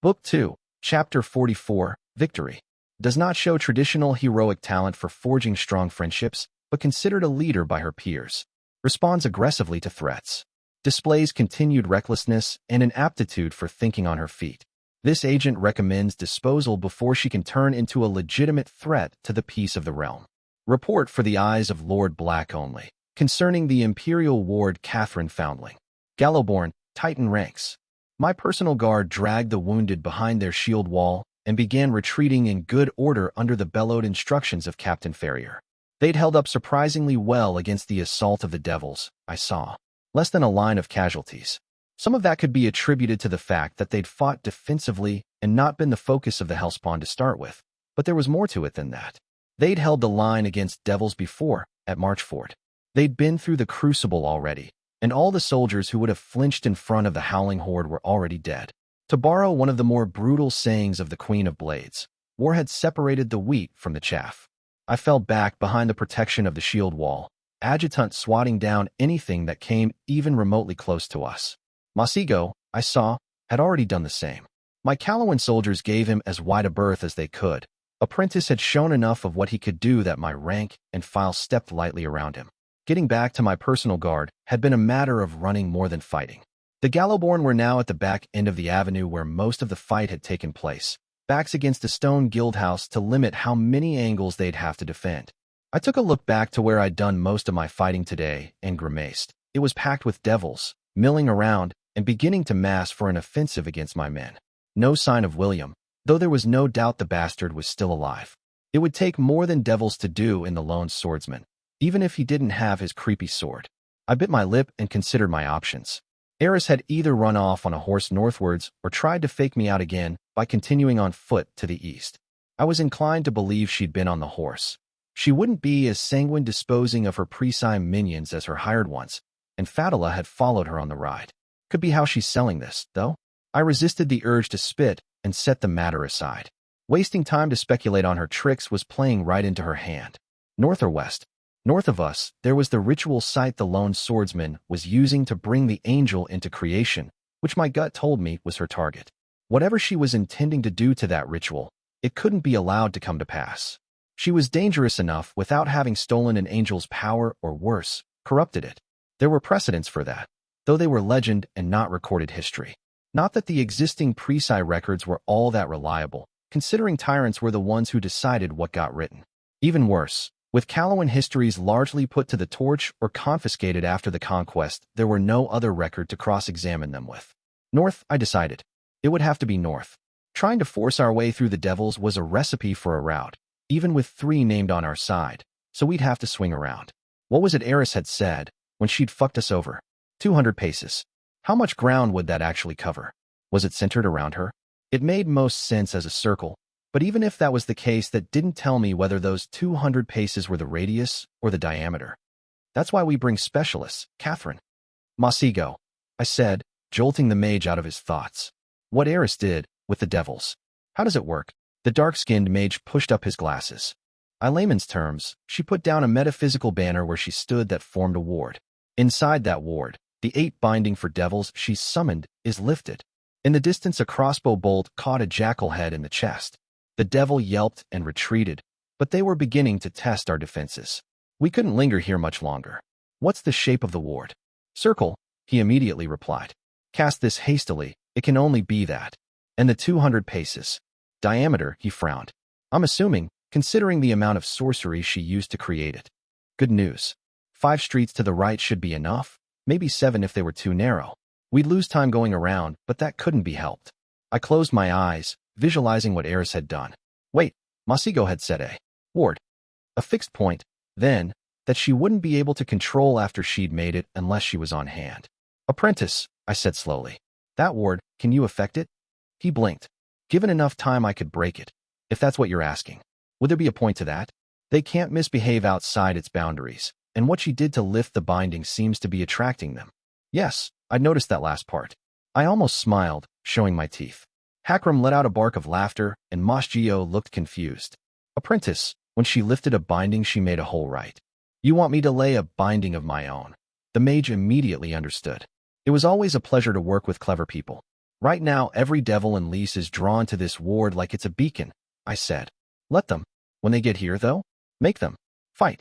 Book 2, Chapter 44, Victory. Does not show traditional heroic talent for forging strong friendships, but considered a leader by her peers. Responds aggressively to threats. Displays continued recklessness and an aptitude for thinking on her feet. This agent recommends disposal before she can turn into a legitimate threat to the peace of the realm. Report for the eyes of Lord Black only. Concerning the Imperial Ward Catherine Foundling. Gallowborn, Titan ranks. My personal guard dragged the wounded behind their shield wall and began retreating in good order under the bellowed instructions of Captain Ferrier. They'd held up surprisingly well against the assault of the devils, I saw. Less than a line of casualties. Some of that could be attributed to the fact that they'd fought defensively and not been the focus of the Hellspawn to start with, but there was more to it than that. They'd held the line against devils before, at Marchfort. They'd been through the crucible already, and all the soldiers who would have flinched in front of the howling horde were already dead. To borrow one of the more brutal sayings of the Queen of Blades, war had separated the wheat from the chaff. I fell back behind the protection of the shield wall, adjutant swatting down anything that came even remotely close to us. Masigo, I saw, had already done the same. My Calawan soldiers gave him as wide a berth as they could. Apprentice had shown enough of what he could do that my rank and file stepped lightly around him. Getting back to my personal guard had been a matter of running more than fighting. The Gallowborn were now at the back end of the avenue where most of the fight had taken place, backs against a stone guildhouse to limit how many angles they'd have to defend. I took a look back to where I'd done most of my fighting today and grimaced. It was packed with devils, milling around and beginning to mass for an offensive against my men. No sign of William, though there was no doubt the bastard was still alive. It would take more than devils to do in the lone swordsman, even if he didn't have his creepy sword. I bit my lip and considered my options. Eris had either run off on a horse northwards or tried to fake me out again by continuing on foot to the east. I was inclined to believe she'd been on the horse. She wouldn't be as sanguine disposing of her Presime minions as her hired ones, and Fadila had followed her on the ride. Could be how she's selling this, though. I resisted the urge to spit and set the matter aside. Wasting time to speculate on her tricks was playing right into her hand. North or west? North of us, there was the ritual site the lone swordsman was using to bring the angel into creation, which my gut told me was her target. Whatever she was intending to do to that ritual, it couldn't be allowed to come to pass. She was dangerous enough without having stolen an angel's power or worse, corrupted it. There were precedents for that, though they were legend and not recorded history. Not that the existing Presci records were all that reliable, considering tyrants were the ones who decided what got written. Even worse, with Calawan histories largely put to the torch or confiscated after the conquest, there were no other record to cross-examine them with. North, I decided. It would have to be north. Trying to force our way through the devils was a recipe for a rout, even with 3 named on our side, so we'd have to swing around. What was it Eris had said when she'd fucked us over? 200 paces. How much ground would that actually cover? Was it centered around her? It made most sense as a circle, but even if that was the case, that didn't tell me whether those 200 paces were the radius or the diameter. That's why we bring specialists, Catherine. Masigo, I said, jolting the mage out of his thoughts. What Eris did with the devils. How does it work? The dark-skinned mage pushed up his glasses. In layman's terms, she put down a metaphysical banner where she stood that formed a ward. Inside that ward, the 8 binding for devils she summoned is lifted. In the distance, a crossbow bolt caught a jackal head in the chest. The devil yelped and retreated, but they were beginning to test our defenses. We couldn't linger here much longer. What's the shape of the ward? Circle, he immediately replied. Cast this hastily, it can only be that. And the 200 paces. Diameter, he frowned. I'm assuming, considering the amount of sorcery she used to create it. Good news. 5 streets to the right should be enough, maybe 7 if they were too narrow. We'd lose time going around, but that couldn't be helped. I closed my eyes, visualizing what Eris had done. Wait, Masigo had said a ward. A fixed point, then, that she wouldn't be able to control after she'd made it unless she was on hand. Apprentice, I said slowly. That ward, can you affect it? He blinked. Given enough time I could break it, if that's what you're asking. Would there be a point to that? They can't misbehave outside its boundaries, and what she did to lift the binding seems to be attracting them. Yes, I'd noticed that last part. I almost smiled, showing my teeth. Hakram let out a bark of laughter, and Moshgio looked confused. Apprentice, when she lifted a binding she made a hole right. You want me to lay a binding of my own? The mage immediately understood. It was always a pleasure to work with clever people. Right now, every devil in Lys is drawn to this ward like it's a beacon, I said. Let them. When they get here, though, make them fight.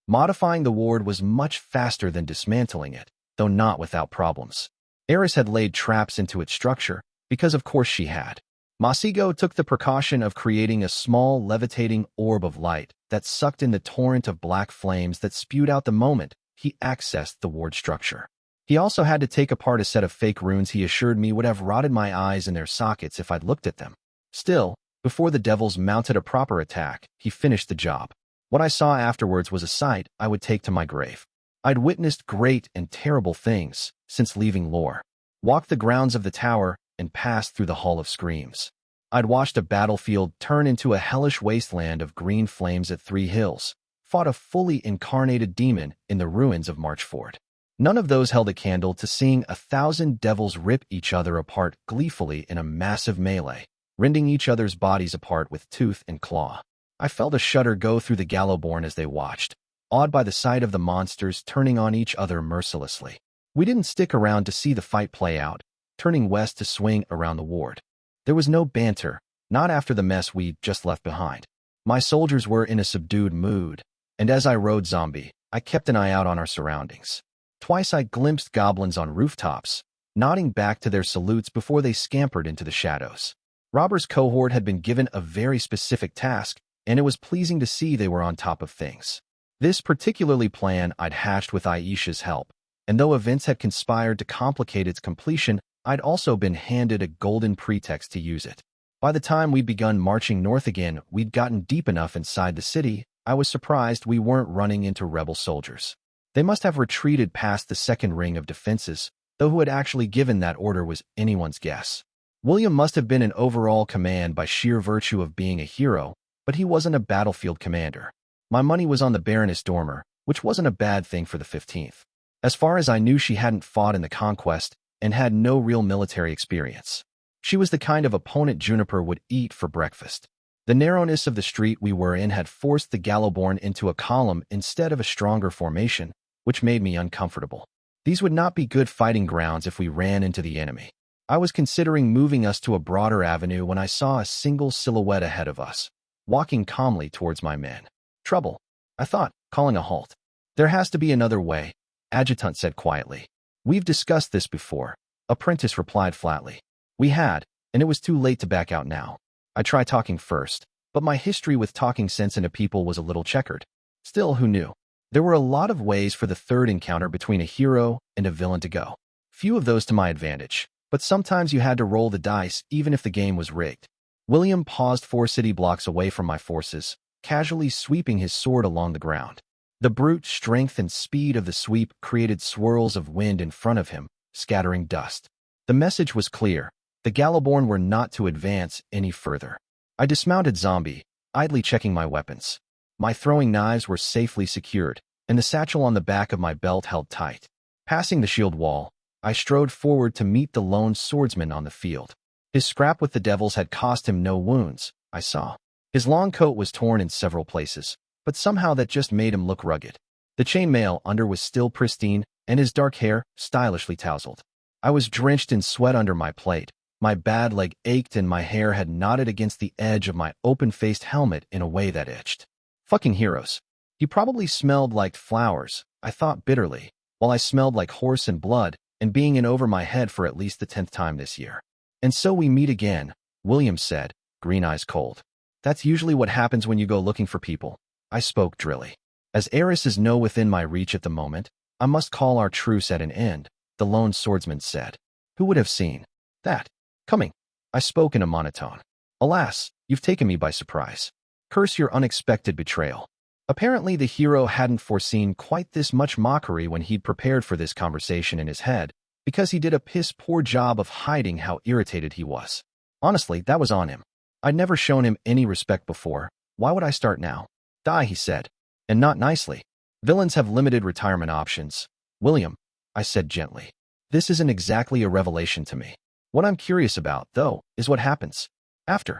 Modifying the ward was much faster than dismantling it, though not without problems. Eris had laid traps into its structure, because of course she had. Masigo took the precaution of creating a small levitating orb of light that sucked in the torrent of black flames that spewed out the moment he accessed the ward structure. He also had to take apart a set of fake runes he assured me would have rotted my eyes in their sockets if I'd looked at them. Still, before the devils mounted a proper attack, he finished the job. What I saw afterwards was a sight I would take to my grave. I'd witnessed great and terrible things since leaving Lore, walked the grounds of the tower, and passed through the Hall of Screams. I'd watched a battlefield turn into a hellish wasteland of green flames at Three Hills, fought a fully incarnated demon in the ruins of Marchford. None of those held a candle to seeing 1,000 devils rip each other apart gleefully in a massive melee, rending each other's bodies apart with tooth and claw. I felt a shudder go through the Gallowborn as they watched, awed by the sight of the monsters turning on each other mercilessly. We didn't stick around to see the fight play out, turning west to swing around the ward. There was no banter, not after the mess we'd just left behind. My soldiers were in a subdued mood, and as I rode zombie, I kept an eye out on our surroundings. Twice I glimpsed goblins on rooftops, nodding back to their salutes before they scampered into the shadows. Robber's cohort had been given a very specific task, and it was pleasing to see they were on top of things. This particularly plan I'd hatched with Aisha's help, and though events had conspired to complicate its completion, I'd also been handed a golden pretext to use it. By the time we'd begun marching north again, we'd gotten deep enough inside the city, I was surprised we weren't running into rebel soldiers. They must have retreated past the second ring of defenses, though who had actually given that order was anyone's guess. William must have been in overall command by sheer virtue of being a hero, but he wasn't a battlefield commander. My money was on the Baroness Dormer, which wasn't a bad thing for the 15th. As far as I knew, she hadn't fought in the conquest and had no real military experience. She was the kind of opponent Juniper would eat for breakfast. The narrowness of the street we were in had forced the Gallowborn into a column instead of a stronger formation, which made me uncomfortable. These would not be good fighting grounds if we ran into the enemy. I was considering moving us to a broader avenue when I saw a single silhouette ahead of us, walking calmly towards my men. Trouble, I thought, calling a halt. There has to be another way, Adjutant said quietly. We've discussed this before, Apprentice replied flatly. We had, and it was too late to back out now. I tried talking first, but my history with talking sense into people was a little checkered. Still, who knew? There were a lot of ways for the third encounter between a hero and a villain to go. Few of those to my advantage, but sometimes you had to roll the dice even if the game was rigged. William paused 4 city blocks away from my forces, casually sweeping his sword along the ground. The brute strength and speed of the sweep created swirls of wind in front of him, scattering dust. The message was clear. The Gallowborn were not to advance any further. I dismounted zombie, idly checking my weapons. My throwing knives were safely secured, and the satchel on the back of my belt held tight. Passing the shield wall, I strode forward to meet the lone swordsman on the field. His scrap with the devils had cost him no wounds, I saw. His long coat was torn in several places, but somehow that just made him look rugged. The chainmail under was still pristine, and his dark hair stylishly tousled. I was drenched in sweat under my plate. My bad leg ached and my hair had knotted against the edge of my open-faced helmet in a way that itched. Fucking heroes. He probably smelled like flowers, I thought bitterly, while I smelled like horse and blood and being in over my head for at least the 10th time this year. And so we meet again, William said, green eyes cold. That's usually what happens when you go looking for people. I spoke drilly. As Eris is no within my reach at the moment, I must call our truce at an end, the lone swordsman said. Who would have seen that coming? I spoke in a monotone. Alas, you've taken me by surprise. Curse your unexpected betrayal. Apparently the hero hadn't foreseen quite this much mockery when he'd prepared for this conversation in his head, because he did a piss-poor job of hiding how irritated he was. Honestly, that was on him. I'd never shown him any respect before. Why would I start now? Die, he said. And not nicely. Villains have limited retirement options. William, I said gently. This isn't exactly a revelation to me. What I'm curious about, though, is what happens after.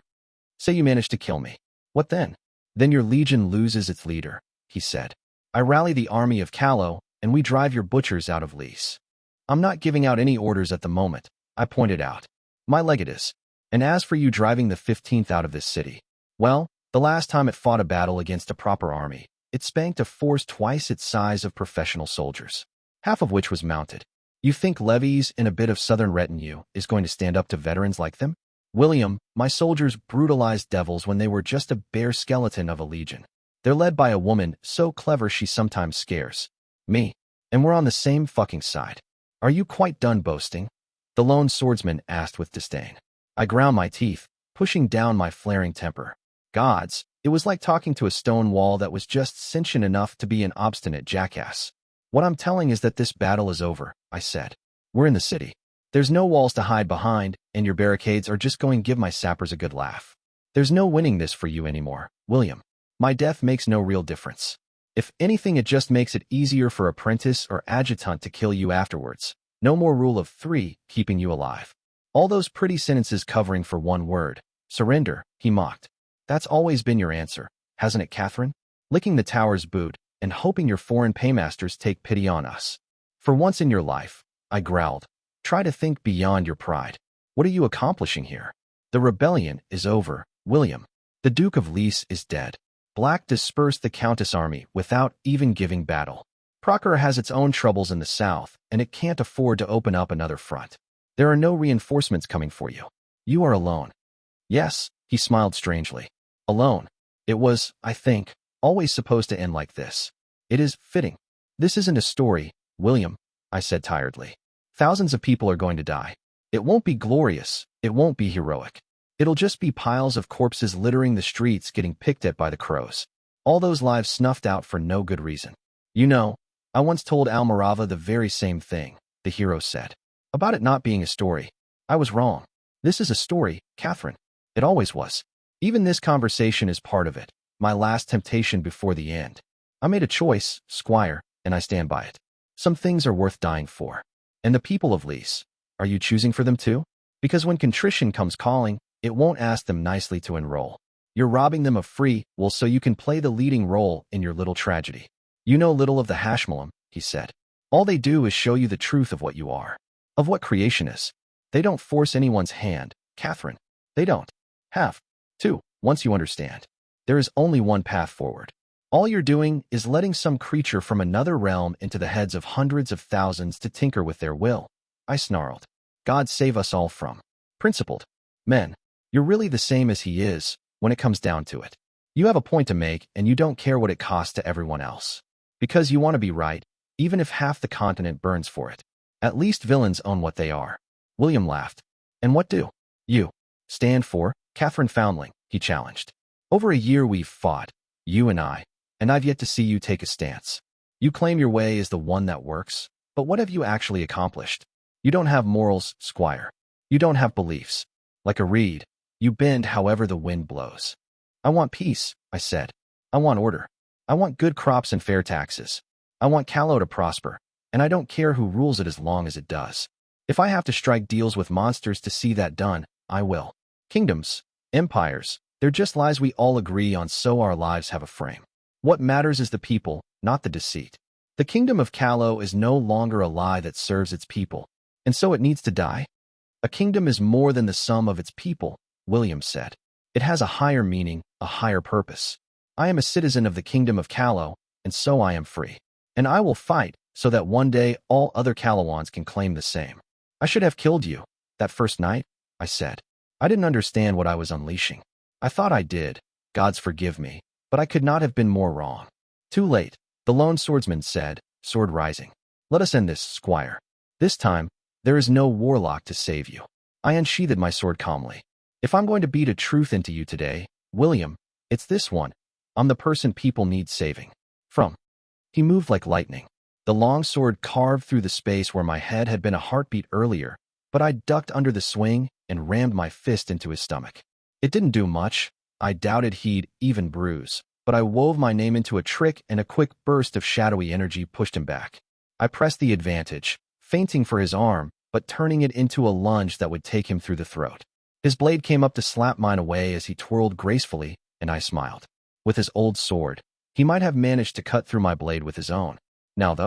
Say you manage to kill me. What then? Then your legion loses its leader, he said. I rally the army of Callow, and we drive your butchers out of Lys. I'm not giving out any orders at the moment, I pointed out. My leg it is. And as for you driving the 15th out of this city, well, the last time it fought a battle against a proper army, it spanked a force twice its size of professional soldiers, half of which was mounted. You think levies and a bit of southern retinue is going to stand up to veterans like them? William, my soldiers brutalized devils when they were just a bare skeleton of a legion. They're led by a woman so clever she sometimes scares me. And we're on the same fucking side. Are you quite done boasting? The lone swordsman asked with disdain. I ground my teeth, pushing down my flaring temper. Gods, it was like talking to a stone wall that was just sentient enough to be an obstinate jackass. What I'm telling is that this battle is over, I said. We're in the city. There's no walls to hide behind, and your barricades are just going to give my sappers a good laugh. There's no winning this for you anymore, William. My death makes no real difference. If anything, it just makes it easier for apprentice or adjutant to kill you afterwards. No more rule of 3 keeping you alive. All those pretty sentences covering for one word. Surrender, he mocked. That's always been your answer, hasn't it, Catherine? Licking the tower's boot and hoping your foreign paymasters take pity on us. For once in your life, I growled. Try to think beyond your pride. What are you accomplishing here? The rebellion is over, William. The Duke of Lys is dead. Black dispersed the Countess army without even giving battle. Procter has its own troubles in the south, and it can't afford to open up another front. There are no reinforcements coming for you. You are alone. Yes, he smiled strangely. Alone. It was, I think, always supposed to end like this. It is fitting. This isn't a story, William, I said tiredly. Thousands of people are going to die. It won't be glorious. It won't be heroic. It'll just be piles of corpses littering the streets getting picked at by the crows. All those lives snuffed out for no good reason. You know, I once told Almirava the very same thing, the hero said. About it not being a story. I was wrong. This is a story, Catherine. It always was. Even this conversation is part of it, my last temptation before the end. I made a choice, Squire, and I stand by it. Some things are worth dying for. And the people of Lys, are you choosing for them too? Because when contrition comes calling, it won't ask them nicely to enroll. You're robbing them of free will so you can play the leading role in your little tragedy. You know little of the Hashmalim, he said. All they do is show you the truth of what you are, of what creation is. They don't force anyone's hand, Catherine. They don't have to, once you understand. There is only one path forward. All you're doing is letting some creature from another realm into the heads of hundreds of thousands to tinker with their will. I snarled. God save us all from principled men. You're really the same as he is, when it comes down to it. You have a point to make, and you don't care what it costs to everyone else. Because you want to be right, even if half the continent burns for it. At least villains own what they are. William laughed. And what do you stand for, Catherine Foundling? He challenged. Over a year we've fought, you and I've yet to see you take a stance. You claim your way is the one that works, but what have you actually accomplished? You don't have morals, Squire. You don't have beliefs. Like a reed, you bend however the wind blows. I want peace, I said. I want order. I want good crops and fair taxes. I want Callow to prosper, and I don't care who rules it as long as it does. If I have to strike deals with monsters to see that done, I will. Kingdoms, empires, they're just lies we all agree on, so our lives have a frame. What matters is the people, not the deceit. The kingdom of Callow is no longer a lie that serves its people, and so it needs to die. A kingdom is more than the sum of its people, William said. It has a higher meaning, a higher purpose. I am a citizen of the kingdom of Callow, and so I am free. And I will fight so that one day all other Callowans can claim the same. I should have killed you that first night, I said. I didn't understand what I was unleashing. I thought I did. Gods forgive me, but I could not have been more wrong. Too late, the lone swordsman said, sword rising. Let us end this, Squire. This time, there is no warlock to save you. I unsheathed my sword calmly. If I'm going to beat a truth into you today, William, it's this one. I'm the person people need saving from. He moved like lightning. The long sword carved through the space where my head had been a heartbeat earlier, but I ducked under the swing and rammed my fist into his stomach. It didn't do much. I doubted he'd even bruise, but I wove my name into a trick, and a quick burst of shadowy energy pushed him back. I pressed the advantage, feinting for his arm, but turning it into a lunge that would take him through the throat. His blade came up to slap mine away as he twirled gracefully, and I smiled. With his old sword, he might have managed to cut through my blade with his own. Now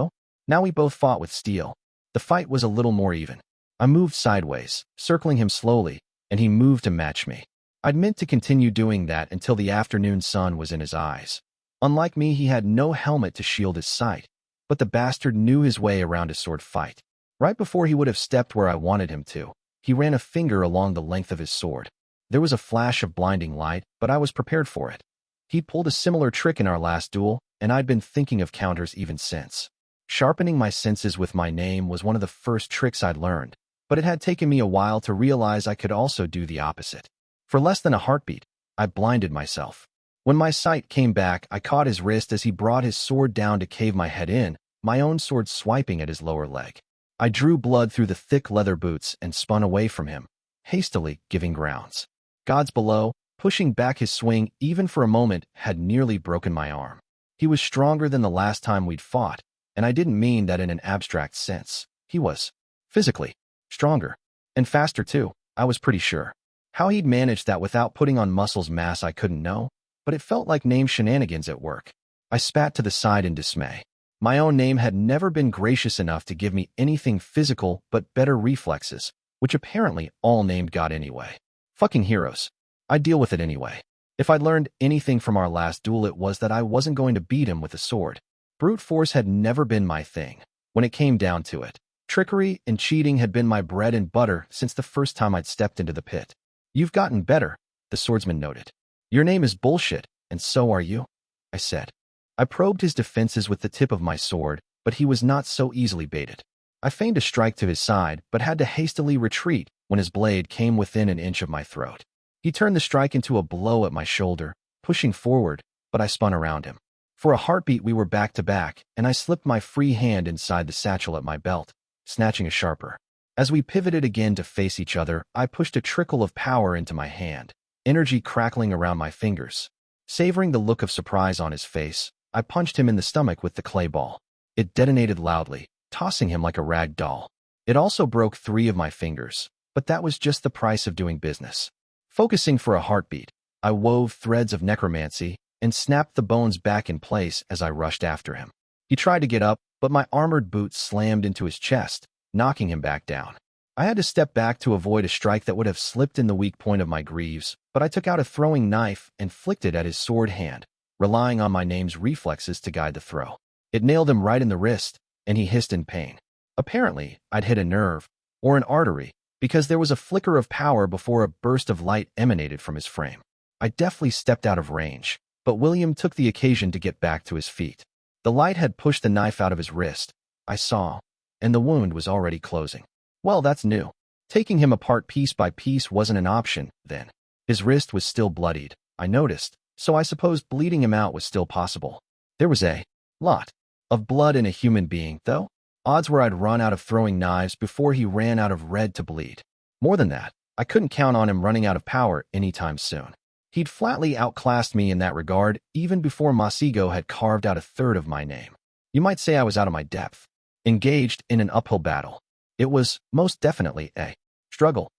we both fought with steel. The fight was a little more even. I moved sideways, circling him slowly, and he moved to match me. I'd meant to continue doing that until the afternoon sun was in his eyes. Unlike me, he had no helmet to shield his sight, but the bastard knew his way around his sword fight. Right before he would have stepped where I wanted him to, he ran a finger along the length of his sword. There was a flash of blinding light, but I was prepared for it. He'd pulled a similar trick in our last duel, and I'd been thinking of counters even since. Sharpening my senses with my name was one of the first tricks I'd learned, but it had taken me a while to realize I could also do the opposite. For less than a heartbeat, I blinded myself. When my sight came back, I caught his wrist as he brought his sword down to cave my head in, my own sword swiping at his lower leg. I drew blood through the thick leather boots and spun away from him, hastily giving grounds. Gods below, pushing back his swing even for a moment, had nearly broken my arm. He was stronger than the last time we'd fought, and I didn't mean that in an abstract sense. He was physically stronger, and faster too, I was pretty sure. How he'd managed that without putting on muscles mass I couldn't know, but it felt like name shenanigans at work. I spat to the side in dismay. My own name had never been gracious enough to give me anything physical but better reflexes, which apparently all named got anyway. Fucking heroes. I'd deal with it anyway. If I'd learned anything from our last duel, it was that I wasn't going to beat him with a sword. Brute force had never been my thing. When it came down to it, trickery and cheating had been my bread and butter since the first time I'd stepped into the pit. You've gotten better, the swordsman noted. Your name is bullshit, and so are you, I said. I probed his defenses with the tip of my sword, but he was not so easily baited. I feigned a strike to his side, but had to hastily retreat when his blade came within an inch of my throat. He turned the strike into a blow at my shoulder, pushing forward, but I spun around him. For a heartbeat we were back to back, and I slipped my free hand inside the satchel at my belt, snatching a sharper. As we pivoted again to face each other, I pushed a trickle of power into my hand, energy crackling around my fingers. Savoring the look of surprise on his face, I punched him in the stomach with the clay ball. It detonated loudly, tossing him like a rag doll. It also broke 3 of my fingers, but that was just the price of doing business. Focusing for a heartbeat, I wove threads of necromancy and snapped the bones back in place as I rushed after him. He tried to get up, but my armored boots slammed into his chest, knocking him back down. I had to step back to avoid a strike that would have slipped in the weak point of my greaves, but I took out a throwing knife and flicked it at his sword hand, relying on my name's reflexes to guide the throw. It nailed him right in the wrist, and he hissed in pain. Apparently, I'd hit a nerve, or an artery, because there was a flicker of power before a burst of light emanated from his frame. I deftly stepped out of range, but William took the occasion to get back to his feet. The light had pushed the knife out of his wrist, I saw, and the wound was already closing. Well, that's new. Taking him apart piece by piece wasn't an option, then. His wrist was still bloodied, I noticed, so I supposed bleeding him out was still possible. There was a lot of blood in a human being, though. Odds were I'd run out of throwing knives before he ran out of red to bleed. More than that, I couldn't count on him running out of power anytime soon. He'd flatly outclassed me in that regard even before Masigo had carved out a third of my name. You might say I was out of my depth, engaged in an uphill battle. It was most definitely a struggle.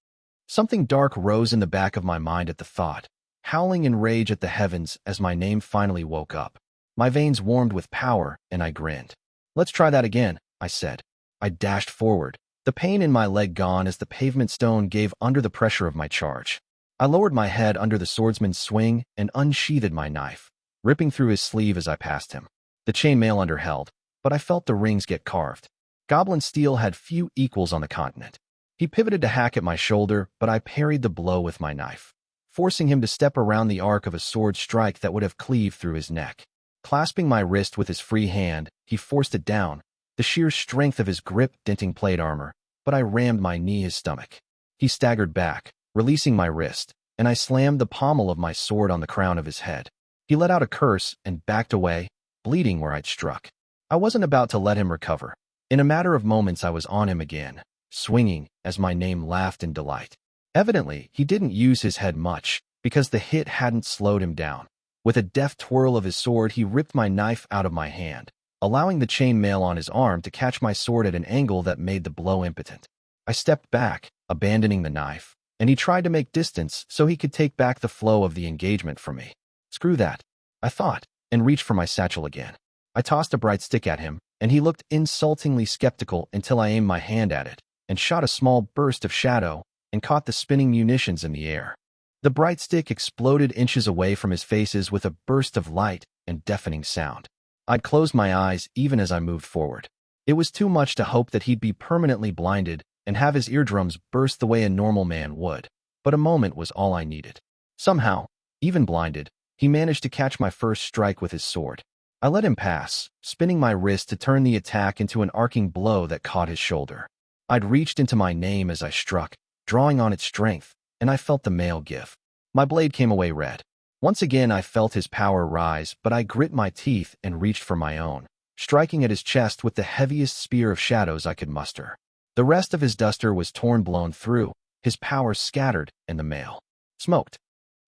Something dark rose in the back of my mind at the thought, howling in rage at the heavens as my name finally woke up. My veins warmed with power, and I grinned. Let's try that again, I said. I dashed forward, the pain in my leg gone as the pavement stone gave under the pressure of my charge. I lowered my head under the swordsman's swing and unsheathed my knife, ripping through his sleeve as I passed him. The chainmail underheld, but I felt the rings get carved. Goblin steel had few equals on the continent. He pivoted to hack at my shoulder, but I parried the blow with my knife, forcing him to step around the arc of a sword strike that would have cleaved through his neck. Clasping my wrist with his free hand, he forced it down, the sheer strength of his grip denting plate armor, but I rammed my knee his stomach. He staggered back, releasing my wrist, and I slammed the pommel of my sword on the crown of his head. He let out a curse and backed away, bleeding where I'd struck. I wasn't about to let him recover. In a matter of moments I was on him again, swinging as my name laughed in delight. Evidently, he didn't use his head much, because the hit hadn't slowed him down. With a deft twirl of his sword, he ripped my knife out of my hand, allowing the chain mail on his arm to catch my sword at an angle that made the blow impotent. I stepped back, abandoning the knife, and he tried to make distance so he could take back the flow of the engagement from me. Screw that, I thought, and reached for my satchel again. I tossed a bright stick at him, and he looked insultingly skeptical until I aimed my hand at it, and shot a small burst of shadow and caught the spinning munitions in the air. The bright stick exploded inches away from his faces with a burst of light and deafening sound. I'd closed my eyes even as I moved forward. It was too much to hope that he'd be permanently blinded and have his eardrums burst the way a normal man would. But a moment was all I needed. Somehow, even blinded, he managed to catch my first strike with his sword. I let him pass, spinning my wrist to turn the attack into an arcing blow that caught his shoulder. I'd reached into my name as I struck, drawing on its strength, and I felt the mail give. My blade came away red. Once again I felt his power rise, but I grit my teeth and reached for my own, striking at his chest with the heaviest spear of shadows I could muster. The rest of his duster was blown through, his power scattered, and the mail smoked.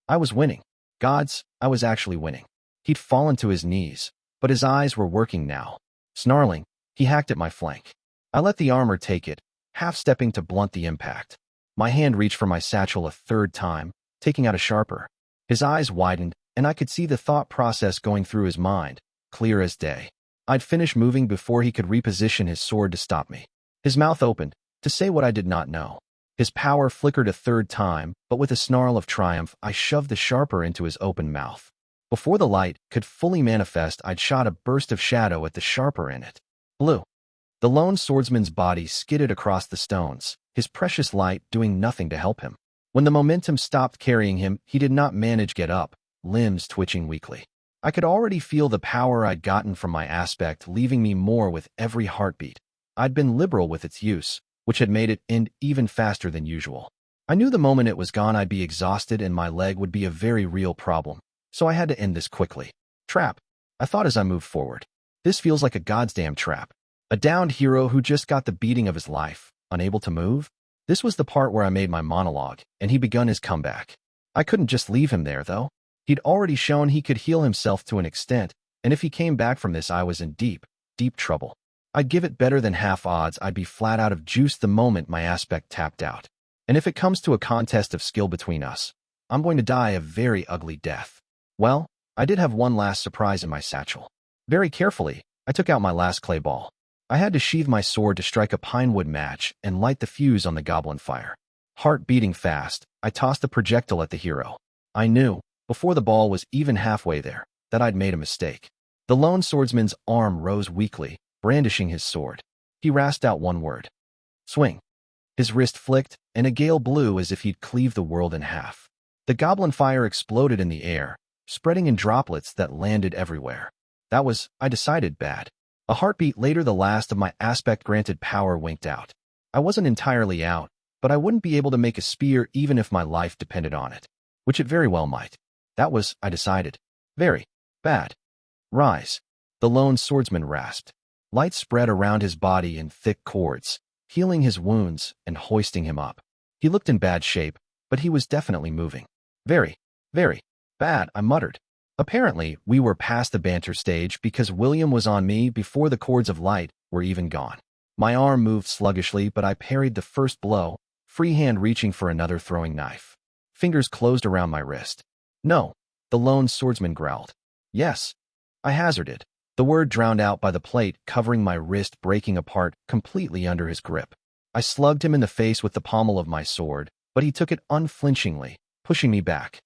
I was winning. Gods, I was actually winning. He'd fallen to his knees, but his eyes were working now. Snarling, he hacked at my flank. I let the armor take it, half-stepping to blunt the impact. My hand reached for my satchel a third time, taking out a sharper. His eyes widened, and I could see the thought process going through his mind, clear as day. I'd finished moving before he could reposition his sword to stop me. His mouth opened, to say what I did not know. His power flickered a third time, but with a snarl of triumph, I shoved the sharper into his open mouth. Before the light could fully manifest, I'd shot a burst of shadow at the sharper in it. Blue. The lone swordsman's body skidded across the stones, his precious light doing nothing to help him. When the momentum stopped carrying him, he did not manage to get up, limbs twitching weakly. I could already feel the power I'd gotten from my aspect leaving me more with every heartbeat. I'd been liberal with its use, which had made it end even faster than usual. I knew the moment it was gone I'd be exhausted and my leg would be a very real problem, so I had to end this quickly. Trap, I thought as I moved forward. This feels like a goddamn trap. A downed hero who just got the beating of his life, unable to move? This was the part where I made my monologue, and he begun his comeback. I couldn't just leave him there, though. He'd already shown he could heal himself to an extent, and if he came back from this I was in deep, deep trouble. I'd give it better than half odds I'd be flat out of juice the moment my aspect tapped out. And if it comes to a contest of skill between us, I'm going to die a very ugly death. Well, I did have one last surprise in my satchel. Very carefully, I took out my last clay ball. I had to sheathe my sword to strike a pinewood match and light the fuse on the goblin fire. Heart beating fast, I tossed the projectile at the hero. I knew, before the ball was even halfway there, that I'd made a mistake. The lone swordsman's arm rose weakly, brandishing his sword. He rasped out one word. Swing. His wrist flicked, and a gale blew as if he'd cleaved the world in half. The goblin fire exploded in the air, spreading in droplets that landed everywhere. That was, I decided, bad. A heartbeat later, the last of my aspect-granted power winked out. I wasn't entirely out, but I wouldn't be able to make a spear even if my life depended on it. Which it very well might. That was, I decided, very bad. Rise. The lone swordsman rasped. Light spread around his body in thick cords, healing his wounds and hoisting him up. He looked in bad shape, but he was definitely moving. Very, very bad, I muttered. Apparently, we were past the banter stage because William was on me before the cords of light were even gone. My arm moved sluggishly, but I parried the first blow, free hand reaching for another throwing knife. Fingers closed around my wrist. No, the lone swordsman growled. Yes, I hazarded, the word drowned out by the plate covering my wrist breaking apart completely under his grip. I slugged him in the face with the pommel of my sword, but he took it unflinchingly, pushing me back.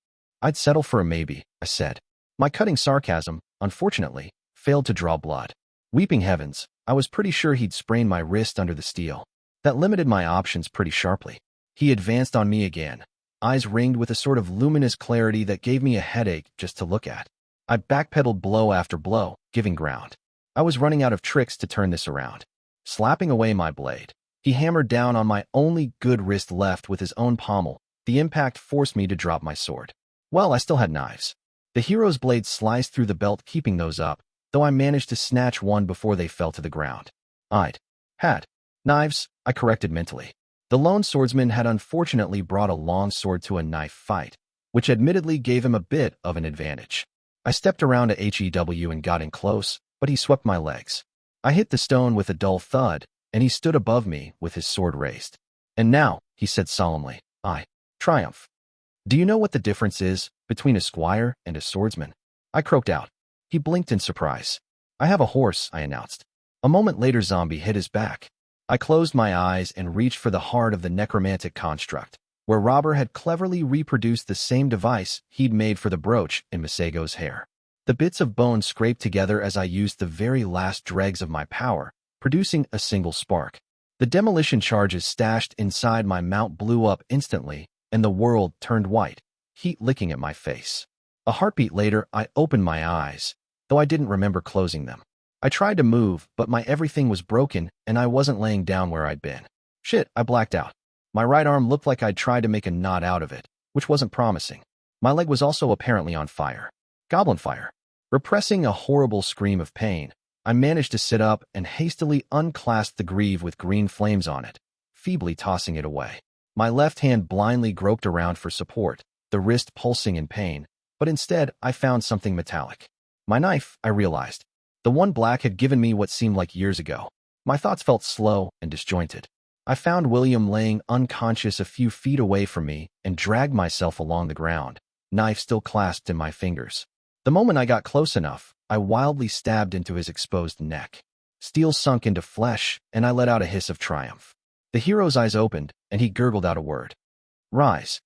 I'd settle for a maybe, I said. My cutting sarcasm, unfortunately, failed to draw blood. Weeping heavens, I was pretty sure he'd sprained my wrist under the steel. That limited my options pretty sharply. He advanced on me again, eyes ringed with a sort of luminous clarity that gave me a headache just to look at. I backpedaled blow after blow, giving ground. I was running out of tricks to turn this around. Slapping away my blade, he hammered down on my only good wrist left with his own pommel. The impact forced me to drop my sword. Well, I still had knives. The hero's blade sliced through the belt, keeping those up, though I managed to snatch one before they fell to the ground. I'd had knives, I corrected mentally. The lone swordsman had unfortunately brought a long sword to a knife fight, which admittedly gave him a bit of an advantage. I stepped around to HEW and got in close, but he swept my legs. I hit the stone with a dull thud, and he stood above me with his sword raised. And now, he said solemnly, I triumph. Do you know what the difference is between a squire and a swordsman? I croaked out. He blinked in surprise. I have a horse, I announced. A moment later, Zombie hit his back. I closed my eyes and reached for the heart of the necromantic construct, where Robber had cleverly reproduced the same device he'd made for the brooch in Masego's hair. The bits of bone scraped together as I used the very last dregs of my power, producing a single spark. The demolition charges stashed inside my mount blew up instantly, and the world turned white, heat licking at my face. A heartbeat later, I opened my eyes, though I didn't remember closing them. I tried to move, but my everything was broken, and I wasn't laying down where I'd been. Shit, I blacked out. My right arm looked like I'd tried to make a knot out of it, which wasn't promising. My leg was also apparently on fire. Goblin fire. Repressing a horrible scream of pain, I managed to sit up and hastily unclasped the greave with green flames on it, feebly tossing it away. My left hand blindly groped around for support, the wrist pulsing in pain, but instead I found something metallic. My knife, I realized. The one Black had given me what seemed like years ago. My thoughts felt slow and disjointed. I found William laying unconscious a few feet away from me and dragged myself along the ground, knife still clasped in my fingers. The moment I got close enough, I wildly stabbed into his exposed neck. Steel sunk into flesh, and I let out a hiss of triumph. The hero's eyes opened, and he gurgled out a word. Rise.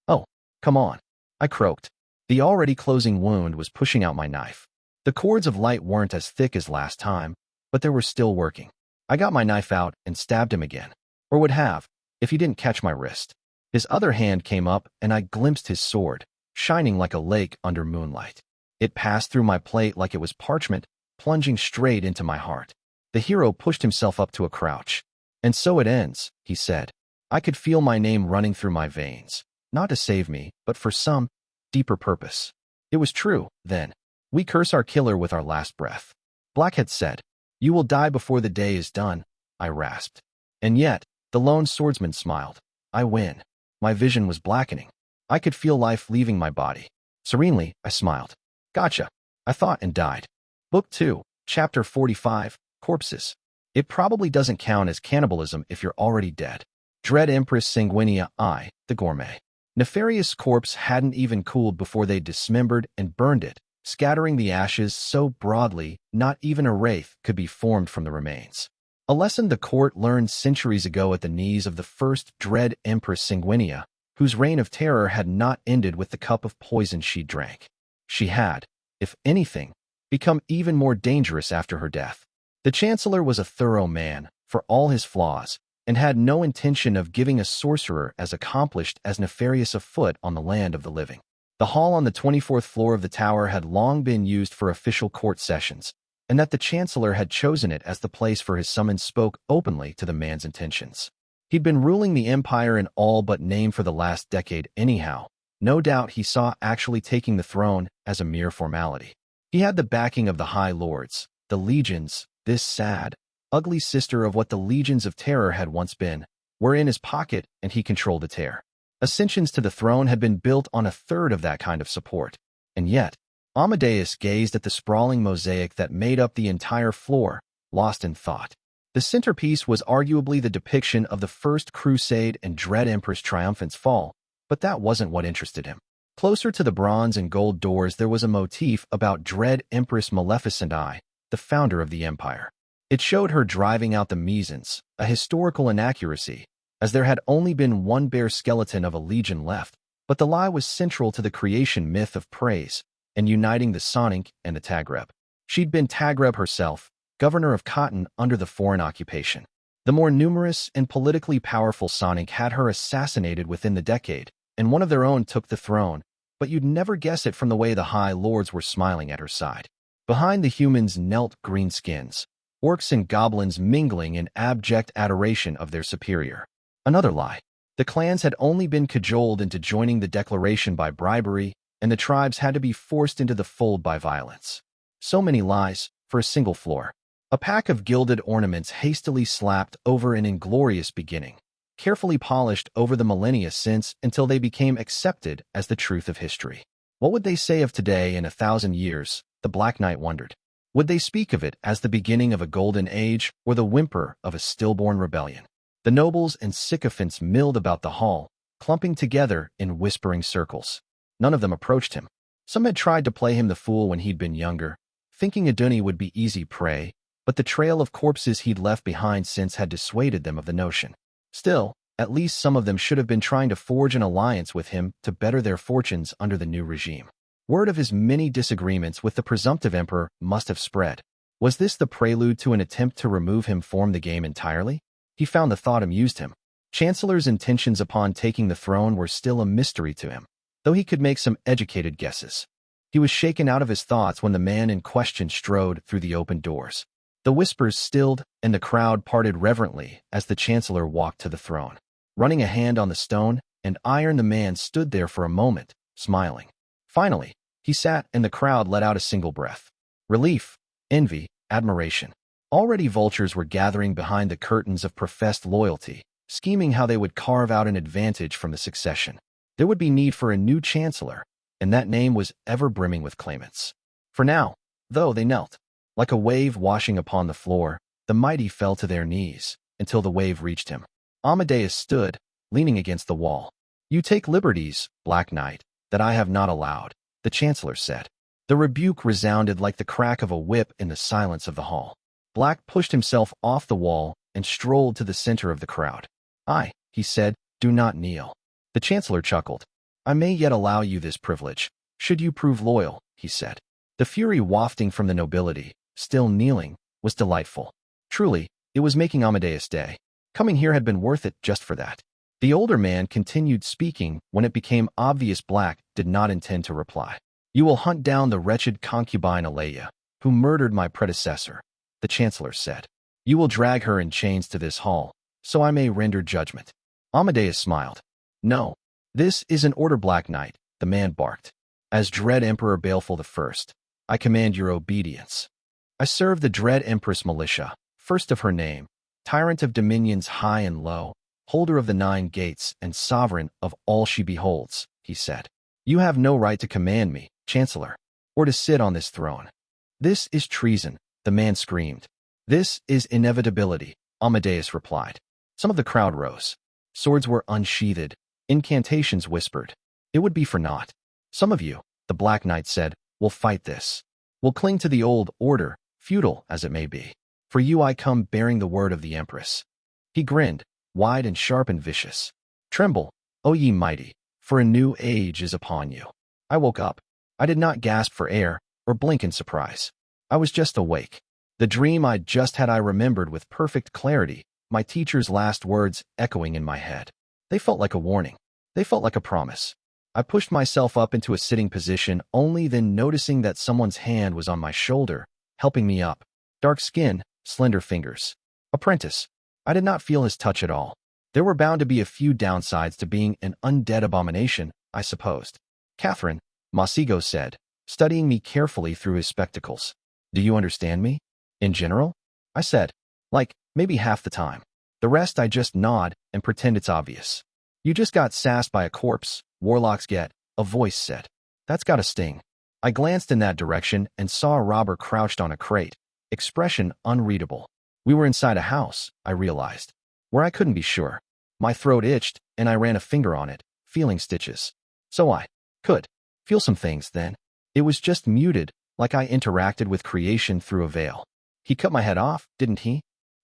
Oh, come on, I croaked. The already closing wound was pushing out my knife. The cords of light weren't as thick as last time, but they were still working. I got my knife out and stabbed him again, or would have, if he didn't catch my wrist. His other hand came up, and I glimpsed his sword, shining like a lake under moonlight. It passed through my plate like it was parchment, plunging straight into my heart. The hero pushed himself up to a crouch. And so it ends, he said. I could feel my name running through my veins, not to save me, but for some deeper purpose. It was true, then. We curse our killer with our last breath. Black had said, "You will die before the day is done," I rasped. And yet, the lone swordsman smiled. I win. My vision was blackening. I could feel life leaving my body. Serenely, I smiled. Gotcha, I thought, and died. Book 2, Chapter 45, Corpses. It probably doesn't count as cannibalism if you're already dead. Dread Empress Sanguinia I, the gourmet. Nefarious corpse hadn't even cooled before they dismembered and burned it, scattering the ashes so broadly not even a wraith could be formed from the remains. A lesson the court learned centuries ago at the knees of the first dread Empress Sanguinia, whose reign of terror had not ended with the cup of poison she drank. She had, if anything, become even more dangerous after her death. The Chancellor was a thorough man, for all his flaws, and had no intention of giving a sorcerer as accomplished as nefarious a foot on the land of the living. The hall on the 24th floor of the tower had long been used for official court sessions, and that the Chancellor had chosen it as the place for his summons spoke openly to the man's intentions. He'd been ruling the empire in all but name for the last decade anyhow. No doubt he saw actually taking the throne as a mere formality. He had the backing of the High Lords, the legions, this sad, ugly sister of what the legions of terror had once been, were in his pocket, and he controlled the tear. Ascensions to the throne had been built on a third of that kind of support. And yet, Amadeus gazed at the sprawling mosaic that made up the entire floor, lost in thought. The centerpiece was arguably the depiction of the First Crusade and Dread Empress Triumphant's fall, but that wasn't what interested him. Closer to the bronze and gold doors there was a motif about Dread Empress Maleficent I, the founder of the empire. It showed her driving out the Mesons, a historical inaccuracy, as there had only been one bare skeleton of a legion left, but the lie was central to the creation myth of praise, and uniting the Sonic and the Tagreb. She'd been Tagreb herself, governor of Cotton under the foreign occupation. The more numerous and politically powerful Sonic had her assassinated within the decade, and one of their own took the throne, but you'd never guess it from the way the High Lords were smiling at her side. Behind the humans knelt greenskins, orcs and goblins mingling in abject adoration of their superior. Another lie. The clans had only been cajoled into joining the declaration by bribery, and the tribes had to be forced into the fold by violence. So many lies, for a single floor. A pack of gilded ornaments hastily slapped over an inglorious beginning, carefully polished over the millennia since until they became accepted as the truth of history. What would they say of today in 1,000 years, the Black Knight wondered. Would they speak of it as the beginning of a golden age or the whimper of a stillborn rebellion? The nobles and sycophants milled about the hall, clumping together in whispering circles. None of them approached him. Some had tried to play him the fool when he'd been younger, thinking Aduni would be easy prey, but the trail of corpses he'd left behind since had dissuaded them of the notion. Still, at least some of them should have been trying to forge an alliance with him to better their fortunes under the new regime. Word of his many disagreements with the presumptive emperor must have spread. Was this the prelude to an attempt to remove him from the game entirely? He found the thought amused him. Chancellor's intentions upon taking the throne were still a mystery to him, though he could make some educated guesses. He was shaken out of his thoughts when the man in question strode through the open doors. The whispers stilled, and the crowd parted reverently as the Chancellor walked to the throne. Running a hand on the stone and iron, the man stood there for a moment, smiling. Finally, he sat, and the crowd let out a single breath. Relief, envy, admiration. Already vultures were gathering behind the curtains of professed loyalty, scheming how they would carve out an advantage from the succession. There would be need for a new chancellor, and that name was ever brimming with claimants. For now, though, they knelt. Like a wave washing upon the floor, the mighty fell to their knees, until the wave reached him. Amadeus stood, leaning against the wall. "You take liberties, Black Knight, that I have not allowed," the Chancellor said. The rebuke resounded like the crack of a whip in the silence of the hall. Black pushed himself off the wall and strolled to the center of the crowd. "I," he said, "do not kneel." The Chancellor chuckled. "I may yet allow you this privilege, should you prove loyal," he said. The fury wafting from the nobility, still kneeling, was delightful. Truly, it was making Amadeus' day. Coming here had been worth it just for that. The older man continued speaking when it became obvious Black did not intend to reply. "You will hunt down the wretched concubine Alea, who murdered my predecessor," the Chancellor said. "You will drag her in chains to this hall, so I may render judgment." Amadeus smiled. "No, this is an order, Black Knight," the man barked. "As dread Emperor Baleful I, I command your obedience. I serve the dread Empress Militia, first of her name, tyrant of dominions high and low, holder of the 9 gates and sovereign of all she beholds," he said. "You have no right to command me, Chancellor, or to sit on this throne." "This is treason," the man screamed. "This is inevitability," Amadeus replied. Some of the crowd rose. Swords were unsheathed. Incantations whispered. "It would be for naught. Some of you," the Black Knight said, "will fight this. Will cling to the old order, feudal as it may be. For you I come bearing the word of the Empress." He grinned, wide and sharp and vicious. "Tremble, O ye mighty, for a new age is upon you." I woke up. I did not gasp for air or blink in surprise. I was just awake. The dream I'd just had I remembered with perfect clarity, my teacher's last words echoing in my head. They felt like a warning. They felt like a promise. I pushed myself up into a sitting position, only then noticing that someone's hand was on my shoulder, helping me up. Dark skin, slender fingers. Apprentice. I did not feel his touch at all. There were bound to be a few downsides to being an undead abomination, I supposed. "Catherine," Masigo said, studying me carefully through his spectacles. "Do you understand me? In general?" I said. "Like, maybe half the time. The rest I just nod and pretend it's obvious." "You just got sassed by a corpse, warlocks get," a voice said. "That's got a sting." I glanced in that direction and saw a robber crouched on a crate, expression unreadable. We were inside a house, I realized, where I couldn't be sure. My throat itched, and I ran a finger on it, feeling stitches. So I could feel some things then. It was just muted, like I interacted with creation through a veil. "He cut my head off, didn't he?"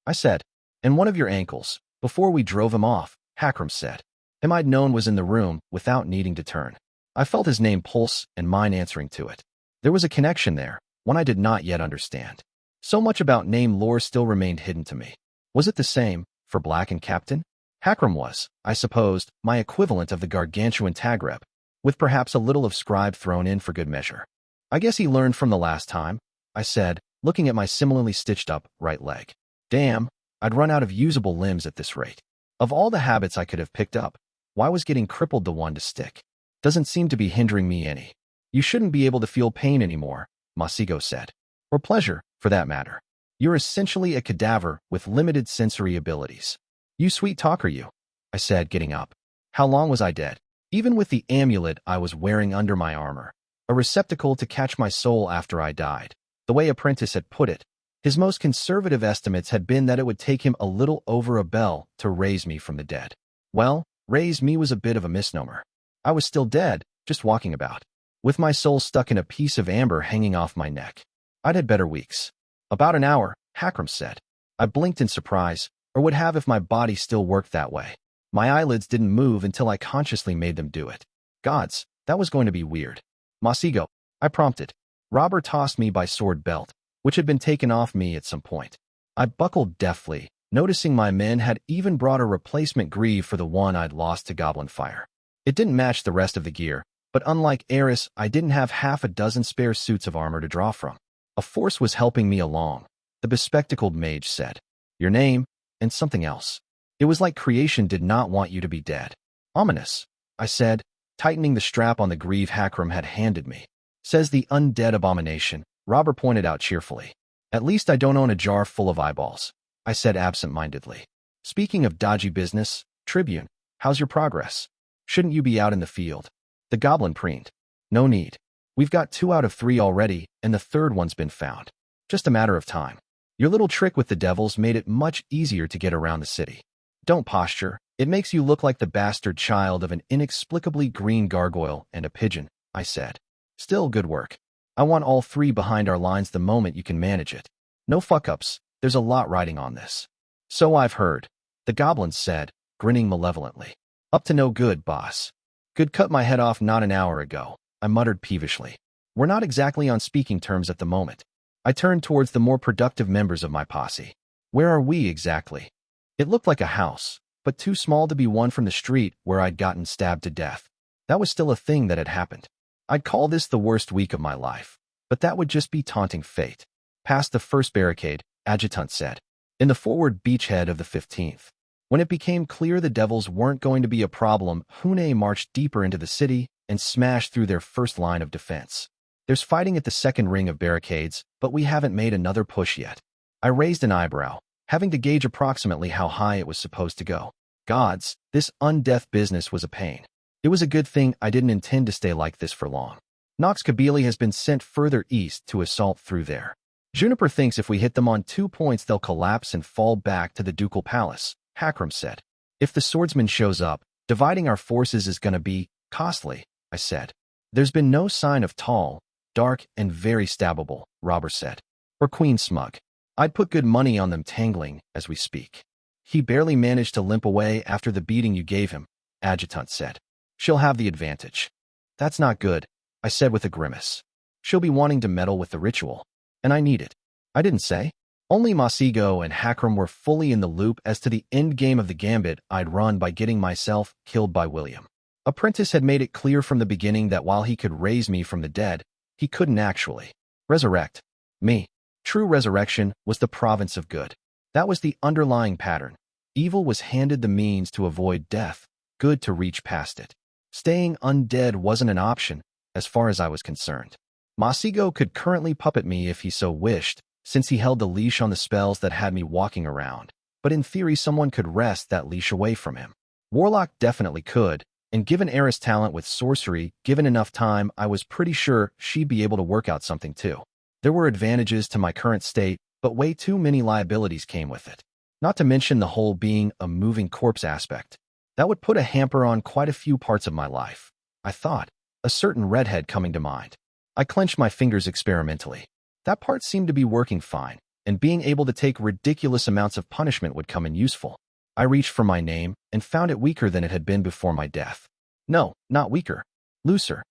I said. "And one of your ankles, before we drove him off," Hakram said. Him I'd known was in the room without needing to turn. I felt his name pulse and mine answering to it. There was a connection there, one I did not yet understand. So much about name lore still remained hidden to me. Was it the same for Black and Captain? Hakram was, I supposed, my equivalent of the gargantuan Tagreb, with perhaps a little of scribe thrown in for good measure. "I guess he learned from the last time," I said, looking at my similarly stitched-up right leg. Damn, I'd run out of usable limbs at this rate. Of all the habits I could have picked up, why was getting crippled the one to stick? "Doesn't seem to be hindering me any." "You shouldn't be able to feel pain anymore," Masigo said. "Or pleasure, for that matter. You're essentially a cadaver with limited sensory abilities." "You sweet talker, you," I said, getting up. How long was I dead? Even with the amulet I was wearing under my armor. A receptacle to catch my soul after I died. The way Apprentice had put it, his most conservative estimates had been that it would take him a little over a bell to raise me from the dead. Well, raise me was a bit of a misnomer. I was still dead, just walking about, with my soul stuck in a piece of amber hanging off my neck. I'd had better weeks. "About an hour," Hakram said. I blinked in surprise, or would have if my body still worked that way. My eyelids didn't move until I consciously made them do it. Gods, that was going to be weird. Masigo, I prompted. Robber tossed me by sword belt, which had been taken off me at some point. I buckled deftly, noticing my men had even brought a replacement greave for the one I'd lost to goblin fire. It didn't match the rest of the gear, but unlike Eris, I didn't have half a dozen spare suits of armor to draw from. A force was helping me along, the bespectacled mage said. Your name, and something else. It was like creation did not want you to be dead. Ominous, I said, tightening the strap on the greave Hakram had handed me. Says the undead abomination, Robber pointed out cheerfully. At least I don't own a jar full of eyeballs, I said absent-mindedly. Speaking of dodgy business, Tribune, how's your progress? Shouldn't you be out in the field? The goblin preened. No need. We've got 2 out of 3 already, and the 3rd one's been found. Just a matter of time. Your little trick with the devils made it much easier to get around the city. Don't posture. It makes you look like the bastard child of an inexplicably green gargoyle and a pigeon, I said. Still good work. I want all 3 behind our lines the moment you can manage it. No fuck-ups. There's a lot riding on this. So I've heard, the goblin said, grinning malevolently. Up to no good, boss. Good cut my head off not an hour ago, I muttered peevishly. We're not exactly on speaking terms at the moment. I turned towards the more productive members of my posse. Where are we exactly? It looked like a house, but too small to be one from the street where I'd gotten stabbed to death. That was still a thing that had happened. I'd call this the worst week of my life, but that would just be taunting fate. Past the first barricade, Adjutant said. In the forward beachhead of the 15th. When it became clear the devils weren't going to be a problem, Hune marched deeper into the city and smashed through their first line of defense. There's fighting at the second ring of barricades, but we haven't made another push yet. I raised an eyebrow, having to gauge approximately how high it was supposed to go. Gods, this undeath business was a pain. It was a good thing I didn't intend to stay like this for long. Nox Kabili has been sent further east to assault through there. Juniper thinks if we hit them on 2 points they'll collapse and fall back to the ducal palace, Hakram said. If the swordsman shows up, dividing our forces is gonna be costly, I said. There's been no sign of tall, dark, and very stabbable, Robber said. Or Queen Smug. I'd put good money on them tangling as we speak. He barely managed to limp away after the beating you gave him, Adjutant said. She'll have the advantage. That's not good, I said with a grimace. She'll be wanting to meddle with the ritual. And I need it. I didn't say. Only Masigo and Hakram were fully in the loop as to the end game of the gambit I'd run by getting myself killed by William. Apprentice had made it clear from the beginning that while he could raise me from the dead, he couldn't actually resurrect me. True resurrection was the province of good. That was the underlying pattern. Evil was handed the means to avoid death, good to reach past it. Staying undead wasn't an option, as far as I was concerned. Masigo could currently puppet me if he so wished, since he held the leash on the spells that had me walking around, but in theory someone could wrest that leash away from him. Warlock definitely could, and given Eris' talent with sorcery, given enough time, I was pretty sure she'd be able to work out something too. There were advantages to my current state, but way too many liabilities came with it. Not to mention the whole being a moving corpse aspect. That would put a hamper on quite a few parts of my life, I thought, a certain redhead coming to mind. I clenched my fingers experimentally. That part seemed to be working fine, and being able to take ridiculous amounts of punishment would come in useful. I reached for my name and found it weaker than it had been before my death. No, not weaker. Looser.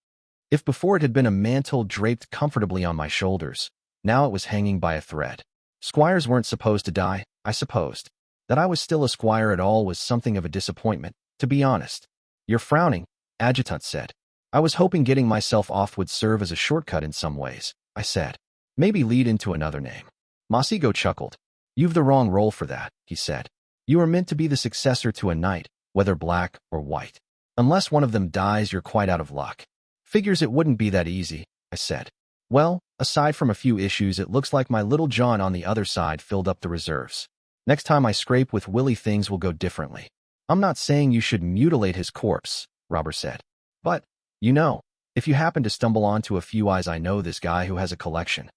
If before it had been a mantle draped comfortably on my shoulders, now it was hanging by a thread. Squires weren't supposed to die, I supposed. That I was still a squire at all was something of a disappointment, to be honest. You're frowning, Adjutant said. I was hoping getting myself off would serve as a shortcut in some ways, I said. Maybe lead into another name. Masigo chuckled. You've the wrong role for that, he said. You are meant to be the successor to a knight, whether black or white. Unless one of them dies, you're quite out of luck. Figures it wouldn't be that easy, I said. Well, aside from a few issues, it looks like my little John on the other side filled up the reserves. Next time I scrape with Willie, things will go differently. I'm not saying you should mutilate his corpse, Robber said. But, you know, if you happen to stumble onto a few eyes, I know this guy who has a collection.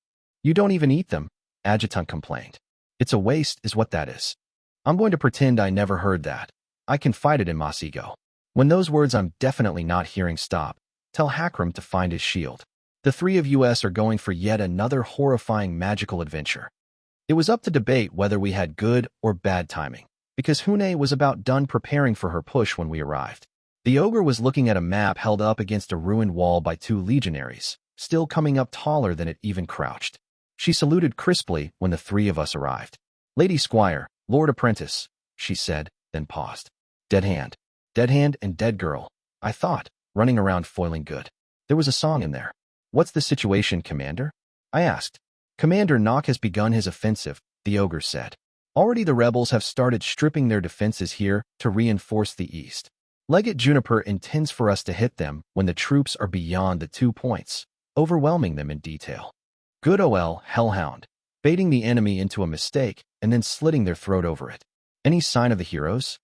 You don't even eat them, Adjutant complained. It's a waste is what that is. I'm going to pretend I never heard that. I confided in Masigo. When those words I'm definitely not hearing stop, tell Hakram to find his shield. The 3 of us are going for yet another horrifying magical adventure. It was up to debate whether we had good or bad timing, because Hune was about done preparing for her push when we arrived. The ogre was looking at a map held up against a ruined wall by 2 legionaries, still coming up taller than it even crouched. She saluted crisply when the 3 of us arrived. "Lady Squire, Lord Apprentice," she said, then paused. Dead hand, and dead girl," I thought, running around foiling good. There was a song in there. "What's the situation, Commander?" I asked. "Commander Nock has begun his offensive," the ogre said. "Already the rebels have started stripping their defenses here to reinforce the east. Legate Juniper intends for us to hit them when the troops are beyond the 2 points, overwhelming them in detail. Good ol' hellhound, baiting the enemy into a mistake and then slitting their throat over it. Any sign of the heroes?"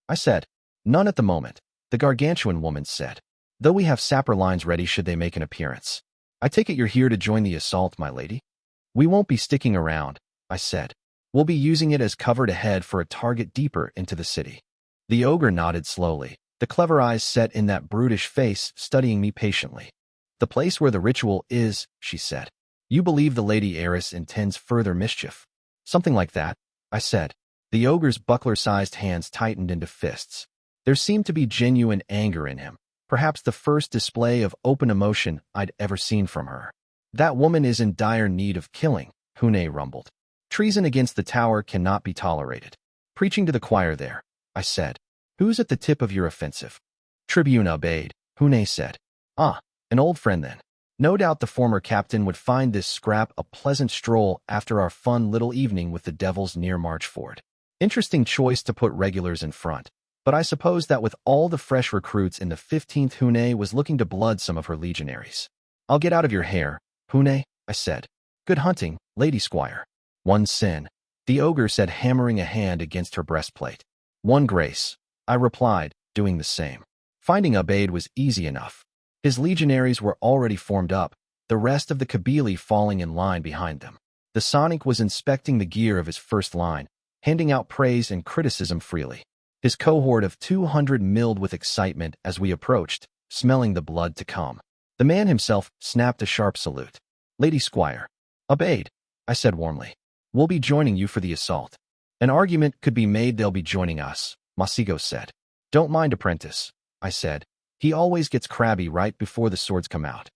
I said. "None at the moment," the gargantuan woman said, "though we have sapper lines ready should they make an appearance. I take it you're here to join the assault, my lady?" "We won't be sticking around," I said. "We'll be using it as cover to head for a target deeper into the city." The ogre nodded slowly, the clever eyes set in that brutish face, studying me patiently. "The place where the ritual is," she said. "You believe the Lady Heiress intends further mischief?" "Something like that," I said. The ogre's buckler-sized hands tightened into fists. There seemed to be genuine anger in him, perhaps the first display of open emotion I'd ever seen from her. "That woman is in dire need of killing," Hune rumbled. "Treason against the tower cannot be tolerated." "Preaching to the choir there," I said. "Who's at the tip of your offensive?" "Tribune obeyed," Hune said. "Ah, an old friend then. No doubt the former captain would find this scrap a pleasant stroll after our fun little evening with the devils near Marchford. Interesting choice to put regulars in front, but I suppose that with all the fresh recruits in the 15th, Hune was looking to blood some of her legionaries. "I'll get out of your hair, Hune," I said. "Good hunting, Lady Squire." "One sin," the ogre said, hammering a hand against her breastplate. "One grace," I replied, doing the same. Finding Abaid was easy enough. His legionaries were already formed up, the rest of the Kabili falling in line behind them. The Sonic was inspecting the gear of his first line, handing out praise and criticism freely. His cohort of 200 milled with excitement as we approached, smelling the blood to come. The man himself snapped a sharp salute. "Lady Squire." "Abaid," I said warmly. "We'll be joining you for the assault." "An argument could be made they'll be joining us," Masigo said. "Don't mind Apprentice," I said. "He always gets crabby right before the swords come out."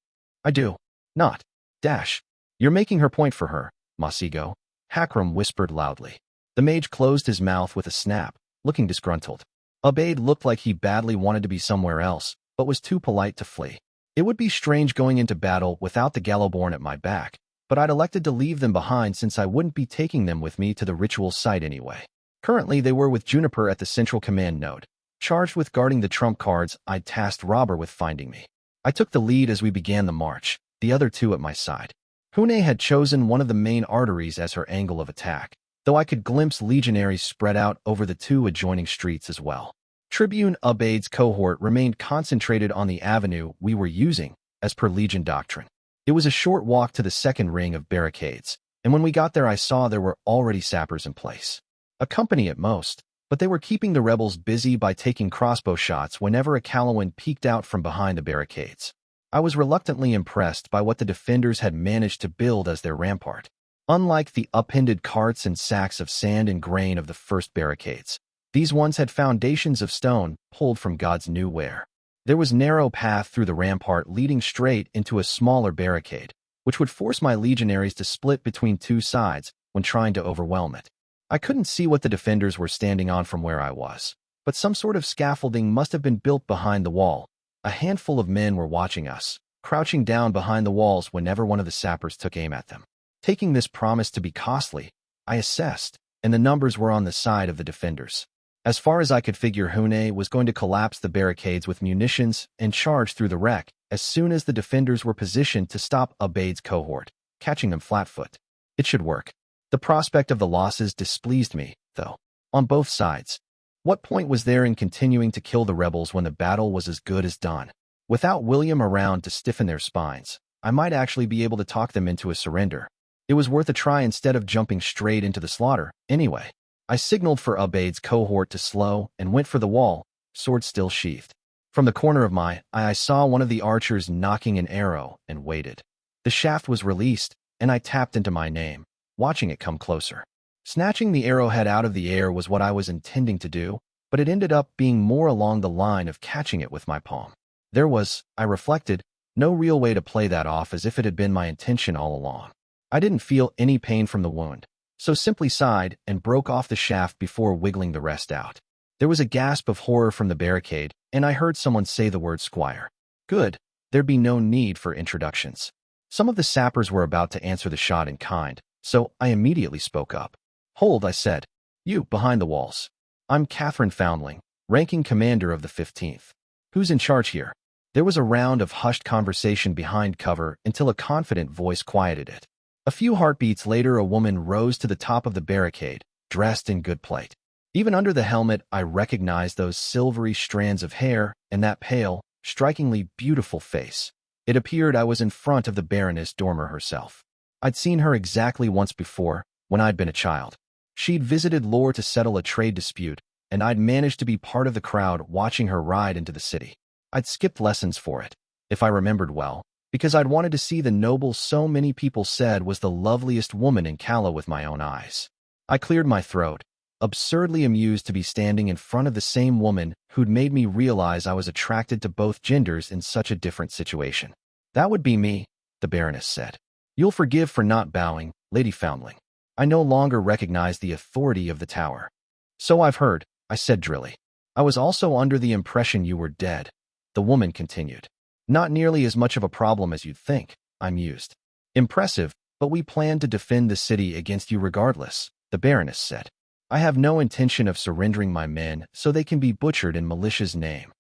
"I do. Not. Dash. You're making her point for her, Masigo," Hakram whispered loudly. The mage closed his mouth with a snap, looking disgruntled. Abaid looked like he badly wanted to be somewhere else, but was too polite to flee. It would be strange going into battle without the Gallowborn at my back, but I'd elected to leave them behind since I wouldn't be taking them with me to the ritual site anyway. Currently, they were with Juniper at the central command node, charged with guarding the trump cards I'd tasked Robber with finding me. I took the lead as we began the march, the other 2 at my side. Hune had chosen one of the main arteries as her angle of attack, though I could glimpse legionaries spread out over the 2 adjoining streets as well. Tribune Abaid's cohort remained concentrated on the avenue we were using, as per Legion doctrine. It was a short walk to the second ring of barricades, and when we got there I saw there were already sappers in place. A company at most, but they were keeping the rebels busy by taking crossbow shots whenever a Calawan peeked out from behind the barricades. I was reluctantly impressed by what the defenders had managed to build as their rampart. Unlike the upended carts and sacks of sand and grain of the first barricades, these ones had foundations of stone pulled from God's new ware. There was narrow path through the rampart leading straight into a smaller barricade, which would force my legionaries to split between 2 sides when trying to overwhelm it. I couldn't see what the defenders were standing on from where I was, but some sort of scaffolding must have been built behind the wall. A handful of men were watching us, crouching down behind the walls whenever one of the sappers took aim at them. Taking this promise to be costly, I assessed, and the numbers were on the side of the defenders. As far as I could figure, Hune was going to collapse the barricades with munitions and charge through the wreck as soon as the defenders were positioned to stop Abaid's cohort, catching them flat-foot. It should work. The prospect of the losses displeased me, though. On both sides. What point was there in continuing to kill the rebels when the battle was as good as done? Without William around to stiffen their spines, I might actually be able to talk them into a surrender. It was worth a try instead of jumping straight into the slaughter, anyway. I signaled for Abaid's cohort to slow and went for the wall, sword still sheathed. From the corner of my eye, I saw one of the archers knocking an arrow and waited. The shaft was released, and I tapped into my name. watching it come closer. Snatching the arrowhead out of the air was what I was intending to do, but it ended up being more along the line of catching it with my palm. There was, I reflected, no real way to play that off as if it had been my intention all along. I didn't feel any pain from the wound, so simply sighed and broke off the shaft before wiggling the rest out. There was a gasp of horror from the barricade, and I heard someone say the word Squire. Good, there'd be no need for introductions. Some of the sappers were about to answer the shot in kind, so I immediately spoke up. Hold, I said. You, behind the walls. I'm Catherine Foundling, ranking commander of the 15th. Who's in charge here? There was a round of hushed conversation behind cover until a confident voice quieted it. A few heartbeats later, a woman rose to the top of the barricade, dressed in good plate. Even under the helmet, I recognized those silvery strands of hair and that pale, strikingly beautiful face. It appeared I was in front of the Baroness Dormer herself. I'd seen her exactly once before, when I'd been a child. She'd visited Lore to settle a trade dispute, and I'd managed to be part of the crowd watching her ride into the city. I'd skipped lessons for it, if I remembered well, because I'd wanted to see the noble so many people said was the loveliest woman in Calla with my own eyes. I cleared my throat, absurdly amused to be standing in front of the same woman who'd made me realize I was attracted to both genders in such a different situation. That would be me, the Baroness said. You'll forgive for not bowing, Lady Foundling. I no longer recognize the authority of the tower. So I've heard, I said drily. I was also under the impression you were dead. The woman continued. Not nearly as much of a problem as you'd think, I mused. Impressive, but we plan to defend the city against you regardless, the Baroness said. I have no intention of surrendering my men so they can be butchered in militia's name.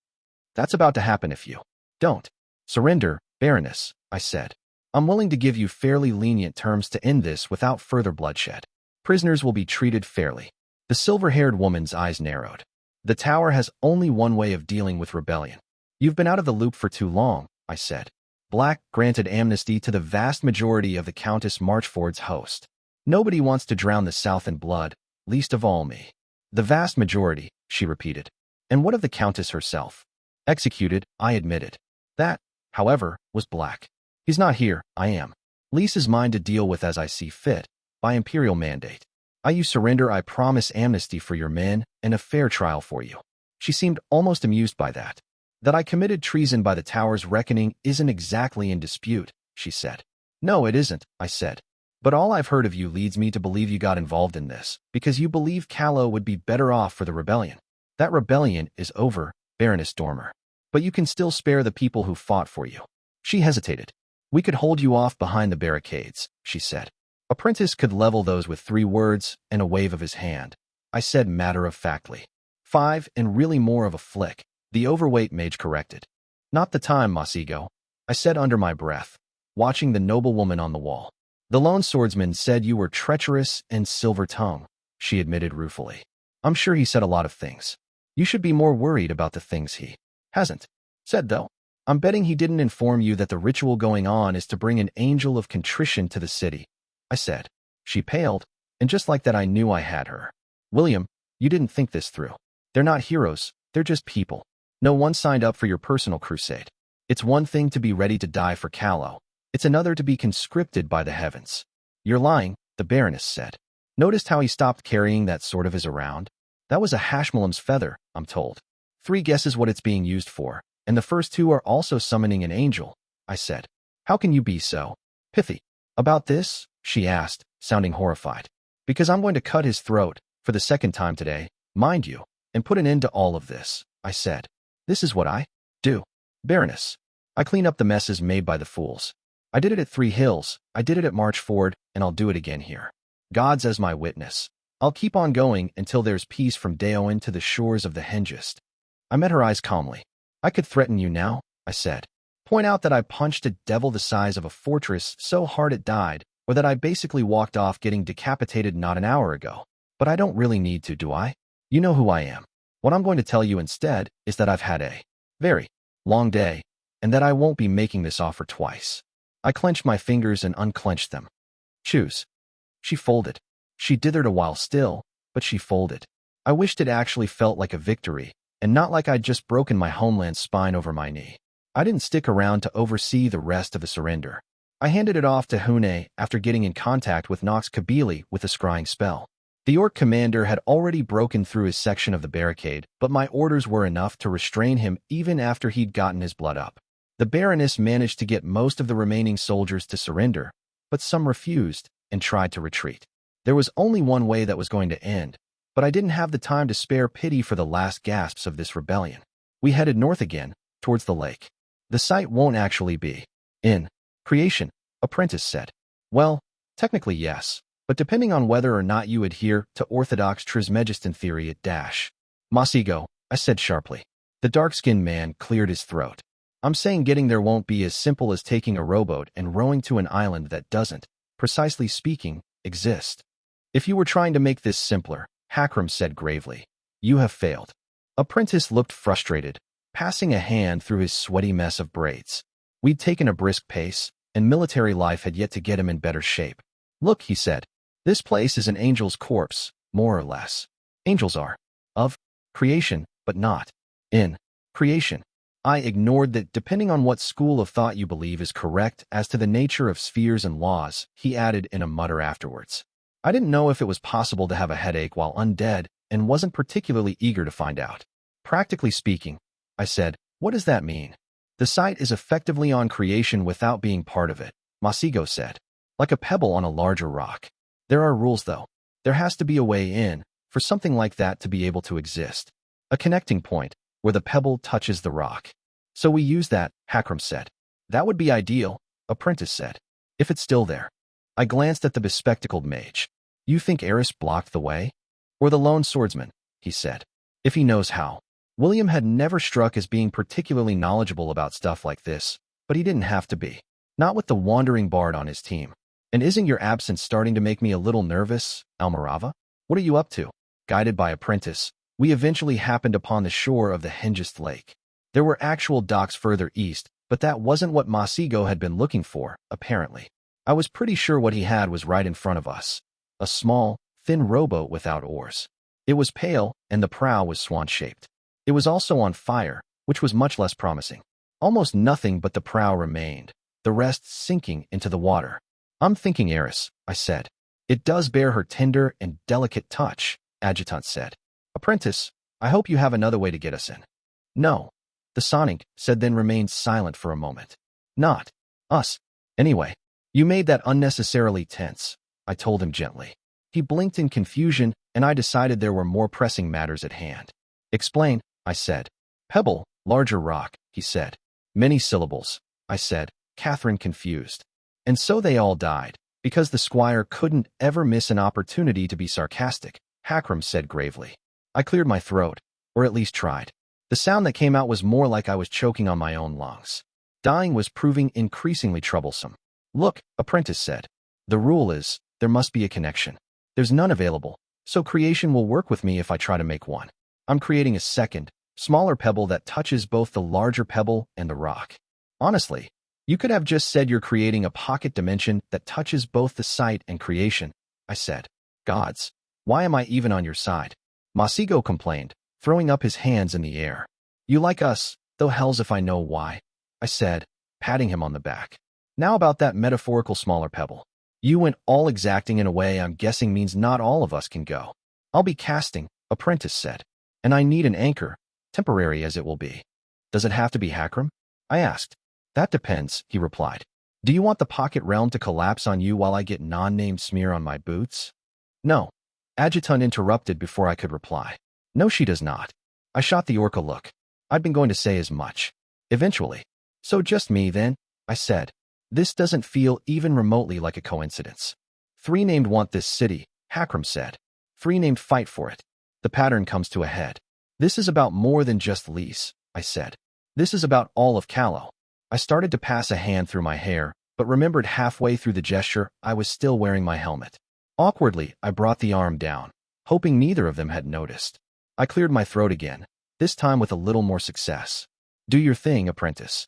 That's about to happen if you don't surrender, Baroness, I said. I'm willing to give you fairly lenient terms to end this without further bloodshed. Prisoners will be treated fairly. The silver-haired woman's eyes narrowed. The tower has only one way of dealing with rebellion. You've been out of the loop for too long, I said. Black granted amnesty to the vast majority of the Countess Marchford's host. Nobody wants to drown the South in blood, least of all me. The vast majority, she repeated. And what of the Countess herself? Executed, I admitted. That, however, was Black. He's not here, I am. Lease is mine to deal with as I see fit, by imperial mandate. You surrender, I promise amnesty for your men and a fair trial for you. She seemed almost amused by that. That I committed treason by the tower's reckoning isn't exactly in dispute, she said. No, it isn't, I said. But all I've heard of you leads me to believe you got involved in this, because you believe Calla would be better off for the rebellion. That rebellion is over, Baroness Dormer. But you can still spare the people who fought for you. She hesitated. We could hold you off behind the barricades, she said. A Prentice could level those with 3 words and a wave of his hand. I said matter-of-factly. 5 and really more of a flick, the overweight mage corrected. Not the time, Masigo, I said under my breath, watching the noblewoman on the wall. The lone swordsman said you were treacherous and silver-tongued, she admitted ruefully. I'm sure he said a lot of things. You should be more worried about the things he hasn't said, though. I'm betting he didn't inform you that the ritual going on is to bring an angel of contrition to the city, I said. She paled, and just like that I knew I had her. William, you didn't think this through. They're not heroes, they're just people. No one signed up for your personal crusade. It's one thing to be ready to die for Calla. It's another to be conscripted by the heavens. You're lying, the Baroness said. Noticed how he stopped carrying that sort of his around? That was a Hashmalam's feather, I'm told. 3 guesses what it's being used for, and the first 2 are also summoning an angel, I said. How can you be so pithy about this? She asked, sounding horrified. Because I'm going to cut his throat, for the 2nd time today, mind you, and put an end to all of this, I said. This is what I do, Baroness. I clean up the messes made by the fools. I did it at 3 Hills, I did it at Marchford, and I'll do it again here. God's as my witness. I'll keep on going until there's peace from Daoin to the shores of the Hengist. I met her eyes calmly. I could threaten you now, I said. Point out that I punched a devil the size of a fortress so hard it died, or that I basically walked off getting decapitated not an hour ago. But I don't really need to, do I? You know who I am. What I'm going to tell you instead is that I've had a very long day, and that I won't be making this offer twice. I clenched my fingers and unclenched them. Choose. She folded. She dithered a while still, but she folded. I wished it actually felt like a victory, and not like I'd just broken my homeland's spine over my knee. I didn't stick around to oversee the rest of the surrender. I handed it off to Hune after getting in contact with Nox Kabili with a scrying spell. The orc commander had already broken through his section of the barricade, but my orders were enough to restrain him even after he'd gotten his blood up. The Baroness managed to get most of the remaining soldiers to surrender, but some refused and tried to retreat. There was only one way that was going to end, but I didn't have the time to spare pity for the last gasps of this rebellion. We headed north again, towards the lake. The site won't actually be in creation, Apprentice said. Well, technically yes, but depending on whether or not you adhere to orthodox Trismegistan theory it dash. Masigo, I said sharply. The dark-skinned man cleared his throat. I'm saying getting there won't be as simple as taking a rowboat and rowing to an island that doesn't, precisely speaking, exist. If you were trying to make this simpler, Hakram said gravely, you have failed. Apprentice looked frustrated, passing a hand through his sweaty mess of braids. We'd taken a brisk pace, and military life had yet to get him in better shape. Look, he said, this place is an angel's corpse, more or less. Angels are of creation, but not in creation. I ignored that depending on what school of thought you believe is correct as to the nature of spheres and laws, he added in a mutter afterwards. I didn't know if it was possible to have a headache while undead and wasn't particularly eager to find out. Practically speaking, I said, what does that mean? The site is effectively on creation without being part of it, Masigo said. Like a pebble on a larger rock. There are rules though. There has to be a way in, for something like that to be able to exist. A connecting point, where the pebble touches the rock. So we use that, Hakram said. That would be ideal, Apprentice said. If it's still there. I glanced at the bespectacled mage. You think Eris blocked the way? Or the lone swordsman, he said. If he knows how. William had never struck as being particularly knowledgeable about stuff like this, but he didn't have to be. Not with the wandering bard on his team. And isn't your absence starting to make me a little nervous, Almirava? What are you up to? Guided by Apprentice, we eventually happened upon the shore of the Hengist Lake. There were actual docks further east, but that wasn't what Masigo had been looking for, apparently. I was pretty sure what he had was right in front of us. A small, thin rowboat without oars. It was pale, and the prow was swan-shaped. It was also on fire, which was much less promising. Almost nothing but the prow remained, the rest sinking into the water. I'm thinking Eris, I said. It does bear her tender and delicate touch, Adjutant said. Apprentice, I hope you have another way to get us in. No. The Sonic said, then remained silent for a moment. Not us. Anyway, you made that unnecessarily tense, I told him gently. He blinked in confusion, and I decided there were more pressing matters at hand. Explain, I said. Pebble, larger rock, he said. Many syllables, I said, Catherine confused. And so they all died, because the Squire couldn't ever miss an opportunity to be sarcastic, Hakram said gravely. I cleared my throat, or at least tried. The sound that came out was more like I was choking on my own lungs. Dying was proving increasingly troublesome. Look, Apprentice said. The rule is, there must be a connection. There's none available, so creation will work with me if I try to make one. I'm creating a second, smaller pebble that touches both the larger pebble and the rock. Honestly, you could have just said you're creating a pocket dimension that touches both the site and creation, I said. Gods, why am I even on your side? Masigo complained, throwing up his hands in the air. You like us, though hells if I know why, I said, patting him on the back. Now about that metaphorical smaller pebble. You went all exacting in a way I'm guessing means not all of us can go. I'll be casting, Apprentice said. And I need an anchor, temporary as it will be. Does it have to be Hakram? I asked. That depends, he replied. Do you want the pocket realm to collapse on you while I get non-named smear on my boots? No. Adjutant interrupted before I could reply. No, she does not. I shot the orc a look. I'd been going to say as much. Eventually. So just me then, I said. This doesn't feel even remotely like a coincidence. 3 named want this city, Hakram said. 3 named fight for it. The pattern comes to a head. This is about more than just Lys, I said. This is about all of Callow. I started to pass a hand through my hair, but remembered halfway through the gesture I was still wearing my helmet. Awkwardly, I brought the arm down, hoping neither of them had noticed. I cleared my throat again, this time with a little more success. Do your thing, Apprentice.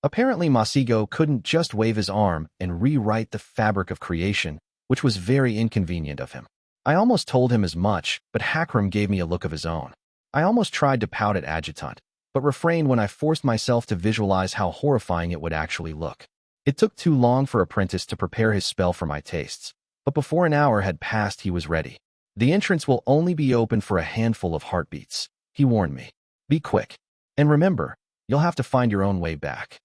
Apparently Masigo couldn't just wave his arm and rewrite the fabric of creation, which was very inconvenient of him. I almost told him as much, but Hakram gave me a look of his own. I almost tried to pout at Adjutant, but refrained when I forced myself to visualize how horrifying it would actually look. It took too long for Apprentice to prepare his spell for my tastes, but before an hour had passed he was ready. The entrance will only be open for a handful of heartbeats, he warned me. Be quick. And remember, you'll have to find your own way back.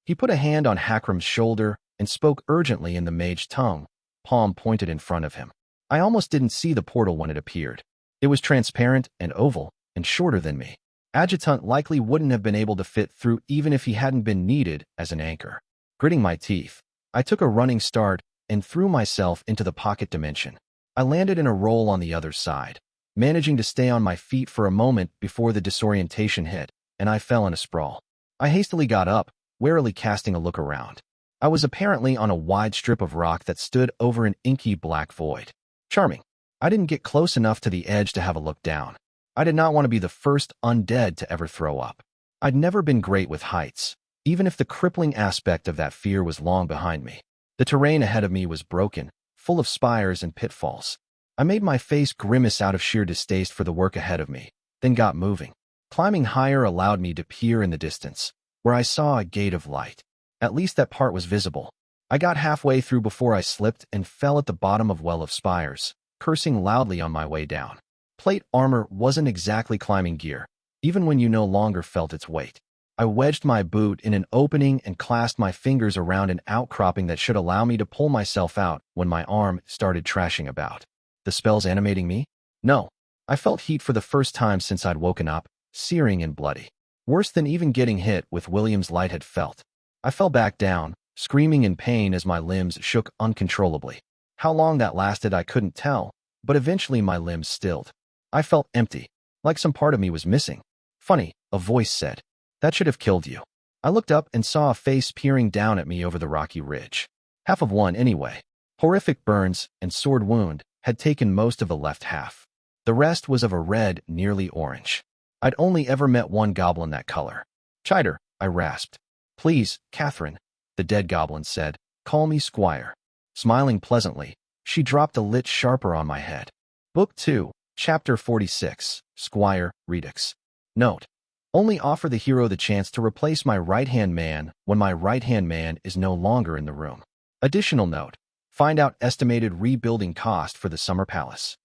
He put a hand on Hakram's shoulder and spoke urgently in the mage tongue, palm pointed in front of him. I almost didn't see the portal when it appeared. It was transparent and oval and shorter than me. Adjutant likely wouldn't have been able to fit through even if he hadn't been needed as an anchor. Gritting my teeth, I took a running start and threw myself into the pocket dimension. I landed in a roll on the other side, managing to stay on my feet for a moment before the disorientation hit, and I fell in a sprawl. I hastily got up, warily casting a look around. I was apparently on a wide strip of rock that stood over an inky black void. Charming. I didn't get close enough to the edge to have a look down. I did not want to be the first undead to ever throw up. I'd never been great with heights, even if the crippling aspect of that fear was long behind me. The terrain ahead of me was broken, full of spires and pitfalls. I made my face grimace out of sheer distaste for the work ahead of me, then got moving. Climbing higher allowed me to peer in the distance, where I saw a gate of light. At least that part was visible. I got halfway through before I slipped and fell at the bottom of well of spires, cursing loudly on my way down. Plate armor wasn't exactly climbing gear, even when you no longer felt its weight. I wedged my boot in an opening and clasped my fingers around an outcropping that should allow me to pull myself out when my arm started trashing about. The spell's animating me? No. I felt heat for the first time since I'd woken up, searing and bloody. Worse than even getting hit with William's light had felt. I fell back down, screaming in pain as my limbs shook uncontrollably. How long that lasted I couldn't tell, but eventually my limbs stilled. I felt empty, like some part of me was missing. Funny, a voice said. That should have killed you. I looked up and saw a face peering down at me over the rocky ridge. Half of one anyway. Horrific burns and sword wound had taken most of the left half. The rest was of a red, nearly orange. I'd only ever met one goblin that color. Chider, I rasped. Please, Catherine, the dead goblin said. Call me Squire. Smiling pleasantly, she dropped a lit sharper on my head. Book 2, Chapter 46, Squire, Redux. Note. Only offer the hero the chance to replace my right-hand man when my right-hand man is no longer in the room. Additional note. Find out estimated rebuilding cost for the Summer Palace.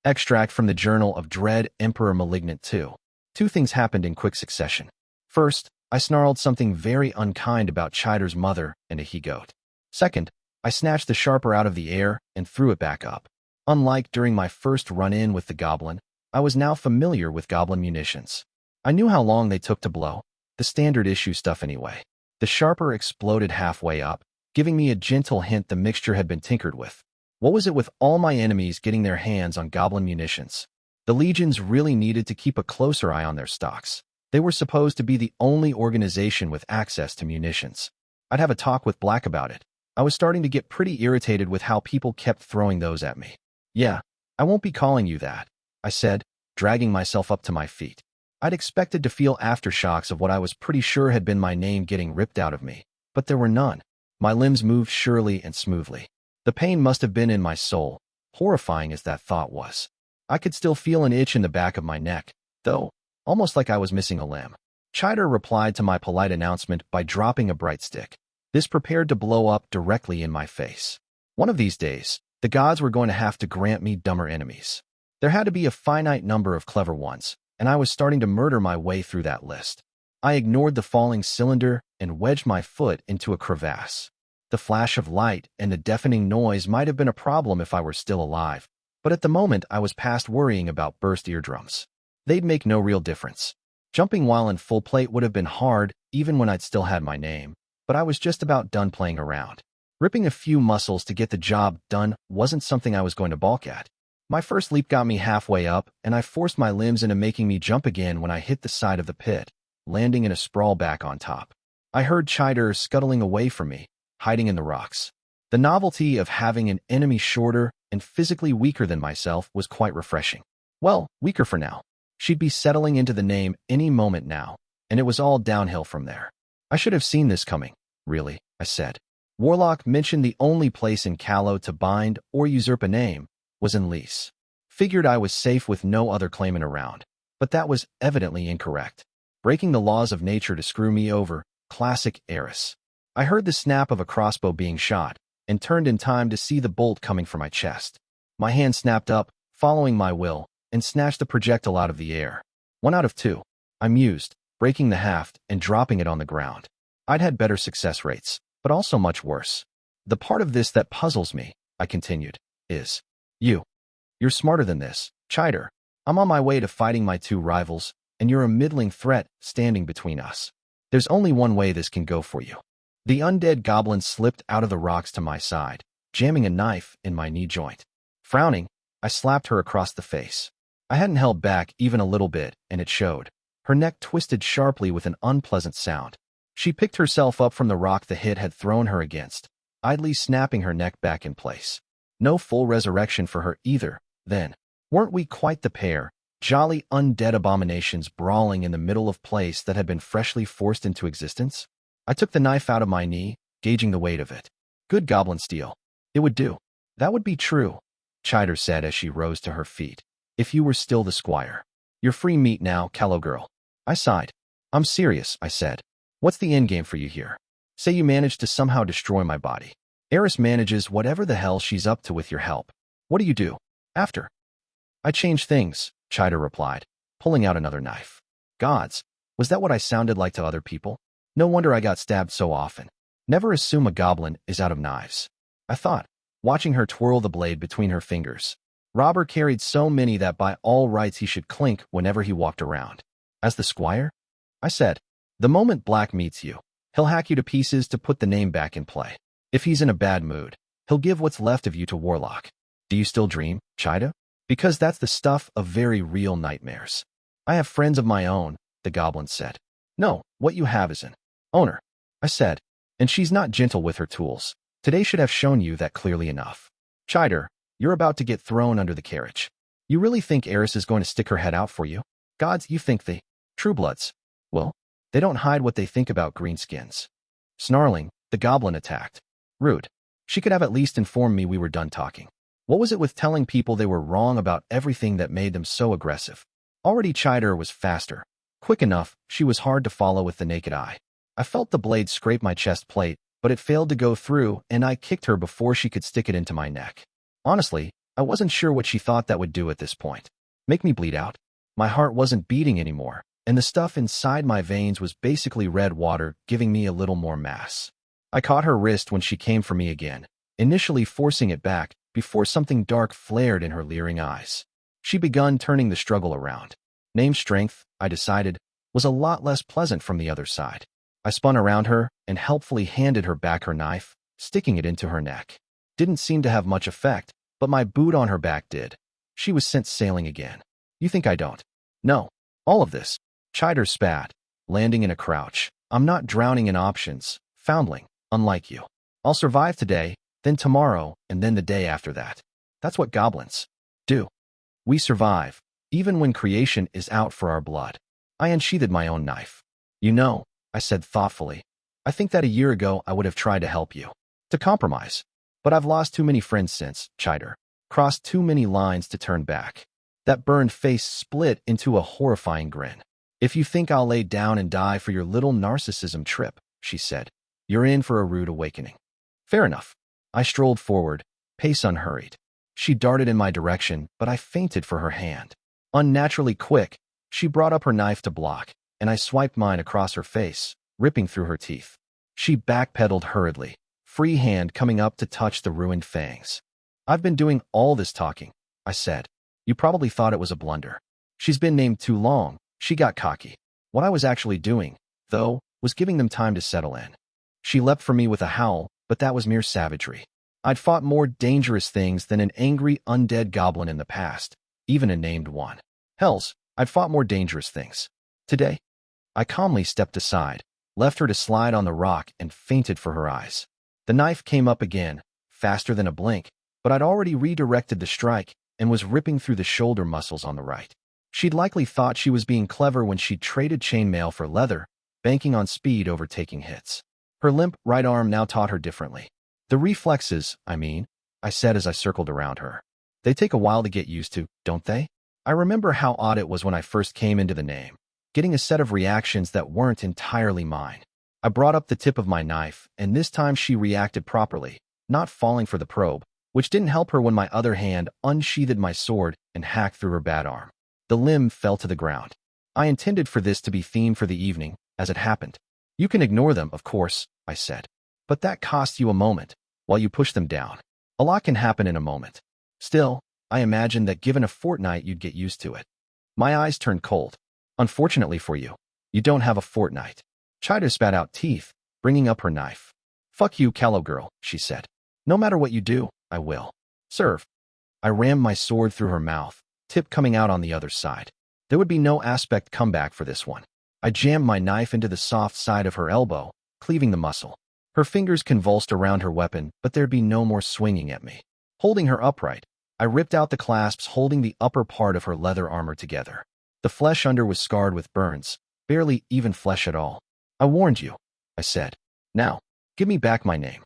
Extract from the Journal of Dread Emperor Malignant 2. Two things happened in quick succession. First, I snarled something very unkind about Chider's mother and a he-goat. Second, I snatched the sharper out of the air and threw it back up. Unlike during my first run-in with the goblin, I was now familiar with goblin munitions. I knew how long they took to blow, the standard issue stuff anyway. The sharper exploded halfway up, giving me a gentle hint the mixture had been tinkered with. What was it with all my enemies getting their hands on goblin munitions? The legions really needed to keep a closer eye on their stocks. They were supposed to be the only organization with access to munitions. I'd have a talk with Black about it. I was starting to get pretty irritated with how people kept throwing those at me. Yeah, I won't be calling you that, I said, dragging myself up to my feet. I'd expected to feel aftershocks of what I was pretty sure had been my name getting ripped out of me, but there were none. My limbs moved surely and smoothly. The pain must have been in my soul, horrifying as that thought was. I could still feel an itch in the back of my neck, though, almost like I was missing a limb. Chider replied to my polite announcement by dropping a bright stick. This prepared to blow up directly in my face. One of these days, the gods were going to have to grant me dumber enemies. There had to be a finite number of clever ones, and I was starting to murder my way through that list. I ignored the falling cylinder and wedged my foot into a crevasse. The flash of light and the deafening noise might have been a problem if I were still alive, but at the moment I was past worrying about burst eardrums. They'd make no real difference. Jumping while in full plate would have been hard, even when I'd still had my name, but I was just about done playing around. Ripping a few muscles to get the job done wasn't something I was going to balk at. My first leap got me halfway up, and I forced my limbs into making me jump again when I hit the side of the pit, landing in a sprawl back on top. I heard Chider scuttling away from me, hiding in the rocks. The novelty of having an enemy shorter and physically weaker than myself was quite refreshing. Well, weaker for now. She'd be settling into the name any moment now, and it was all downhill from there. I should have seen this coming, really, I said. Warlock mentioned the only place in Callow to bind or usurp a name was in lease. Figured I was safe with no other claimant around, but that was evidently incorrect. Breaking the laws of nature to screw me over, classic heiress. I heard the snap of a crossbow being shot and turned in time to see the bolt coming for my chest. My hand snapped up, following my will, and snatched the projectile out of the air. 1 out of 2. I mused, breaking the haft and dropping it on the ground. I'd had better success rates, but also much worse. The part of this that puzzles me, I continued, is You're smarter than this, Chider. I'm on my way to fighting my 2 rivals, and you're a middling threat standing between us. There's only one way this can go for you. The undead goblin slipped out of the rocks to my side, jamming a knife in my knee joint. Frowning, I slapped her across the face. I hadn't held back even a little bit, and it showed. Her neck twisted sharply with an unpleasant sound. She picked herself up from the rock the hit had thrown her against, idly snapping her neck back in place. No full resurrection for her either, then. Weren't we quite the pair, jolly undead abominations brawling in the middle of place that had been freshly forced into existence? I took the knife out of my knee, gauging the weight of it. Good goblin steel. It would do. That would be true, Chider said as she rose to her feet. If you were still the squire. You're free meat now, callow girl. I sighed. I'm serious, I said. What's the endgame for you here? Say you managed to somehow destroy my body. Eris manages whatever the hell she's up to with your help. What do you do after? I change things, Chider replied, pulling out another knife. Gods, was that what I sounded like to other people? No wonder I got stabbed so often. Never assume a goblin is out of knives, I thought, watching her twirl the blade between her fingers. Robber carried so many that by all rights he should clink whenever he walked around. As the squire? I said, the moment Black meets you, he'll hack you to pieces to put the name back in play. If he's in a bad mood, he'll give what's left of you to Warlock. Do you still dream, Chida? Because that's the stuff of very real nightmares. I have friends of my own, the goblin said. No, what you have is an owner, I said, and she's not gentle with her tools. Today should have shown you that clearly enough. Chider, you're about to get thrown under the carriage. You really think Eris is going to stick her head out for you? Gods, you think the Truebloods? Well, they don't hide what they think about greenskins. Snarling, the goblin attacked. Rude. She could have at least informed me we were done talking. What was it with telling people they were wrong about everything that made them so aggressive? Already Chider was faster. Quick enough, she was hard to follow with the naked eye. I felt the blade scrape my chest plate, but it failed to go through, and I kicked her before she could stick it into my neck. Honestly, I wasn't sure what she thought that would do at this point. Make me bleed out? My heart wasn't beating anymore, and the stuff inside my veins was basically red water, giving me a little more mass. I caught her wrist when she came for me again, initially forcing it back, before something dark flared in her leering eyes. She begun turning the struggle around. Name strength, I decided, was a lot less pleasant from the other side. I spun around her and helpfully handed her back her knife, sticking it into her neck. Didn't seem to have much effect, but my boot on her back did. She was sent sailing again. You think I don't? No. All of this. Chider spat, landing in a crouch. I'm not drowning in options, foundling, unlike you. I'll survive today, then tomorrow, and then the day after that. That's what goblins do. We survive, even when creation is out for our blood. I unsheathed my own knife. You know, I said thoughtfully, I think that a year ago I would have tried to help you. To compromise. But I've lost too many friends since, Chider. Crossed too many lines to turn back. That burned face split into a horrifying grin. If you think I'll lay down and die for your little narcissism trip, she said, you're in for a rude awakening. Fair enough. I strolled forward, pace unhurried. She darted in my direction, but I feinted for her hand. Unnaturally quick, she brought up her knife to block, and I swiped mine across her face, ripping through her teeth. She backpedaled hurriedly, free hand coming up to touch the ruined fangs. I've been doing all this talking, I said. You probably thought it was a blunder. She's been named too long, she got cocky. What I was actually doing, though, was giving them time to settle in. She leapt for me with a howl, but that was mere savagery. I'd fought more dangerous things than an angry undead goblin in the past, even a named one. Hells, I'd fought more dangerous things. Today, I calmly stepped aside, left her to slide on the rock, and feinted for her eyes. The knife came up again, faster than a blink, but I'd already redirected the strike and was ripping through the shoulder muscles on the right. She'd likely thought she was being clever when she'd traded chainmail for leather, banking on speed over taking hits. Her limp right arm now taught her differently. The reflexes, I said as I circled around her. They take a while to get used to, don't they? I remember how odd it was when I first came into the name, getting a set of reactions that weren't entirely mine. I brought up the tip of my knife, and this time she reacted properly, not falling for the probe, which didn't help her when my other hand unsheathed my sword and hacked through her bad arm. The limb fell to the ground. I intended for this to be theme for the evening, as it happened. You can ignore them, of course, I said. But that costs you a moment, while you push them down. A lot can happen in a moment. Still, I imagined that given a fortnight you'd get used to it. My eyes turned cold. Unfortunately for you, you don't have a fortnight. Chida spat out teeth, bringing up her knife. Fuck you, callow girl, she said. No matter what you do, I will. Serve. I rammed my sword through her mouth, tip coming out on the other side. There would be no aspect comeback for this one. I jammed my knife into the soft side of her elbow, cleaving the muscle. Her fingers convulsed around her weapon, but there'd be no more swinging at me. Holding her upright, I ripped out the clasps holding the upper part of her leather armor together. The flesh under was scarred with burns, barely even flesh at all. I warned you, I said. Now, give me back my name.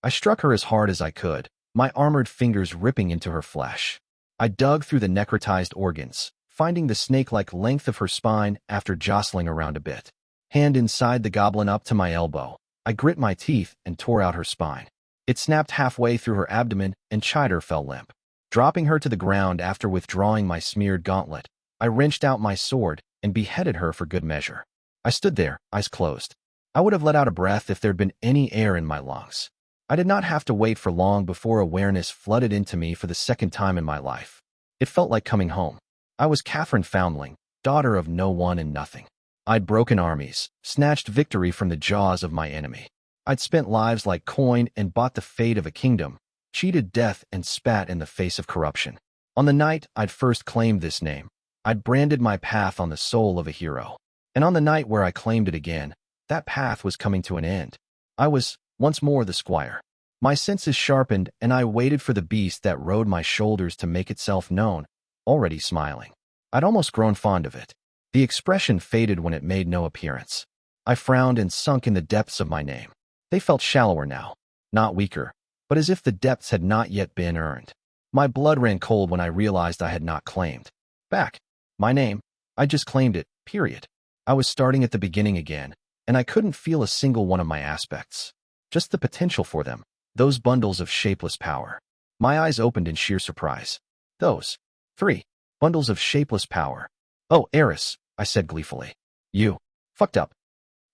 I struck her as hard as I could, my armored fingers ripping into her flesh. I dug through the necrotized organs, finding the snake-like length of her spine after jostling around a bit. Hand inside the goblin up to my elbow, I grit my teeth and tore out her spine. It snapped halfway through her abdomen and Chider fell limp. Dropping her to the ground after withdrawing my smeared gauntlet, I wrenched out my sword and beheaded her for good measure. I stood there, eyes closed. I would have let out a breath if there'd been any air in my lungs. I did not have to wait for long before awareness flooded into me for the second time in my life. It felt like coming home. I was Catherine Foundling, daughter of no one and nothing. I'd broken armies, snatched victory from the jaws of my enemy. I'd spent lives like coin and bought the fate of a kingdom, cheated death and spat in the face of corruption. On the night I'd first claimed this name, I'd branded my path on the soul of a hero. And on the night where I claimed it again, that path was coming to an end. I was, once more, the Squire. My senses sharpened, and I waited for the beast that rode my shoulders to make itself known, already smiling. I'd almost grown fond of it. The expression faded when it made no appearance. I frowned and sunk in the depths of my name. They felt shallower now, not weaker, but as if the depths had not yet been earned. My blood ran cold when I realized I had not claimed back my name. I just claimed it, period. I was starting at the beginning again, and I couldn't feel a single one of my aspects. Just the potential for them, those bundles of shapeless power. My eyes opened in sheer surprise. Those 3 bundles of shapeless power. Oh, Eris, I said gleefully. You fucked up.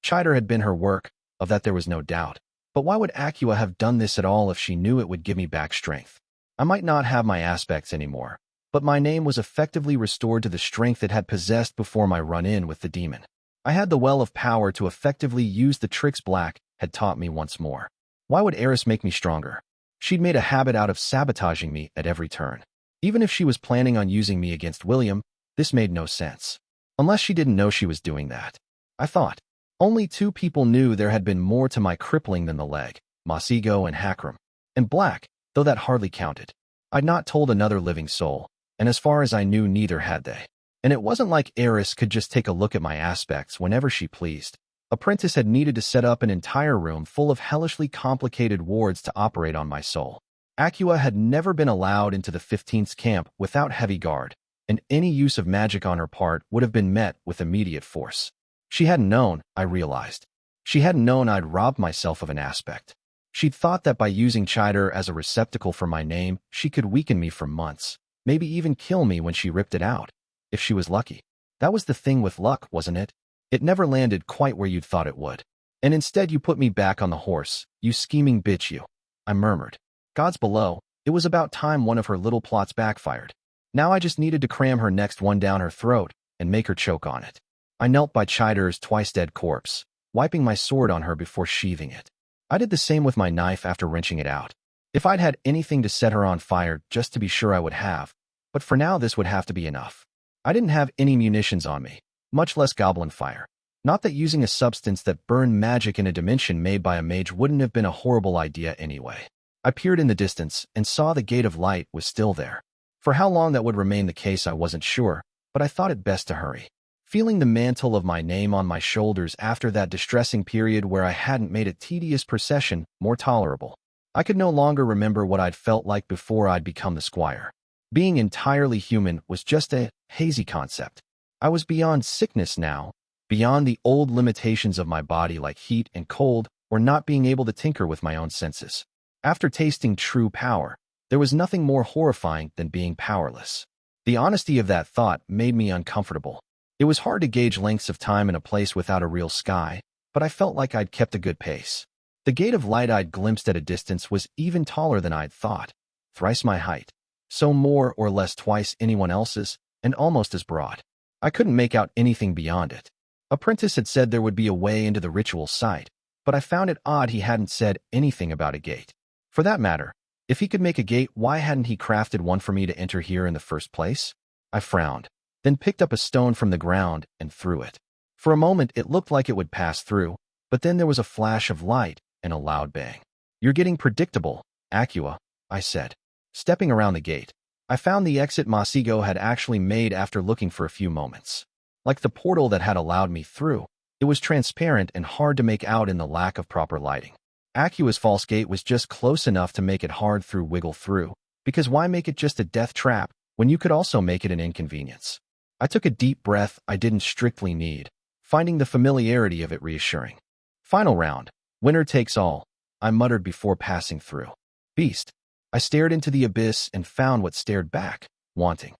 Chider had been her work, of that there was no doubt. But why would Acua have done this at all if she knew it would give me back strength? I might not have my aspects anymore, but my name was effectively restored to the strength it had possessed before my run-in with the demon. I had the well of power to effectively use the tricks Black had taught me once more. Why would Eris make me stronger? She'd made a habit out of sabotaging me at every turn. Even if she was planning on using me against William, this made no sense. Unless she didn't know she was doing that. I thought. Only 2 people knew there had been more to my crippling than the leg, Masigo and Hakram. And Black, though that hardly counted. I'd not told another living soul, and as far as I knew neither had they. And it wasn't like Eris could just take a look at my aspects whenever she pleased. Apprentice had needed to set up an entire room full of hellishly complicated wards to operate on my soul. Acua had never been allowed into the 15th's camp without heavy guard, and any use of magic on her part would have been met with immediate force. She hadn't known, I realized. She hadn't known I'd robbed myself of an aspect. She'd thought that by using Chider as a receptacle for my name, she could weaken me for months, maybe even kill me when she ripped it out. If she was lucky. That was the thing with luck, wasn't it? It never landed quite where you'd thought it would. And instead you put me back on the horse, you scheming bitch you. I murmured. Gods below, it was about time one of her little plots backfired. Now I just needed to cram her next one down her throat and make her choke on it. I knelt by Chider's twice-dead corpse, wiping my sword on her before sheathing it. I did the same with my knife after wrenching it out. If I'd had anything to set her on fire, just to be sure I would have. But for now this would have to be enough. I didn't have any munitions on me, much less goblin fire. Not that using a substance that burned magic in a dimension made by a mage wouldn't have been a horrible idea anyway. I peered in the distance and saw the gate of light was still there. For how long that would remain the case I wasn't sure, but I thought it best to hurry. Feeling the mantle of my name on my shoulders after that distressing period where I hadn't made a tedious procession more tolerable. I could no longer remember what I'd felt like before I'd become the Squire. Being entirely human was just a hazy concept. I was beyond sickness now, beyond the old limitations of my body like heat and cold or not being able to tinker with my own senses. After tasting true power, there was nothing more horrifying than being powerless. The honesty of that thought made me uncomfortable. It was hard to gauge lengths of time in a place without a real sky, but I felt like I'd kept a good pace. The gate of light I'd glimpsed at a distance was even taller than I'd thought, thrice my height, so more or less twice anyone else's, and almost as broad. I couldn't make out anything beyond it. Apprentice had said there would be a way into the ritual site, but I found it odd he hadn't said anything about a gate. For that matter, if he could make a gate, why hadn't he crafted one for me to enter here in the first place? I frowned, then picked up a stone from the ground and threw it. For a moment it looked like it would pass through, but then there was a flash of light and a loud bang. "You're getting predictable, Aqua," I said. Stepping around the gate, I found the exit Masigo had actually made after looking for a few moments. Like the portal that had allowed me through, it was transparent and hard to make out in the lack of proper lighting. Aqua's false gate was just close enough to make it hard to wiggle through, because why make it just a death trap when you could also make it an inconvenience? I took a deep breath I didn't strictly need, finding the familiarity of it reassuring. Final round, winner takes all, I muttered before passing through. Beast. I stared into the abyss and found what stared back, wanting.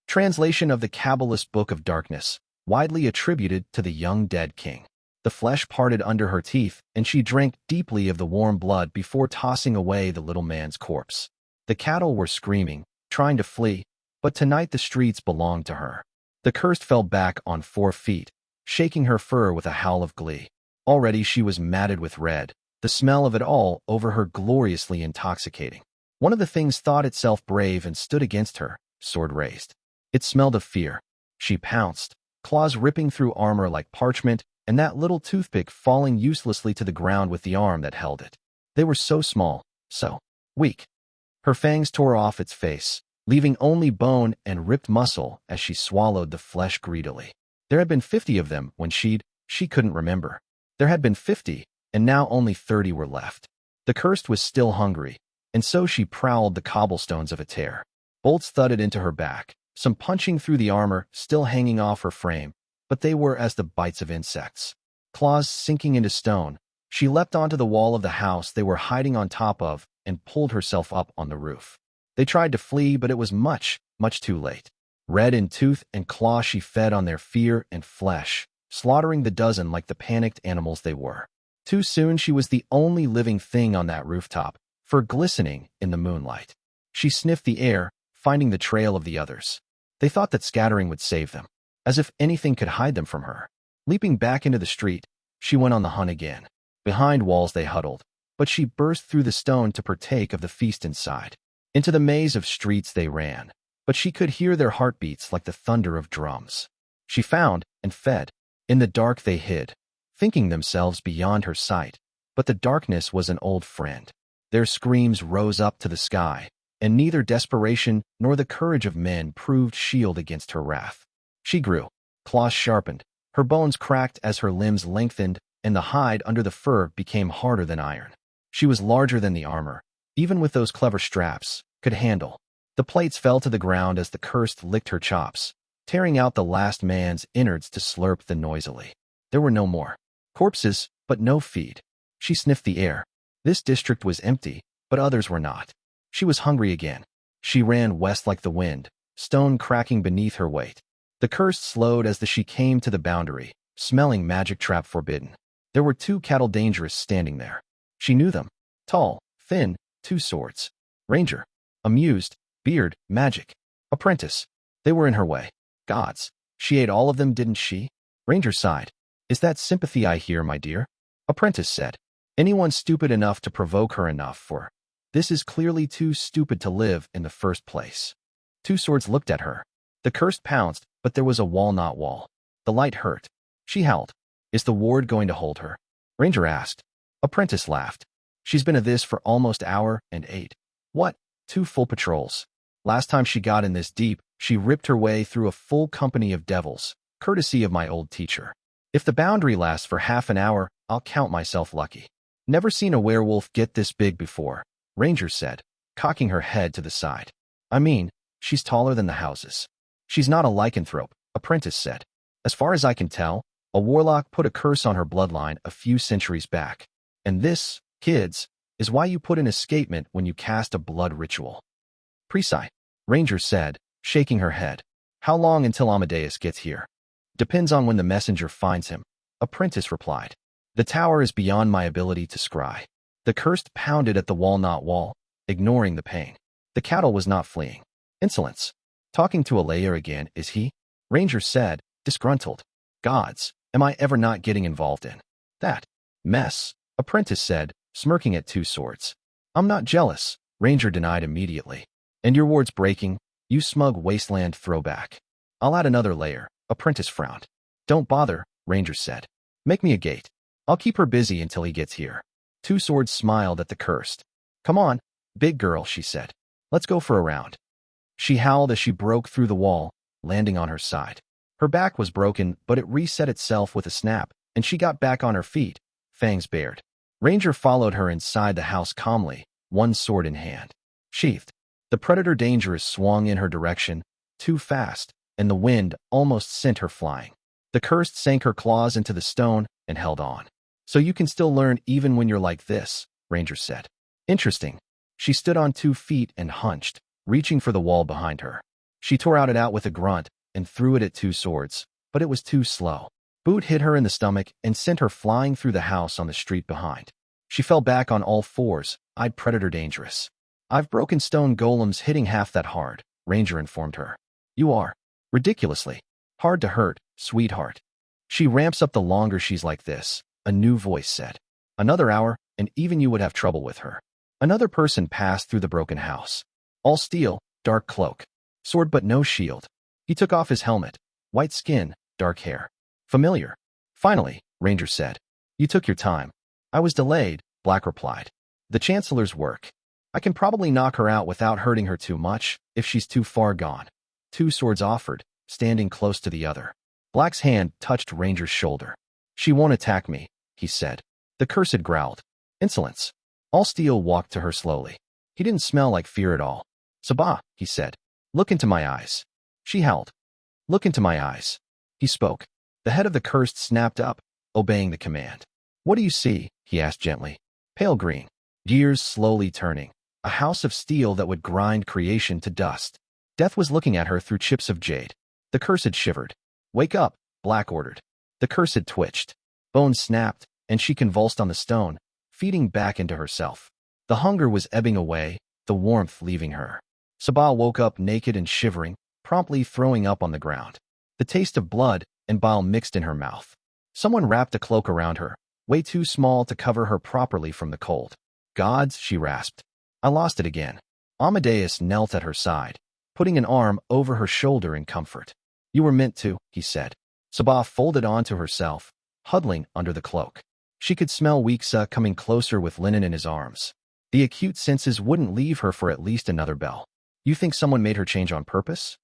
Translation of the Kabbalist Book of Darkness, widely attributed to the young dead king. The flesh parted under her teeth, and she drank deeply of the warm blood before tossing away the little man's corpse. The cattle were screaming, trying to flee, but tonight the streets belonged to her. The cursed fell back on 4 feet, shaking her fur with a howl of glee. Already she was matted with red, the smell of it all over her gloriously intoxicating. One of the things thought itself brave and stood against her, sword raised. It smelled of fear. She pounced, claws ripping through armor like parchment, and that little toothpick falling uselessly to the ground with the arm that held it. They were so small, so weak. Her fangs tore off its face, leaving only bone and ripped muscle as she swallowed the flesh greedily. There had been 50 of them when she couldn't remember. There had been 50, and now only 30 were left. The cursed was still hungry, and so she prowled the cobblestones of a tear. Bolts thudded into her back, some punching through the armor still hanging off her frame, but they were as the bites of insects. Claws sinking into stone, she leapt onto the wall of the house they were hiding on top of and pulled herself up on the roof. They tried to flee, but it was much, much too late. Red in tooth and claw, she fed on their fear and flesh, slaughtering the dozen like the panicked animals they were. Too soon she was the only living thing on that rooftop, fur glistening in the moonlight. She sniffed the air, finding the trail of the others. They thought that scattering would save them, as if anything could hide them from her. Leaping back into the street, she went on the hunt again. Behind walls they huddled, but she burst through the stone to partake of the feast inside. Into the maze of streets they ran, but she could hear their heartbeats like the thunder of drums. She found and fed. In the dark they hid, thinking themselves beyond her sight, but the darkness was an old friend. Their screams rose up to the sky, and neither desperation nor the courage of men proved shield against her wrath. She grew, claws sharpened, her bones cracked as her limbs lengthened, and the hide under the fur became harder than iron. She was larger than the armor, even with those clever straps, could handle. The plates fell to the ground as the cursed licked her chops, tearing out the last man's innards to slurp them noisily. There were no more corpses, but no feed. She sniffed the air. This district was empty, but others were not. She was hungry again. She ran west like the wind, stone cracking beneath her weight. The cursed slowed as she came to the boundary, smelling magic trap forbidden. There were 2 cattle dangerous standing there. She knew them. Tall, thin, 2 swords. Ranger. Amused, beard, magic. Apprentice. They were in her way. Gods. She ate all of them, didn't she? Ranger sighed. Is that sympathy I hear, my dear? Apprentice said. Anyone stupid enough to provoke her enough for. This is clearly too stupid to live in the first place. 2 swords looked at her. The cursed pounced, but there was a walnut wall. The light hurt. She howled. Is the ward going to hold her? Ranger asked. Apprentice laughed. She's been at this for almost hour and 8. What? 2 full patrols. Last time she got in this deep, she ripped her way through a full company of devils, courtesy of my old teacher. If the boundary lasts for half an hour, I'll count myself lucky. Never seen a werewolf get this big before, Ranger said, cocking her head to the side. I mean, she's taller than the houses. She's not a lycanthrope, Apprentice said. As far as I can tell, A warlock put a curse on her bloodline a few centuries back. And this, kids, is why you put an escapement when you cast a blood ritual. Precise, Ranger said, shaking her head. How long until Amadeus gets here? Depends on when the messenger finds him, Apprentice replied. The tower is beyond my ability to scry. The cursed pounded at the walnut wall, ignoring the pain. The cattle was not fleeing. Insolence. Talking to a layer again, is he? Ranger said, disgruntled. Gods, am I ever not getting involved in that mess? Apprentice said, smirking at Two Swords. I'm not jealous, Ranger denied immediately. And your ward's breaking, you smug wasteland throwback. I'll add another layer, Apprentice frowned. Don't bother, Ranger said. Make me a gate. I'll keep her busy until he gets here. Two Swords smiled at the cursed. Come on, big girl, she said. Let's go for a round. She howled as she broke through the wall, landing on her side. Her back was broken, but it reset itself with a snap, and she got back on her feet, fangs bared. Ranger followed her inside the house calmly, one sword in hand. Sheathed. The predator dangerous swung in her direction, too fast, and the wind almost sent her flying. The cursed sank her claws into the stone and held on. So you can still learn even when you're like this, Ranger said. Interesting. She stood on 2 feet and hunched, reaching for the wall behind her. She tore it out with a grunt and threw it at Two Swords, but it was too slow. Boot hit her in the stomach and sent her flying through the house on the street behind. She fell back on all fours, eyed predator dangerous. I've broken stone golems hitting half that hard, Ranger informed her. You are. Ridiculously. Hard to hurt, sweetheart. She ramps up the longer she's like this, a new voice said. Another hour, and even you would have trouble with her. Another person passed through the broken house. All steel, dark cloak. Sword but no shield. He took off his helmet. White skin, dark hair. Familiar. Finally, Ranger said. You took your time. I was delayed, Black replied. The Chancellor's work. I can probably knock her out without hurting her too much, if she's too far gone. Two Swords offered, standing close to the other. Black's hand touched Ranger's shoulder. She won't attack me, he said. The cursed growled. Insolence. All Steel walked to her slowly. He didn't smell like fear at all. Sabah, he said. Look into my eyes. She howled. Look into my eyes. He spoke. The head of the cursed snapped up, obeying the command. What do you see? He asked gently. Pale green. Gears slowly turning. A house of steel that would grind creation to dust. Death was looking at her through chips of jade. The cursed shivered. Wake up, Black ordered. The cursed twitched. Bones snapped, and she convulsed on the stone, feeding back into herself. The hunger was ebbing away, the warmth leaving her. Sabah woke up naked and shivering, promptly throwing up on the ground. The taste of blood and bile mixed in her mouth. Someone wrapped a cloak around her, way too small to cover her properly from the cold. Gods, she rasped. I lost it again. Amadeus knelt at her side, putting an arm over her shoulder in comfort. You were meant to, he said. Sabah folded onto herself, huddling under the cloak. She could smell Weeksa coming closer with linen in his arms. The acute senses wouldn't leave her for at least another bell. You think someone made her change on purpose?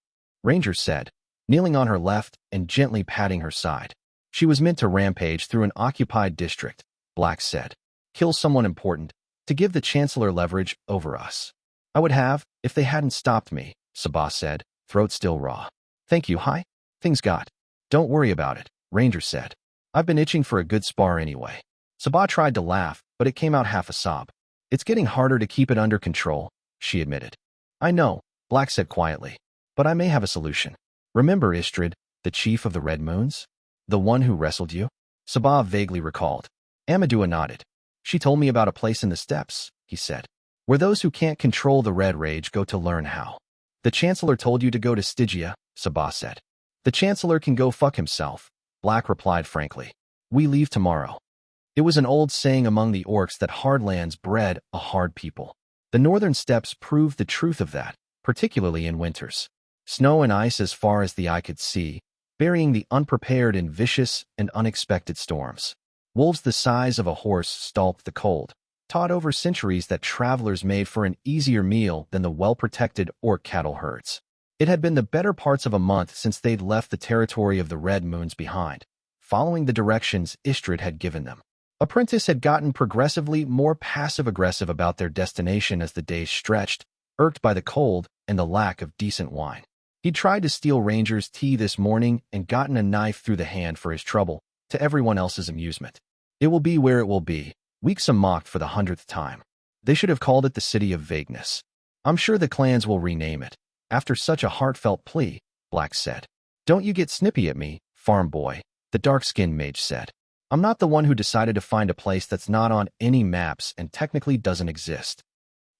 Ranger said, kneeling on her left and gently patting her side. She was meant to rampage through an occupied district, Black said. Kill someone important, to give the Chancellor leverage over us. I would have, if they hadn't stopped me, Sabah said, throat still raw. Thank you, hi. Things got. Don't worry about it, Ranger said. I've been itching for a good spar anyway. Sabah tried to laugh, but it came out half a sob. It's getting harder to keep it under control, she admitted. I know, Black said quietly, but I may have a solution. Remember Istrid, the chief of the Red Moons? The one who wrestled you? Sabah vaguely recalled. Amadua nodded. She told me about a place in the steppes, he said, where those who can't control the red rage go to learn how. The Chancellor told you to go to Stygia, Sabah said. The Chancellor can go fuck himself, Black replied frankly. We leave tomorrow. It was an old saying among the orcs that hard lands bred a hard people. The northern steppes proved the truth of that, particularly in winters. Snow and ice as far as the eye could see, burying the unprepared in vicious and unexpected storms. Wolves the size of a horse stalked the cold, taught over centuries that travelers made for an easier meal than the well-protected orc cattle herds. It had been the better parts of a month since they'd left the territory of the Red Moons behind, following the directions Istrid had given them. Apprentice had gotten progressively more passive-aggressive about their destination as the days stretched, irked by the cold and the lack of decent wine. He'd tried to steal Ranger's tea this morning and gotten a knife through the hand for his trouble, to everyone else's amusement. It will be where it will be, Weeksa mocked for the 100th time. They should have called it the City of Vagueness. I'm sure the clans will rename it. After such a heartfelt plea, Black said. Don't you get snippy at me, farm boy, the dark-skinned mage said. I'm not the one who decided to find a place that's not on any maps and technically doesn't exist.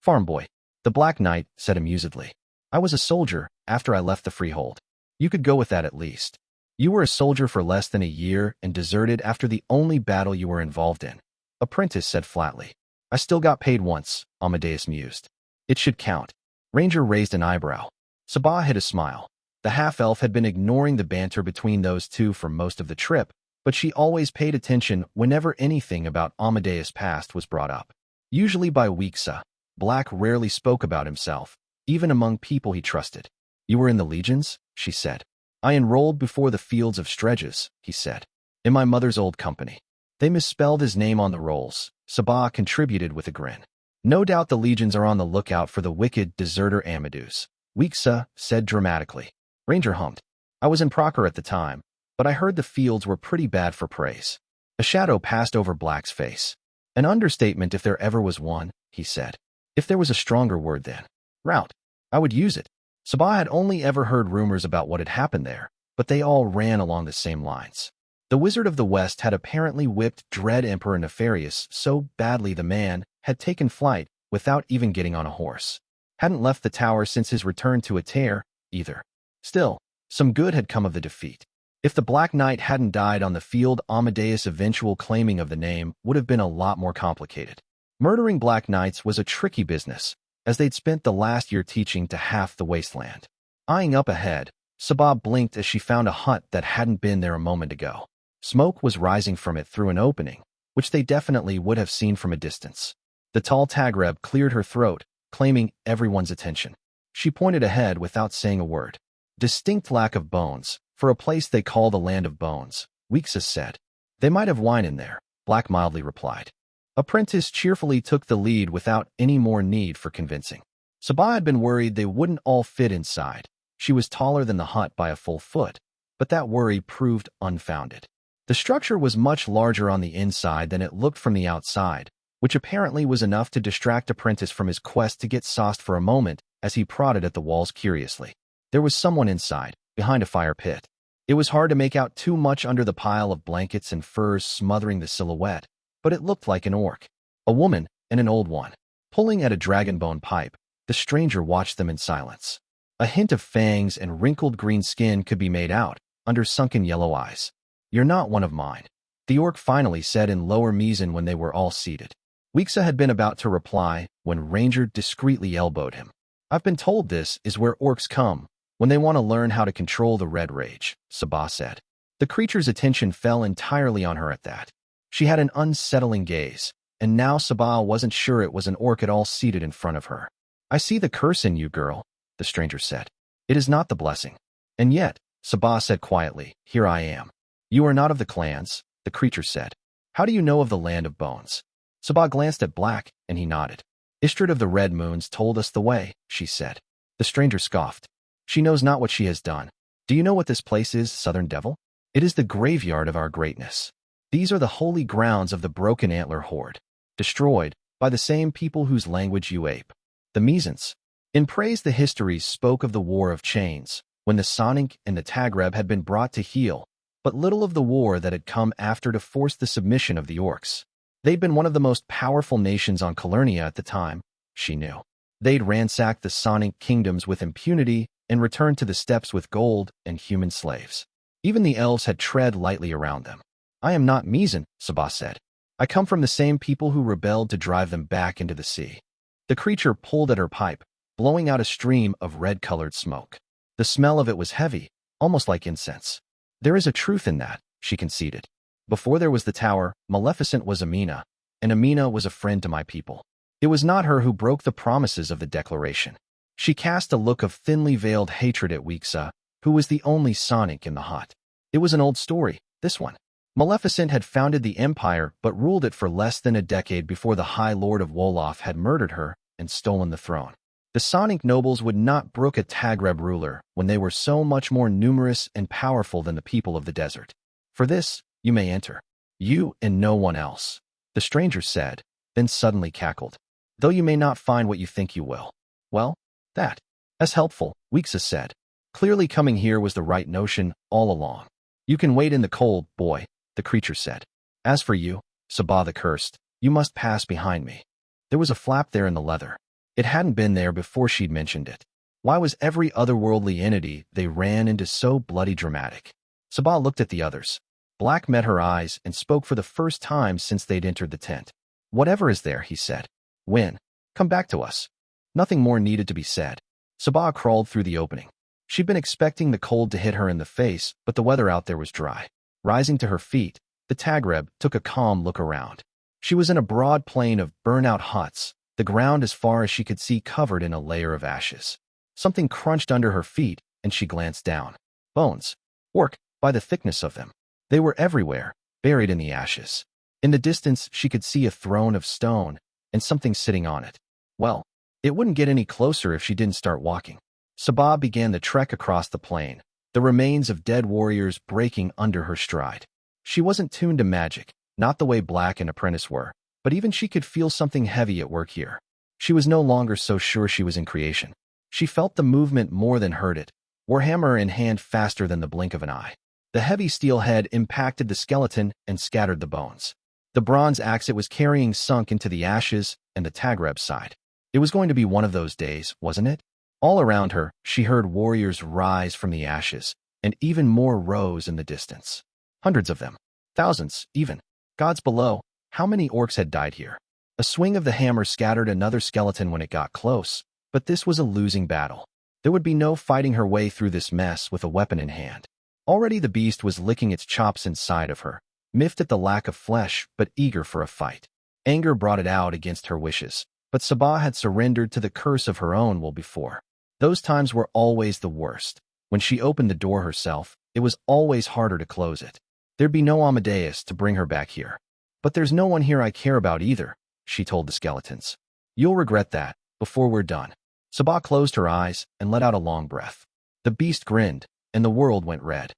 Farm boy, the Black Knight said amusedly. I was a soldier after I left the freehold. You could go with that at least. You were a soldier for less than a year and deserted after the only battle you were involved in. Apprentice said flatly. I still got paid once, Amadeus mused. It should count. Ranger raised an eyebrow. Sabah hid a smile. The half-elf had been ignoring the banter between those two for most of the trip, but she always paid attention whenever anything about Amadeus' past was brought up. Usually by Weeksa, Black rarely spoke about himself, even among people he trusted. You were in the legions? She said. I enrolled before the fields of Stredges, he said. In my mother's old company. They misspelled his name on the rolls, Sabah contributed with a grin. No doubt the legions are on the lookout for the wicked deserter Amadeus, Weeksa said dramatically. Ranger hummed. I was in Procker at the time, but I heard the fields were pretty bad for praise. A shadow passed over Black's face. An understatement if there ever was one, he said. If there was a stronger word then. Rout. I would use it. Sabah had only ever heard rumors about what had happened there, but they all ran along the same lines. The Wizard of the West had apparently whipped Dread Emperor Nefarious so badly the man had taken flight without even getting on a horse. Hadn't left the tower since his return to Aether, either. Still, some good had come of the defeat. If the Black Knight hadn't died on the field, Amadeus' eventual claiming of the name would have been a lot more complicated. Murdering Black Knights was a tricky business, as they'd spent the last year teaching to half the wasteland. Eyeing up ahead, Sabah blinked as she found a hut that hadn't been there a moment ago. Smoke was rising from it through an opening, which they definitely would have seen from a distance. The tall Tagreb cleared her throat, claiming everyone's attention. She pointed ahead without saying a word. Distinct lack of bones, for a place they call the Land of Bones, Weeksa said. They might have wine in there, Black mildly replied. Apprentice cheerfully took the lead without any more need for convincing. Sabah had been worried they wouldn't all fit inside. She was taller than the hut by a full foot, but that worry proved unfounded. The structure was much larger on the inside than it looked from the outside, which apparently was enough to distract Apprentice from his quest to get sauced for a moment as he prodded at the walls curiously. There was someone inside, behind a fire pit. It was hard to make out too much under the pile of blankets and furs smothering the silhouette, but it looked like an orc. A woman, and an old one. Pulling at a dragonbone pipe, the stranger watched them in silence. A hint of fangs and wrinkled green skin could be made out, under sunken yellow eyes. You're not one of mine, the orc finally said in lower Mizan when they were all seated. Weeksa had been about to reply when Ranger discreetly elbowed him. I've been told this is where orcs come when they want to learn how to control the red rage, Sabah said. The creature's attention fell entirely on her at that. She had an unsettling gaze, and now Sabah wasn't sure it was an orc at all seated in front of her. I see the curse in you, girl, the stranger said. It is not the blessing. And yet, Sabah said quietly, here I am. You are not of the clans, the creature said. How do you know of the Land of Bones? Sabah glanced at Black, and he nodded. Istrid of the Red Moons told us the way, she said. The stranger scoffed. She knows not what she has done. Do you know what this place is, Southern Devil? It is the graveyard of our greatness. These are the holy grounds of the Broken Antler Horde, destroyed by the same people whose language you ape, the Mizans. In praise, the histories spoke of the War of Chains, when the Sonic and the Tagreb had been brought to heel, but little of the war that had come after to force the submission of the orcs. They'd been one of the most powerful nations on Calernia at the time, she knew. They'd ransacked the Sonic kingdoms with impunity and returned to the steppes with gold and human slaves. Even the elves had tread lightly around them. I am not Mizan, Sabah said. I come from the same people who rebelled to drive them back into the sea. The creature pulled at her pipe, blowing out a stream of red-colored smoke. The smell of it was heavy, almost like incense. There is a truth in that, she conceded. Before there was the tower, Maleficent was Amina, and Amina was a friend to my people. It was not her who broke the promises of the declaration. She cast a look of thinly veiled hatred at Weeksa, who was the only Sonic in the hut. It was an old story, this one. Maleficent had founded the Empire but ruled it for less than a decade before the High Lord of Wolof had murdered her and stolen the throne. The Sonic nobles would not brook a Tagreb ruler when they were so much more numerous and powerful than the people of the desert. For this, You may enter. You and no one else. The stranger said, then suddenly cackled. Though you may not find what you think you will. Well, that's helpful, Weeksa said. Clearly coming here was the right notion all along. You can wait in the cold, boy, the creature said. As for you, Sabah the Cursed, you must pass behind me. There was a flap there in the leather. It hadn't been there before she'd mentioned it. Why was every otherworldly entity they ran into so bloody dramatic? Sabah looked at the others. Black met her eyes and spoke for the first time since they'd entered the tent. Whatever is there, he said. Win. Come back to us. Nothing more needed to be said. Sabah crawled through the opening. She'd been expecting the cold to hit her in the face, but the weather out there was dry. Rising to her feet, the Tagreb took a calm look around. She was in a broad plain of burnt-out huts, the ground as far as she could see covered in a layer of ashes. Something crunched under her feet, and she glanced down. Bones. Orc, by the thickness of them. They were everywhere, buried in the ashes. In the distance, she could see a throne of stone, and something sitting on it. Well, it wouldn't get any closer if she didn't start walking. Sabah began the trek across the plain, the remains of dead warriors breaking under her stride. She wasn't tuned to magic, not the way Black and Apprentice were, but even she could feel something heavy at work here. She was no longer so sure she was in creation. She felt the movement more than heard it, warhammer in hand faster than the blink of an eye. The heavy steel head impacted the skeleton and scattered the bones. The bronze axe it was carrying sunk into the ashes, and the Tagreb sighed. It was going to be one of those days, wasn't it? All around her, she heard warriors rise from the ashes, and even more rose in the distance. Hundreds of them. Thousands, even. Gods below, how many orcs had died here? A swing of the hammer scattered another skeleton when it got close, but this was a losing battle. There would be no fighting her way through this mess with a weapon in hand. Already the beast was licking its chops inside of her, miffed at the lack of flesh but eager for a fight. Anger brought it out against her wishes, but Sabah had surrendered to the curse of her own will before. Those times were always the worst. When she opened the door herself, it was always harder to close it. There'd be no Amadeus to bring her back here. But there's no one here I care about either, she told the skeletons. You'll regret that, before we're done. Sabah closed her eyes and let out a long breath. The beast grinned, and the world went red.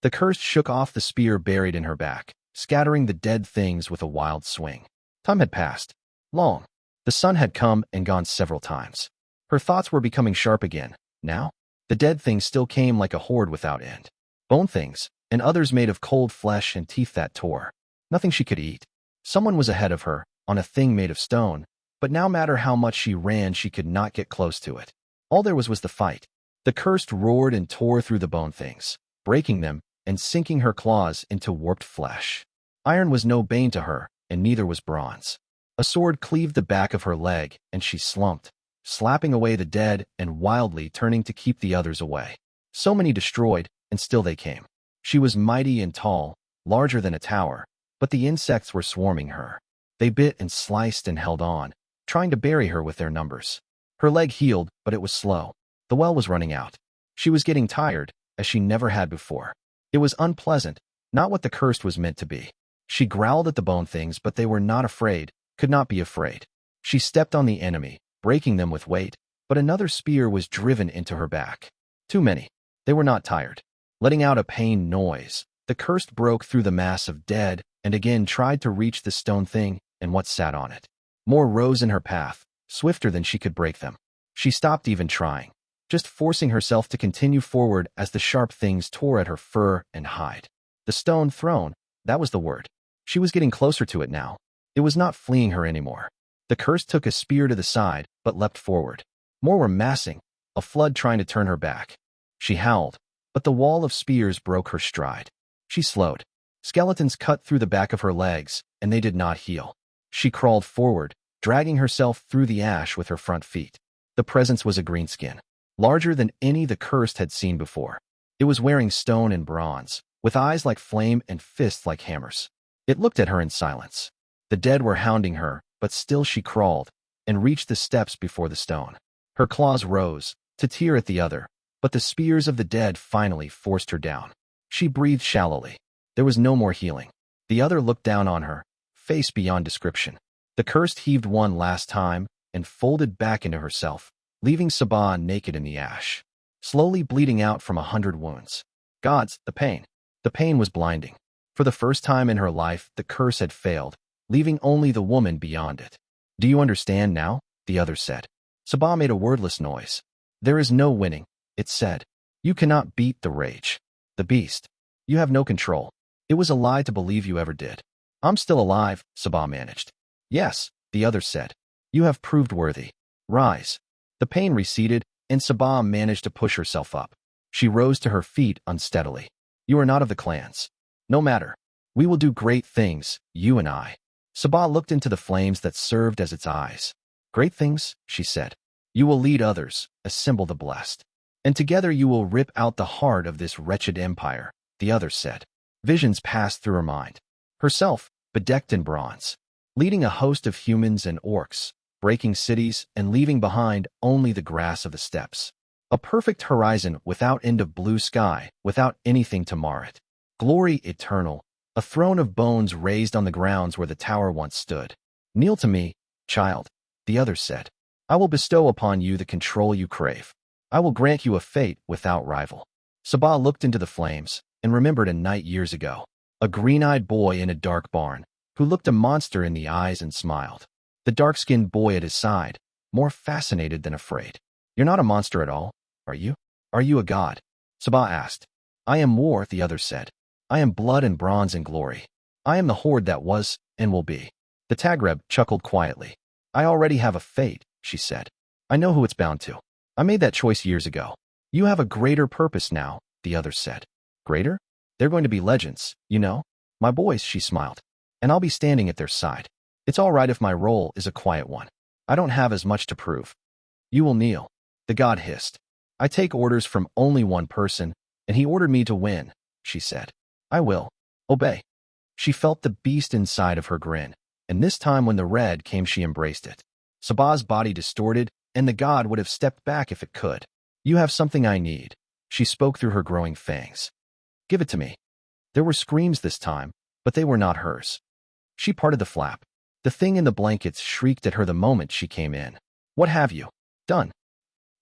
The curse shook off the spear buried in her back, scattering the dead things with a wild swing. Time had passed. Long. The sun had come and gone several times. Her thoughts were becoming sharp again. Now, the dead things still came like a horde without end. Bone things, and others made of cold flesh and teeth that tore. Nothing she could eat. Someone was ahead of her, on a thing made of stone, but no matter how much she ran, she could not get close to it. All there was the fight. The cursed roared and tore through the bone things, breaking them and sinking her claws into warped flesh. Iron was no bane to her, and neither was bronze. A sword cleaved the back of her leg, and she slumped, slapping away the dead and wildly turning to keep the others away. So many destroyed, and still they came. She was mighty and tall, larger than a tower, but the insects were swarming her. They bit and sliced and held on, trying to bury her with their numbers. Her leg healed, but it was slow. The well was running out. She was getting tired, as she never had before. It was unpleasant, not what the cursed was meant to be. She growled at the bone things, but they were not afraid, could not be afraid. She stepped on the enemy, breaking them with weight, but another spear was driven into her back. Too many. They were not tired. Letting out a pained noise, the cursed broke through the mass of dead and again tried to reach the stone thing and what sat on it. More rose in her path, swifter than she could break them. She stopped even trying, just forcing herself to continue forward as the sharp things tore at her fur and hide. The stone throne, that was the word. She was getting closer to it now. It was not fleeing her anymore. The curse took a spear to the side, but leapt forward. More were massing, a flood trying to turn her back. She howled, but the wall of spears broke her stride. She slowed. Skeletons cut through the back of her legs, and they did not heal. She crawled forward, dragging herself through the ash with her front feet. The presence was a greenskin, larger than any the cursed had seen before. It was wearing stone and bronze, with eyes like flame and fists like hammers. It looked at her in silence. The dead were hounding her, but still she crawled, and reached the steps before the stone. Her claws rose, to tear at the other, but the spears of the dead finally forced her down. She breathed shallowly. There was no more healing. The other looked down on her, face beyond description. The cursed heaved one last time, and folded back into herself, leaving Sabah naked in the ash, slowly bleeding out from 100 wounds. Gods, the pain. The pain was blinding. For the first time in her life, the curse had failed, leaving only the woman beyond it. Do you understand now? The other said. Sabah made a wordless noise. There is no winning, it said. You cannot beat the rage. The beast. You have no control. It was a lie to believe you ever did. I'm still alive, Sabah managed. Yes, the other said. You have proved worthy. Rise. The pain receded, and Sabah managed to push herself up. She rose to her feet unsteadily. You are not of the clans. No matter. We will do great things, you and I. Sabah looked into the flames that served as its eyes. Great things, she said. You will lead others, assemble the blessed. And together you will rip out the heart of this wretched empire, the other said. Visions passed through her mind. Herself, bedecked in bronze, leading a host of humans and orcs, breaking cities and leaving behind only the grass of the steppes. A perfect horizon without end of blue sky, without anything to mar it. Glory eternal, a throne of bones raised on the grounds where the tower once stood. Kneel to me, child, the other said. I will bestow upon you the control you crave. I will grant you a fate without rival. Sabah looked into the flames and remembered a night years ago. A green-eyed boy in a dark barn, who looked a monster in the eyes and smiled. The dark-skinned boy at his side, more fascinated than afraid. You're not a monster at all, are you? Are you a god? Sabah asked. I am war, the other said. I am blood and bronze and glory. I am the horde that was and will be. The Tagreb chuckled quietly. I already have a fate, she said. I know who it's bound to. I made that choice years ago. You have a greater purpose now, the other said. Greater? They're going to be legends, you know? My boys, she smiled. And I'll be standing at their side. It's all right if my role is a quiet one. I don't have as much to prove. You will kneel. The god hissed. I take orders from only one person, and he ordered me to win, she said. I will. Obey. She felt the beast inside of her grin, and this time when the red came she embraced it. Sabah's body distorted, and the god would have stepped back if it could. You have something I need, she spoke through her growing fangs. Give it to me. There were screams this time, but they were not hers. She parted the flap. The thing in the blankets shrieked at her the moment she came in. What have you done?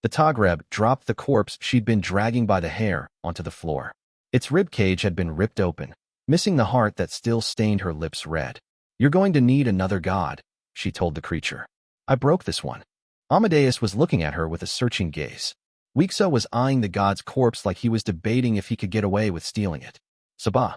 The Tagreb dropped the corpse she'd been dragging by the hair onto the floor. Its rib cage had been ripped open, missing the heart that still stained her lips red. You're going to need another god, she told the creature. I broke this one. Amadeus was looking at her with a searching gaze. Weekso was eyeing the god's corpse like he was debating if he could get away with stealing it. Sabah.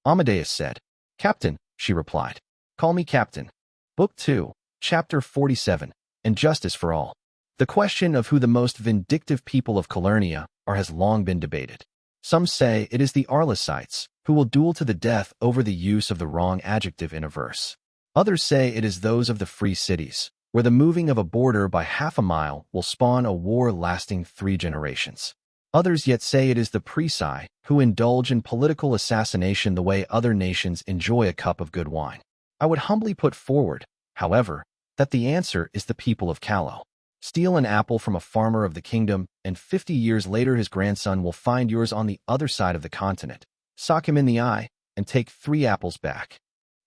Amadeus said. Captain, she replied. Call me Captain. Book 2, Chapter 47, and Justice for All. The question of who the most vindictive people of Calernia are has long been debated. Some say it is the Arlesites, who will duel to the death over the use of the wrong adjective in a verse. Others say it is those of the free cities, where the moving of a border by half a mile will spawn a war lasting 3 generations. Others yet say it is the Preci, who indulge in political assassination the way other nations enjoy a cup of good wine. I would humbly put forward, however, that the answer is the people of Callow. Steal an apple from a farmer of the kingdom, and 50 years later his grandson will find yours on the other side of the continent. Sock him in the eye, and take 3 apples back.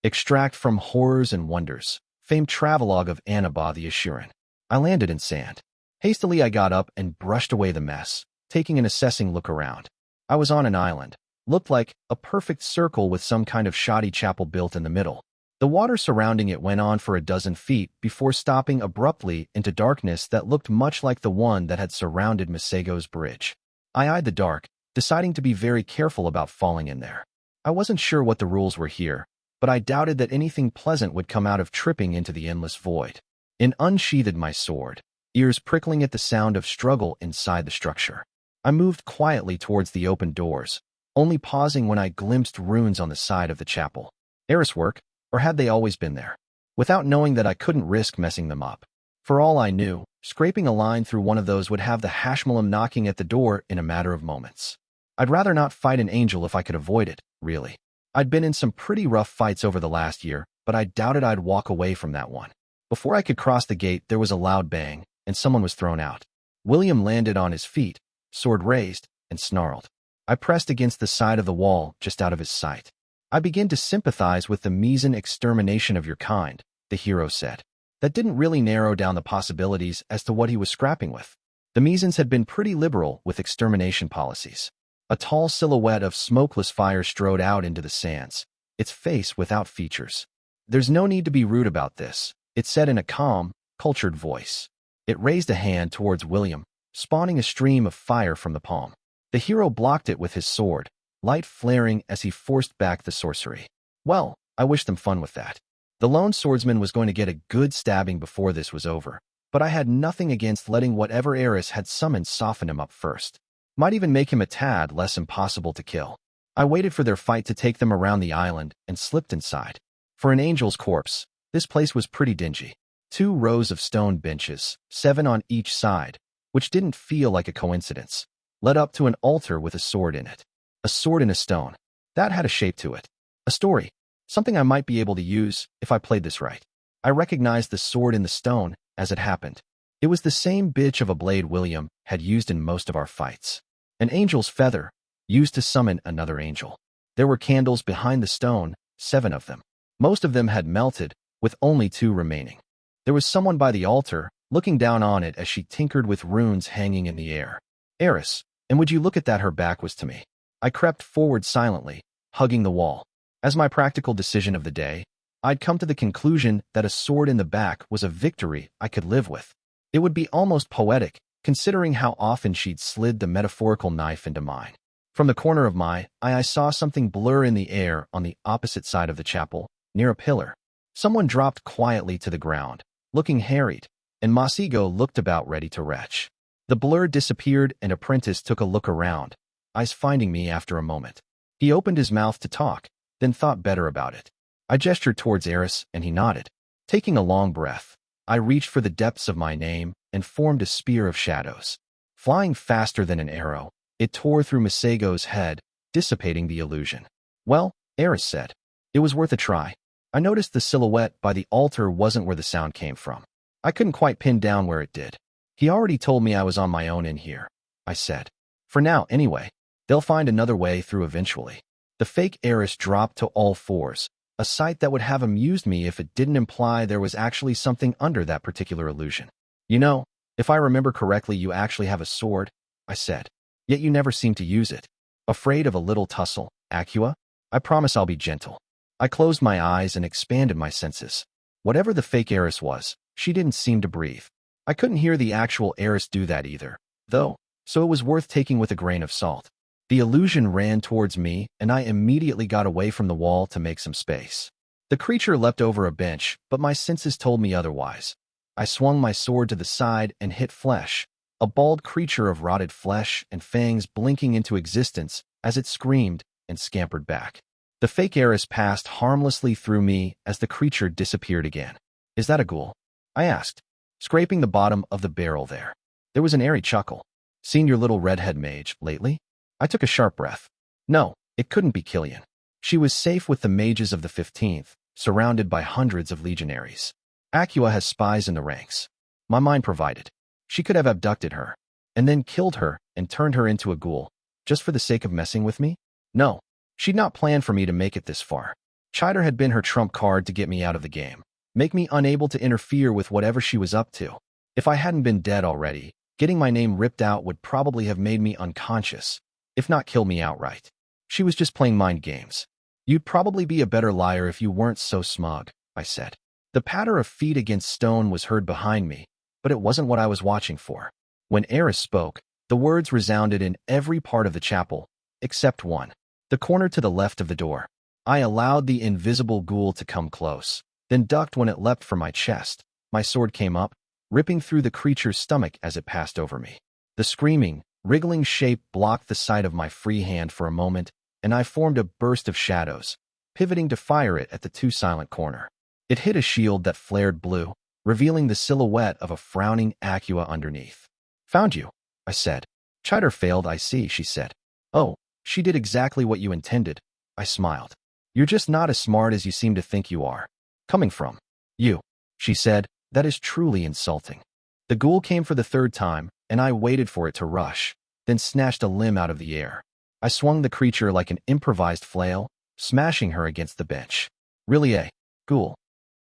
Extract from Horrors and Wonders, famed travelogue of Annabah the Assuran. I landed in sand. Hastily I got up and brushed away the mess, taking an assessing look around. I was on an island. Looked like a perfect circle with some kind of shoddy chapel built in the middle. The water surrounding it went on for a dozen feet before stopping abruptly into darkness that looked much like the one that had surrounded Masego's bridge. I eyed the dark, deciding to be very careful about falling in there. I wasn't sure what the rules were here, but I doubted that anything pleasant would come out of tripping into the endless void. I unsheathed my sword, ears prickling at the sound of struggle inside the structure. I moved quietly towards the open doors, only pausing when I glimpsed runes on the side of the chapel. Eris work, or had they always been there? Without knowing that I couldn't risk messing them up. For all I knew, scraping a line through one of those would have the Hashmalim knocking at the door in a matter of moments. I'd rather not fight an angel if I could avoid it, really. I'd been in some pretty rough fights over the last year, but I doubted I'd walk away from that one. Before I could cross the gate, there was a loud bang, and someone was thrown out. William landed on his feet, sword raised, and snarled. I pressed against the side of the wall, just out of his sight. I begin to sympathize with the Misan extermination of your kind, the hero said. That didn't really narrow down the possibilities as to what he was scrapping with. The Misans had been pretty liberal with extermination policies. A tall silhouette of smokeless fire strode out into the sands, its face without features. "There's no need to be rude about this," it said in a calm, cultured voice. It raised a hand towards William, spawning a stream of fire from the palm. The hero blocked it with his sword, light flaring as he forced back the sorcery. Well, I wished them fun with that. The lone swordsman was going to get a good stabbing before this was over, but I had nothing against letting whatever Eris had summoned soften him up first. Might even make him a tad less impossible to kill. I waited for their fight to take them around the island and slipped inside. For an angel's corpse, this place was pretty dingy. 2 rows of stone benches, 7 on each side, which didn't feel like a coincidence, led up to an altar with a sword in it. A sword in a stone. That had a shape to it. A story. Something I might be able to use if I played this right. I recognized the sword in the stone as it happened. It was the same bitch of a blade William had used in most of our fights. An angel's feather, used to summon another angel. There were candles behind the stone, 7 of them. Most of them had melted, with only 2 remaining. There was someone by the altar, looking down on it as she tinkered with runes hanging in the air. Eris, and would you look at that, her back was to me. I crept forward silently, hugging the wall. As my practical decision of the day, I'd come to the conclusion that a sword in the back was a victory I could live with. It would be almost poetic, considering how often she'd slid the metaphorical knife into mine. From the corner of my eye, I saw something blur in the air on the opposite side of the chapel, near a pillar. Someone dropped quietly to the ground, looking harried, and Masigo looked about ready to retch. The blur disappeared and Apprentice took a look around, eyes finding me after a moment. He opened his mouth to talk, then thought better about it. I gestured towards Eris and he nodded. Taking a long breath, I reached for the depths of my name and formed a spear of shadows. Flying faster than an arrow, it tore through Masago's head, dissipating the illusion. "Well," Eris said, "it was worth a try." I noticed the silhouette by the altar wasn't where the sound came from. I couldn't quite pin down where it did. "He already told me I was on my own in here," I said. "For now, anyway. They'll find another way through eventually." The fake Eris dropped to all fours, a sight that would have amused me if it didn't imply there was actually something under that particular illusion. "You know, if I remember correctly, you actually have a sword," I said. "Yet you never seem to use it. Afraid of a little tussle, Acua? I promise I'll be gentle." I closed my eyes and expanded my senses. Whatever the fake Eris was, she didn't seem to breathe. I couldn't hear the actual Eris do that either, though, so it was worth taking with a grain of salt. The illusion ran towards me, and I immediately got away from the wall to make some space. The creature leapt over a bench, but my senses told me otherwise. I swung my sword to the side and hit flesh, a bald creature of rotted flesh and fangs blinking into existence as it screamed and scampered back. The fake Eris passed harmlessly through me as the creature disappeared again. "Is that a ghoul?" I asked, scraping the bottom of the barrel there. There was an airy chuckle. "Seen your little redhead mage lately?" I took a sharp breath. No, it couldn't be Killian. She was safe with the mages of the 15th, surrounded by hundreds of legionaries. Acua has spies in the ranks. My mind provided. She could have abducted her, and then killed her and turned her into a ghoul, just for the sake of messing with me? No, she'd not planned for me to make it this far. Chider had been her trump card to get me out of the game, make me unable to interfere with whatever she was up to. If I hadn't been dead already, getting my name ripped out would probably have made me unconscious, if not kill me outright. She was just playing mind games. "You'd probably be a better liar if you weren't so smug," I said. The patter of feet against stone was heard behind me, but it wasn't what I was watching for. When Eris spoke, the words resounded in every part of the chapel, except one. The corner to the left of the door. I allowed the invisible ghoul to come close, then ducked when it leapt for my chest. My sword came up, ripping through the creature's stomach as it passed over me. The screaming, wriggling shape blocked the sight of my free hand for a moment, and I formed a burst of shadows, pivoting to fire it at the too silent corner. It hit a shield that flared blue, revealing the silhouette of a frowning Acua underneath. "Found you," I said. "Chider failed, I see," she said. "Oh, she did exactly what you intended," I smiled. "You're just not as smart as you seem to think you are." "Coming from you," she said, "that is truly insulting." The ghoul came for the 3rd time, and I waited for it to rush, then snatched a limb out of the air. I swung the creature like an improvised flail, smashing her against the bench. "Really, ghoul?"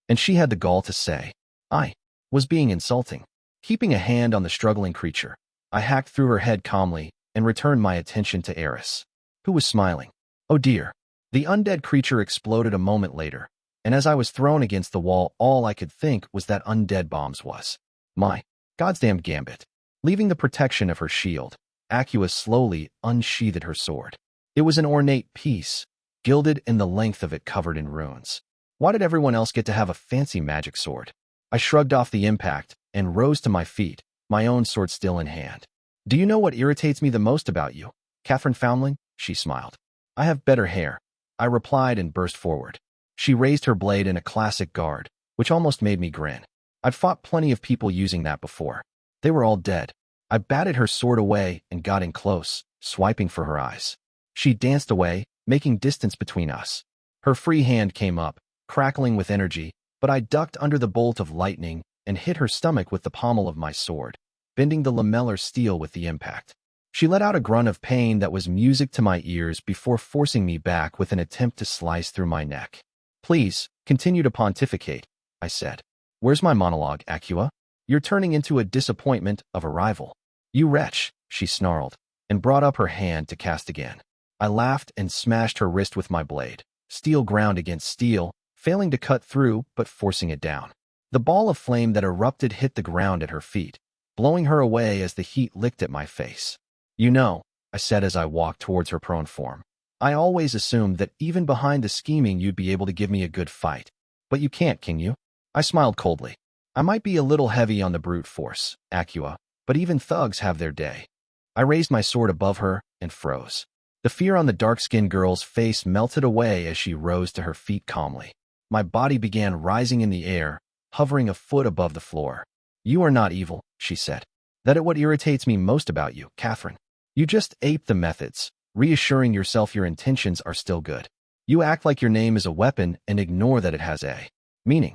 And she had the gall to say, I was being insulting. Keeping a hand on the struggling creature, I hacked through her head calmly and returned my attention to Eris, who was smiling. "Oh dear, The undead creature exploded a moment later, and as I was thrown against the wall, all I could think was that undead bombs was my goddamn gambit. Leaving the protection of her shield, Acua slowly unsheathed her sword. It was an ornate piece, gilded and the length of it covered in runes. Why did everyone else get to have a fancy magic sword? I shrugged off the impact and rose to my feet, my own sword still in hand. Do you know what irritates me the most about you, Catherine Foundling? She smiled. I have better hair, I replied and burst forward. She raised her blade in a classic guard, which almost made me grin. I'd fought plenty of people using that before. They were all dead. I batted her sword away and got in close, swiping for her eyes. She danced away, making distance between us. Her free hand came up, crackling with energy, but I ducked under the bolt of lightning and hit her stomach with the pommel of my sword, bending the lamellar steel with the impact. She let out a grunt of pain that was music to my ears before forcing me back with an attempt to slice through my neck. Please, continue to pontificate, I said. Where's my monologue, Acua? You're turning into a disappointment of a rival. You wretch, she snarled, and brought up her hand to cast again. I laughed and smashed her wrist with my blade. Steel ground against steel, failing to cut through but forcing it down. The ball of flame that erupted hit the ground at her feet, blowing her away as the heat licked at my face. You know, I said as I walked towards her prone form. I always assumed that even behind the scheming you'd be able to give me a good fight. But you can't, can you? I smiled coldly. I might be a little heavy on the brute force, Acua, but even thugs have their day. I raised my sword above her and froze. The fear on the dark-skinned girl's face melted away as she rose to her feet calmly. My body began rising in the air, hovering a foot above the floor. You are not evil, she said. That is what irritates me most about you, Catherine. You just ape the methods, reassuring yourself your intentions are still good. You act like your name is a weapon and ignore that it has a meaning.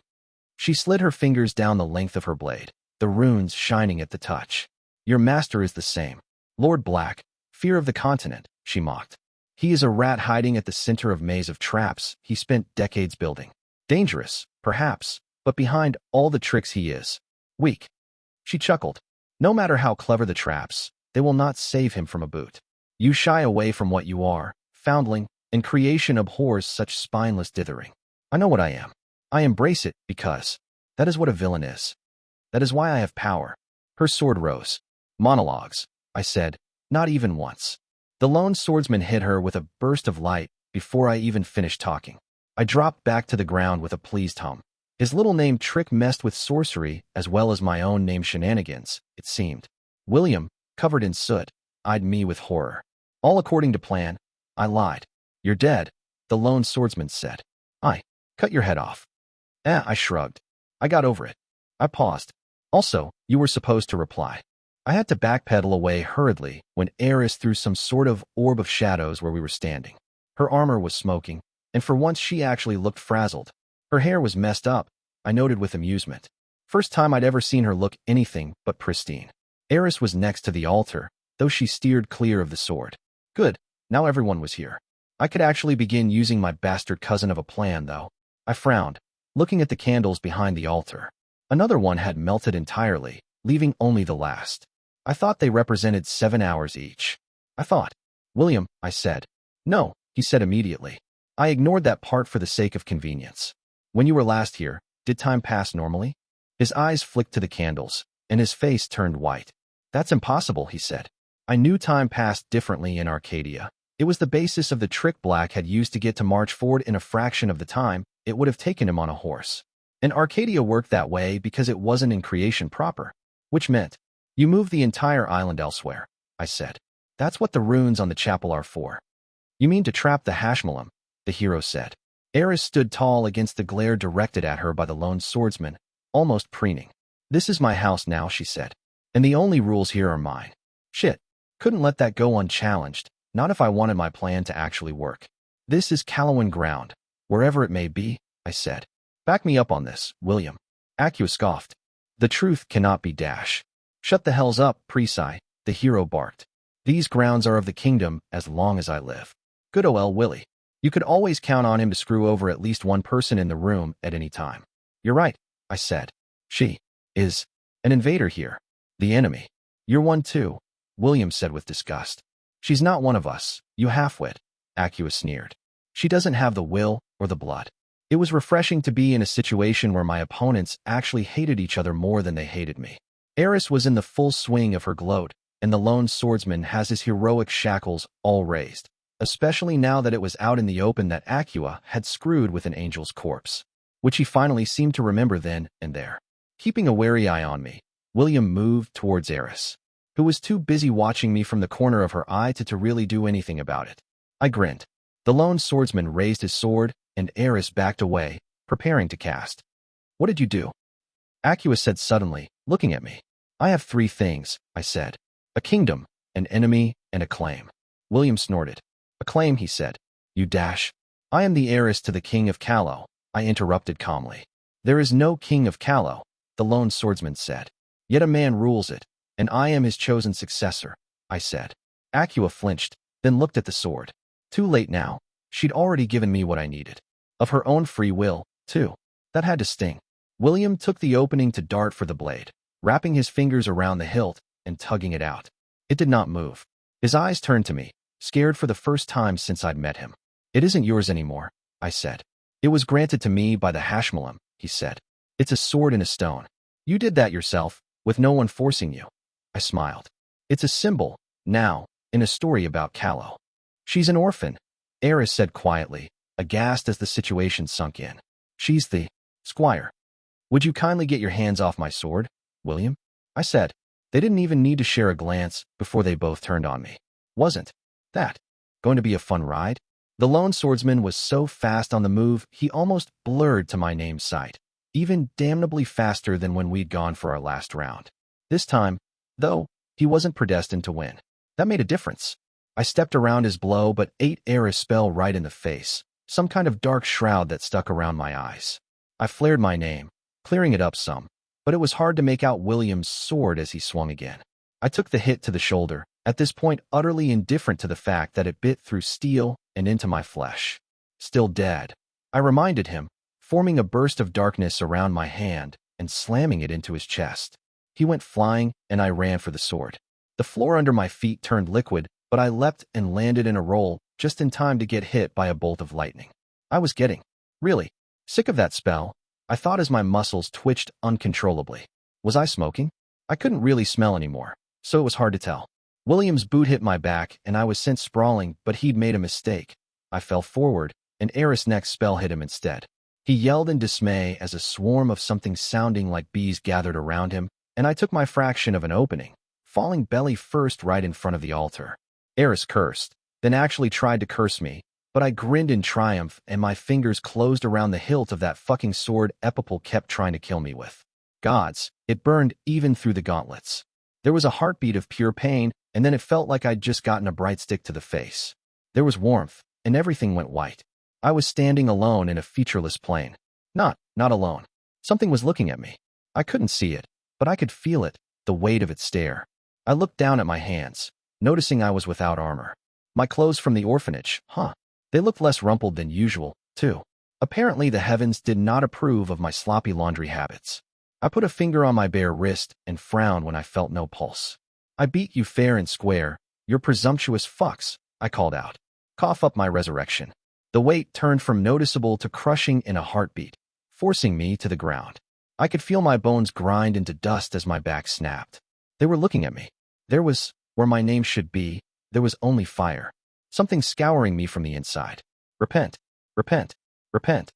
She slid her fingers down the length of her blade, the runes shining at the touch. Your master is the same. Lord Black, fear of the continent, she mocked. He is a rat hiding at the center of maze of traps he spent decades building. Dangerous, perhaps, but behind all the tricks he is weak. She chuckled. No matter how clever the traps, they will not save him from a boot. You shy away from what you are, foundling, and creation abhors such spineless dithering. I know what I am. I embrace it because that is what a villain is. That is why I have power. Her sword rose. Monologues, I said, not even once. The lone swordsman hit her with a burst of light before I even finished talking. I dropped back to the ground with a pleased hum. His little name trick messed with sorcery as well as my own name shenanigans, it seemed. William, covered in soot, eyed me with horror. All according to plan, I lied. You're dead, the lone swordsman said. I cut your head off. I shrugged. I got over it. I paused. Also, you were supposed to reply. I had to backpedal away hurriedly when Eris threw some sort of orb of shadows where we were standing. Her armor was smoking, and for once she actually looked frazzled. Her hair was messed up, I noted with amusement. First time I'd ever seen her look anything but pristine. Eris was next to the altar, though she steered clear of the sword. Good, now everyone was here. I could actually begin using my bastard cousin of a plan, though. I frowned, looking at the candles behind the altar. Another one had melted entirely, leaving only the last. I thought they represented 7 hours each. I thought. William, I said. No, he said immediately. I ignored that part for the sake of convenience. When you were last here, did time pass normally? His eyes flicked to the candles, and his face turned white. That's impossible, he said. I knew time passed differently in Arcadia. It was the basis of the trick Black had used to get to march forward in a fraction of the time it would have taken him on a horse. And Arcadia worked that way because it wasn't in creation proper, which meant you moved the entire island elsewhere, I said. That's what the runes on the chapel are for. You mean to trap the Hashmalim, the hero said. Eris stood tall against the glare directed at her by the lone swordsman, almost preening. This is my house now, she said. And the only rules here are mine. Shit. Couldn't let that go unchallenged, not if I wanted my plan to actually work. This is Calawan ground, wherever it may be, I said. Back me up on this, William. Acua scoffed. The truth cannot be dash. Shut the hells up, Preci, the hero barked. These grounds are of the kingdom as long as I live. Good ol' Willie. You could always count on him to screw over at least one person in the room at any time. You're right, I said. She is an invader here. The enemy. You're one too, William said with disgust. She's not one of us, you halfwit, Acua sneered. She doesn't have the will or the blood. It was refreshing to be in a situation where my opponents actually hated each other more than they hated me. Eris was in the full swing of her gloat, and the lone swordsman has his heroic shackles all raised, especially now that it was out in the open that Acua had screwed with an angel's corpse, which he finally seemed to remember then and there. Keeping a wary eye on me, William moved towards Eris, who was too busy watching me from the corner of her eye to really do anything about it. I grinned. The lone swordsman raised his sword, and Eris backed away, preparing to cast. "What did you do?" Acua said suddenly, looking at me. "I have 3 things," I said. "A kingdom, an enemy, and a claim." William snorted. "A claim," he said. "You dash." "I am the heiress to the king of Callow," I interrupted calmly. "There is no king of Callow," the lone swordsman said. "Yet a man rules it, and I am his chosen successor," I said. Acua flinched, then looked at the sword. Too late now. She'd already given me what I needed. Of her own free will, too. That had to sting. William took the opening to dart for the blade, wrapping his fingers around the hilt and tugging it out. It did not move. His eyes turned to me, scared for the first time since I'd met him. "It isn't yours anymore," I said. "It was granted to me by the Hashmalim," he said. "It's a sword in a stone. You did that yourself, with no one forcing you." I smiled. "It's a symbol, now, in a story about Callow." "She's an orphan," Eris said quietly, aghast as the situation sunk in. "She's the Squire." "Would you kindly get your hands off my sword, William?" I said. They didn't even need to share a glance before they both turned on me. Wasn't that going to be a fun ride? The lone swordsman was so fast on the move, he almost blurred to my name's sight, even damnably faster than when we'd gone for our last round. This time, though, he wasn't predestined to win. That made a difference. I stepped around his blow, but ate Eris' spell right in the face, some kind of dark shroud that stuck around my eyes. I flared my name, clearing it up some, but it was hard to make out William's sword as he swung again. I took the hit to the shoulder, at this point utterly indifferent to the fact that it bit through steel and into my flesh. "Still dead," I reminded him, forming a burst of darkness around my hand and slamming it into his chest. He went flying, and I ran for the sword. The floor under my feet turned liquid, but I leapt and landed in a roll just in time to get hit by a bolt of lightning. I was getting, really, sick of that spell, I thought as my muscles twitched uncontrollably. Was I smoking? I couldn't really smell anymore, so it was hard to tell. William's boot hit my back, and I was sent sprawling, but he'd made a mistake. I fell forward, and Eris' next spell hit him instead. He yelled in dismay as a swarm of something sounding like bees gathered around him, and I took my fraction of an opening, falling belly first right in front of the altar. Eris cursed, then actually tried to curse me, but I grinned in triumph and my fingers closed around the hilt of that fucking sword Epilogue kept trying to kill me with. Gods, it burned even through the gauntlets. There was a heartbeat of pure pain, and then it felt like I'd just gotten a bright stick to the face. There was warmth, and everything went white. I was standing alone in a featureless plain. Not alone. Something was looking at me. I couldn't see it, but I could feel it, the weight of its stare. I looked down at my hands, noticing I was without armor. My clothes from the orphanage, They looked less rumpled than usual, too. Apparently the heavens did not approve of my sloppy laundry habits. I put a finger on my bare wrist and frowned when I felt no pulse. "I beat you fair and square, you're presumptuous fucks," I called out. "Cough up my resurrection." The weight turned from noticeable to crushing in a heartbeat, forcing me to the ground. I could feel my bones grind into dust as my back snapped. They were looking at me. There was, where my name should be, there was only fire. Something scouring me from the inside. Repent, repent, repent.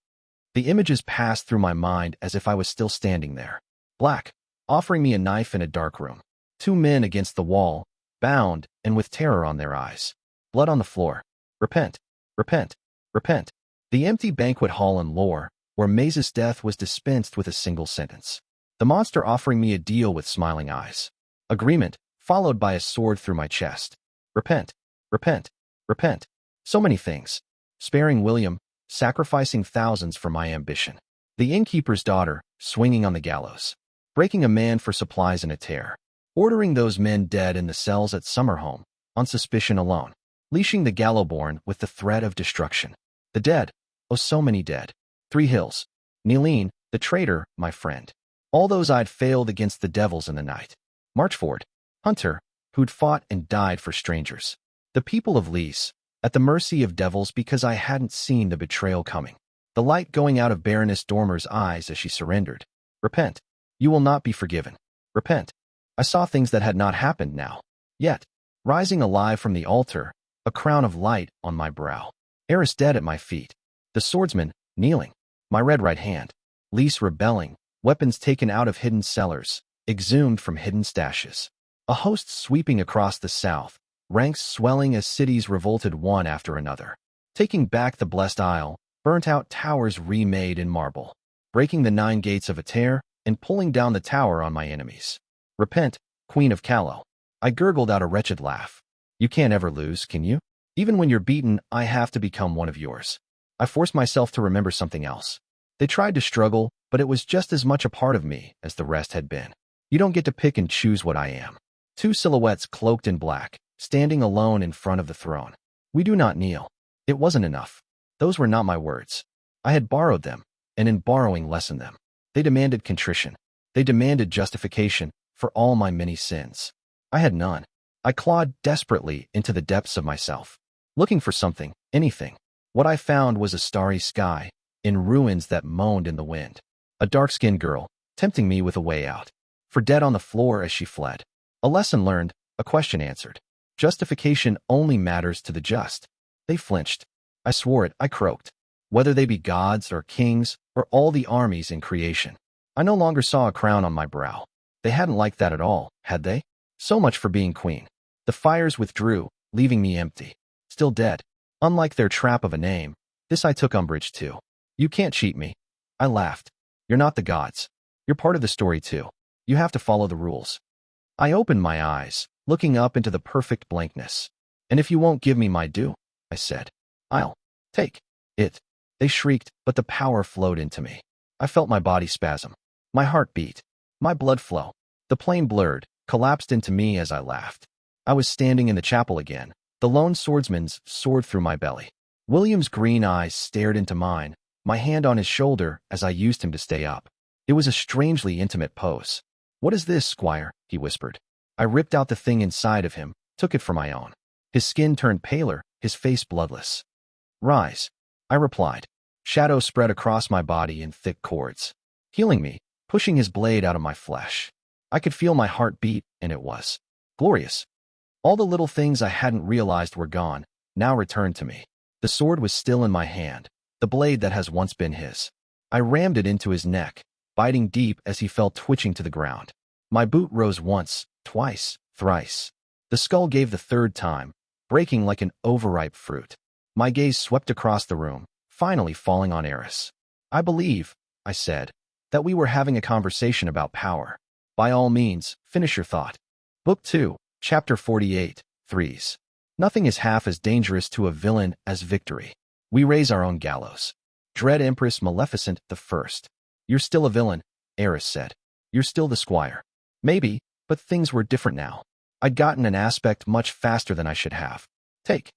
The images passed through my mind as if I was still standing there. Black, offering me a knife in a dark room. 2 men against the wall, bound and with terror on their eyes. Blood on the floor. Repent, repent, repent. The empty banquet hall in Lore, where Maze's death was dispensed with a single sentence. The monster offering me a deal with smiling eyes. Agreement, followed by a sword through my chest. Repent, repent, repent. So many things. Sparing William, sacrificing thousands for my ambition. The innkeeper's daughter, swinging on the gallows. Breaking a man for supplies in a tear. Ordering those men dead in the cells at Summerhome, on suspicion alone. Leashing the Gallowborn with the threat of destruction. The dead, oh so many dead. 3 Hills. Neeline, the traitor, my friend. All those I'd failed against the devils in the night. Marchford, Hunter, who'd fought and died for strangers. The people of Lys, at the mercy of devils because I hadn't seen the betrayal coming. The light going out of Baroness Dormer's eyes as she surrendered. Repent. You will not be forgiven. Repent. I saw things that had not happened now. Yet, rising alive from the altar, a crown of light on my brow. Eris dead at my feet. The swordsman, kneeling. My red right hand. Lys rebelling, weapons taken out of hidden cellars, exhumed from hidden stashes. A host sweeping across the south, ranks swelling as cities revolted one after another. Taking back the blessed isle, burnt-out towers remade in marble. Breaking the 9 gates of Aether, and pulling down the tower on my enemies. Repent, Queen of Callow. I gurgled out a wretched laugh. You can't ever lose, can you? Even when you're beaten, I have to become one of yours. I forced myself to remember something else. They tried to struggle, but it was just as much a part of me as the rest had been. You don't get to pick and choose what I am. 2 silhouettes cloaked in black, standing alone in front of the throne. We do not kneel. It wasn't enough. Those were not my words. I had borrowed them, and in borrowing lessened them. They demanded contrition. They demanded justification for all my many sins. I had none. I clawed desperately into the depths of myself, looking for something, anything. What I found was a starry sky, in ruins that moaned in the wind. A dark-skinned girl, tempting me with a way out. For dead on the floor as she fled. A lesson learned, a question answered. Justification only matters to the just. They flinched. I swore it, I croaked. Whether they be gods or kings or all the armies in creation. I no longer saw a crown on my brow. They hadn't liked that at all, had they? So much for being queen. The fires withdrew, leaving me empty. Still dead. Unlike their trap of a name, this I took umbrage to. You can't cheat me. I laughed. You're not the gods. You're part of the story too. You have to follow the rules. I opened my eyes, looking up into the perfect blankness. And if you won't give me my due, I said, I'll take it. They shrieked, but the power flowed into me. I felt my body spasm. My heart beat. My blood flow. The plane blurred, collapsed into me as I laughed. I was standing in the chapel again, the lone swordsman's sword through my belly. William's green eyes stared into mine, my hand on his shoulder as I used him to stay up. It was a strangely intimate pose. What is this, Squire? He whispered. I ripped out the thing inside of him, took it for my own. His skin turned paler, his face bloodless. Rise, I replied. Shadow spread across my body in thick cords, healing me, pushing his blade out of my flesh. I could feel my heart beat, and it was glorious. All the little things I hadn't realized were gone, now returned to me. The sword was still in my hand, the blade that has once been his. I rammed it into his neck, biting deep as he fell twitching to the ground. My boot rose once, twice, thrice. The skull gave the 3rd time, breaking like an overripe fruit. My gaze swept across the room, finally falling on Eris. I believe, I said, that we were having a conversation about power. By all means, finish your thought. Book 2, Chapter 48, Threes. Nothing is half as dangerous to a villain as victory. We raise our own gallows. Dread Empress Maleficent the First. You're still a villain, Eris said. You're still the Squire. Maybe, but things were different now. I'd gotten an aspect much faster than I should have. Take.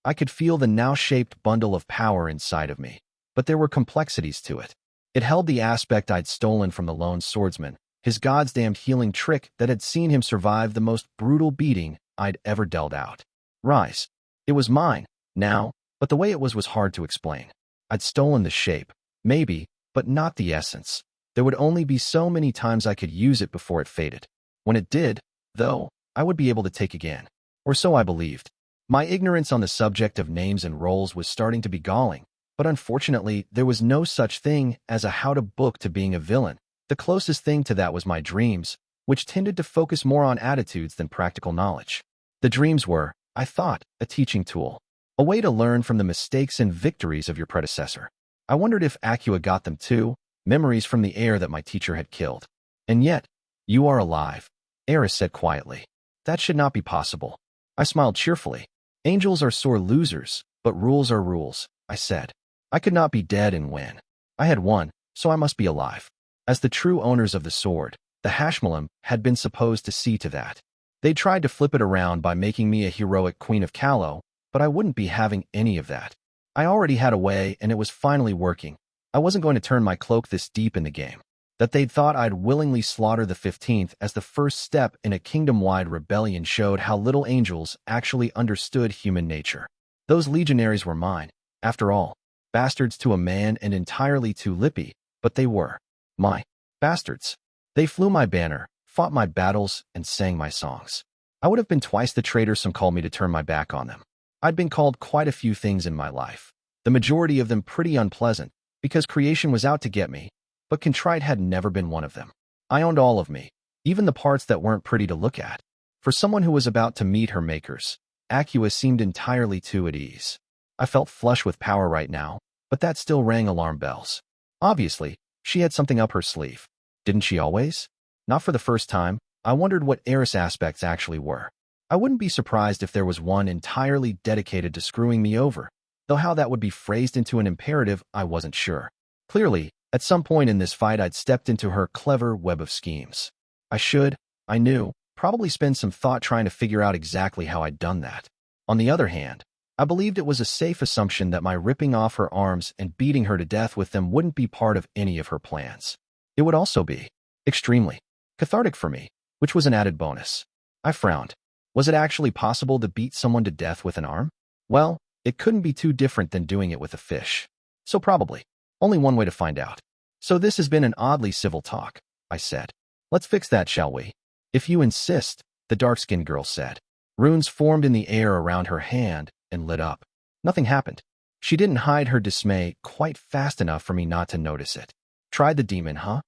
I could feel the now-shaped bundle of power inside of me, but there were complexities to it. It held the aspect I'd stolen from the lone swordsman, his goddamned healing trick that had seen him survive the most brutal beating I'd ever dealt out. Rise. It was mine, now, but the way it was hard to explain. I'd stolen the shape, maybe, but not the essence. There would only be so many times I could use it before it faded. When it did, though, I would be able to take again. Or so I believed. My ignorance on the subject of names and roles was starting to be galling, but unfortunately, there was no such thing as a how-to book to being a villain. The closest thing to that was my dreams, which tended to focus more on attitudes than practical knowledge. The dreams were, I thought, a teaching tool, a way to learn from the mistakes and victories of your predecessor. I wondered if Acua got them too, memories from the heir that my teacher had killed. And yet, you are alive, Eris said quietly. That should not be possible. I smiled cheerfully. Angels are sore losers, but rules are rules, I said. I could not be dead and win. I had won, so I must be alive. As the true owners of the sword, the Hashmalim had been supposed to see to that. They tried to flip it around by making me a heroic Queen of Callow, but I wouldn't be having any of that. I already had a way, and it was finally working. I wasn't going to turn my cloak this deep in the game. That they'd thought I'd willingly slaughter the 15th as the first step in a kingdom-wide rebellion showed how little angels actually understood human nature. Those legionaries were mine. After all, bastards to a man and entirely too lippy, but they were. My bastards. They flew my banner, fought my battles, and sang my songs. I would have been twice the traitor some called me to turn my back on them. I'd been called quite a few things in my life, the majority of them pretty unpleasant, because creation was out to get me, but contrite had never been one of them. I owned all of me, even the parts that weren't pretty to look at. For someone who was about to meet her makers, Acua seemed entirely too at ease. I felt flush with power right now, but that still rang alarm bells. Obviously, she had something up her sleeve. Didn't she always? Not for the first time. I wondered what Eris aspects actually were. I wouldn't be surprised if there was one entirely dedicated to screwing me over, though how that would be phrased into an imperative I wasn't sure. Clearly, at some point in this fight I'd stepped into her clever web of schemes. I knew, probably spend some thought trying to figure out exactly how I'd done that. On the other hand, I believed it was a safe assumption that my ripping off her arms and beating her to death with them wouldn't be part of any of her plans. It would also be extremely cathartic for me, which was an added bonus. I frowned. Was it actually possible to beat someone to death with an arm? Well, it couldn't be too different than doing it with a fish. So probably. Only one way to find out. So this has been an oddly civil talk, I said. Let's fix that, shall we? If you insist, the dark-skinned girl said. Runes formed in the air around her hand and lit up. Nothing happened. She didn't hide her dismay quite fast enough for me not to notice it. Tried the demon, huh?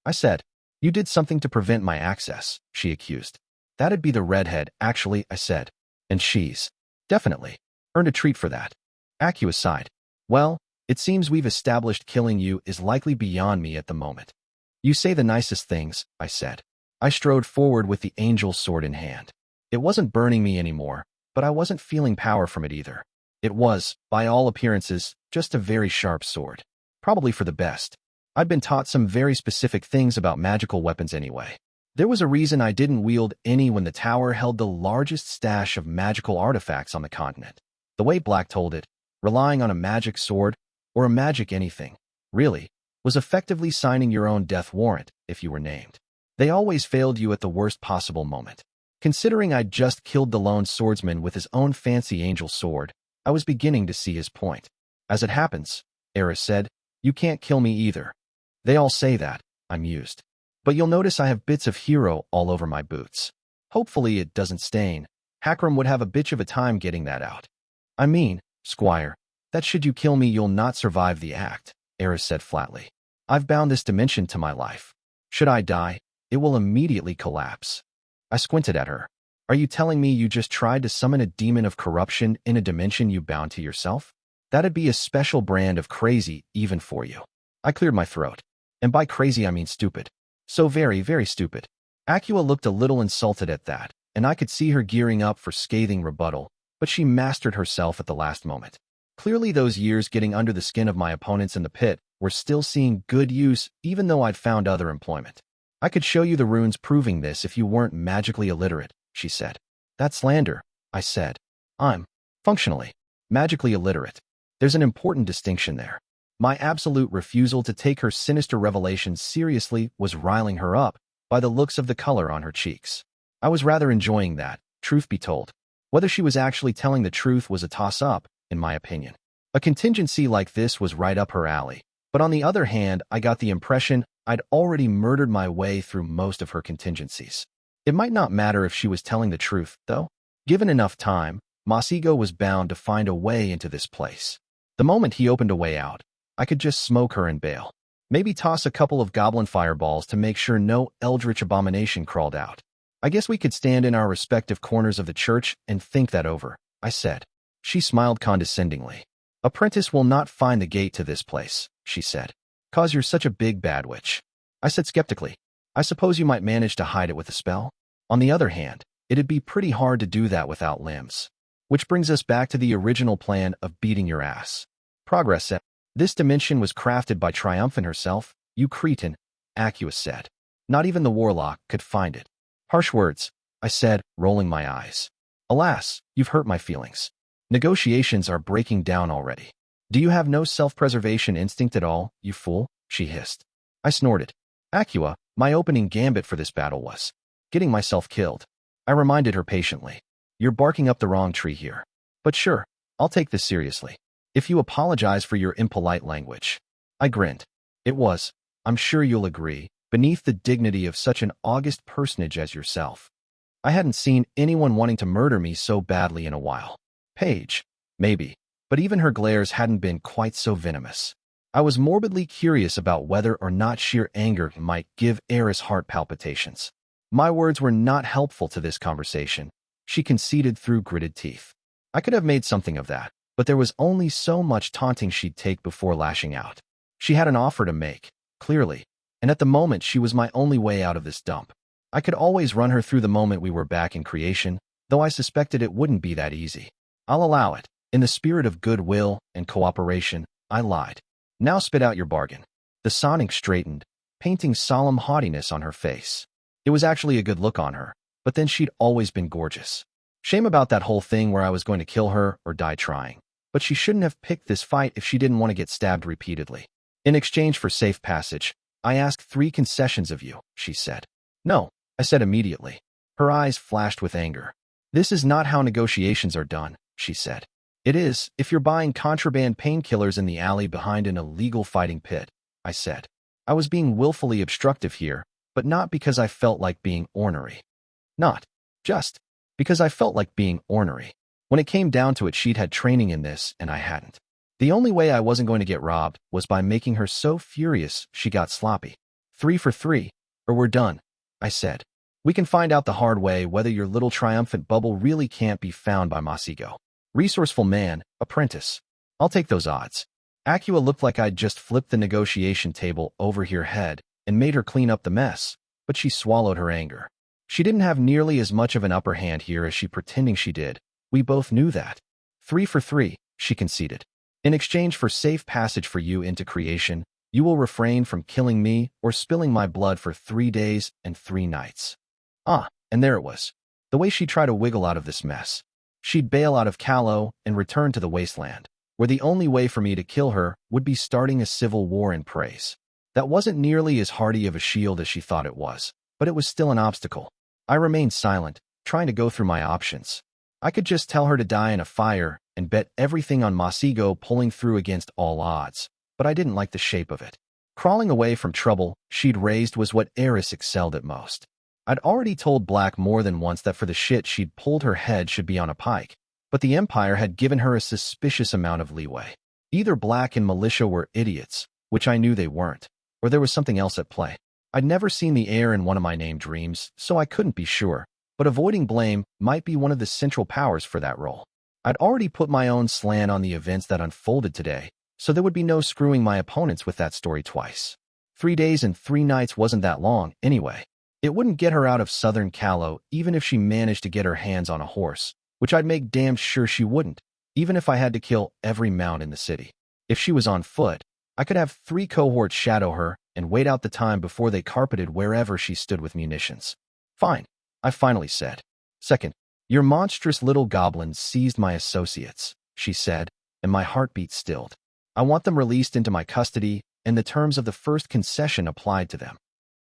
I said. You did something to prevent my access, she accused. That'd be the redhead, actually, I said. And she's definitely earned a treat for that. Acua sighed. Well, it seems we've established killing you is likely beyond me at the moment. You say the nicest things, I said. I strode forward with the angel's sword in hand. It wasn't burning me anymore, but I wasn't feeling power from it either. It was, by all appearances, just a very sharp sword. Probably for the best. I'd been taught some very specific things about magical weapons anyway. There was a reason I didn't wield any when the tower held the largest stash of magical artifacts on the continent. The way Black told it, relying on a magic sword, or a magic anything, really, was effectively signing your own death warrant if you were named. They always failed you at the worst possible moment. Considering I'd just killed the lone swordsman with his own fancy angel sword, I was beginning to see his point. As it happens, Eris said, you can't kill me either. They all say that, I mused. But you'll notice I have bits of hero all over my boots. Hopefully it doesn't stain. Hakram would have a bitch of a time getting that out. I mean, Squire, that should you kill me you'll not survive the act, Eris said flatly. I've bound this dimension to my life. Should I die, it will immediately collapse. I squinted at her. Are you telling me you just tried to summon a demon of corruption in a dimension you bound to yourself? That'd be a special brand of crazy even for you. I cleared my throat. And by crazy I mean stupid. So very, very stupid. Acua looked a little insulted at that, and I could see her gearing up for scathing rebuttal, but she mastered herself at the last moment. Clearly those years getting under the skin of my opponents in the pit were still seeing good use even though I'd found other employment. I could show you the runes proving this if you weren't magically illiterate, she said. That's slander, I said. I'm, functionally, magically illiterate. There's an important distinction there. My absolute refusal to take her sinister revelations seriously was riling her up by the looks of the color on her cheeks. I was rather enjoying that, truth be told. Whether she was actually telling the truth was a toss-up, in my opinion. A contingency like this was right up her alley, but on the other hand, I got the impression I'd already murdered my way through most of her contingencies. It might not matter if she was telling the truth, though. Given enough time, Masigo was bound to find a way into this place. The moment he opened a way out, I could just smoke her and bail. Maybe toss a couple of goblin fireballs to make sure no eldritch abomination crawled out. I guess we could stand in our respective corners of the church and think that over, I said. She smiled condescendingly. Apprentice will not find the gate to this place, she said. 'Cause you're such a big bad witch. I said skeptically. I suppose you might manage to hide it with a spell? On the other hand, it'd be pretty hard to do that without limbs. Which brings us back to the original plan of beating your ass. Progress said. This dimension was crafted by Triumphant herself, you cretin, Acua said. Not even the warlock could find it. Harsh words, I said, rolling my eyes. Alas, you've hurt my feelings. Negotiations are breaking down already. Do you have no self-preservation instinct at all, you fool? She hissed. I snorted. Acua, my opening gambit for this battle was getting myself killed. I reminded her patiently. You're barking up the wrong tree here. But sure, I'll take this seriously. If you apologize for your impolite language. I grinned. It was, I'm sure you'll agree, beneath the dignity of such an august personage as yourself. I hadn't seen anyone wanting to murder me so badly in a while. Paige, maybe, but even her glares hadn't been quite so venomous. I was morbidly curious about whether or not sheer anger might give Eris heart palpitations. My words were not helpful to this conversation, she conceded through gritted teeth. I could have made something of that, but there was only so much taunting she'd take before lashing out. She had an offer to make, clearly, and at the moment she was my only way out of this dump. I could always run her through the moment we were back in creation, though I suspected it wouldn't be that easy. I'll allow it. In the spirit of goodwill and cooperation, I lied. Now spit out your bargain. The Sonic straightened, painting solemn haughtiness on her face. It was actually a good look on her, but then she'd always been gorgeous. Shame about that whole thing where I was going to kill her or die trying. But she shouldn't have picked this fight if she didn't want to get stabbed repeatedly. In exchange for safe passage, I ask 3 concessions of you, she said. No, I said immediately. Her eyes flashed with anger. This is not how negotiations are done, she said. It is, if you're buying contraband painkillers in the alley behind an illegal fighting pit, I said. I was being willfully obstructive here, but not because I felt like being ornery. Not just because I felt like being ornery. When it came down to it, she'd had training in this, and I hadn't. The only way I wasn't going to get robbed was by making her so furious she got sloppy. 3 for 3, or we're done, I said. We can find out the hard way whether your little triumphant bubble really can't be found by Masigo. Resourceful man, apprentice. I'll take those odds. Acua looked like I'd just flipped the negotiation table over her head and made her clean up the mess, but she swallowed her anger. She didn't have nearly as much of an upper hand here as she pretending she did. We both knew that. 3 for 3, she conceded. In exchange for safe passage for you into creation, you will refrain from killing me or spilling my blood for 3 days and 3 nights. Ah, and there it was. The way she'd try to wiggle out of this mess. She'd bail out of Callow and return to the wasteland, where the only way for me to kill her would be starting a civil war in praise. That wasn't nearly as hardy of a shield as she thought it was, but it was still an obstacle. I remained silent, trying to go through my options. I could just tell her to die in a fire and bet everything on Masigo pulling through against all odds, but I didn't like the shape of it. Crawling away from trouble she'd raised was what Eris excelled at most. I'd already told Black more than once that for the shit she'd pulled her head should be on a pike, but the Empire had given her a suspicious amount of leeway. Either Black and Militia were idiots, which I knew they weren't, or there was something else at play. I'd never seen the heir in one of my name dreams, so I couldn't be sure, but avoiding blame might be one of the central powers for that role. I'd already put my own slant on the events that unfolded today, so there would be no screwing my opponents with that story twice. 3 days and 3 nights wasn't that long, anyway. It wouldn't get her out of southern Callow even if she managed to get her hands on a horse, which I'd make damned sure she wouldn't, even if I had to kill every mount in the city. If she was on foot, I could have 3 cohorts shadow her and wait out the time before they carpeted wherever she stood with munitions. Fine, I finally said. Second, your monstrous little goblins seized my associates, she said, and my heartbeat stilled. I want them released into my custody, and the terms of the first concession applied to them.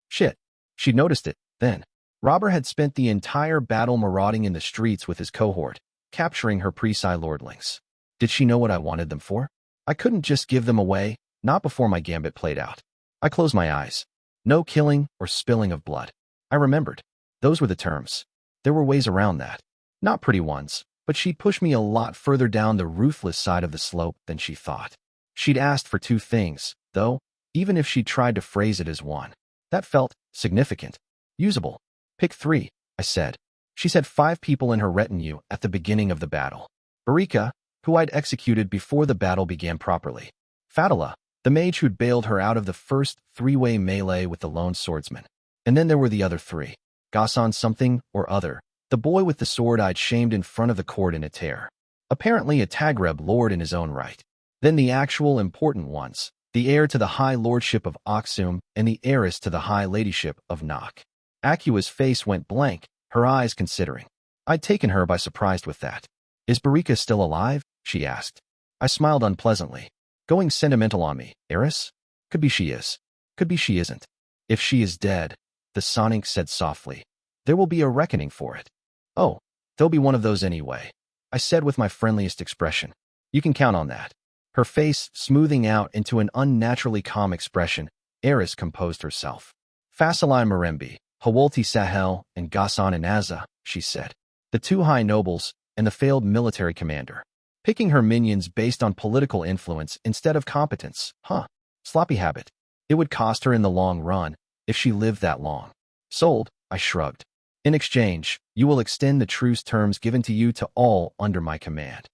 Shit. She'd noticed it, then. Robber had spent the entire battle marauding in the streets with his cohort, capturing her Preci lordlings. Did she know what I wanted them for? I couldn't just give them away, not before my gambit played out. I closed my eyes. No killing or spilling of blood. I remembered. Those were the terms. There were ways around that. Not pretty ones, but she'd pushed me a lot further down the ruthless side of the slope than she thought. She'd asked for 2 things, though, even if she'd tried to phrase it as one. That felt significant. Usable. Pick 3, I said. She said 5 people in her retinue at the beginning of the battle. Barika, who I'd executed before the battle began properly. Fadila, the mage who'd bailed her out of the first 3-way melee with the lone swordsman. And then there were the other 3. Ghassan something or other, the boy with the sword I'd shamed in front of the court in a tear. Apparently a Tagreb lord in his own right. Then the actual important ones. The heir to the high lordship of Aksum and the heiress to the high ladyship of Nok. Acua's face went blank, her eyes considering. I'd taken her by surprise with that. Is Barika still alive? She asked. I smiled unpleasantly. Going sentimental on me, Eris? Could be she is. Could be she isn't. If she is dead, the Sonic said softly, there will be a reckoning for it. Oh, there'll be one of those anyway, I said with my friendliest expression. You can count on that. Her face smoothing out into an unnaturally calm expression, Eris composed herself. Fasilai Marembi, Hawalti Sahel, and Ghassan Inaza, she said. The two high nobles, and the failed military commander. Picking her minions based on political influence instead of competence, huh? Sloppy habit. It would cost her in the long run, if she lived that long. Sold, I shrugged. In exchange, you will extend the truce terms given to you to all under my command.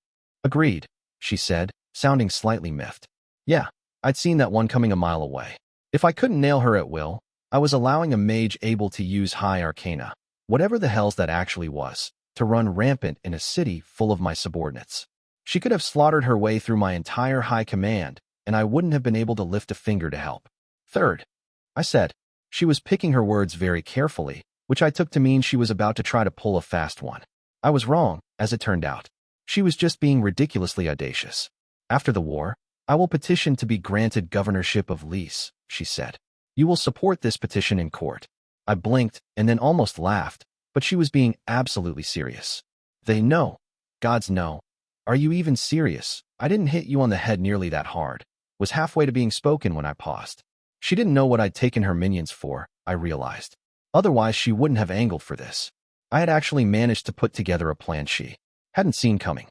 Agreed, she said, sounding slightly miffed. Yeah, I'd seen that one coming a mile away. If I couldn't nail her at will, I was allowing a mage able to use high arcana, whatever the hells that actually was, to run rampant in a city full of my subordinates. She could have slaughtered her way through my entire high command, and I wouldn't have been able to lift a finger to help. Third, I said. She was picking her words very carefully, which I took to mean she was about to try to pull a fast one. I was wrong, as it turned out. She was just being ridiculously audacious. After the war, I will petition to be granted governorship of Lys, she said. You will support this petition in court. I blinked and then almost laughed, but she was being absolutely serious. They know. Gods know. Are you even serious? I didn't hit you on the head nearly that hard. Was halfway to being spoken when I paused. She didn't know what I'd taken her minions for, I realized. Otherwise, she wouldn't have angled for this. I had actually managed to put together a plan she hadn't seen coming.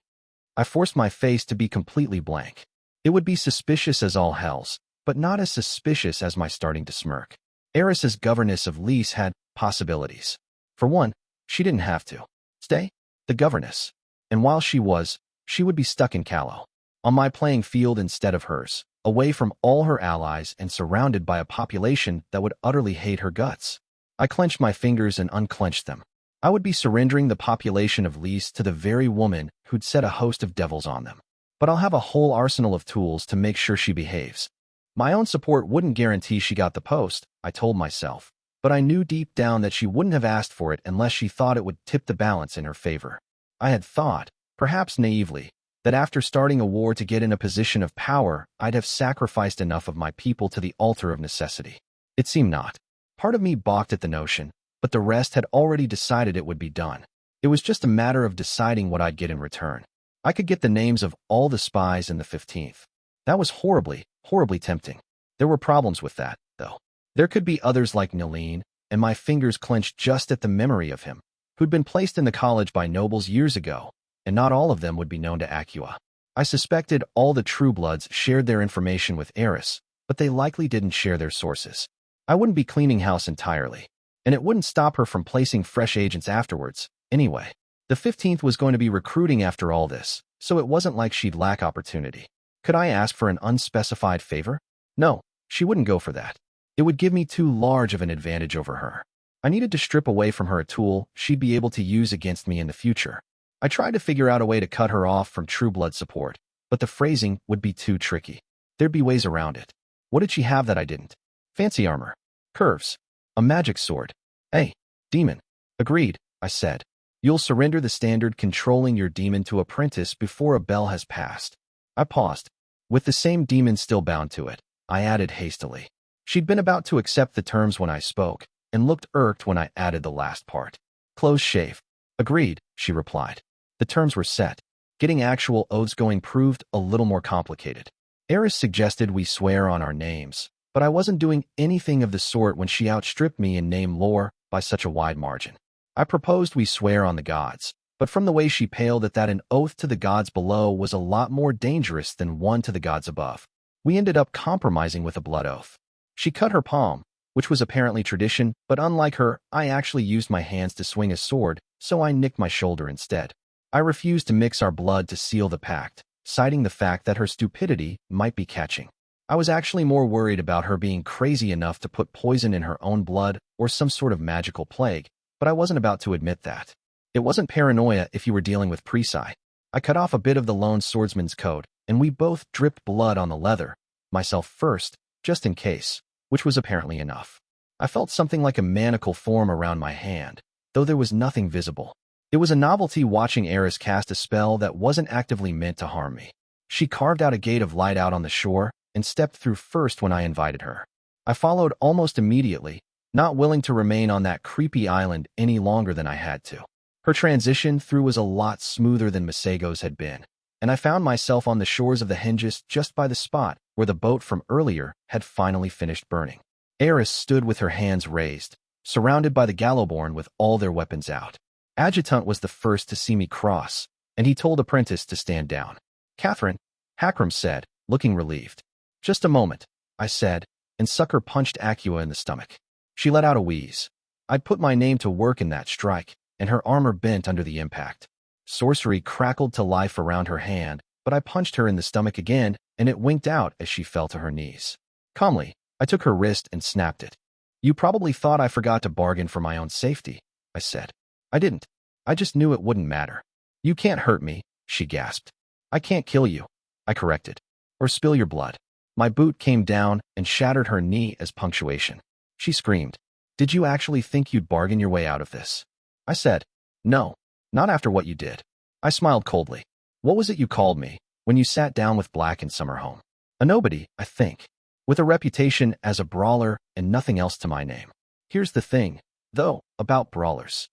I forced my face to be completely blank. It would be suspicious as all hells, but not as suspicious as my starting to smirk. Eris as governess of Lys had possibilities. For one, she didn't have to stay the governess. And while she would be stuck in Callow, on my playing field instead of hers, away from all her allies and surrounded by a population that would utterly hate her guts. I clenched my fingers and unclenched them. I would be surrendering the population of Lys to the very woman who'd set a host of devils on them. But I'll have a whole arsenal of tools to make sure she behaves. My own support wouldn't guarantee she got the post, I told myself, but I knew deep down that she wouldn't have asked for it unless she thought it would tip the balance in her favor. I had thought, perhaps naively, that after starting a war to get in a position of power, I'd have sacrificed enough of my people to the altar of necessity. It seemed not. Part of me balked at the notion, but the rest had already decided it would be done. It was just a matter of deciding what I'd get in return. I could get the names of all the spies in the 15th. That was horribly, horribly tempting. There were problems with that, though. There could be others like Nilene, and my fingers clenched just at the memory of him, who'd been placed in the college by nobles years ago, and not all of them would be known to Acqua. I suspected all the True Bloods shared their information with Eris, but they likely didn't share their sources. I wouldn't be cleaning house entirely, and it wouldn't stop her from placing fresh agents afterwards, anyway. The 15th was going to be recruiting after all this, so it wasn't like she'd lack opportunity. Could I ask for an unspecified favor? No, she wouldn't go for that. It would give me too large of an advantage over her. I needed to strip away from her a tool she'd be able to use against me in the future. I tried to figure out a way to cut her off from True Blood support, but the phrasing would be too tricky. There'd be ways around it. What did she have that I didn't? Fancy armor. Curves. A magic sword. Hey, demon. Agreed, I said. You'll surrender the standard controlling your demon to apprentice before a bell has passed. I paused. With the same demon still bound to it, I added hastily. She'd been about to accept the terms when I spoke, and looked irked when I added the last part. Close shave. Agreed, she replied. The terms were set. Getting actual oaths going proved a little more complicated. Eris suggested we swear on our names, but I wasn't doing anything of the sort when she outstripped me in name lore by such a wide margin. I proposed we swear on the gods, but from the way she paled at that, an oath to the gods below was a lot more dangerous than one to the gods above. We ended up compromising with a blood oath. She cut her palm, which was apparently tradition, but unlike her, I actually used my hands to swing a sword, so I nicked my shoulder instead. I refused to mix our blood to seal the pact, citing the fact that her stupidity might be catching. I was actually more worried about her being crazy enough to put poison in her own blood or some sort of magical plague, but I wasn't about to admit that. It wasn't paranoia if you were dealing with Preci. I cut off a bit of the lone swordsman's coat, and we both dripped blood on the leather, myself first, just in case, which was apparently enough. I felt something like a manacle form around my hand, though there was nothing visible. It was a novelty watching Eris cast a spell that wasn't actively meant to harm me. She carved out a gate of light out on the shore and stepped through first when I invited her. I followed almost immediately, not willing to remain on that creepy island any longer than I had to. Her transition through was a lot smoother than Masego's had been. and I found myself on the shores of the Henges just by the spot where the boat from earlier had finally finished burning. Eris stood with her hands raised, surrounded by the Gallowborn with all their weapons out. Adjutant was the first to see me cross, and he told Apprentice to stand down. "Catherine," Hakram said, looking relieved. "Just a moment," I said, and Sucker punched Acua in the stomach. She let out a wheeze. I'd put my name to work in that strike, and her armor bent under the impact. Sorcery crackled to life around her hand, but I punched her in the stomach again, and it winked out as she fell to her knees. Calmly, I took her wrist and snapped it. "You probably thought I forgot to bargain for my own safety," I said. "I didn't. I just knew it wouldn't matter." "You can't hurt me," she gasped. "I can't kill you," I corrected. "Or spill your blood." My boot came down and shattered her knee as punctuation. She screamed. "Did you actually think you'd bargain your way out of this?" I said, "No, not after what you did." I smiled coldly. "What was it you called me when you sat down with Black in Summerhome?" "A nobody, I think, with a reputation as a brawler and nothing else to my name. Here's the thing, though, about brawlers."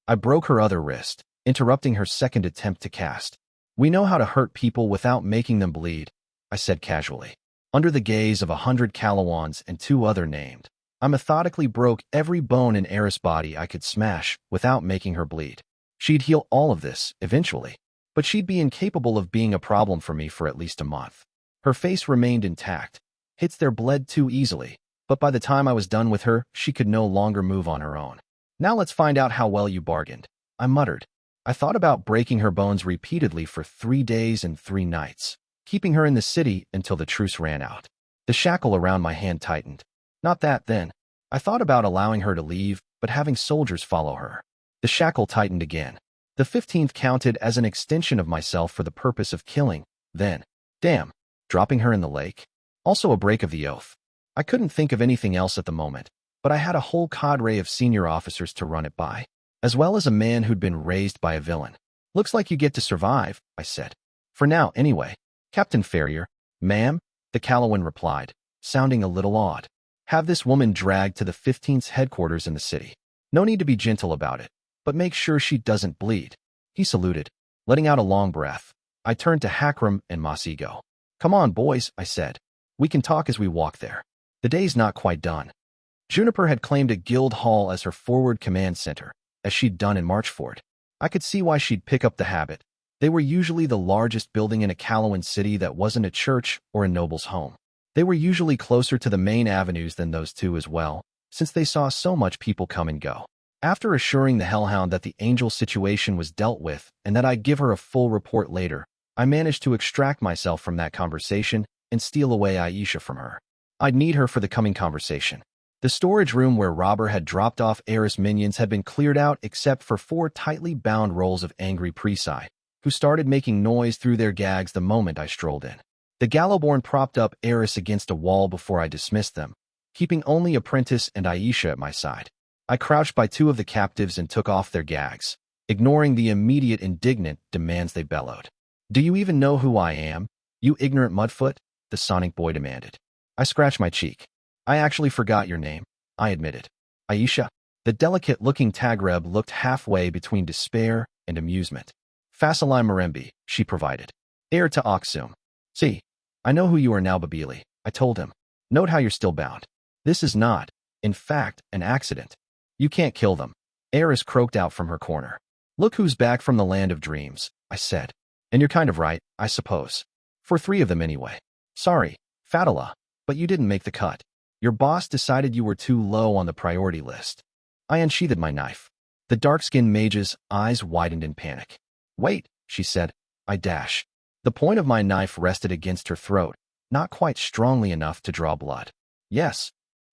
I broke her other wrist, interrupting her second attempt to cast. "We know how to hurt people without making them bleed," I said casually. Under the gaze of 100 Calawans and 2 other named, I methodically broke every bone in Eris' body I could smash without making her bleed. She'd heal all of this, eventually, but she'd be incapable of being a problem for me for at least a month. Her face remained intact. Hits there bled too easily, but by the time I was done with her, she could no longer move on her own. "Now let's find out how well you bargained," I muttered. I thought about breaking her bones repeatedly for 3 days and 3 nights, keeping her in the city until the truce ran out. The shackle around my hand tightened. Not that, then. I thought about allowing her to leave, but having soldiers follow her. The shackle tightened again. The 15th counted as an extension of myself for the purpose of killing, then. Damn. Dropping her in the lake? Also a break of the oath. I couldn't think of anything else at the moment, but I had a whole cadre of senior officers to run it by, as well as a man who'd been raised by a villain. "Looks like you get to survive," I said. "For now, anyway." "Captain Ferrier." "Ma'am," the Calawan replied, sounding a little awed. "Have this woman dragged to the 15th's headquarters in the city. No need to be gentle about it, but make sure she doesn't bleed." He saluted, letting out a long breath. I turned to Hakram and Masigo. "Come on, boys," I said. "We can talk as we walk there. The day's not quite done." Juniper had claimed a guild hall as her forward command center, as she'd done in Marchford. I could see why she'd pick up the habit. They were usually the largest building in a Calawan city that wasn't a church or a noble's home. They were usually closer to the main avenues than those two as well, since they saw so much people come and go. After assuring the Hellhound that the Angel situation was dealt with and that I'd give her a full report later, I managed to extract myself from that conversation and steal away Aisha from her. I'd need her for the coming conversation. The storage room where Robber had dropped off Eris minions had been cleared out except for 4 tightly bound rolls of angry Preci, who started making noise through their gags the moment I strolled in. The Gallowborn propped up Eris against a wall before I dismissed them, keeping only Apprentice and Aisha at my side. I crouched by 2 of the captives and took off their gags, ignoring the immediate indignant demands they bellowed. "Do you even know who I am, you ignorant mudfoot?" the Sonic boy demanded. I scratched my cheek. "I actually forgot your name," I admitted. "Aisha." The delicate-looking Tagreb looked halfway between despair and amusement. "Fasilai Marembi," she provided. "Heir to Aksum." "See, I know who you are now, Babili," I told him. "Note how you're still bound. This is not, in fact, an accident. You can't kill them." Eris croaked out from her corner. "Look who's back from the land of dreams," I said. "And you're kind of right, I suppose. For 3 of them anyway. Sorry, Fatala, but you didn't make the cut. Your boss decided you were too low on the priority list." I unsheathed my knife. The dark-skinned mage's eyes widened in panic. "Wait," she said. I dash. The point of my knife rested against her throat, not quite strongly enough to draw blood. "Yes,"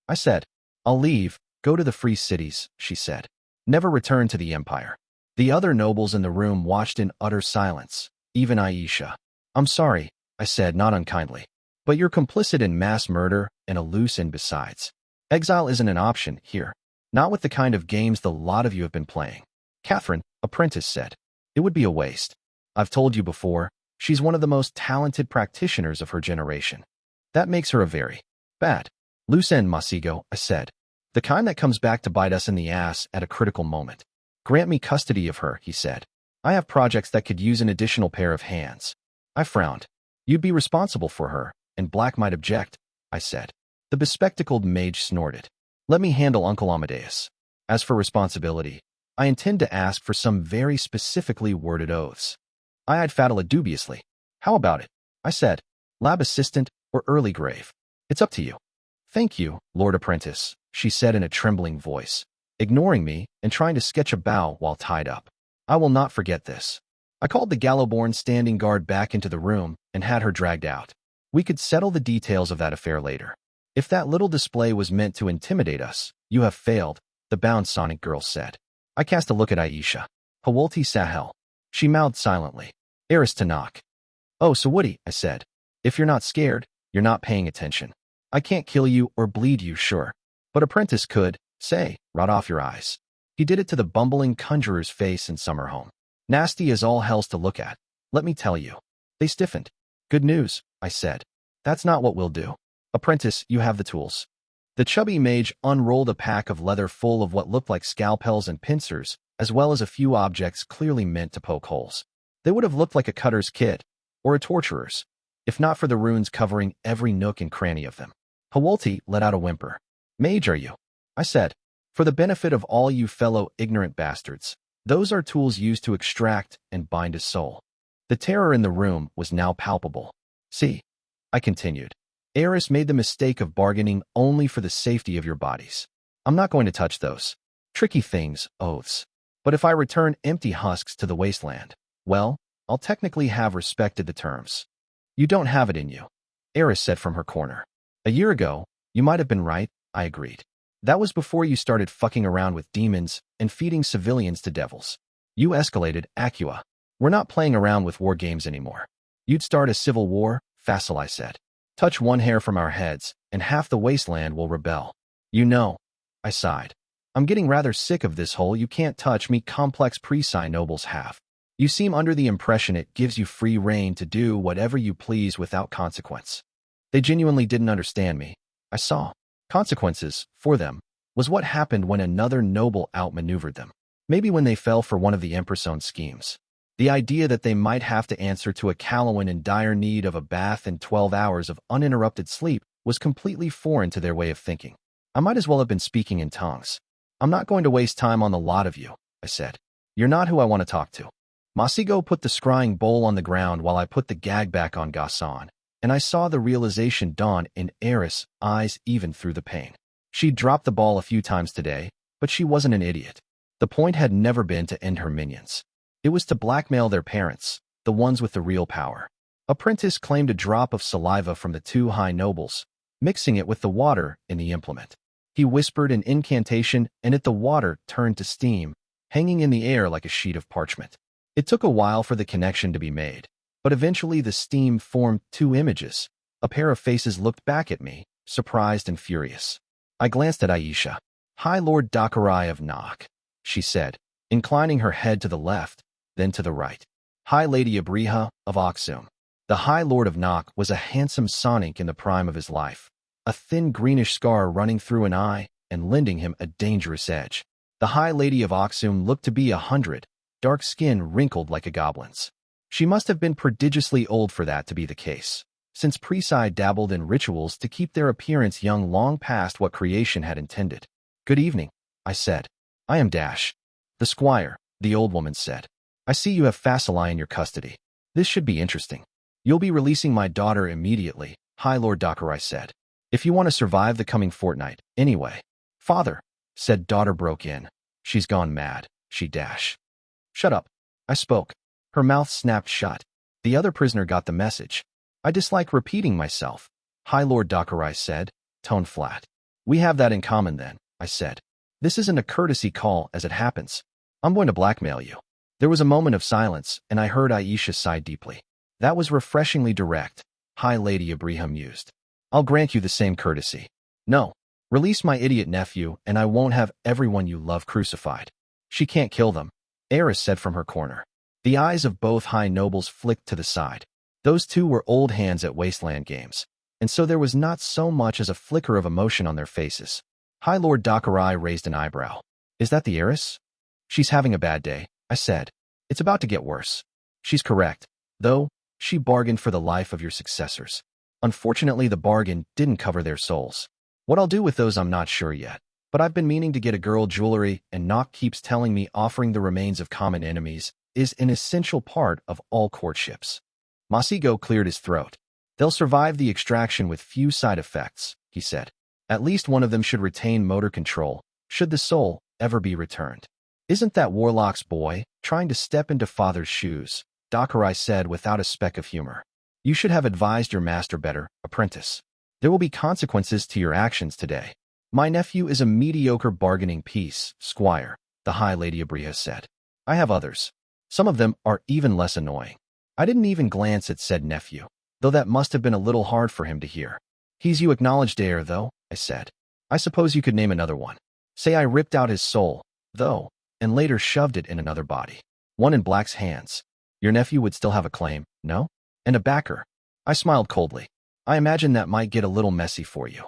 I said. "I'll leave, go to the free cities," she said. "Never return to the Empire." The other nobles in the room watched in utter silence, even Aisha. "I'm sorry," I said, not unkindly, "but you're complicit in mass murder and a loose end besides. Exile isn't an option here. Not with the kind of games the lot of you have been playing." "Catherine," Apprentice said. "It would be a waste. I've told you before, she's one of the most talented practitioners of her generation. That makes her a very bad loose end, Masigo," I said. "The kind that comes back to bite us in the ass at a critical moment." "Grant me custody of her," he said. "I have projects that could use an additional pair of hands." I frowned. You'd be responsible for her, and Black might object, I said. The bespectacled mage snorted. Let me handle Uncle Amadeus. As for responsibility, I intend to ask for some very specifically worded oaths. I eyed Fadila dubiously. How about it? I said. Lab assistant or early grave? It's up to you. Thank you, Lord Apprentice, she said in a trembling voice, ignoring me and trying to sketch a bow while tied up. I will not forget this. I called the Galloborn standing guard back into the room and had her dragged out. We could settle the details of that affair later. If that little display was meant to intimidate us, you have failed, the bound Sonic girl said. I cast a look at Aisha. Hawalti Sahel. She mouthed silently. Eris Tanakh. Oh, so Woody, I said. If you're not scared, you're not paying attention. I can't kill you or bleed you, sure. But Apprentice could, say, rot off your eyes. He did it to the bumbling conjurer's face in Summerhome. Nasty as all hell's to look at, let me tell you. They stiffened. Good news, I said. That's not what we'll do. Apprentice, you have the tools. The chubby mage unrolled a pack of leather full of what looked like scalpels and pincers, as well as a few objects clearly meant to poke holes. They would have looked like a cutter's kit, or a torturer's, if not for the runes covering every nook and cranny of them. Hawalti let out a whimper. Mage, are you? I said. For the benefit of all you fellow ignorant bastards, those are tools used to extract and bind a soul. The terror in the room was now palpable. See, I continued. Eris made the mistake of bargaining only for the safety of your bodies. I'm not going to touch those tricky things, oaths. But if I return empty husks to the wasteland, well, I'll technically have respected the terms. You don't have it in you, Eris said from her corner. A year ago, you might have been right, I agreed. That was before you started fucking around with demons and feeding civilians to devils. You escalated, Acua. We're not playing around with war games anymore. You'd start a civil war, Facile said. Touch one hair from our heads, and half the wasteland will rebel. You know, I sighed. I'm getting rather sick of this whole you can't touch me complex Preci nobles have. You seem under the impression it gives you free rein to do whatever you please without consequence. They genuinely didn't understand me. I saw. Consequences, for them, was what happened when another noble outmaneuvered them. Maybe when they fell for one of the Empress' own schemes. The idea that they might have to answer to a Calawan in dire need of a bath and 12 hours of uninterrupted sleep was completely foreign to their way of thinking. I might as well have been speaking in tongues. I'm not going to waste time on the lot of you, I said. You're not who I want to talk to. Masigo put the scrying bowl on the ground while I put the gag back on Gassan, and I saw the realization dawn in Eris' eyes even through the pain. She'd dropped the ball a few times today, but she wasn't an idiot. The point had never been to end her minions. It was to blackmail their parents, the ones with the real power. Apprentice claimed a drop of saliva from the two high nobles, mixing it with the water in the implement. He whispered an incantation, and the water turned to steam, hanging in the air like a sheet of parchment. It took a while for the connection to be made, but eventually the steam formed two images. A pair of faces looked back at me, surprised and furious. I glanced at Aisha. High Lord Dakarai of Nok, she said, inclining her head to the left, then to the right. High Lady Abriha of Oxum. The High Lord of Nok was a handsome Sonic in the prime of his life, a thin greenish scar running through an eye and lending him a dangerous edge. The High Lady of Oxum looked to be 100, dark skin wrinkled like a goblin's. She must have been prodigiously old for that to be the case, since Preci dabbled in rituals to keep their appearance young long past what creation had intended. Good evening, I said. I am Dash. The Squire, the old woman said. I see you have Facile in your custody. This should be interesting. You'll be releasing my daughter immediately, High Lord Dakarai said. If you want to survive the coming fortnight, anyway. Father, said daughter broke in. She's gone mad, she Dash. Shut up. I spoke. Her mouth snapped shut. The other prisoner got the message. I dislike repeating myself, High Lord Dakarai said, tone flat. We have that in common then, I said. This isn't a courtesy call as it happens. I'm going to blackmail you. There was a moment of silence, and I heard Aisha sigh deeply. That was refreshingly direct, High Lady Abraham mused. I'll grant you the same courtesy. No, release my idiot nephew, and I won't have everyone you love crucified. She can't kill them, Eris said from her corner. The eyes of both high nobles flicked to the side. Those two were old hands at wasteland games, and so there was not so much as a flicker of emotion on their faces. High Lord Dakarai raised an eyebrow. Is that the heiress? She's having a bad day, I said. It's about to get worse. She's correct, though. She bargained for the life of your successors. Unfortunately, the bargain didn't cover their souls. What I'll do with those I'm not sure yet. But I've been meaning to get a girl jewelry, and Nock keeps telling me offering the remains of common enemies is an essential part of all courtships. Masigo cleared his throat. They'll survive the extraction with few side effects, he said. At least one of them should retain motor control, should the soul ever be returned. Isn't that Warlock's boy trying to step into father's shoes? Dakurai said without a speck of humor. You should have advised your master better, apprentice. There will be consequences to your actions today. My nephew is a mediocre bargaining piece, Squire, the High Lady Abria said. I have others. Some of them are even less annoying. I didn't even glance at said nephew, though that must have been a little hard for him to hear. He's you acknowledged heir, though, I said. I suppose you could name another one. Say I ripped out his soul, though, and later shoved it in another body. One in Black's hands. Your nephew would still have a claim, no? And a backer. I smiled coldly. I imagine that might get a little messy for you.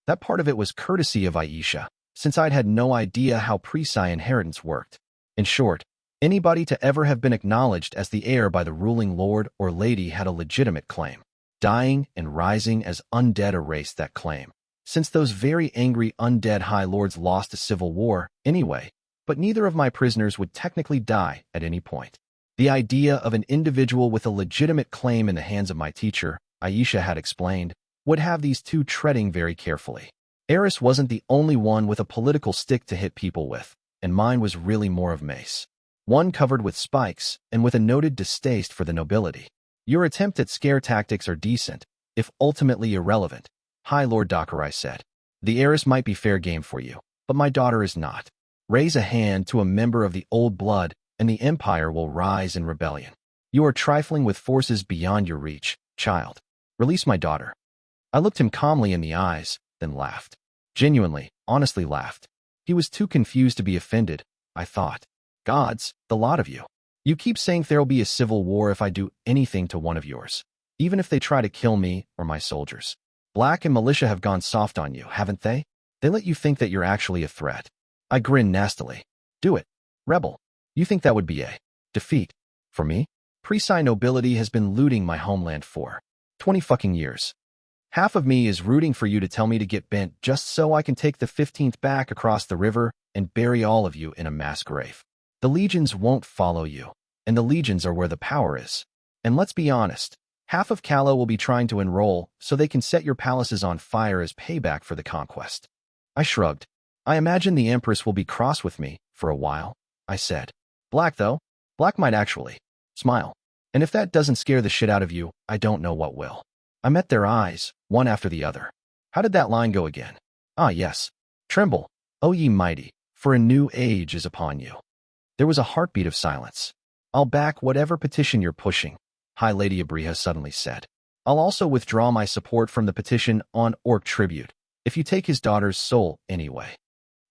That part of it was courtesy of Aisha, since I'd had no idea how Preci inheritance worked. In short, anybody to ever have been acknowledged as the heir by the ruling lord or lady had a legitimate claim. Dying and rising as undead erased that claim, since those very angry undead high lords lost a civil war anyway, but neither of my prisoners would technically die at any point. The idea of an individual with a legitimate claim in the hands of my teacher, Aisha had explained, would have these two treading very carefully. Eris wasn't the only one with a political stick to hit people with, and mine was really more of mace. One covered with spikes, and with a noted distaste for the nobility. Your attempt at scare tactics are decent, if ultimately irrelevant, High Lord Dakurai said. The heiress might be fair game for you, but my daughter is not. Raise a hand to a member of the old blood, and the empire will rise in rebellion. You are trifling with forces beyond your reach, child. Release my daughter. I looked him calmly in the eyes, then laughed. Genuinely, honestly laughed. He was too confused to be offended, I thought. Gods, the lot of you. You keep saying there'll be a civil war if I do anything to one of yours, even if they try to kill me or my soldiers. Black and militia have gone soft on you, haven't they? They let you think that you're actually a threat. I grinned nastily. Do it, rebel. You think that would be a defeat for me? Preci nobility has been looting my homeland for 20 fucking years. Half of me is rooting for you to tell me to get bent just so I can take the 15th back across the river and bury all of you in a mass grave. The legions won't follow you, and the legions are where the power is. And let's be honest, half of Kala will be trying to enroll so they can set your palaces on fire as payback for the conquest. I shrugged. I imagine the Empress will be cross with me for a while, I said. Black, though? Black might actually smile. And if that doesn't scare the shit out of you, I don't know what will. I met their eyes, one after the other. How did that line go again? Ah, yes. Tremble, O ye mighty, for a new age is upon you. There was a heartbeat of silence. I'll back whatever petition you're pushing, High Lady Abriha suddenly said. I'll also withdraw my support from the petition on Orc Tribute, if you take his daughter's soul anyway.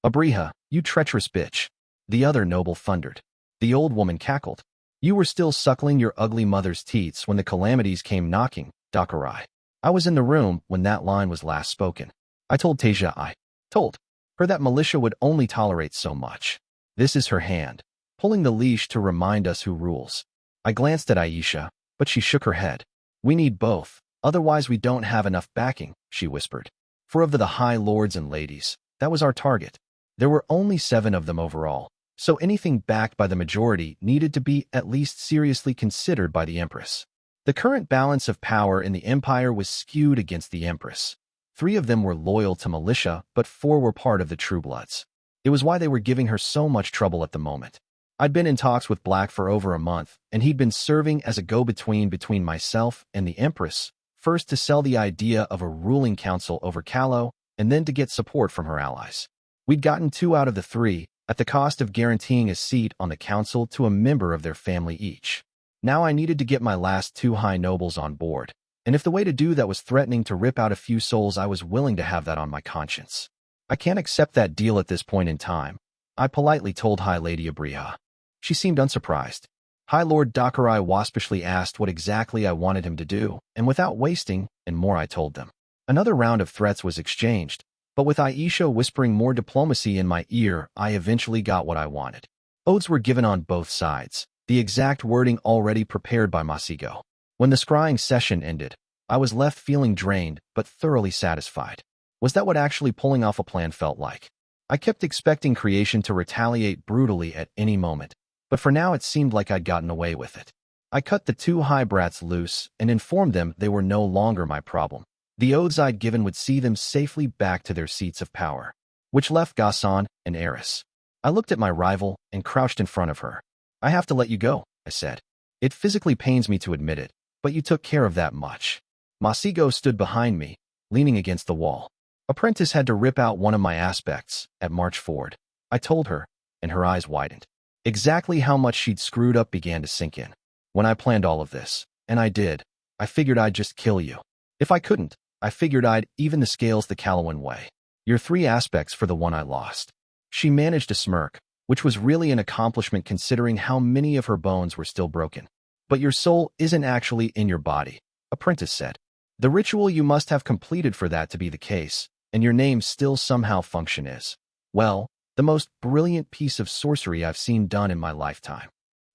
Abriha, you treacherous bitch. The other noble thundered. The old woman cackled. You were still suckling your ugly mother's teats when the calamities came knocking, Dakurai. I was in the room when that line was last spoken. I told Tasia I told her that militia would only tolerate so much. This is her hand, pulling the leash to remind us who rules. I glanced at Aisha, but she shook her head. We need both, otherwise we don't have enough backing, she whispered. For of the high lords and ladies, that was our target. There were only 7 of them overall, so anything backed by the majority needed to be at least seriously considered by the Empress. The current balance of power in the Empire was skewed against the Empress. 3 of them were loyal to militia, but 4 were part of the True Bloods. It was why they were giving her so much trouble at the moment. I'd been in talks with Black for over a month, and he'd been serving as a go-between between myself and the Empress, first to sell the idea of a ruling council over Callow, and then to get support from her allies. We'd gotten 2 out of the 3, at the cost of guaranteeing a seat on the council to a member of their family each. Now I needed to get my last 2 high nobles on board, and if the way to do that was threatening to rip out a few souls, I was willing to have that on my conscience. I can't accept that deal at this point in time, I politely told High Lady Abriha. She seemed unsurprised. High Lord Dakurai waspishly asked what exactly I wanted him to do, and without wasting, and more I told them. Another round of threats was exchanged, but with Aisha whispering more diplomacy in my ear, I eventually got what I wanted. Oaths were given on both sides, the exact wording already prepared by Masigo. When the scrying session ended, I was left feeling drained but thoroughly satisfied. Was that what actually pulling off a plan felt like? I kept expecting creation to retaliate brutally at any moment, but for now it seemed like I'd gotten away with it. I cut the two high brats loose and informed them they were no longer my problem. The oaths I'd given would see them safely back to their seats of power, which left Ghassan and Eris. I looked at my rival and crouched in front of her. I have to let you go, I said. It physically pains me to admit it, but you took care of that much. Masigo stood behind me, leaning against the wall. Apprentice had to rip out one of my aspects at March Ford. I told her, and her eyes widened. Exactly how much she'd screwed up began to sink in. When I planned all of this, and I did, I figured I'd just kill you. If I couldn't, I figured I'd even the scales the Calawan way. Your 3 aspects for the one I lost. She managed to smirk, which was really an accomplishment considering how many of her bones were still broken. But your soul isn't actually in your body, Apprentice said. The ritual you must have completed for that to be the case, and your name still somehow function is, well, the most brilliant piece of sorcery I've seen done in my lifetime.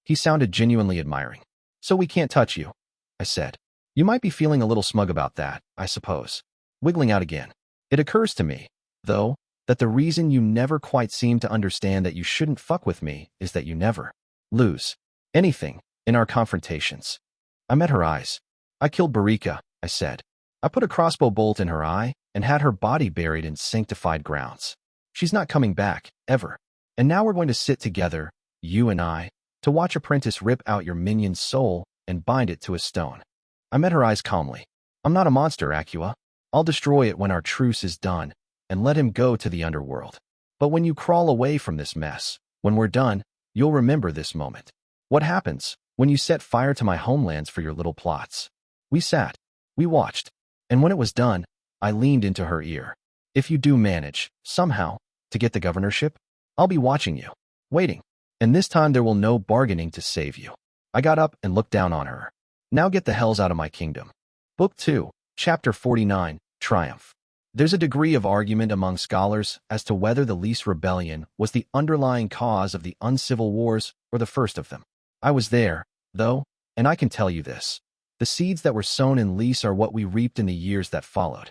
He sounded genuinely admiring. So we can't touch you, I said. You might be feeling a little smug about that, I suppose. Wiggling out again. It occurs to me, though, that the reason you never quite seem to understand that you shouldn't fuck with me is that you never lose anything in our confrontations. I met her eyes. I killed Barika, I said. I put a crossbow bolt in her eye and had her body buried in sanctified grounds. She's not coming back, ever. And now we're going to sit together, you and I, to watch Apprentice rip out your minion's soul and bind it to a stone. I met her eyes calmly. I'm not a monster, Acua. I'll destroy it when our truce is done and let him go to the underworld. But when you crawl away from this mess, when we're done, you'll remember this moment. What happens when you set fire to my homelands for your little plots? We sat. We watched. And when it was done, I leaned into her ear. If you do manage, somehow, to get the governorship, I'll be watching you, waiting. And this time there will no bargaining to save you. I got up and looked down on her. Now get the hells out of my kingdom. Book 2, Chapter 49, Triumph. There's a degree of argument among scholars as to whether the Lys Rebellion was the underlying cause of the uncivil wars or the first of them. I was there, though, and I can tell you this. The seeds that were sown in Lys are what we reaped in the years that followed.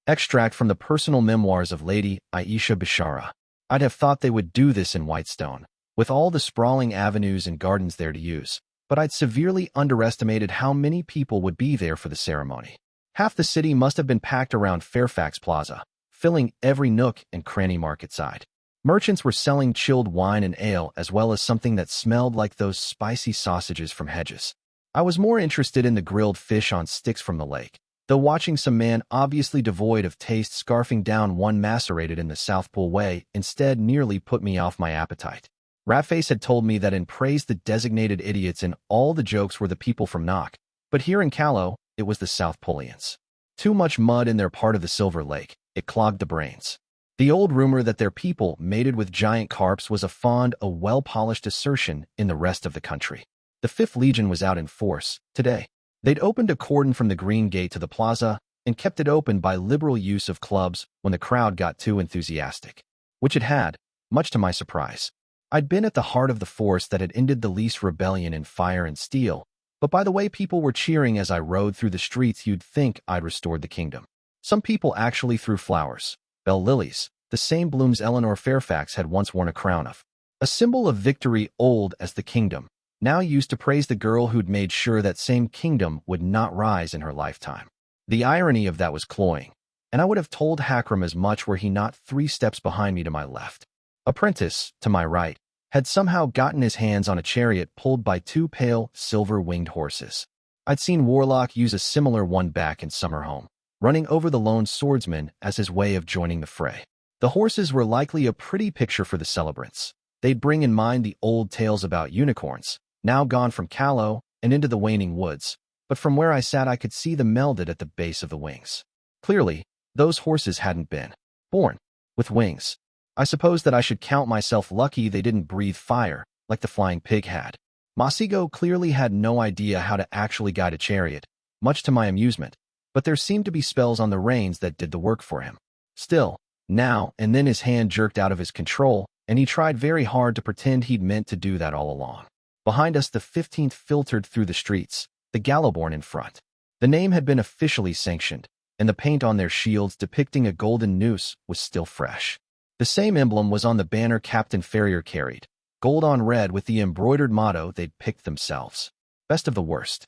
Extract from the personal memoirs of Lady Aisha Bishara. I'd have thought they would do this in Whitestone, with all the sprawling avenues and gardens there to use, but I'd severely underestimated how many people would be there for the ceremony. Half the city must have been packed around Fairfax Plaza, filling every nook and cranny market side. Merchants were selling chilled wine and ale as well as something that smelled like those spicy sausages from Hedges. I was more interested in the grilled fish on sticks from the lake, though watching some man obviously devoid of taste scarfing down one macerated in the South Pool way instead nearly put me off my appetite. Ratface had told me that in Praise the designated idiots in all the jokes were the people from Knock, but here in Callow, it was the South Polians. Too much mud in their part of the Silver Lake, it clogged the brains. The old rumor that their people mated with giant carps was a well-polished assertion in the rest of the country. The 5th Legion was out in force, today. They'd opened a cordon from the Green Gate to the plaza and kept it open by liberal use of clubs when the crowd got too enthusiastic. Which it had, much to my surprise. I'd been at the heart of the force that had ended the Lys Rebellion in fire and steel, but by the way people were cheering as I rode through the streets you'd think I'd restored the kingdom. Some people actually threw flowers, bell lilies, the same blooms Eleanor Fairfax had once worn a crown of. A symbol of victory old as the kingdom, now used to praise the girl who'd made sure that same kingdom would not rise in her lifetime. The irony of that was cloying, and I would have told Hakram as much were he not 3 steps behind me to my left. Apprentice, to my right, had somehow gotten his hands on a chariot pulled by 2 pale, silver-winged horses. I'd seen Warlock use a similar one back in Summerhome, running over the lone swordsman as his way of joining the fray. The horses were likely a pretty picture for the celebrants. They'd bring in mind the old tales about unicorns, now gone from Callow and into the waning woods, but from where I sat I could see them melded at the base of the wings. Clearly, those horses hadn't been born with wings. I suppose that I should count myself lucky they didn't breathe fire, like the flying pig had. Masigo clearly had no idea how to actually guide a chariot, much to my amusement, but there seemed to be spells on the reins that did the work for him. Still, now and then his hand jerked out of his control, and he tried very hard to pretend he'd meant to do that all along. Behind us the 15th filtered through the streets, the Gallowborn in front. The name had been officially sanctioned, and the paint on their shields depicting a golden noose was still fresh. The same emblem was on the banner Captain Ferrier carried, gold on red with the embroidered motto they'd picked themselves. Best of the worst.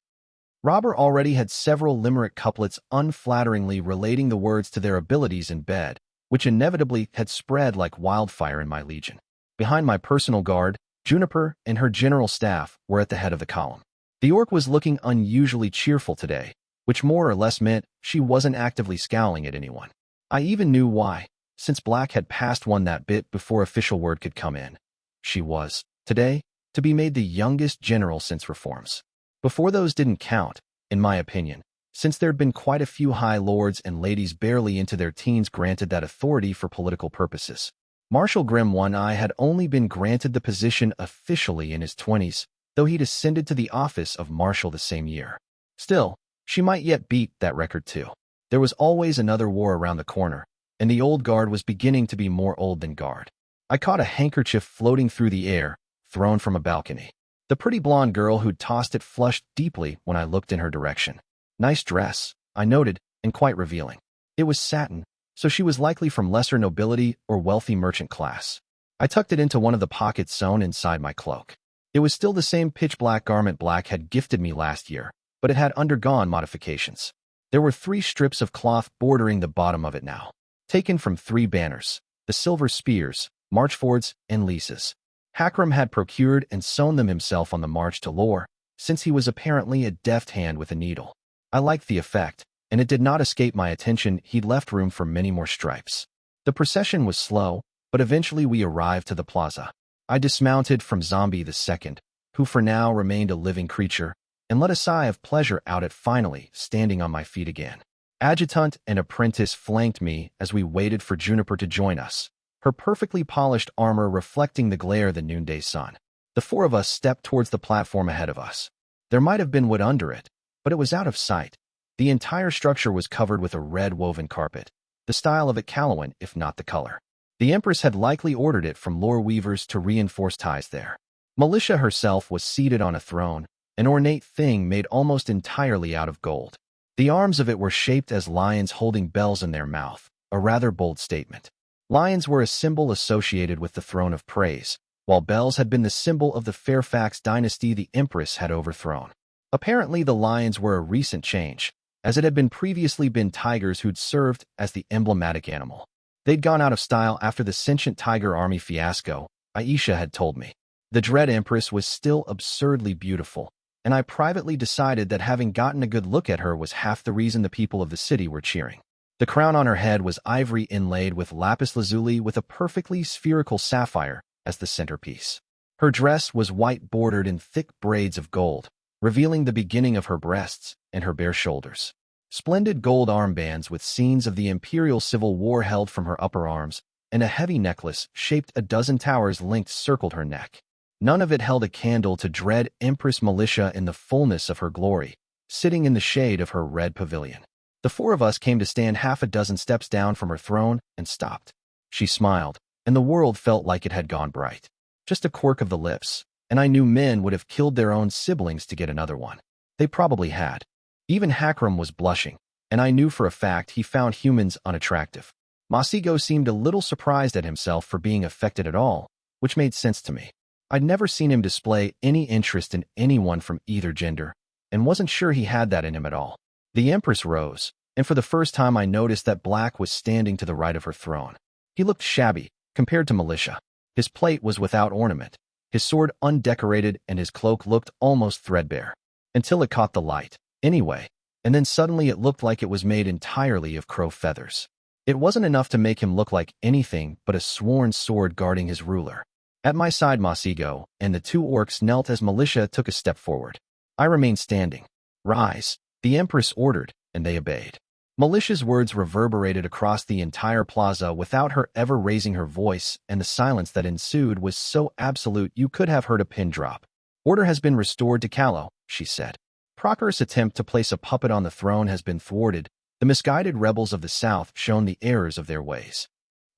Robber already had several limerick couplets unflatteringly relating the words to their abilities in bed, which inevitably had spread like wildfire in my legion. Behind my personal guard, Juniper and her general staff were at the head of the column. The orc was looking unusually cheerful today, which more or less meant she wasn't actively scowling at anyone. I even knew why, since Black had passed one that bit before official word could come in. She was, today, to be made the youngest general since reforms. Before those didn't count, in my opinion, since there'd been quite a few high lords and ladies barely into their teens granted that authority for political purposes. Marshal Grim One Eye had only been granted the position officially in his 20s, though he'd ascended to the office of Marshal the same year. Still, she might yet beat that record too. There was always another war around the corner, and the old guard was beginning to be more old than guard. I caught a handkerchief floating through the air, thrown from a balcony. The pretty blonde girl who'd tossed it flushed deeply when I looked in her direction. Nice dress, I noted, and quite revealing. It was satin, so she was likely from lesser nobility or wealthy merchant class. I tucked it into one of the pockets sewn inside my cloak. It was still the same pitch-black garment Black had gifted me last year, but it had undergone modifications. There were 3 strips of cloth bordering the bottom of it now, taken from 3 banners, the silver spears, marchfords, and leases. Hakram had procured and sewn them himself on the march to Lore, since he was apparently a deft hand with a needle. I liked the effect, and it did not escape my attention he'd left room for many more stripes. The procession was slow, but eventually we arrived to the plaza. I dismounted from Zombie II, who for now remained a living creature, and let a sigh of pleasure out at finally standing on my feet again. Adjutant and apprentice flanked me as we waited for Juniper to join us, her perfectly polished armor reflecting the glare of the noonday sun. The 4 of us stepped towards the platform ahead of us. There might have been wood under it, but it was out of sight. The entire structure was covered with a red woven carpet, the style of a Calawan if not the color. The Empress had likely ordered it from lore weavers to reinforce ties there. Militia herself was seated on a throne, an ornate thing made almost entirely out of gold. The arms of it were shaped as lions holding bells in their mouth, a rather bold statement. Lions were a symbol associated with the throne of praise, while bells had been the symbol of the Fairfax dynasty the Empress had overthrown. Apparently the lions were a recent change, as it had previously been tigers who'd served as the emblematic animal. They'd gone out of style after the sentient tiger army fiasco, Aisha had told me. The Dread Empress was still absurdly beautiful, and I privately decided that having gotten a good look at her was half the reason the people of the city were cheering. The crown on her head was ivory inlaid with lapis lazuli with a perfectly spherical sapphire as the centerpiece. Her dress was white bordered in thick braids of gold, revealing the beginning of her breasts and her bare shoulders. Splendid gold armbands with scenes of the Imperial Civil War held from her upper arms, and a heavy necklace shaped a dozen towers linked circled her neck. None of it held a candle to Dread Empress Militia in the fullness of her glory, sitting in the shade of her red pavilion. The 4 of us came to stand half a dozen steps down from her throne and stopped. She smiled, and the world felt like it had gone bright. Just a quirk of the lips, and I knew men would have killed their own siblings to get another one. They probably had. Even Hakram was blushing, and I knew for a fact he found humans unattractive. Masigo seemed a little surprised at himself for being affected at all, which made sense to me. I'd never seen him display any interest in anyone from either gender, and wasn't sure he had that in him at all. The Empress rose, and for the first time I noticed that Black was standing to the right of her throne. He looked shabby, compared to Militia. His plate was without ornament, his sword undecorated, and his cloak looked almost threadbare. Until it caught the light, anyway, and then suddenly it looked like it was made entirely of crow feathers. It wasn't enough to make him look like anything but a sworn sword guarding his ruler. At my side Masigo and the 2 orcs knelt as Militia took a step forward. I remained standing. Rise, the Empress ordered, and they obeyed. Militia's words reverberated across the entire plaza without her ever raising her voice, and the silence that ensued was so absolute you could have heard a pin drop. Order has been restored to Callow, she said. Procurus' attempt to place a puppet on the throne has been thwarted. The misguided rebels of the South shown the errors of their ways.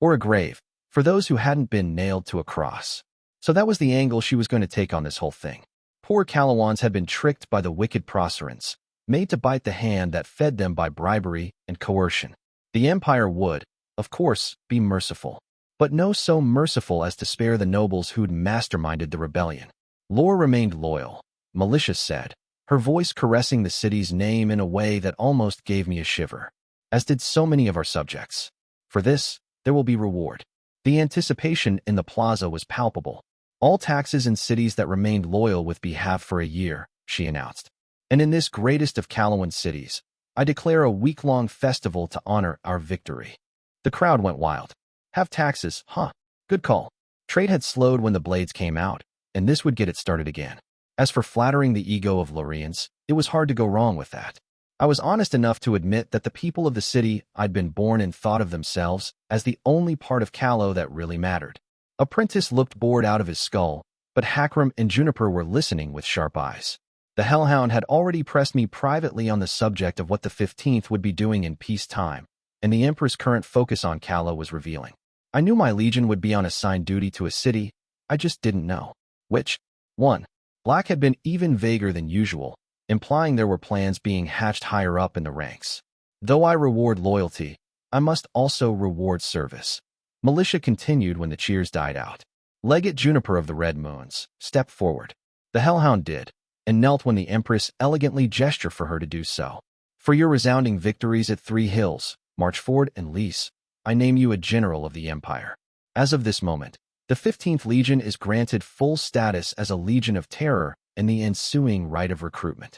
Or a grave, for those who hadn't been nailed to a cross. So that was the angle she was going to take on this whole thing. Poor Calawans had been tricked by the wicked Procerans, made to bite the hand that fed them by bribery and coercion. The Empire would, of course, be merciful, but no so merciful as to spare the nobles who'd masterminded the rebellion. Lore remained loyal, Militia said, her voice caressing the city's name in a way that almost gave me a shiver, as did so many of our subjects. For this, there will be reward. The anticipation in the plaza was palpable. All taxes in cities that remained loyal with be halved for a year, she announced. And in this greatest of Calawan cities, I declare a week-long festival to honor our victory. The crowd went wild. Have taxes, huh? Good call. Trade had slowed when the blades came out, and this would get it started again. As for flattering the ego of Lorians, it was hard to go wrong with that. I was honest enough to admit that the people of the city I'd been born in thought of themselves as the only part of Callow that really mattered. Apprentice looked bored out of his skull, but Hakram and Juniper were listening with sharp eyes. The Hellhound had already pressed me privately on the subject of what the 15th would be doing in peacetime, and the Emperor's current focus on Callow was revealing. I knew my legion would be on assigned duty to a city, I just didn't know which one. Black had been even vaguer than usual, implying there were plans being hatched higher up in the ranks. Though I reward loyalty, I must also reward service. Militia continued when the cheers died out. Legate Juniper of the Red Moons stepped forward. The Hellhound did, and knelt when the Empress elegantly gestured for her to do so. For your resounding victories at Three Hills, Marchford and Lys, I name you a general of the Empire. As of this moment, the 15th Legion is granted full status as a Legion of Terror and the ensuing rite of recruitment.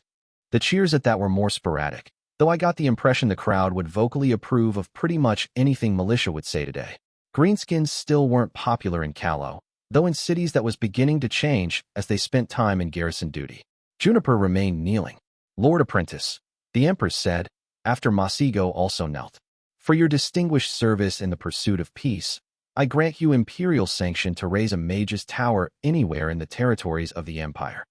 The cheers at that were more sporadic, though I got the impression the crowd would vocally approve of pretty much anything Militia would say today. Greenskins still weren't popular in Callow, though in cities that was beginning to change as they spent time in garrison duty. Juniper remained kneeling. Lord Apprentice, the Empress said, after Masigo also knelt. For your distinguished service in the pursuit of peace, I grant you imperial sanction to raise a mage's tower anywhere in the territories of the Empire.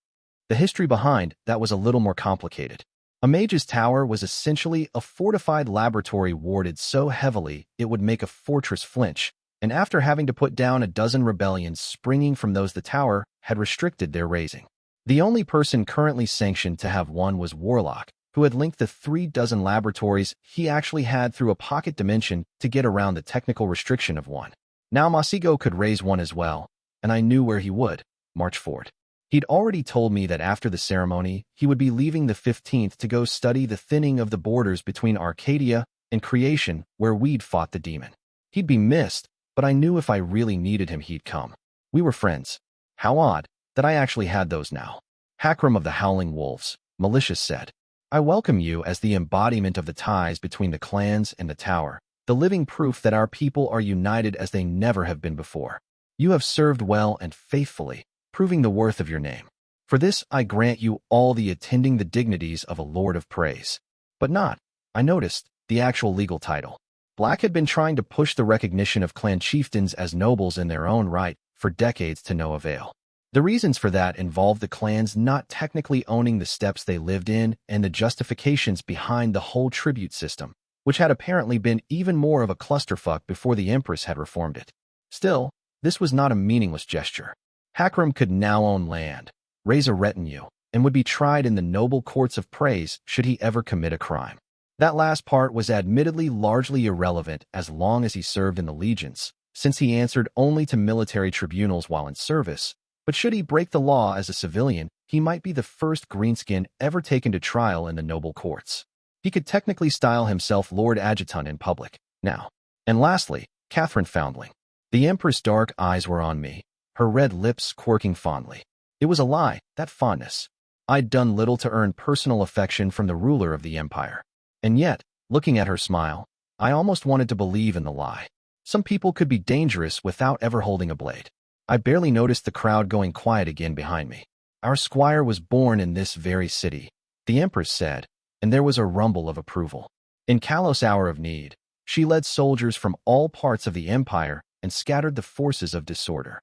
The history behind that was a little more complicated. A mage's tower was essentially a fortified laboratory warded so heavily it would make a fortress flinch, and after having to put down a dozen rebellions springing from those the tower had restricted their raising. The only person currently sanctioned to have one was Warlock, who had linked the 36 laboratories he actually had through a pocket dimension to get around the technical restriction of one. Now Masigo could raise one as well, and I knew where he would, Marchford. He'd already told me that after the ceremony, he would be leaving the 15th to go study the thinning of the borders between Arcadia and Creation, where we'd fought the demon. He'd be missed, but I knew if I really needed him he'd come. We were friends. How odd that I actually had those now. Hakram of the Howling Wolves, Militia said. I welcome you as the embodiment of the ties between the clans and the tower, the living proof that our people are united as they never have been before. You have served well and faithfully, proving the worth of your name. For this I grant you all the attending the dignities of a Lord of Praise. But not, I noticed, the actual legal title. Black had been trying to push the recognition of clan chieftains as nobles in their own right for decades to no avail. The reasons for that involved the clans not technically owning the steppes they lived in and the justifications behind the whole tribute system, which had apparently been even more of a clusterfuck before the Empress had reformed it. Still, this was not a meaningless gesture. Hakram could now own land, raise a retinue, and would be tried in the noble courts of praise should he ever commit a crime. That last part was admittedly largely irrelevant as long as he served in the legions, since he answered only to military tribunals while in service, but should he break the law as a civilian, he might be the first greenskin ever taken to trial in the noble courts. He could technically style himself Lord Adjutant in public, now. And lastly, Catherine Foundling. The Empress' dark eyes were on me, her red lips quirking fondly. It was a lie, that fondness. I'd done little to earn personal affection from the ruler of the Empire. And yet, looking at her smile, I almost wanted to believe in the lie. Some people could be dangerous without ever holding a blade. I barely noticed the crowd going quiet again behind me. Our Squire was born in this very city, the Empress said, and there was a rumble of approval. In Kalos' hour of need, she led soldiers from all parts of the Empire and scattered the forces of disorder.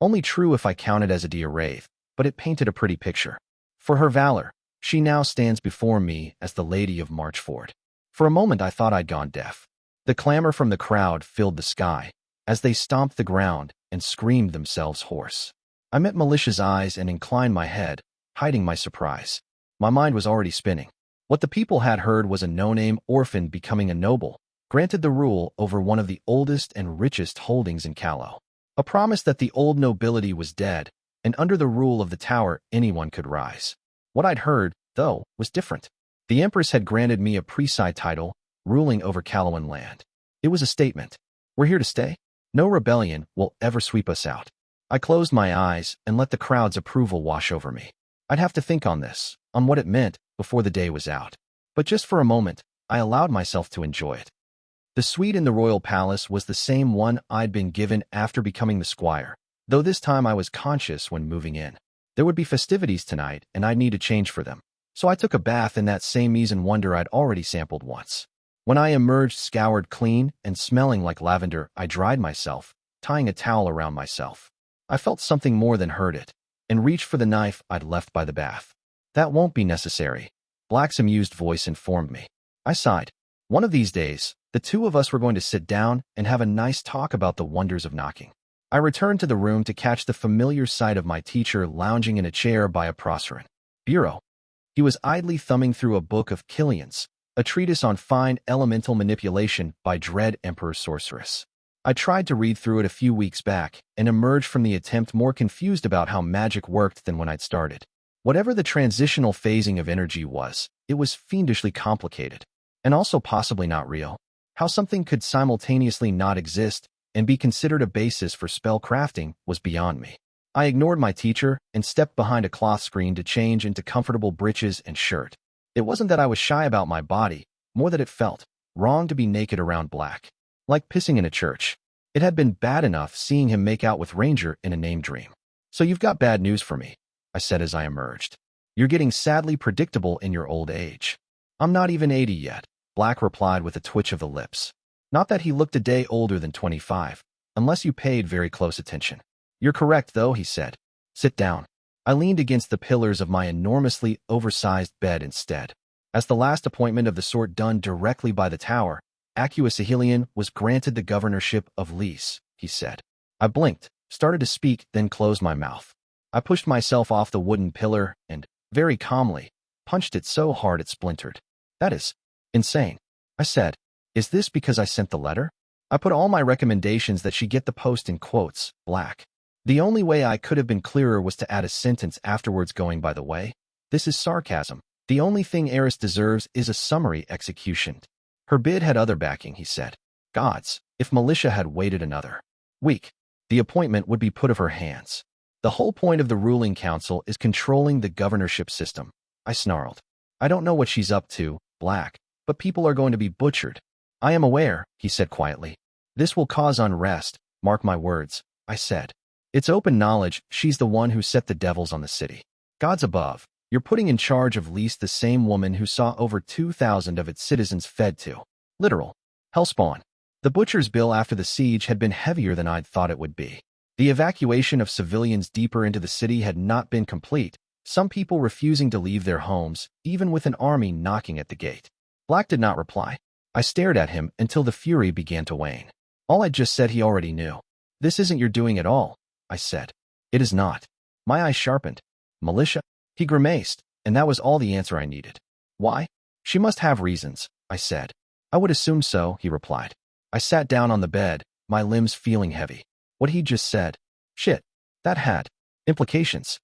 Only true if I counted as a Dia Wraith, but it painted a pretty picture. For her valor, she now stands before me as the Lady of Marchford. For a moment I thought I'd gone deaf. The clamor from the crowd filled the sky, as they stomped the ground and screamed themselves hoarse. I met Militia's eyes and inclined my head, hiding my surprise. My mind was already spinning. What the people had heard was a no-name orphan becoming a noble, granted the rule over one of the oldest and richest holdings in Callow. A promise that the old nobility was dead, and under the rule of the tower anyone could rise. What I'd heard, though, was different. The Empress had granted me a Preci title, ruling over Callowan land. It was a statement. We're here to stay. No rebellion will ever sweep us out. I closed my eyes and let the crowd's approval wash over me. I'd have to think on this, on what it meant, before the day was out. But just for a moment, I allowed myself to enjoy it. The suite in the royal palace was the same one I'd been given after becoming the squire, though this time I was conscious when moving in. There would be festivities tonight, and I'd need to change for them. So I took a bath in that same mise en wonder I'd already sampled once. When I emerged scoured clean and smelling like lavender, I dried myself, tying a towel around myself. I felt something more than heard it, and reached for the knife I'd left by the bath. That won't be necessary, Black's amused voice informed me. I sighed. One of these days, the two of us were going to sit down and have a nice talk about the wonders of knocking. I returned to the room to catch the familiar sight of my teacher lounging in a chair by a Proceran bureau. He was idly thumbing through a book of Killian's, a treatise on fine elemental manipulation by Dread Emperor Sorceress. I tried to read through it a few weeks back and emerged from the attempt more confused about how magic worked than when I'd started. Whatever the transitional phasing of energy was, it was fiendishly complicated, and also possibly not real. How something could simultaneously not exist and be considered a basis for spell crafting was beyond me. I ignored my teacher and stepped behind a cloth screen to change into comfortable breeches and shirt. It wasn't that I was shy about my body, more that it felt wrong to be naked around Black. Like pissing in a church. It had been bad enough seeing him make out with Ranger in a name dream. So you've got bad news for me, I said as I emerged. You're getting sadly predictable in your old age. I'm not even 80 yet, Black replied with a twitch of the lips. Not that he looked a day older than 25, unless you paid very close attention. You're correct, though, he said. Sit down. I leaned against the pillars of my enormously oversized bed instead. As the last appointment of the sort done directly by the tower, Acuasahelian was granted the governorship of Lys, he said. I blinked, started to speak, then closed my mouth. I pushed myself off the wooden pillar and, very calmly, punched it so hard it splintered. That is insane, I said. Is this because I sent the letter? I put all my recommendations that she get the post in quotes, Black. The only way I could have been clearer was to add a sentence afterwards going by the way. This is sarcasm. The only thing Eris deserves is a summary execution. Her bid had other backing, he said. Gods, if Militia had waited another week, the appointment would be put of her hands. The whole point of the ruling council is controlling the governorship system, I snarled. I don't know what she's up to, Black, but people are going to be butchered. I am aware, he said quietly. This will cause unrest, mark my words, I said. It's open knowledge she's the one who set the devils on the city. Gods above, you're putting in charge of Lys the same woman who saw over 2,000 of its citizens fed to. Literal. Hellspawn. The butcher's bill after the siege had been heavier than I'd thought it would be. The evacuation of civilians deeper into the city had not been complete, some people refusing to leave their homes, even with an army knocking at the gate. Black did not reply. I stared at him until the fury began to wane. All I'd just said he already knew. This isn't your doing at all, I said. It is not. My eyes sharpened. Militia? He grimaced, and that was all the answer I needed. Why? She must have reasons, I said. I would assume so, he replied. I sat down on the bed, my limbs feeling heavy. What he just said. Shit. That had implications.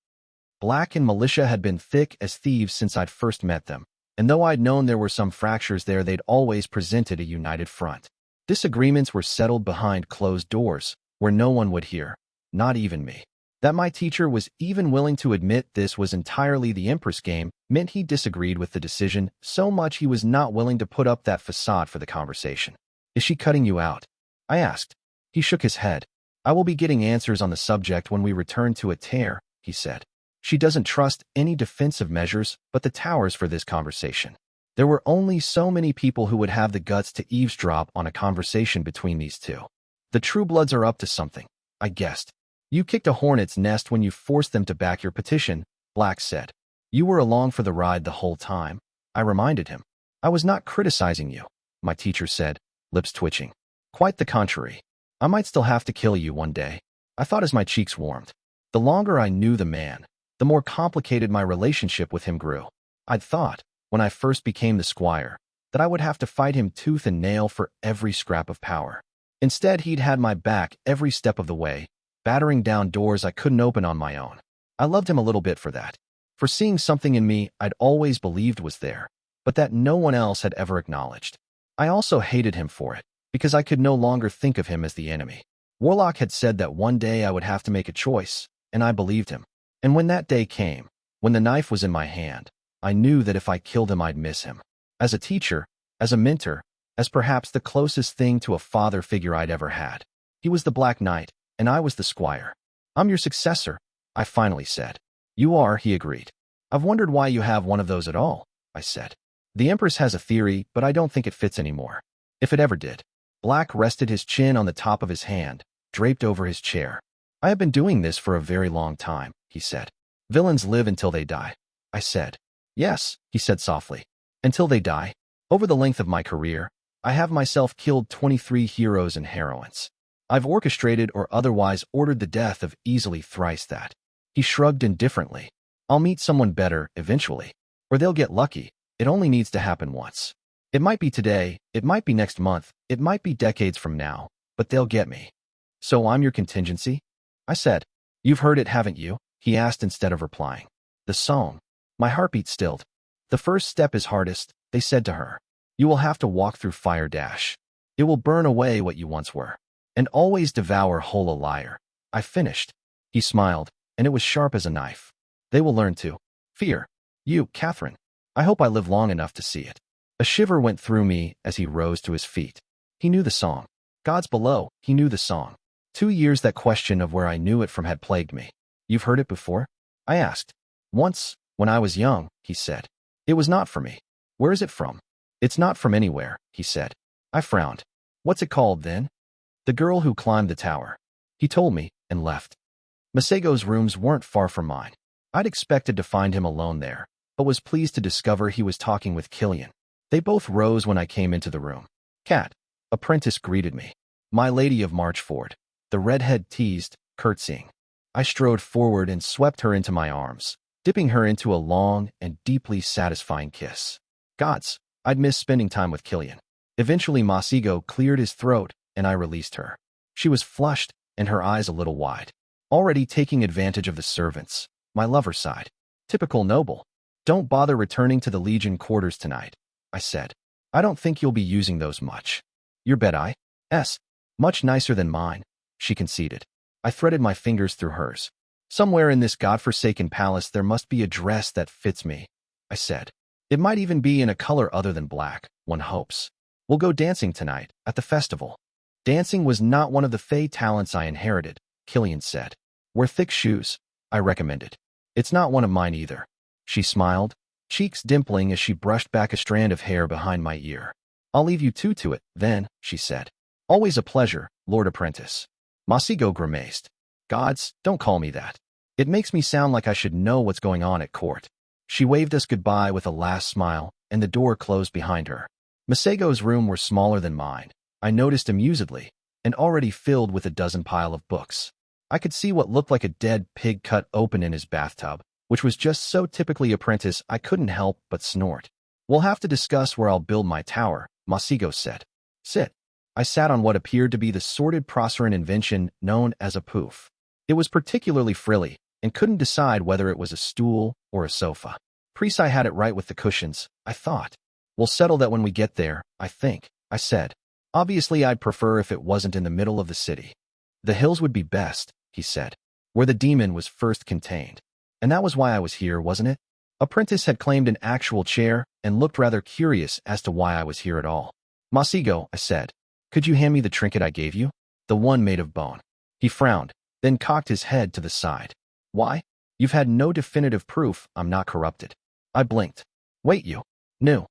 Black and Militia had been thick as thieves since I'd first met them, and though I'd known there were some fractures there, they'd always presented a united front. Disagreements were settled behind closed doors, where no one would hear, not even me. That my teacher was even willing to admit this was entirely the Empress game meant he disagreed with the decision so much he was not willing to put up that facade for the conversation. Is she cutting you out? I asked. He shook his head. I will be getting answers on the subject when we return to Ater, he said. She doesn't trust any defensive measures but the towers for this conversation. There were only so many people who would have the guts to eavesdrop on a conversation between these two. The True Bloods are up to something, I guessed. You kicked a hornet's nest when you forced them to back your petition, Black said. You were along for the ride the whole time, I reminded him. I was not criticizing you, my teacher said, lips twitching. Quite the contrary. I might still have to kill you one day, I thought as my cheeks warmed. The longer I knew the man, the more complicated my relationship with him grew. I'd thought, when I first became the Squire, that I would have to fight him tooth and nail for every scrap of power. Instead, he'd had my back every step of the way, battering down doors I couldn't open on my own. I loved him a little bit for that, for seeing something in me I'd always believed was there, but that no one else had ever acknowledged. I also hated him for it, because I could no longer think of him as the enemy. Warlock had said that one day I would have to make a choice, and I believed him. And when that day came, when the knife was in my hand, I knew that if I killed him I'd miss him. As a teacher, as a mentor, as perhaps the closest thing to a father figure I'd ever had. He was the Black Knight, and I was the Squire. "I'm your successor," I finally said. "You are," he agreed. "I've wondered why you have one of those at all," I said. "The Empress has a theory, but I don't think it fits anymore. If it ever did." Black rested his chin on the top of his hand, draped over his chair. "I have been doing this for a very long time," he said. "Villains live until they die," I said. "Yes," he said softly. "Until they die. Over the length of my career, I have myself killed 23 heroes and heroines. I've orchestrated or otherwise ordered the death of easily thrice that." He shrugged indifferently. "I'll meet someone better eventually. Or they'll get lucky. It only needs to happen once. It might be today, it might be next month, it might be decades from now, but they'll get me." "So I'm your contingency?" I said. "You've heard it, haven't you?" he asked instead of replying. "The song." My heartbeat stilled. "The first step is hardest," they said to her. "You will have to walk through fire dash. It will burn away what you once were. And always devour whole a liar." I finished. He smiled, and it was sharp as a knife. "They will learn to fear you, Catherine. I hope I live long enough to see it." A shiver went through me as he rose to his feet. He knew the song. Gods below, he knew the song. 2 years that question of where I knew it from had plagued me. "You've heard it before?" I asked. "Once, when I was young," he said. "It was not for me." "Where is it from?" "It's not from anywhere," he said. I frowned. "What's it called, then?" "The Girl Who Climbed the Tower." He told me, and left. Masego's rooms weren't far from mine. I'd expected to find him alone there, but was pleased to discover he was talking with Killian. They both rose when I came into the room. "Cat," a Prentice greeted me. "My Lady of Marchford," the redhead teased, curtsying. I strode forward and swept her into my arms, dipping her into a long and deeply satisfying kiss. Gods, I'd miss spending time with Killian. Eventually Masego cleared his throat, and I released her. She was flushed, and her eyes a little wide. Already taking advantage of the servants, my lover sighed. "Typical noble. Don't bother returning to the Legion quarters tonight," I said. "I don't think you'll be using those much." "Your bed is much nicer than mine," she conceded. I threaded my fingers through hers. "Somewhere in this godforsaken palace there must be a dress that fits me," I said. "It might even be in a color other than black, one hopes. We'll go dancing tonight, at the festival." Dancing was not one of the fey talents I inherited, Killian said. "Wear thick shoes," I recommended. "It's not one of mine either." She smiled, cheeks dimpling as she brushed back a strand of hair behind my ear. "I'll leave you two to it, then," she said. "Always a pleasure, Lord Apprentice." Masego grimaced. "Gods, don't call me that. It makes me sound like I should know what's going on at court." She waved us goodbye with a last smile, and the door closed behind her. Masego's room were smaller than mine, I noticed amusedly, and already filled with a dozen pile of books. I could see what looked like a dead pig cut open in his bathtub, which was just so typically Apprentice I couldn't help but snort. "We'll have to discuss where I'll build my tower," Masego said. "Sit." I sat on what appeared to be the sordid Proceran invention known as a poof. It was particularly frilly, and couldn't decide whether it was a stool or a sofa. Prisai had it right with the cushions, I thought. "We'll settle that when we get there, I think," I said. "Obviously I'd prefer if it wasn't in the middle of the city." "The hills would be best," he said, "where the demon was first contained. And that was why I was here, wasn't it?" Apprentice had claimed an actual chair and looked rather curious as to why I was here at all. "Masego," I said, "could you hand me the trinket I gave you? The one made of bone." He frowned, then cocked his head to the side. "Why? You've had no definitive proof I'm not corrupted." I blinked. "Wait, you knew?"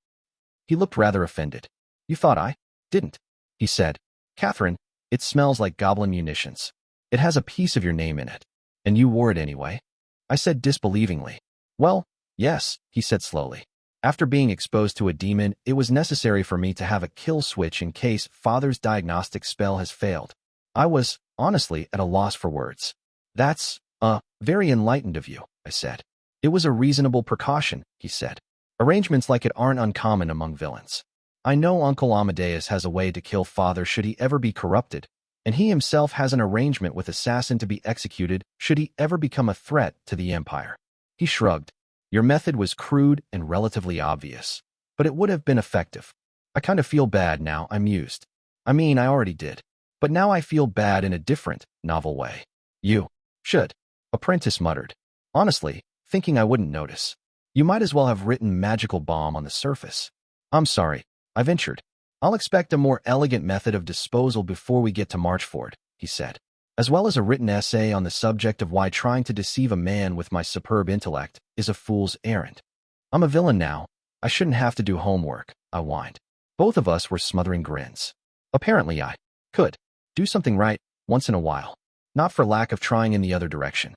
He looked rather offended. "You thought I didn't?" He said. "Catherine, it smells like goblin munitions. It has a piece of your name in it. And you wore it anyway?" I said disbelievingly. "Well, yes," he said slowly. "After being exposed to a demon, it was necessary for me to have a kill switch in case Father's diagnostic spell has failed." I was, honestly, at a loss for words. "That's, very enlightened of you," I I said. It was a reasonable precaution, he said. Arrangements like it aren't uncommon among villains. I know Uncle Amadeus has a way to kill father should he ever be corrupted, and he himself has an arrangement with assassin to be executed should he ever become a threat to the Empire. He shrugged. Your method was crude and relatively obvious, but it would have been effective. I kind of feel bad now, I mused. I mean, I already did. But now I feel bad in a different, novel way. You should, Apprentice muttered. Honestly, thinking I wouldn't notice. You might as well have written magical bomb on the surface. I'm sorry, I ventured. I'll expect a more elegant method of disposal before we get to Marchford, he said, as well as a written essay on the subject of why trying to deceive a man with my superb intellect is a fool's errand. I'm a villain now. I shouldn't have to do homework, I whined. Both of us were smothering grins. Apparently I could do something right once in a while, not for lack of trying in the other direction.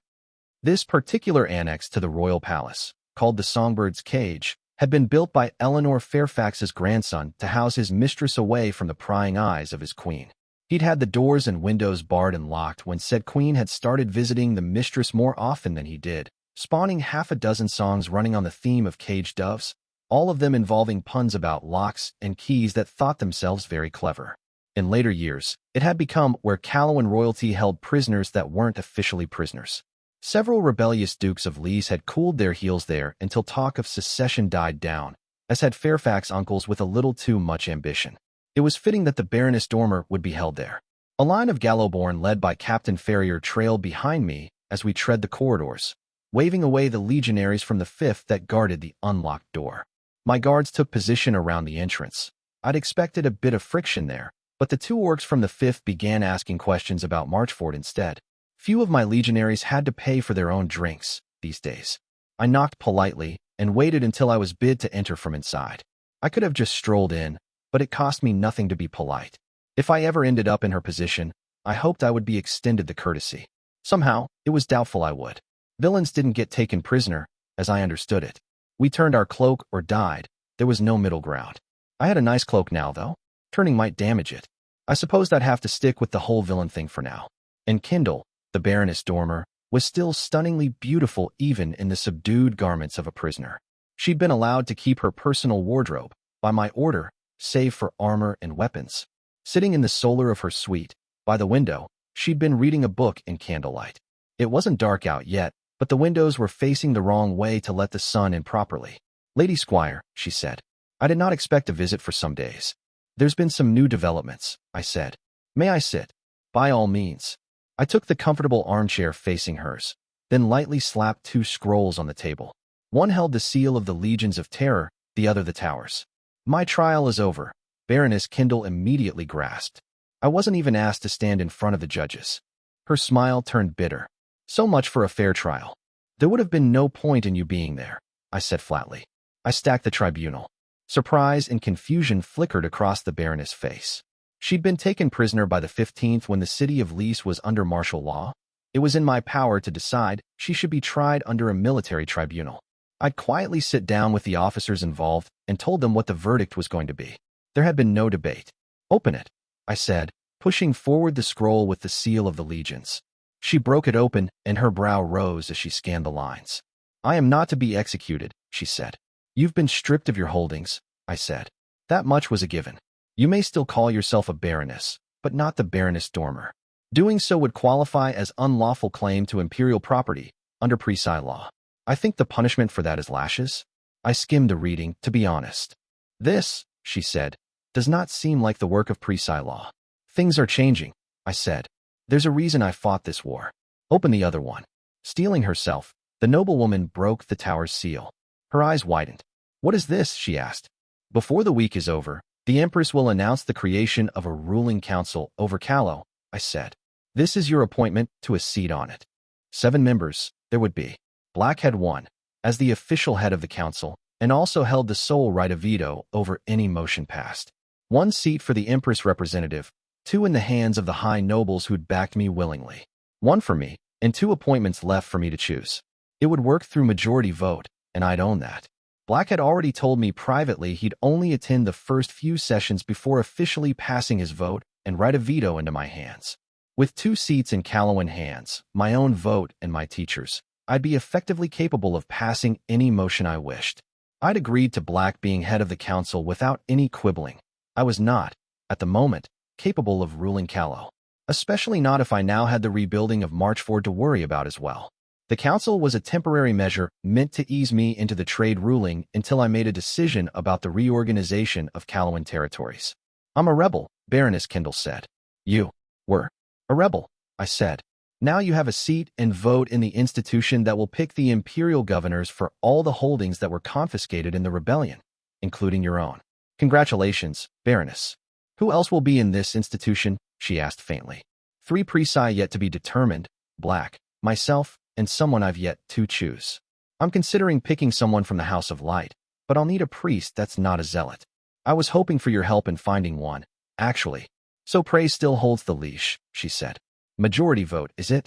This particular annex to the royal palace, called the Songbird's Cage, had been built by Eleanor Fairfax's grandson to house his mistress away from the prying eyes of his queen. He'd had the doors and windows barred and locked when said queen had started visiting the mistress more often than he did, spawning half a dozen songs running on the theme of caged doves, all of them involving puns about locks and keys that thought themselves very clever. In later years, it had become where Callowan royalty held prisoners that weren't officially prisoners. Several rebellious dukes of Lees had cooled their heels there until talk of secession died down, as had Fairfax uncles with a little too much ambition. It was fitting that the Baroness Dormer would be held there. A line of Gallowborn led by Captain Ferrier trailed behind me as we tread the corridors, waving away the legionaries from the Fifth that guarded the unlocked door. My guards took position around the entrance. I'd expected a bit of friction there, but the two orcs from the Fifth began asking questions about Marchford instead. Few of my legionaries had to pay for their own drinks these days. I knocked politely and waited until I was bid to enter from inside. I could have just strolled in, but it cost me nothing to be polite. If I ever ended up in her position, I hoped I would be extended the courtesy. Somehow, it was doubtful I would. Villains didn't get taken prisoner, as I understood it. We turned our cloak or died. There was no middle ground. I had a nice cloak now, though. Turning might damage it. I supposed I'd have to stick with the whole villain thing for now. And Kindle, the Baroness Dormer, was still stunningly beautiful even in the subdued garments of a prisoner. She'd been allowed to keep her personal wardrobe, by my order, save for armor and weapons. Sitting in the solar of her suite, by the window, she'd been reading a book in candlelight. It wasn't dark out yet, but the windows were facing the wrong way to let the sun in properly. Lady Squire, she said, I did not expect a visit for some days. There's been some new developments, I said. May I sit? By all means. I took the comfortable armchair facing hers, then lightly slapped two scrolls on the table. One held the seal of the Legions of Terror, the other the Towers. My trial is over, Baroness Kindle immediately grasped. I wasn't even asked to stand in front of the judges. Her smile turned bitter. So much for a fair trial. There would have been no point in you being there, I said flatly. I stacked the tribunal. Surprise and confusion flickered across the Baroness' face. She'd been taken prisoner by the 15th when the city of Lees was under martial law. It was in my power to decide she should be tried under a military tribunal. I'd quietly sit down with the officers involved and told them what the verdict was going to be. There had been no debate. Open it, I said, pushing forward the scroll with the seal of the Legions. She broke it open, and her brow rose as she scanned the lines. I am not to be executed, she said. You've been stripped of your holdings, I said. That much was a given. You may still call yourself a baroness, but not the Baroness Dormer. Doing so would qualify as unlawful claim to imperial property under Preci law. I think the punishment for that is lashes. I skimmed the reading, to be honest. This, she said, does not seem like the work of Preci law. Things are changing, I said. There's a reason I fought this war. Open the other one. Steeling herself, the noblewoman broke the tower's seal. Her eyes widened. What is this? She asked. Before the week is over, the Empress will announce the creation of a ruling council over Callow, I said. This is your appointment to a seat on it. 7 members, there would be. Black had won, as the official head of the council, and also held the sole right of veto over any motion passed. 1 seat for the Empress representative, 2 in the hands of the high nobles who'd backed me willingly. 1 for me, and 2 appointments left for me to choose. It would work through majority vote, and I'd own that. Black had already told me privately he'd only attend the first few sessions before officially passing his vote and right of veto into my hands. With 2 seats in Callowan hands, my own vote and my teacher's, I'd be effectively capable of passing any motion I wished. I'd agreed to Black being head of the council without any quibbling. I was not, at the moment, capable of ruling Callow, especially not if I now had the rebuilding of Marchford to worry about as well. The council was a temporary measure meant to ease me into the trade ruling until I made a decision about the reorganization of Callowan territories. I'm a rebel, Baroness Kindle said. You were a rebel, I said. Now you have a seat and vote in the institution that will pick the imperial governors for all the holdings that were confiscated in the rebellion, including your own. Congratulations, Baroness. Who else will be in this institution? She asked faintly. 3 preci yet to be determined, Black, myself, and someone I've yet to choose. I'm considering picking someone from the House of Light, but I'll need a priest that's not a zealot. I was hoping for your help in finding one, actually. So praise still holds the leash, she said. Majority vote, is it?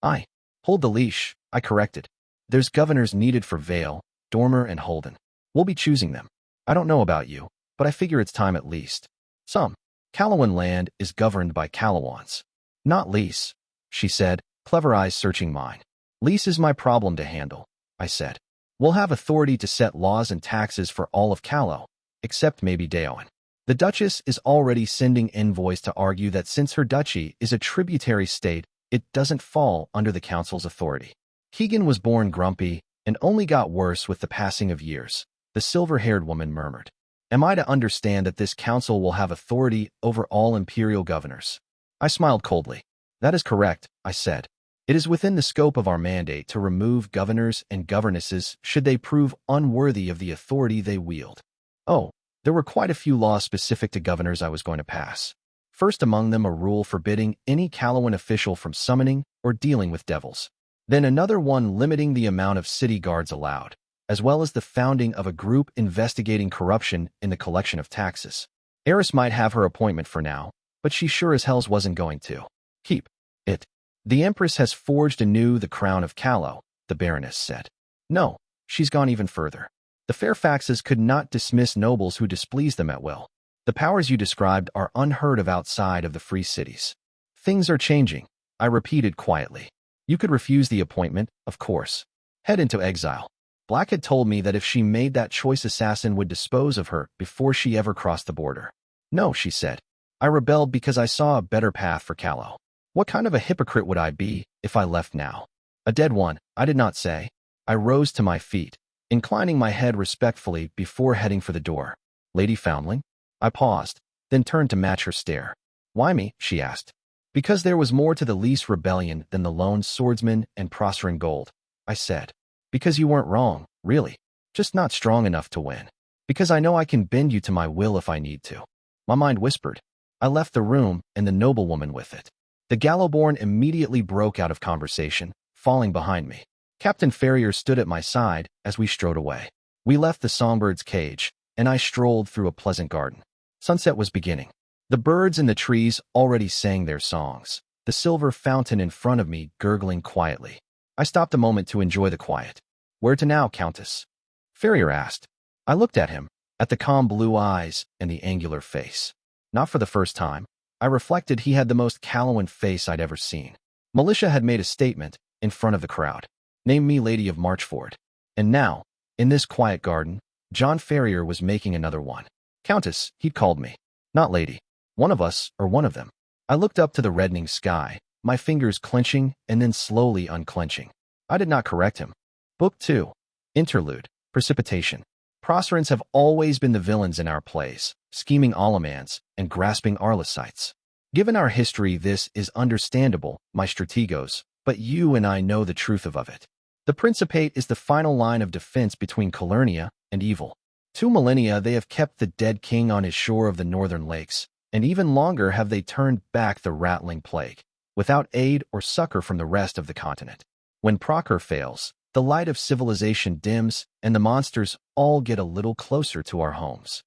I hold the leash, I corrected. There's governors needed for Vale, Dormer, and Holden. We'll be choosing them. I don't know about you, but I figure it's time at least. Some Callowan land is governed by Callowans. Not lease, she said, clever eyes searching mine. Lease is my problem to handle, I said. We'll have authority to set laws and taxes for all of Callow, except maybe Daoin. The Duchess is already sending envoys to argue that since her duchy is a tributary state, it doesn't fall under the council's authority. Keegan was born grumpy and only got worse with the passing of years, the silver-haired woman murmured. Am I to understand that this council will have authority over all imperial governors? I smiled coldly. That is correct, I said. It is within the scope of our mandate to remove governors and governesses should they prove unworthy of the authority they wield. Oh, there were quite a few laws specific to governors I was going to pass. First among them a rule forbidding any Callowan official from summoning or dealing with devils. Then another one limiting the amount of city guards allowed, as well as the founding of a group investigating corruption in the collection of taxes. Eris might have her appointment for now, but she sure as hells wasn't going to keep it. The Empress has forged anew the crown of Callow, the Baroness said. No, she's gone even further. The Fairfaxes could not dismiss nobles who displeased them at will. The powers you described are unheard of outside of the free cities. Things are changing, I repeated quietly. You could refuse the appointment, of course. Head into exile. Black had told me that if she made that choice, assassin would dispose of her before she ever crossed the border. No, she said. I rebelled because I saw a better path for Callow. What kind of a hypocrite would I be if I left now? A dead one, I did not say. I rose to my feet, inclining my head respectfully before heading for the door. Lady Foundling? I paused, then turned to match her stare. Why me? She asked. Because there was more to the lease rebellion than the lone swordsman and prospering gold, I said. Because you weren't wrong, really. Just not strong enough to win. Because I know I can bend you to my will if I need to. My mind whispered. I left the room, and the noblewoman with it. The Gallowborn immediately broke out of conversation, falling behind me. Captain Ferrier stood at my side as we strode away. We left the songbird's cage, and I strolled through a pleasant garden. Sunset was beginning. The birds in the trees already sang their songs, the silver fountain in front of me gurgling quietly. I stopped a moment to enjoy the quiet. Where to now, Countess? Ferrier asked. I looked at him, at the calm blue eyes and the angular face. Not for the first time. I reflected he had the most Callowan face I'd ever seen. Militia had made a statement in front of the crowd. Named me Lady of Marchford. And now, in this quiet garden, John Ferrier was making another one. Countess, he'd called me. Not lady. One of us, or one of them. I looked up to the reddening sky, my fingers clenching and then slowly unclenching. I did not correct him. Book 2. Interlude. Precipitation. Procerants have always been the villains in our plays, scheming Allemans and grasping Arlesites. Given our history, this is understandable, my strategos, but you and I know the truth of it. The Principate is the final line of defense between Calernia and evil. 2 millennia they have kept the dead king on his shore of the northern lakes, and even longer have they turned back the rattling plague, without aid or succor from the rest of the continent. When Procer fails, the light of civilization dims, and the monsters all get a little closer to our homes.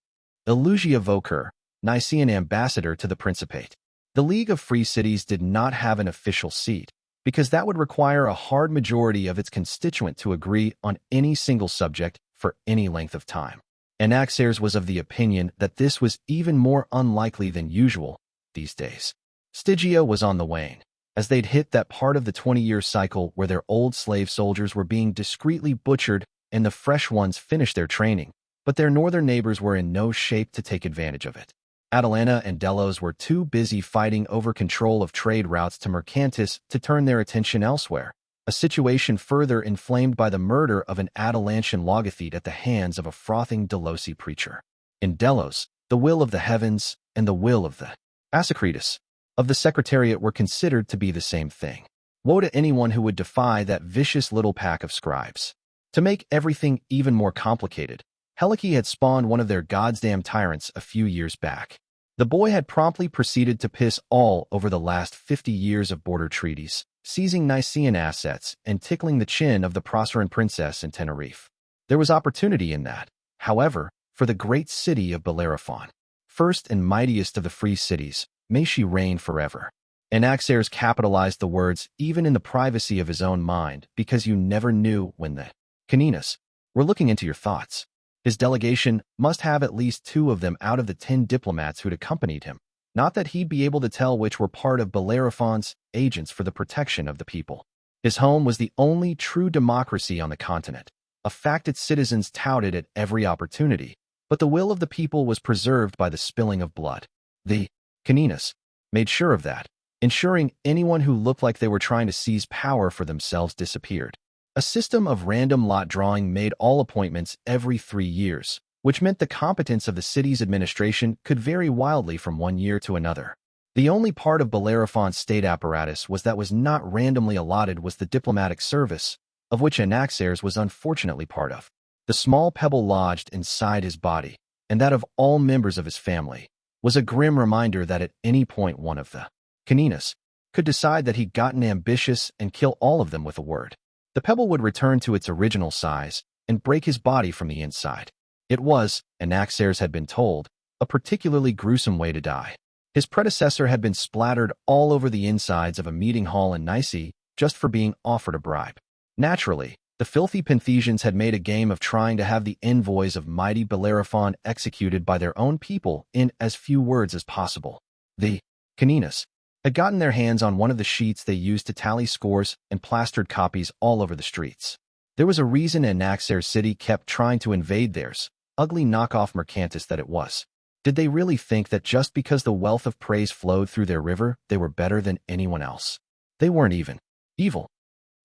Elugia Vocer, Nicaean ambassador to the Principate. The League of Free Cities did not have an official seat, because that would require a hard majority of its constituent to agree on any single subject for any length of time. Anaxares was of the opinion that this was even more unlikely than usual these days. Stygia was on the wane. as they'd hit that part of the 20-year cycle where their old slave soldiers were being discreetly butchered and the fresh ones finished their training, but their northern neighbors were in no shape to take advantage of it. Atalanta and Delos were too busy fighting over control of trade routes to Mercantis to turn their attention elsewhere, a situation further inflamed by the murder of an Atalantian logothete at the hands of a frothing Delosi preacher. In Delos, the will of the heavens and the will of the Asocratus of the Secretariat were considered to be the same thing. Woe to anyone who would defy that vicious little pack of scribes. To make everything even more complicated, Helike had spawned one of their goddamn tyrants a few years back. The boy had promptly proceeded to piss all over the last 50 years of border treaties, seizing Nicaean assets and tickling the chin of the Proceran princess in Tenerife. There was opportunity in that, however, for the great city of Bellerophon. First and mightiest of the free cities, may she reign forever. Anaxares capitalized the words even in the privacy of his own mind because you never knew when the Caninas were looking into your thoughts. His delegation must have at least 2 of them out of the 10 diplomats who'd accompanied him. Not that he'd be able to tell which were part of Bellerophon's agents for the protection of the people. His home was the only true democracy on the continent, a fact its citizens touted at every opportunity, but the will of the people was preserved by the spilling of blood. The Caninas made sure of that, ensuring anyone who looked like they were trying to seize power for themselves disappeared. A system of random lot drawing made all appointments every 3 years, which meant the competence of the city's administration could vary wildly from one year to another. The only part of Bellerophon's state apparatus that was not randomly allotted was the diplomatic service, of which Anaxares was unfortunately part of. The small pebble lodged inside his body, and that of all members of his family, was a grim reminder that at any point one of the Caninas could decide that he'd gotten ambitious and kill all of them with a word. The pebble would return to its original size and break his body from the inside. It was, Anaxares had been told, a particularly gruesome way to die. His predecessor had been splattered all over the insides of a meeting hall in Nicaea just for being offered a bribe. Naturally, the filthy Penthesians had made a game of trying to have the envoys of mighty Bellerophon executed by their own people in as few words as possible. The Caninas had gotten their hands on one of the sheets they used to tally scores and plastered copies all over the streets. There was a reason Anaxares City kept trying to invade theirs, ugly knockoff Mercantis that it was. Did they really think that just because the wealth of praise flowed through their river, they were better than anyone else? They weren't even evil.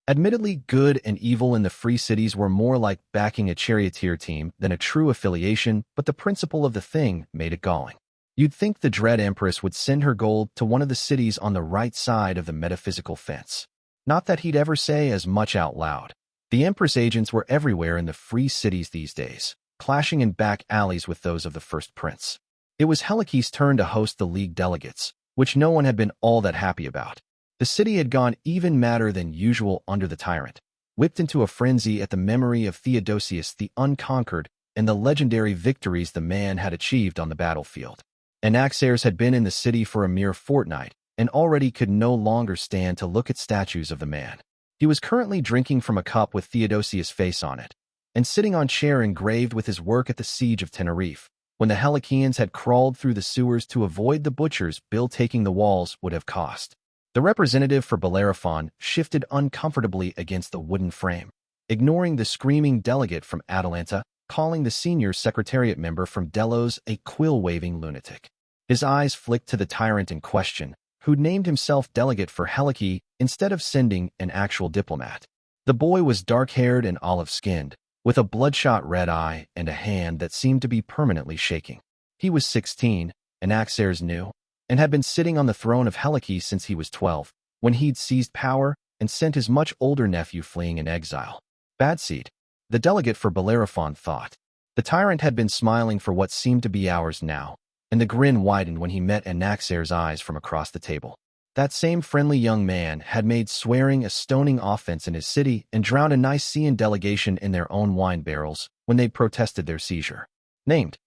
Admittedly, good and evil in the free cities were more like backing a charioteer team than a true affiliation, but the principle of the thing made it galling. You'd think the Dread Empress would send her gold to one of the cities on the right side of the metaphysical fence. Not that he'd ever say as much out loud. The Empress agents were everywhere in the free cities these days, clashing in back alleys with those of the First Prince. It was Helike's turn to host the League delegates, which no one had been all that happy about. The city had gone even madder than usual under the tyrant, whipped into a frenzy at the memory of Theodosius the Unconquered and the legendary victories the man had achieved on the battlefield. Anaxares had been in the city for a mere fortnight and already could no longer stand to look at statues of the man. He was currently drinking from a cup with Theodosius' face on it, and sitting on chair engraved with his work at the siege of Tenerife, when the Helikeans had crawled through the sewers to avoid the butchers Bill taking the walls would have cost. The representative for Bellerophon shifted uncomfortably against the wooden frame, ignoring the screaming delegate from Atalanta, calling the senior secretariat member from Delos a quill-waving lunatic. His eyes flicked to the tyrant in question, who'd named himself delegate for Helike instead of sending an actual diplomat. The boy was dark-haired and olive-skinned, with a bloodshot red eye and a hand that seemed to be permanently shaking. He was 16, Anaxares knew, and had been sitting on the throne of Helike since he was 12, when he'd seized power and sent his much older nephew fleeing in exile. Bad seed, the delegate for Bellerophon thought. The tyrant had been smiling for what seemed to be hours now, and the grin widened when he met Anaxares' eyes from across the table. That same friendly young man had made swearing a stoning offense in his city and drowned a Nicaean delegation in their own wine barrels when they protested their seizure. Named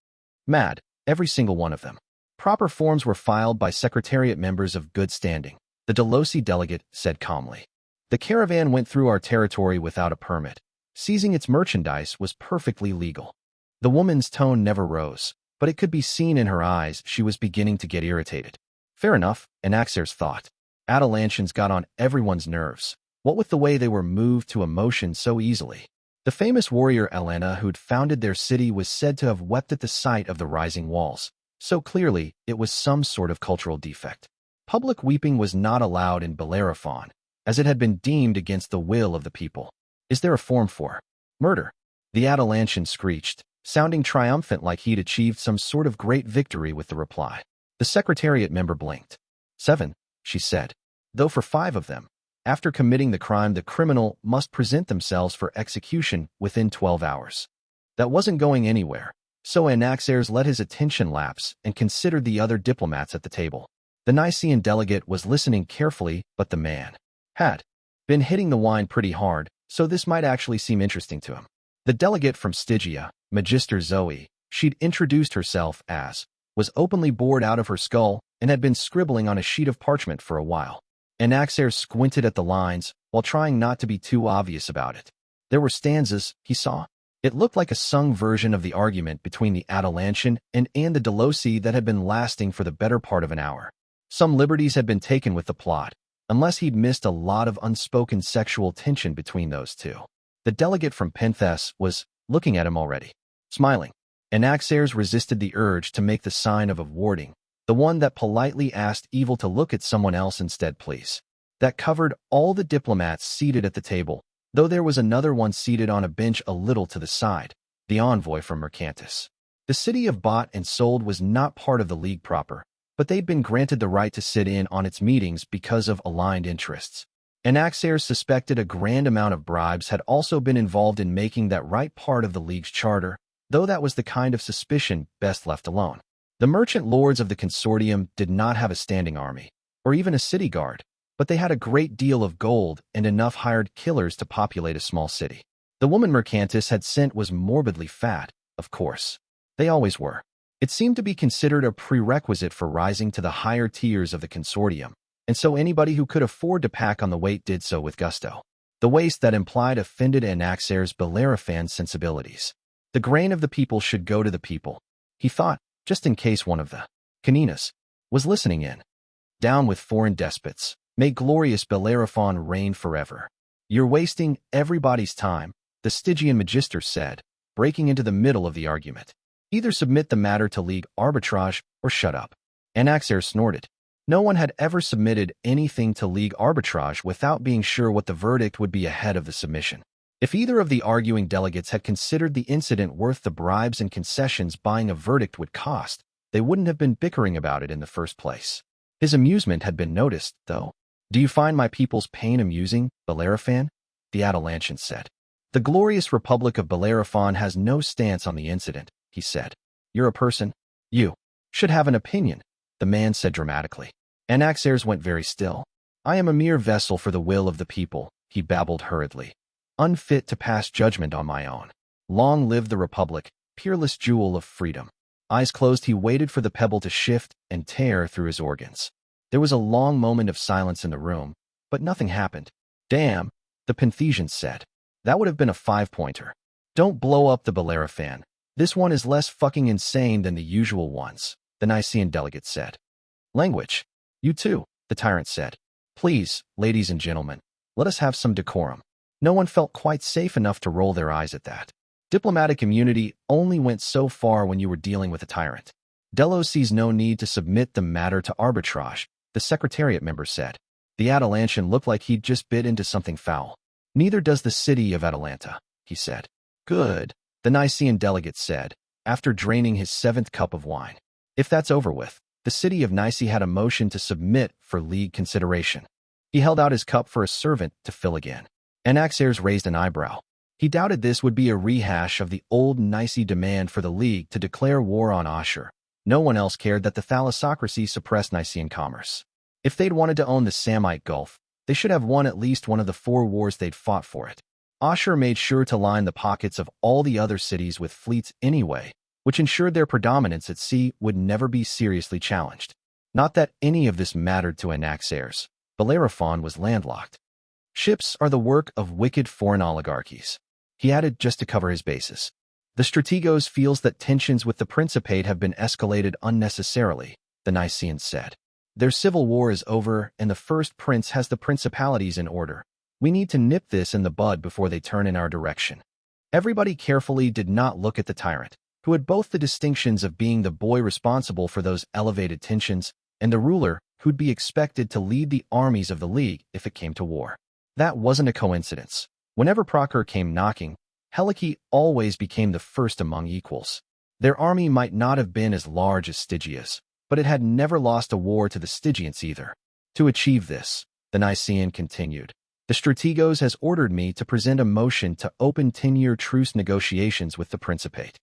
mad, every single one of them. Proper forms were filed by Secretariat members of good standing, the Delosi delegate said calmly. The caravan went through our territory without a permit. Seizing its merchandise was perfectly legal. The woman's tone never rose, but it could be seen in her eyes she was beginning to get irritated. Fair enough, Anaxares thought. Atalantians got on everyone's nerves, what with the way they were moved to emotion so easily. The famous warrior Elena who'd founded their city was said to have wept at the sight of the rising walls. So clearly, it was some sort of cultural defect. Public weeping was not allowed in Bellerophon, as it had been deemed against the will of the people. Is there a form for murder? The Atalantian screeched, sounding triumphant like he'd achieved some sort of great victory with the reply. The Secretariat member blinked. 7, she said. Though for 5 of them, after committing the crime, the criminal must present themselves for execution within 12 hours. That wasn't going anywhere, so Anaxares let his attention lapse and considered the other diplomats at the table. The Nicene delegate was listening carefully, but the man had been hitting the wine pretty hard, so this might actually seem interesting to him. The delegate from Stygia, Magister Zoe, she'd introduced herself as, was openly bored out of her skull and had been scribbling on a sheet of parchment for a while. Anaxares squinted at the lines while trying not to be too obvious about it. There were stanzas, he saw. It looked like a sung version of the argument between the Atalantian and the Delosi that had been lasting for the better part of an hour. Some liberties had been taken with the plot, unless he'd missed a lot of unspoken sexual tension between those two. The delegate from Penthes was looking at him already, smiling. Anaxares resisted the urge to make the sign of awarding, the one that politely asked Evil to look at someone else instead, please. That covered all the diplomats seated at the table, though there was another one seated on a bench a little to the side, the envoy from Mercantis. The city of bought and sold was not part of the League proper, but they'd been granted the right to sit in on its meetings because of aligned interests. Anaxares suspected a grand amount of bribes had also been involved in making that right part of the League's charter, though that was the kind of suspicion best left alone. The merchant lords of the consortium did not have a standing army, or even a city guard, but they had a great deal of gold and enough hired killers to populate a small city. The woman Mercantis had sent was morbidly fat, of course. They always were. It seemed to be considered a prerequisite for rising to the higher tiers of the consortium, and so anybody who could afford to pack on the weight did so with gusto. The waste that implied offended Anaxares' Bellerophon sensibilities. The grain of the people should go to the people, he thought, just in case one of the Caninas was listening in. Down with foreign despots. May glorious Bellerophon reign forever. You're wasting everybody's time, the Stygian magister said, breaking into the middle of the argument. Either submit the matter to League arbitrage or shut up. Anaxares snorted. No one had ever submitted anything to League arbitrage without being sure what the verdict would be ahead of the submission. If either of the arguing delegates had considered the incident worth the bribes and concessions buying a verdict would cost, they wouldn't have been bickering about it in the first place. His amusement had been noticed, though. Do you find my people's pain amusing, Bellerophon? The Atalantian said. The glorious Republic of Bellerophon has no stance on the incident, he said. You're a person. You should have an opinion, the man said dramatically. Anaxares went very still. I am a mere vessel for the will of the people, he babbled hurriedly. Unfit to pass judgment on my own. Long live the Republic, peerless jewel of freedom. Eyes closed, he waited for the pebble to shift and tear through his organs. There was a long moment of silence in the room, but nothing happened. Damn, the Penthesian said. That would have been a 5-pointer. Don't blow up the Bellerophon. This one is less fucking insane than the usual ones, the Nicene delegate said. Language. You too, the tyrant said. Please, ladies and gentlemen, let us have some decorum. No one felt quite safe enough to roll their eyes at that. Diplomatic immunity only went so far when you were dealing with a tyrant. Delos sees no need to submit the matter to arbitrage, the Secretariat member said. The Atalantian looked like he'd just bit into something foul. Neither does the city of Atalanta, he said. Good, the Nicene delegate said, after draining his 7th cup of wine. If that's over with, the city of Nice had a motion to submit for League consideration. He held out his cup for a servant to fill again. Anaxares raised an eyebrow. He doubted this would be a rehash of the old Nice demand for the League to declare war on Ashur. No one else cared that the thalassocracy suppressed Nicean commerce. If they'd wanted to own the Samite Gulf, they should have won at least one of the 4 wars they'd fought for it. Ashur made sure to line the pockets of all the other cities with fleets anyway, which ensured their predominance at sea would never be seriously challenged. Not that any of this mattered to Anaxares. Bellerophon was landlocked. Ships are the work of wicked foreign oligarchies, he added just to cover his bases. The Strategos feels that tensions with the Principate have been escalated unnecessarily, the Niceans said. Their civil war is over, and the first prince has the principalities in order. We need to nip this in the bud before they turn in our direction. Everybody carefully did not look at the tyrant, who had both the distinctions of being the boy responsible for those elevated tensions and the ruler who'd be expected to lead the armies of the League if it came to war. That wasn't a coincidence. Whenever Procure came knocking, Helike always became the first among equals. Their army might not have been as large as Stygia's, but it had never lost a war to the Stygians either. To achieve this, the Nicaean continued, the Strategos has ordered me to present a motion to open 10-year truce negotiations with the Principate.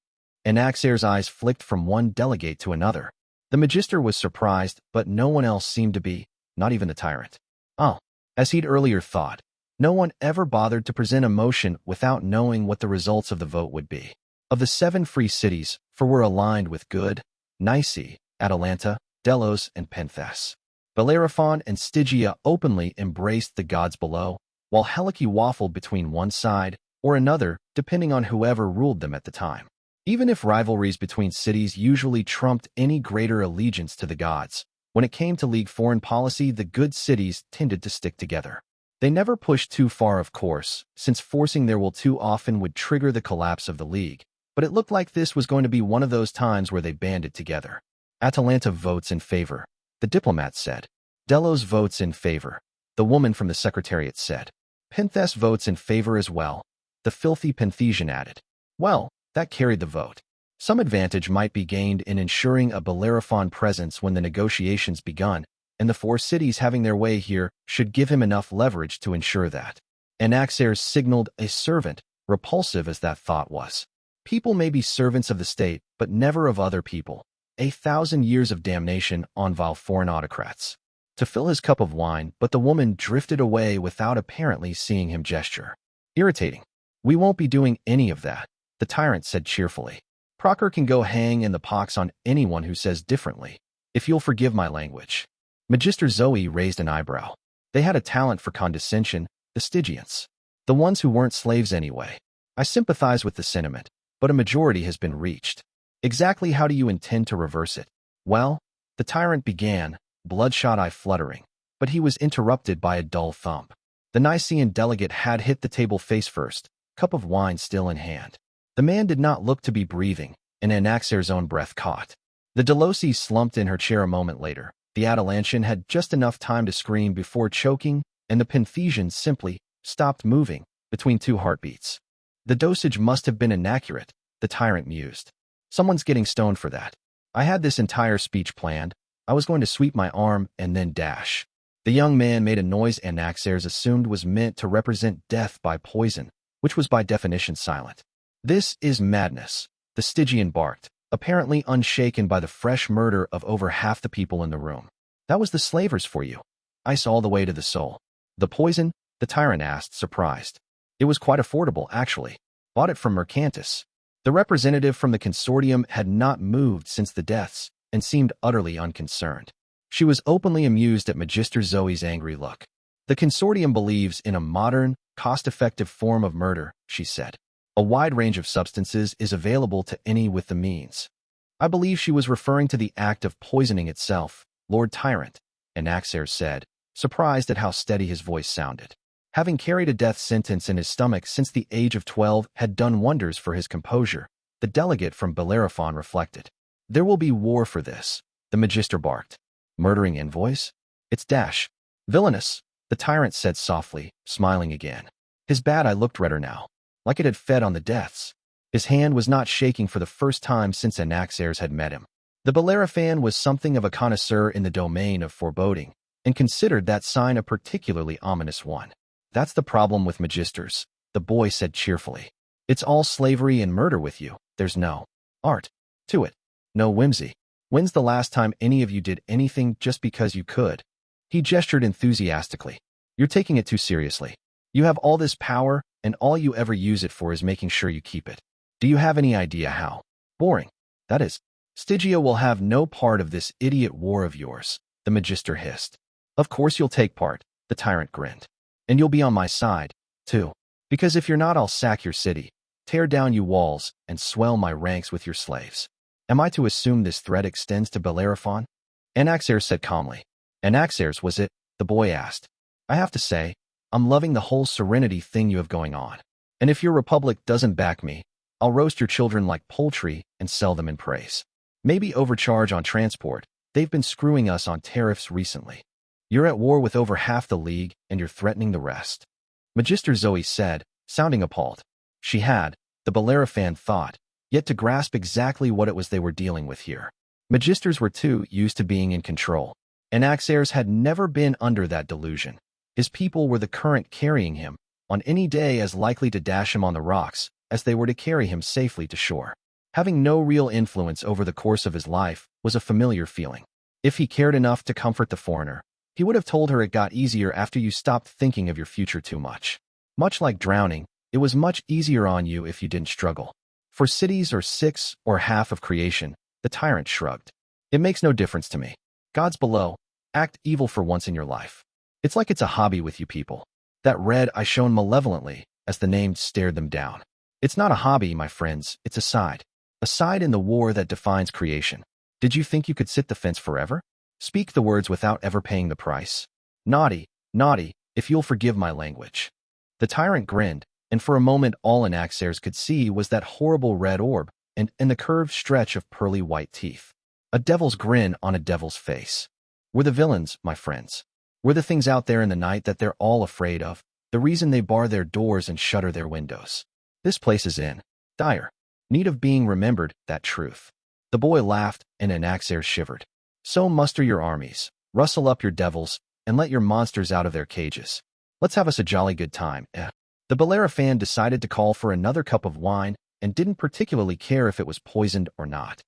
Anaxare's eyes flicked from one delegate to another. The Magister was surprised, but no one else seemed to be, not even the tyrant. Oh, as he'd earlier thought, no one ever bothered to present a motion without knowing what the results of the vote would be. Of the 7 free cities, 4 were aligned with good, Nice, Atalanta, Delos, and Penthas. Bellerophon and Stygia openly embraced the gods below, while Helike waffled between one side or another depending on whoever ruled them at the time. Even if rivalries between cities usually trumped any greater allegiance to the gods, when it came to League foreign policy, the good cities tended to stick together. They never pushed too far, of course, since forcing their will too often would trigger the collapse of the League, but it looked like this was going to be one of those times where they banded together. Atalanta votes in favor, the diplomat said. Delos votes in favor, the woman from the Secretariat said. Penthas votes in favor as well, the filthy Penthesian added. Well, that carried the vote. Some advantage might be gained in ensuring a Bellerophon presence when the negotiations begun, and the 4 cities having their way here should give him enough leverage to ensure that. Anaxares signaled a servant, repulsive as that thought was. People may be servants of the state, but never of other people. 1,000 years of damnation on vile foreign autocrats. To fill his cup of wine, but the woman drifted away without apparently seeing him gesture. Irritating. We won't be doing any of that, the tyrant said cheerfully. Procure can go hang in the pox on anyone who says differently, if you'll forgive my language. Magister Zoe raised an eyebrow. They had a talent for condescension, the Stygians. The ones who weren't slaves anyway. I sympathize with the sentiment, but a majority has been reached. Exactly how do you intend to reverse it? Well, the tyrant began, bloodshot eye fluttering, but he was interrupted by a dull thump. The Nicaean delegate had hit the table face first, cup of wine still in hand. The man did not look to be breathing, and Anaxare's own breath caught. The Delosi slumped in her chair a moment later. The Atalantian had just enough time to scream before choking, and the Penthesian simply stopped moving between 2 heartbeats. The dosage must have been inaccurate, the tyrant mused. Someone's getting stoned for that. I had this entire speech planned. I was going to sweep my arm and then dash. The young man made a noise Anaxares assumed was meant to represent death by poison, which was by definition silent. This is madness, the Stygian barked, apparently unshaken by the fresh murder of over half the people in the room. That was the slavers for you. Ice all the way to the soul. The poison? The tyrant asked, surprised. It was quite affordable, actually. Bought it from Mercantis. The representative from the consortium had not moved since the deaths and seemed utterly unconcerned. She was openly amused at Magister Zoe's angry look. The consortium believes in a modern, cost-effective form of murder, she said. A wide range of substances is available to any with the means. I believe she was referring to the act of poisoning itself, Lord Tyrant, Anaxares said, surprised at how steady his voice sounded. Having carried a death sentence in his stomach since the age of 12 had done wonders for his composure, the delegate from Bellerophon reflected. There will be war for this, the Magister barked. Murdering envoys? It's dash. Villainous, the tyrant said softly, smiling again. His bad eye looked redder now, like it had fed on the deaths. His hand was not shaking for the first time since Anaxares had met him. The Bellerophon was something of a connoisseur in the domain of foreboding, and considered that sign a particularly ominous one. That's the problem with magisters, the boy said cheerfully. It's all slavery and murder with you. There's no art to it. No whimsy. When's the last time any of you did anything just because you could? He gestured enthusiastically. You're taking it too seriously. You have all this power, and all you ever use it for is making sure you keep it. Do you have any idea how boring that is? Stygia will have no part of this idiot war of yours, the Magister hissed. Of course you'll take part, the tyrant grinned. And you'll be on my side, too. Because if you're not, I'll sack your city, tear down you walls, and swell my ranks with your slaves. Am I to assume this threat extends to Bellerophon? Anaxares said calmly. Anaxares, was it? The boy asked. I have to say, I'm loving the whole serenity thing you have going on. And if your republic doesn't back me, I'll roast your children like poultry and sell them in praise. Maybe overcharge on transport. They've been screwing us on tariffs recently. You're at war with over half the league, and you're threatening the rest. Magister Zoe said, sounding appalled. She had, the Bellerophon thought, yet to grasp exactly what it was they were dealing with here. Magisters were too used to being in control. Anaxares had never been under that delusion. His people were the current carrying him, on any day as likely to dash him on the rocks as they were to carry him safely to shore. Having no real influence over the course of his life was a familiar feeling. If he cared enough to comfort the foreigner, he would have told her it got easier after you stopped thinking of your future too much. Much like drowning, it was much easier on you if you didn't struggle. For cities or six or half of creation, the tyrant shrugged. It makes no difference to me. Gods below, act evil for once in your life. It's like it's a hobby with you people. That red eye shone malevolently as the named stared them down. It's not a hobby, my friends, it's a side. A side in the war that defines creation. Did you think you could sit the fence forever? Speak the words without ever paying the price. Naughty, naughty, if you'll forgive my language. The tyrant grinned, and for a moment all Anaxares could see was that horrible red orb and the curved stretch of pearly white teeth. A devil's grin on a devil's face. We're the villains, my friends. We're the things out there in the night that they're all afraid of, the reason they bar their doors and shutter their windows. This place is in dire need of being remembered, that truth. The boy laughed, and Anaxares shivered. So muster your armies, rustle up your devils, and let your monsters out of their cages. Let's have us a jolly good time, eh? The Bellerophon decided to call for another cup of wine and didn't particularly care if it was poisoned or not.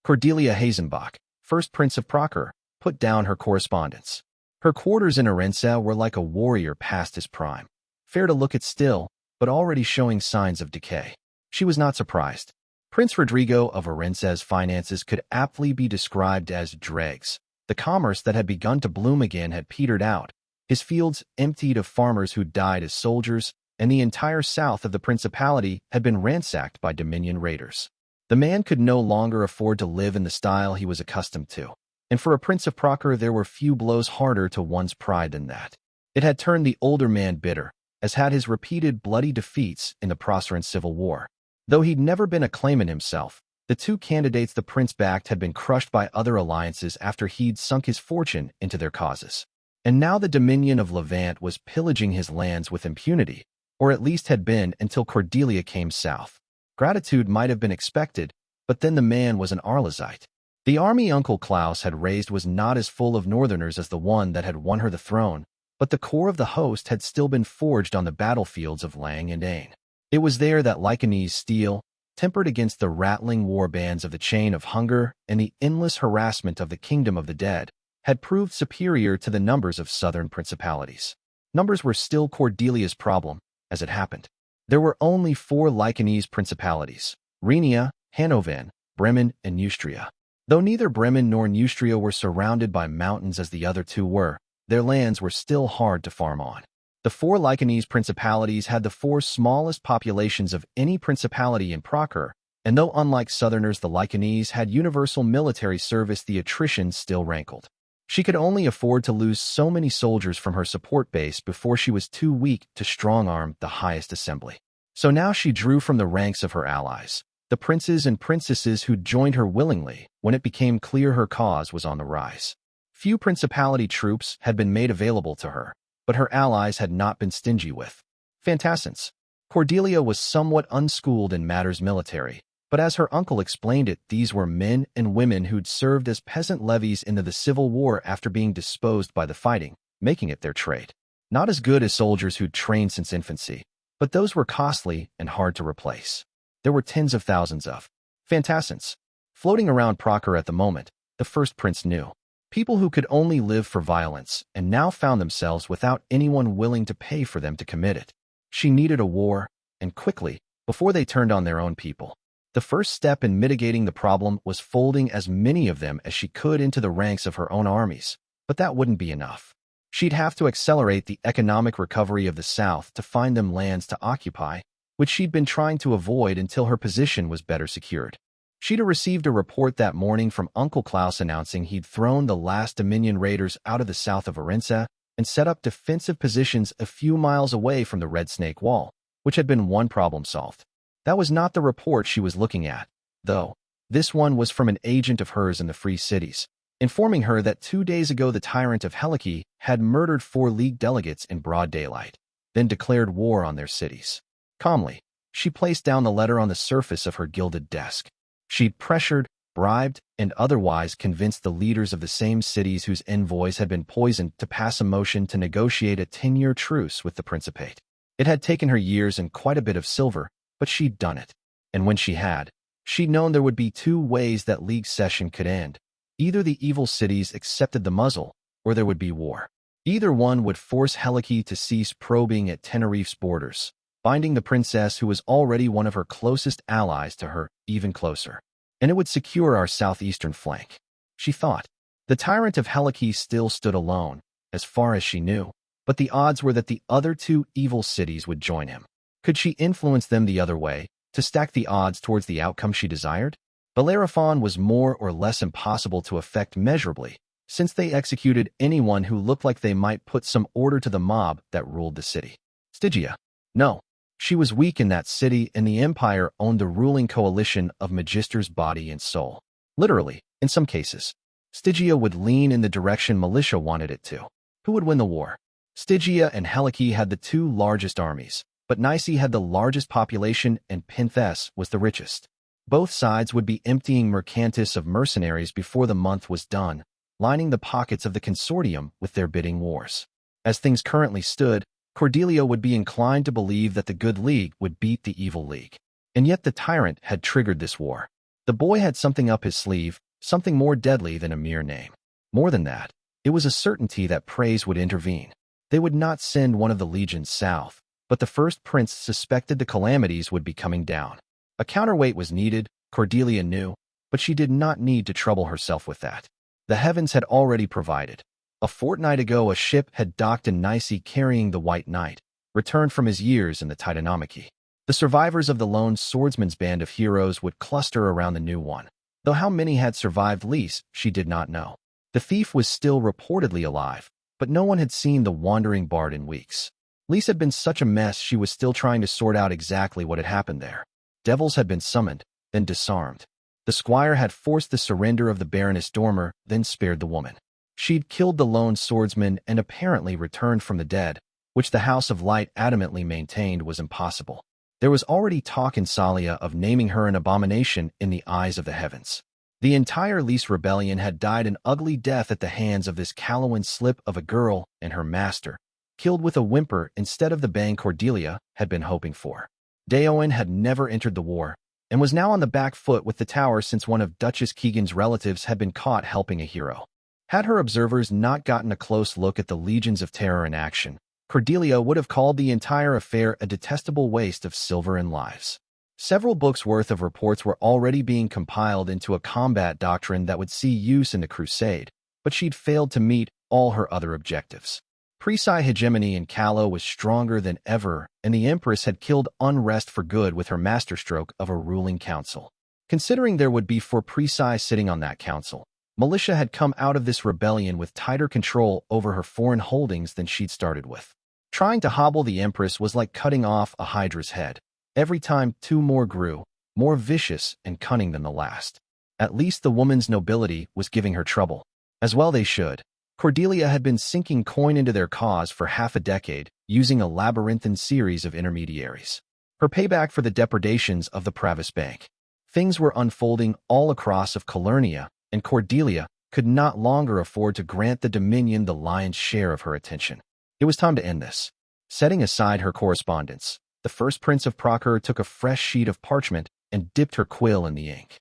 Cordelia Hazenbach, first Prince of Procure, put down her correspondence. Her quarters in Orense were like a warrior past his prime. Fair to look at still, but already showing signs of decay. She was not surprised. Prince Rodrigo of Orense's finances could aptly be described as dregs. The commerce that had begun to bloom again had petered out, his fields emptied of farmers who died as soldiers, and the entire south of the principality had been ransacked by Dominion raiders. The man could no longer afford to live in the style he was accustomed to, and for a Prince of Procure there were few blows harder to one's pride than that. It had turned the older man bitter, as had his repeated bloody defeats in the Proceran Civil War. Though he'd never been a claimant himself, the two candidates the prince backed had been crushed by other alliances after he'd sunk his fortune into their causes. And now the Dominion of Levant was pillaging his lands with impunity, or at least had been until Cordelia came south. Gratitude might have been expected, but then the man was an Arlazite. The army Uncle Klaus had raised was not as full of northerners as the one that had won her the throne, but the core of the host had still been forged on the battlefields of Lang and Ain. It was there that Lycanese steel, tempered against the rattling war bands of the Chain of Hunger and the endless harassment of the Kingdom of the Dead, had proved superior to the numbers of southern principalities. Numbers were still Cordelia's problem, as it happened. There were only 4 Lycanese principalities: Rhenia, Hannovan, Bremen, and Neustria. Though neither Bremen nor Neustria were surrounded by mountains as the other two were, their lands were still hard to farm on. The 4 Lycanese principalities had the 4 smallest populations of any principality in Procure, and though unlike southerners the Lycanese had universal military service, the attrition still rankled. She could only afford to lose so many soldiers from her support base before she was too weak to strong-arm the highest assembly. So now she drew from the ranks of her allies, the princes and princesses who'd joined her willingly when it became clear her cause was on the rise. Few principality troops had been made available to her, but her allies had not been stingy with fantassins. Cordelia was somewhat unschooled in matters military, but as her uncle explained it, these were men and women who'd served as peasant levies into the Civil War after being disposed by the fighting, making it their trade. Not as good as soldiers who'd trained since infancy, but those were costly and hard to replace. There were tens of thousands of fantassins floating around Procure at the moment, the first prince knew. People who could only live for violence and now found themselves without anyone willing to pay for them to commit it. She needed a war, and quickly, before they turned on their own people. The first step in mitigating the problem was folding as many of them as she could into the ranks of her own armies, but that wouldn't be enough. She'd have to accelerate the economic recovery of the South to find them lands to occupy, which she'd been trying to avoid until her position was better secured. She'd received a report that morning from Uncle Klaus announcing he'd thrown the last Dominion raiders out of the south of Arinsa and set up defensive positions a few miles away from the Red Snake Wall, which had been one problem solved. That was not the report she was looking at, though. This one was from an agent of hers in the Free Cities, informing her that 2 days ago the tyrant of Helike had murdered 4 League delegates in broad daylight, then declared war on their cities. Calmly, she placed down the letter on the surface of her gilded desk. She'd pressured, bribed, and otherwise convinced the leaders of the same cities whose envoys had been poisoned to pass a motion to negotiate a 10-year truce with the Principate. It had taken her years and quite a bit of silver, but she'd done it. And when she had, she'd known there would be 2 ways that League session could end. Either the evil cities accepted the muzzle, or there would be war. Either one would force Helike to cease probing at Tenerife's borders, binding the princess who was already one of her closest allies to her even closer. And it would secure our southeastern flank. She thought. The tyrant of Helike still stood alone, as far as she knew, but the odds were that the other 2 evil cities would join him. Could she influence them the other way, to stack the odds towards the outcome she desired? Bellerophon was more or less impossible to effect measurably, since they executed anyone who looked like they might put some order to the mob that ruled the city. Stygia. No. She was weak in that city, and the Empire owned the ruling coalition of Magisters body and soul. Literally, in some cases. Stygia would lean in the direction militia wanted it to. Who would win the war? Stygia and Helike had the 2 largest armies, but Nice had the largest population and Pinthes was the richest. Both sides would be emptying Mercantis of mercenaries before the month was done, lining the pockets of the consortium with their bidding wars. As things currently stood, Cordelia would be inclined to believe that the Good League would beat the Evil League. And yet the tyrant had triggered this war. The boy had something up his sleeve, something more deadly than a mere name. More than that, it was a certainty that praise would intervene. They would not send one of the legions south, but the first prince suspected the calamities would be coming down. A counterweight was needed, Cordelia knew, but she did not need to trouble herself with that. The heavens had already provided. A fortnight ago a ship had docked in Nice carrying the White Knight, returned from his years in the Titanomachy. The survivors of the lone swordsman's band of heroes would cluster around the new one, though how many had survived Lys, she did not know. The thief was still reportedly alive, but no one had seen the wandering bard in weeks. Lys had been such a mess she was still trying to sort out exactly what had happened there. Devils had been summoned, then disarmed. The squire had forced the surrender of the Baroness Dormer, then spared the woman. She'd killed the lone swordsman and apparently returned from the dead, which the House of Light adamantly maintained was impossible. There was already talk in Salia of naming her an abomination in the eyes of the heavens. The entire Lys rebellion had died an ugly death at the hands of this Calawan slip of a girl and her master, killed with a whimper instead of the bang Cordelia had been hoping for. Daoin had never entered the war, and was now on the back foot with the tower since one of Duchess Keegan's relatives had been caught helping a hero. Had her observers not gotten a close look at the legions of terror in action, Cordelia would have called the entire affair a detestable waste of silver and lives. Several books' worth of reports were already being compiled into a combat doctrine that would see use in the crusade, but she'd failed to meet all her other objectives. Preci hegemony in Callow was stronger than ever, and the Empress had killed unrest for good with her masterstroke of a ruling council. Considering there would be 4 Preci sitting on that council, militia had come out of this rebellion with tighter control over her foreign holdings than she'd started with. Trying to hobble the Empress was like cutting off a hydra's head. Every time 2 more grew, more vicious and cunning than the last. At least the woman's nobility was giving her trouble. As well they should. Cordelia had been sinking coin into their cause for half a decade, using a labyrinthine series of intermediaries. Her payback for the depredations of the Pravis Bank. Things were unfolding all across of Calernia, and Cordelia could not longer afford to grant the Dominion the lion's share of her attention. It was time to end this. Setting aside her correspondence, the first Prince of Procur took a fresh sheet of parchment and dipped her quill in the ink.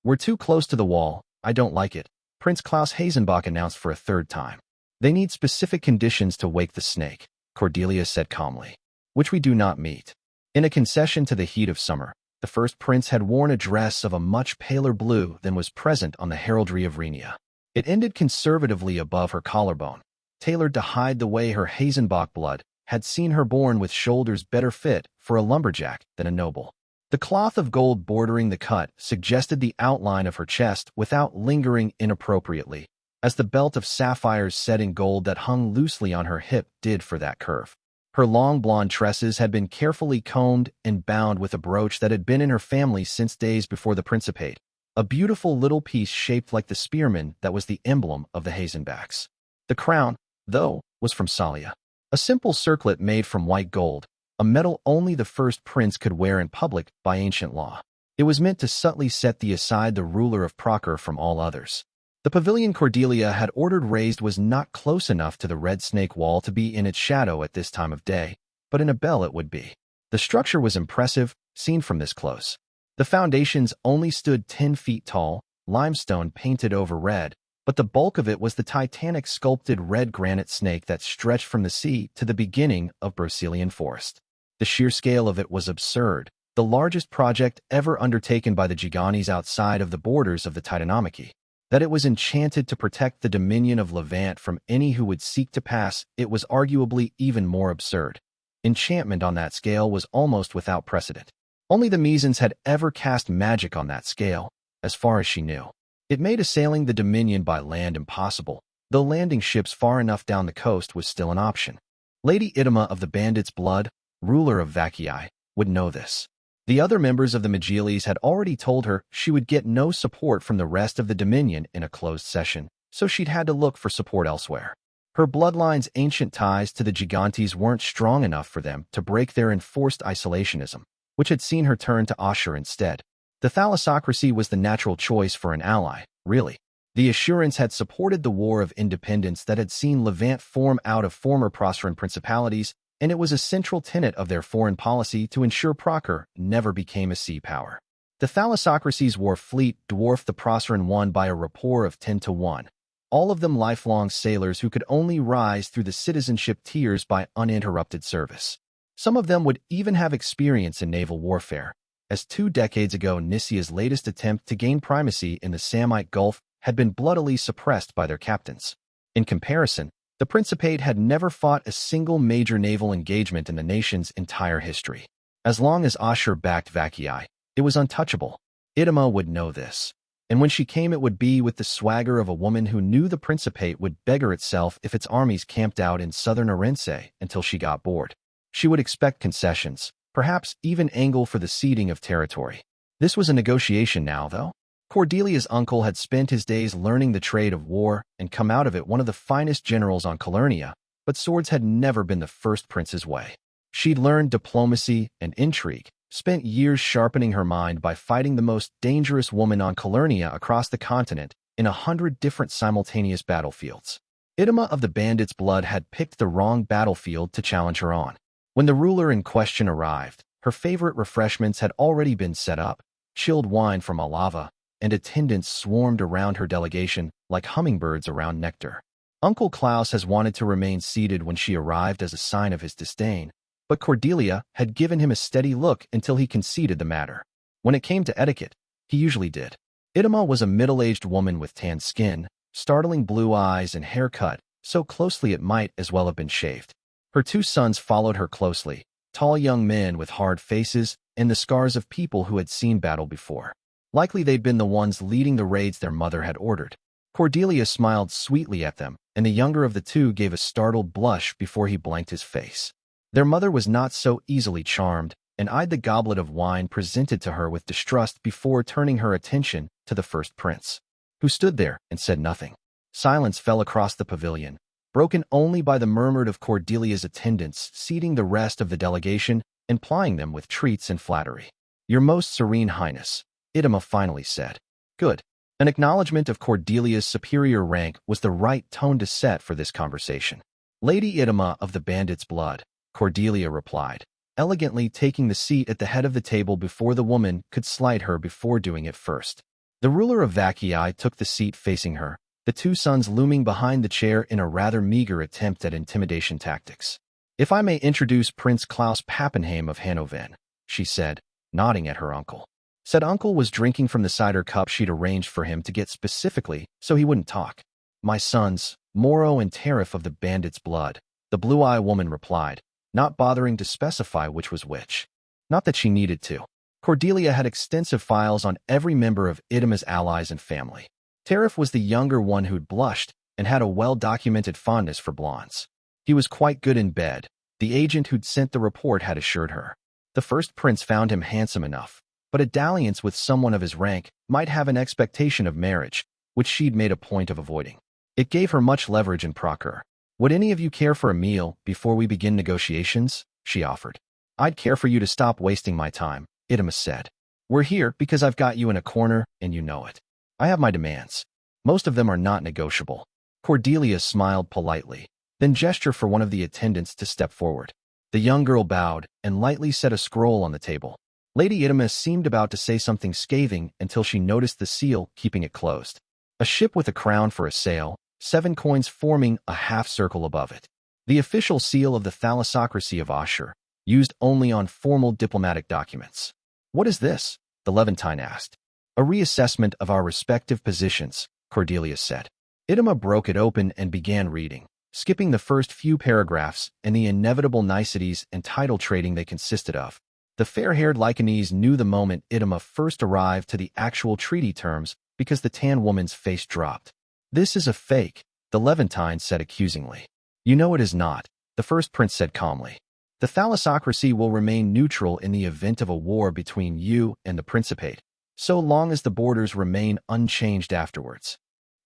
"We're too close to the wall, I don't like it," Prince Klaus Hasenbach announced for a 3rd time. "They need specific conditions to wake the snake," Cordelia said calmly, "which we do not meet." In a concession to the heat of summer, the first prince had worn a dress of a much paler blue than was present on the heraldry of Rhenia. It ended conservatively above her collarbone, tailored to hide the way her Hasenbach blood had seen her born with shoulders better fit for a lumberjack than a noble. The cloth of gold bordering the cut suggested the outline of her chest without lingering inappropriately, as the belt of sapphires set in gold that hung loosely on her hip did for that curve. Her long blonde tresses had been carefully combed and bound with a brooch that had been in her family since days before the Principate, a beautiful little piece shaped like the spearman that was the emblem of the Hazenbacks. The crown, though, was from Salia, a simple circlet made from white gold, a metal only the first prince could wear in public by ancient law. It was meant to subtly set aside the ruler of Procure from all others. The pavilion Cordelia had ordered raised was not close enough to the red snake wall to be in its shadow at this time of day, but in a bell it would be. The structure was impressive, seen from this close. The foundations only stood 10 feet tall, limestone painted over red, but the bulk of it was the titanic sculpted red granite snake that stretched from the sea to the beginning of Brocelian forest. The sheer scale of it was absurd, the largest project ever undertaken by the Gigantes outside of the borders of the Titanomachy. That it was enchanted to protect the dominion of Levant from any who would seek to pass it was arguably even more absurd. Enchantment on that scale was almost without precedent. Only the Mizans had ever cast magic on that scale, as far as she knew. It made assailing the dominion by land impossible, though landing ships far enough down the coast was still an option. Lady Idima of the Bandits' Blood, ruler of Vaccii, would know this. The other members of the Magiles had already told her she would get no support from the rest of the Dominion in a closed session, so she'd had to look for support elsewhere. Her bloodline's ancient ties to the Gigantes weren't strong enough for them to break their enforced isolationism, which had seen her turn to Ashur instead. The thalassocracy was the natural choice for an ally, really. The Assurans had supported the War of Independence that had seen Levant form out of former Proceran principalities, and it was a central tenet of their foreign policy to ensure Procure never became a sea power. The thalassocracy's war fleet dwarfed the Proceran one by a rapport of 10-1, all of them lifelong sailors who could only rise through the citizenship tiers by uninterrupted service. Some of them would even have experience in naval warfare, as 2 decades ago Nisia's latest attempt to gain primacy in the Samite Gulf had been bloodily suppressed by their captains. In comparison, the Principate had never fought a single major naval engagement in the nation's entire history. As long as Ashur backed Vaccii, it was untouchable. Idima would know this, and when she came it would be with the swagger of a woman who knew the Principate would beggar itself if its armies camped out in southern Orense until she got bored. She would expect concessions, perhaps even angle for the ceding of territory. This was a negotiation now, though. Cordelia's uncle had spent his days learning the trade of war and come out of it one of the finest generals on Calernia, but swords had never been the first prince's way. She'd learned diplomacy and intrigue, spent years sharpening her mind by fighting the most dangerous woman on Calernia across the continent in 100 different simultaneous battlefields. Idima of the Bandits' Blood had picked the wrong battlefield to challenge her on. When the ruler in question arrived, her favorite refreshments had already been set up, chilled wine from Alava, and attendants swarmed around her delegation like hummingbirds around nectar. Uncle Klaus has wanted to remain seated when she arrived as a sign of his disdain, but Cordelia had given him a steady look until he conceded the matter. When it came to etiquette, he usually did. Idima was a middle-aged woman with tan skin, startling blue eyes and hair cut so closely it might as well have been shaved. Her 2 sons followed her closely, tall young men with hard faces and the scars of people who had seen battle before. Likely they'd been the ones leading the raids their mother had ordered. Cordelia smiled sweetly at them, and the younger of the 2 gave a startled blush before he blanked his face. Their mother was not so easily charmed, and eyed the goblet of wine presented to her with distrust before turning her attention to the first prince, who stood there and said nothing. Silence fell across the pavilion, broken only by the murmur of Cordelia's attendants seating the rest of the delegation and plying them with treats and flattery. "Your most serene highness," Idima finally said. Good. An acknowledgement of Cordelia's superior rank was the right tone to set for this conversation. "Lady Idima of the Bandits' Blood," Cordelia replied, elegantly taking the seat at the head of the table before the woman could slight her before doing it first. The ruler of Vaccii took the seat facing her, the 2 sons looming behind the chair in a rather meager attempt at intimidation tactics. "If I may introduce Prince Klaus Pappenheim of Hannoven," she said, nodding at her uncle. Said uncle was drinking from the cider cup she'd arranged for him to get specifically so he wouldn't talk. "My sons, Moro and Tariff of the Bandits' Blood," the blue-eye woman replied, not bothering to specify which was which. Not that she needed to. Cordelia had extensive files on every member of Idima's allies and family. Tariff was the younger one who'd blushed and had a well-documented fondness for blondes. He was quite good in bed, the agent who'd sent the report had assured her. The first prince found him handsome enough, but a dalliance with someone of his rank might have an expectation of marriage, which she'd made a point of avoiding. It gave her much leverage in Procure. "Would any of you care for a meal before we begin negotiations?" she offered. "I'd care for you to stop wasting my time," Idima said. "We're here because I've got you in a corner, and you know it. I have my demands. Most of them are not negotiable." Cordelia smiled politely, then gestured for one of the attendants to step forward. The young girl bowed and lightly set a scroll on the table. Lady Idima seemed about to say something scathing until she noticed the seal keeping it closed. A ship with a crown for a sail, 7 coins forming a half-circle above it. The official seal of the thalassocracy of Ashur, used only on formal diplomatic documents. "What is this?" the Levantine asked. "A reassessment of our respective positions," Cordelia said. Idima broke it open and began reading, skipping the first few paragraphs and the inevitable niceties and title trading they consisted of. The fair-haired Lycanese knew the moment Idima first arrived to the actual treaty terms because the tan woman's face dropped. "This is a fake," the Levantine said accusingly. "You know it is not," the first prince said calmly. "The thalassocracy will remain neutral in the event of a war between you and the Principate, so long as the borders remain unchanged afterwards.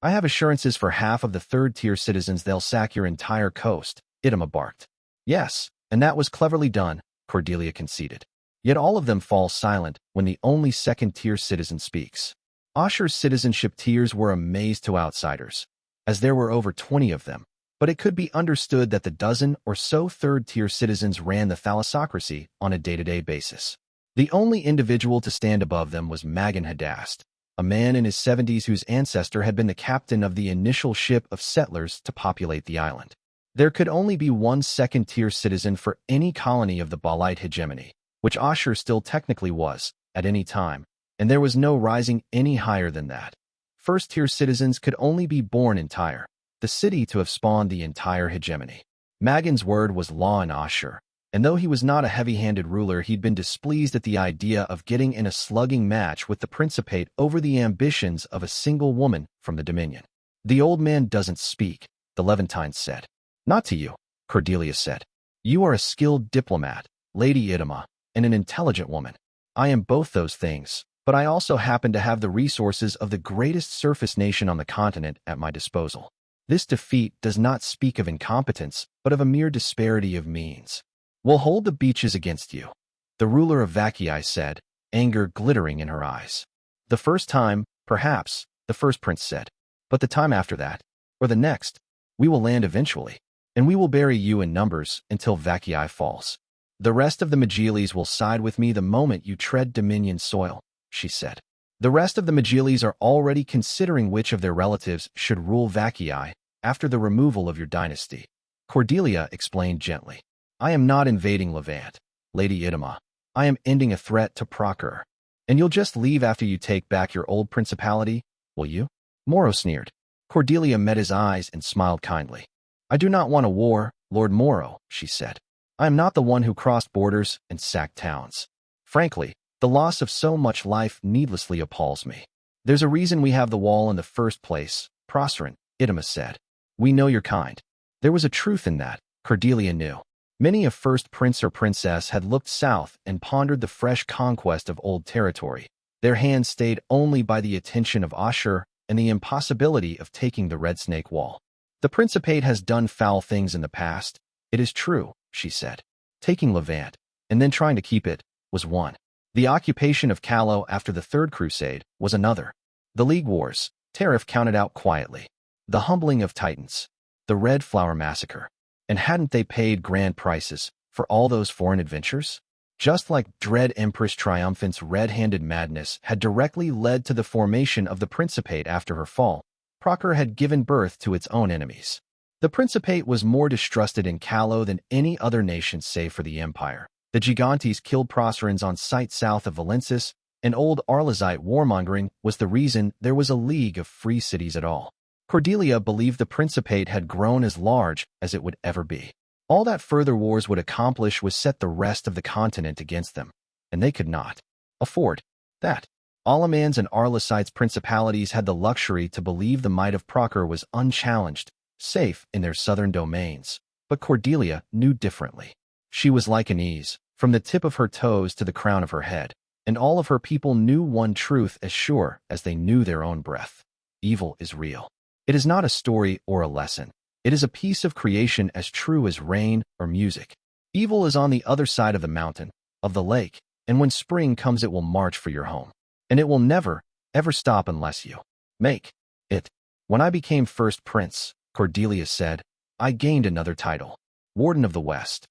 I have assurances for half of the third-tier citizens they'll sack your entire coast," Idima barked. "Yes, and that was cleverly done," Cordelia conceded. Yet all of them fall silent when the only second-tier citizen speaks. Ashur's citizenship tiers were a maze to outsiders, as there were over 20 of them, but it could be understood that the dozen or so third-tier citizens ran the thalassocracy on a day-to-day basis. The only individual to stand above them was Magan Hadast, a man in his 70s whose ancestor had been the captain of the initial ship of settlers to populate the island. There could only be one second-tier citizen for any colony of the Balite hegemony, which Ashur still technically was, at any time, and there was no rising any higher than that. First-tier citizens could only be born in Tyre, the city to have spawned the entire hegemony. Magan's word was law in Ashur, and though he was not a heavy-handed ruler, he'd been displeased at the idea of getting in a slugging match with the Principate over the ambitions of a single woman from the Dominion. "The old man doesn't speak," the Levantine said. "Not to you," Cordelia said. "You are a skilled diplomat, Lady Idima, and an intelligent woman. I am both those things, but I also happen to have the resources of the greatest surface nation on the continent at my disposal. This defeat does not speak of incompetence, but of a mere disparity of means. We'll hold the beaches against you," the ruler of Vaccii said, anger glittering in her eyes. "The first time, perhaps," the first prince said, "but the time after that, or the next, we will land eventually, and we will bury you in numbers until Vaccii falls. The rest of the Magiles will side with me the moment you tread Dominion soil," she said. "The rest of the Magiles are already considering which of their relatives should rule Vaccii after the removal of your dynasty." Cordelia explained gently. "I am not invading Levant, Lady Idima. I am ending a threat to Procure. And you'll just leave after you take back your old principality, will you?" Moro sneered. Cordelia met his eyes and smiled kindly. "I do not want a war, Lord Moro," she said. "I am not the one who crossed borders and sacked towns. Frankly, the loss of so much life needlessly appalls me. There's a reason we have the wall in the first place, Proserpine," Idima said. "We know your kind." There was a truth in that, Cordelia knew. Many a first prince or princess had looked south and pondered the fresh conquest of old territory, their hands stayed only by the attention of Ashur and the impossibility of taking the Red Snake Wall. "The Principate has done foul things in the past, it is true," she said. "Taking Levant, and then trying to keep it, was one. The occupation of Calais after the Third Crusade was another. The League Wars, Tariff counted out quietly. The humbling of Titans, the Red Flower Massacre. And hadn't they paid grand prices for all those foreign adventures? Just like Dread Empress Triumphant's red-handed madness had directly led to the formation of the Principate after her fall, Procure had given birth to its own enemies. The Principate was more distrusted in Calais than any other nation save for the Empire. The Gigantes killed Proserpines on sight south of Valensis, and old Arlazite warmongering was the reason there was a League of Free Cities at all. Cordelia believed the Principate had grown as large as it would ever be. All that further wars would accomplish was set the rest of the continent against them, and they could not. afford that. Alamans and Arlesites principalities had the luxury to believe the might of Procure was unchallenged, safe in their southern domains. But Cordelia knew differently. She was like an ease, from the tip of her toes to the crown of her head, and all of her people knew one truth as sure as they knew their own breath. Evil is real. It is not a story or a lesson. It is a piece of creation as true as rain or music. Evil is on the other side of the mountain, of the lake, and when spring comes it will march for your home. And it will never, ever stop unless you make it. When I became first prince, Cordelia said, I gained another title, Warden of the West.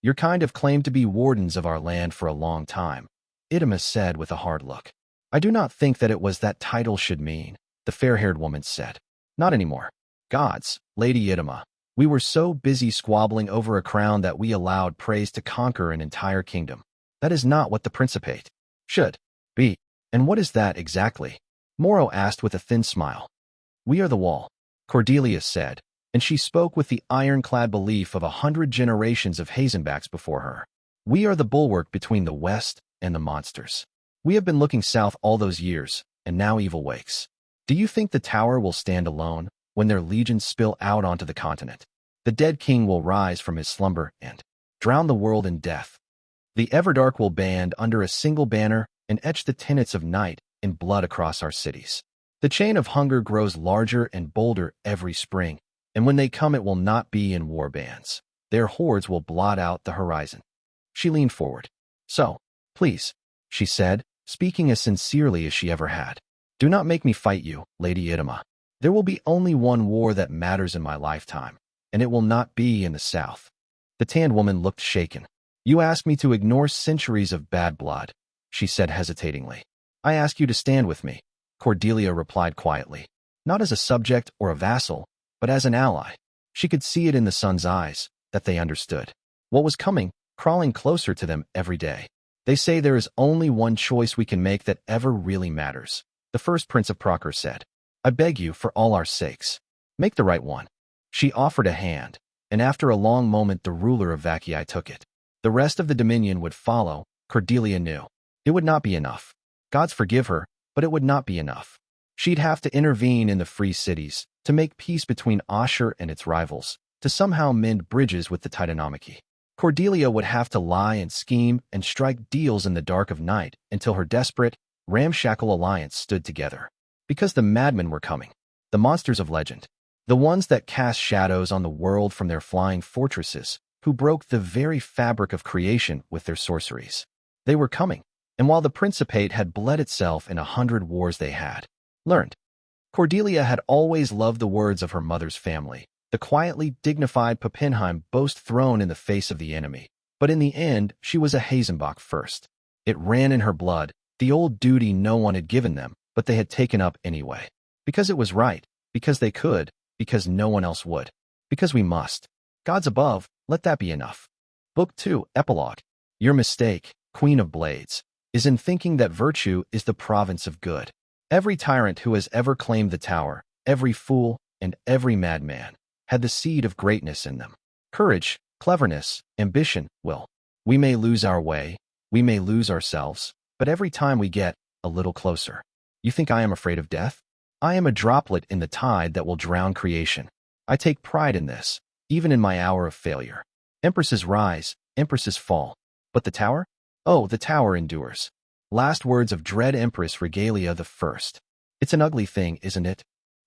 Your kind have claimed to be wardens of our land for a long time, Idema said with a hard look. I do not think that it was that title should mean, the fair-haired woman said. Not anymore. Gods, Lady Idema, we were so busy squabbling over a crown that we allowed praise to conquer an entire kingdom. That is not what the Principate should be. And what is that exactly? Moro asked with a thin smile. We are the wall, Cordelia said, and she spoke with the ironclad belief of 100 generations of Hazenbacks before her. We are the bulwark between the West and the monsters. We have been looking south all those years, and now evil wakes. Do you think the tower will stand alone when their legions spill out onto the continent? The dead king will rise from his slumber and drown the world in death. The Everdark will band under a single banner and etch the tenets of night in blood across our cities. The chain of hunger grows larger and bolder every spring, and when they come it will not be in war bands. Their hordes will blot out the horizon. She leaned forward. So, please, she said, speaking as sincerely as she ever had. Do not make me fight you, Lady Idema. There will be only one war that matters in my lifetime, and it will not be in the south. The tanned woman looked shaken. You ask me to ignore centuries of bad blood, she said hesitatingly. I ask you to stand with me, Cordelia replied quietly. Not as a subject or a vassal, but as an ally. She could see it in the son's eyes, that they understood. What was coming, crawling closer to them every day. They say there is only one choice we can make that ever really matters, the first Prince of Procure said. I beg you, for all our sakes, make the right one. She offered a hand, and after a long moment the ruler of Vacii took it. The rest of the Dominion would follow, Cordelia knew. It would not be enough. Gods forgive her, but it would not be enough. She'd have to intervene in the free cities, to make peace between Ashur and its rivals, to somehow mend bridges with the Titanomachy. Cordelia would have to lie and scheme and strike deals in the dark of night until her desperate, ramshackle alliance stood together. Because the madmen were coming, the monsters of legend, the ones that cast shadows on the world from their flying fortresses, who broke the very fabric of creation with their sorceries. They were coming, and while the Principate had bled itself in 100 wars they had learned. Cordelia had always loved the words of her mother's family, the quietly dignified Pappenheim boast thrown in the face of the enemy. But in the end, she was a Hazenbach first. It ran in her blood, the old duty no one had given them, but they had taken up anyway. Because it was right, because they could, because no one else would. Because we must. Gods above, let that be enough. Book 2, Epilogue. Your mistake, Queen of Blades, is in thinking that virtue is the province of good. Every tyrant who has ever claimed the tower, every fool, and every madman, had the seed of greatness in them. Courage, cleverness, ambition, will. We may lose our way, we may lose ourselves, but every time we get a little closer. You think I am afraid of death? I am a droplet in the tide that will drown creation. I take pride in this, even in my hour of failure. Empresses rise, empresses fall. But the tower? Oh, the tower endures. Last words of dread Empress Regalia the First. It's an ugly thing, isn't it?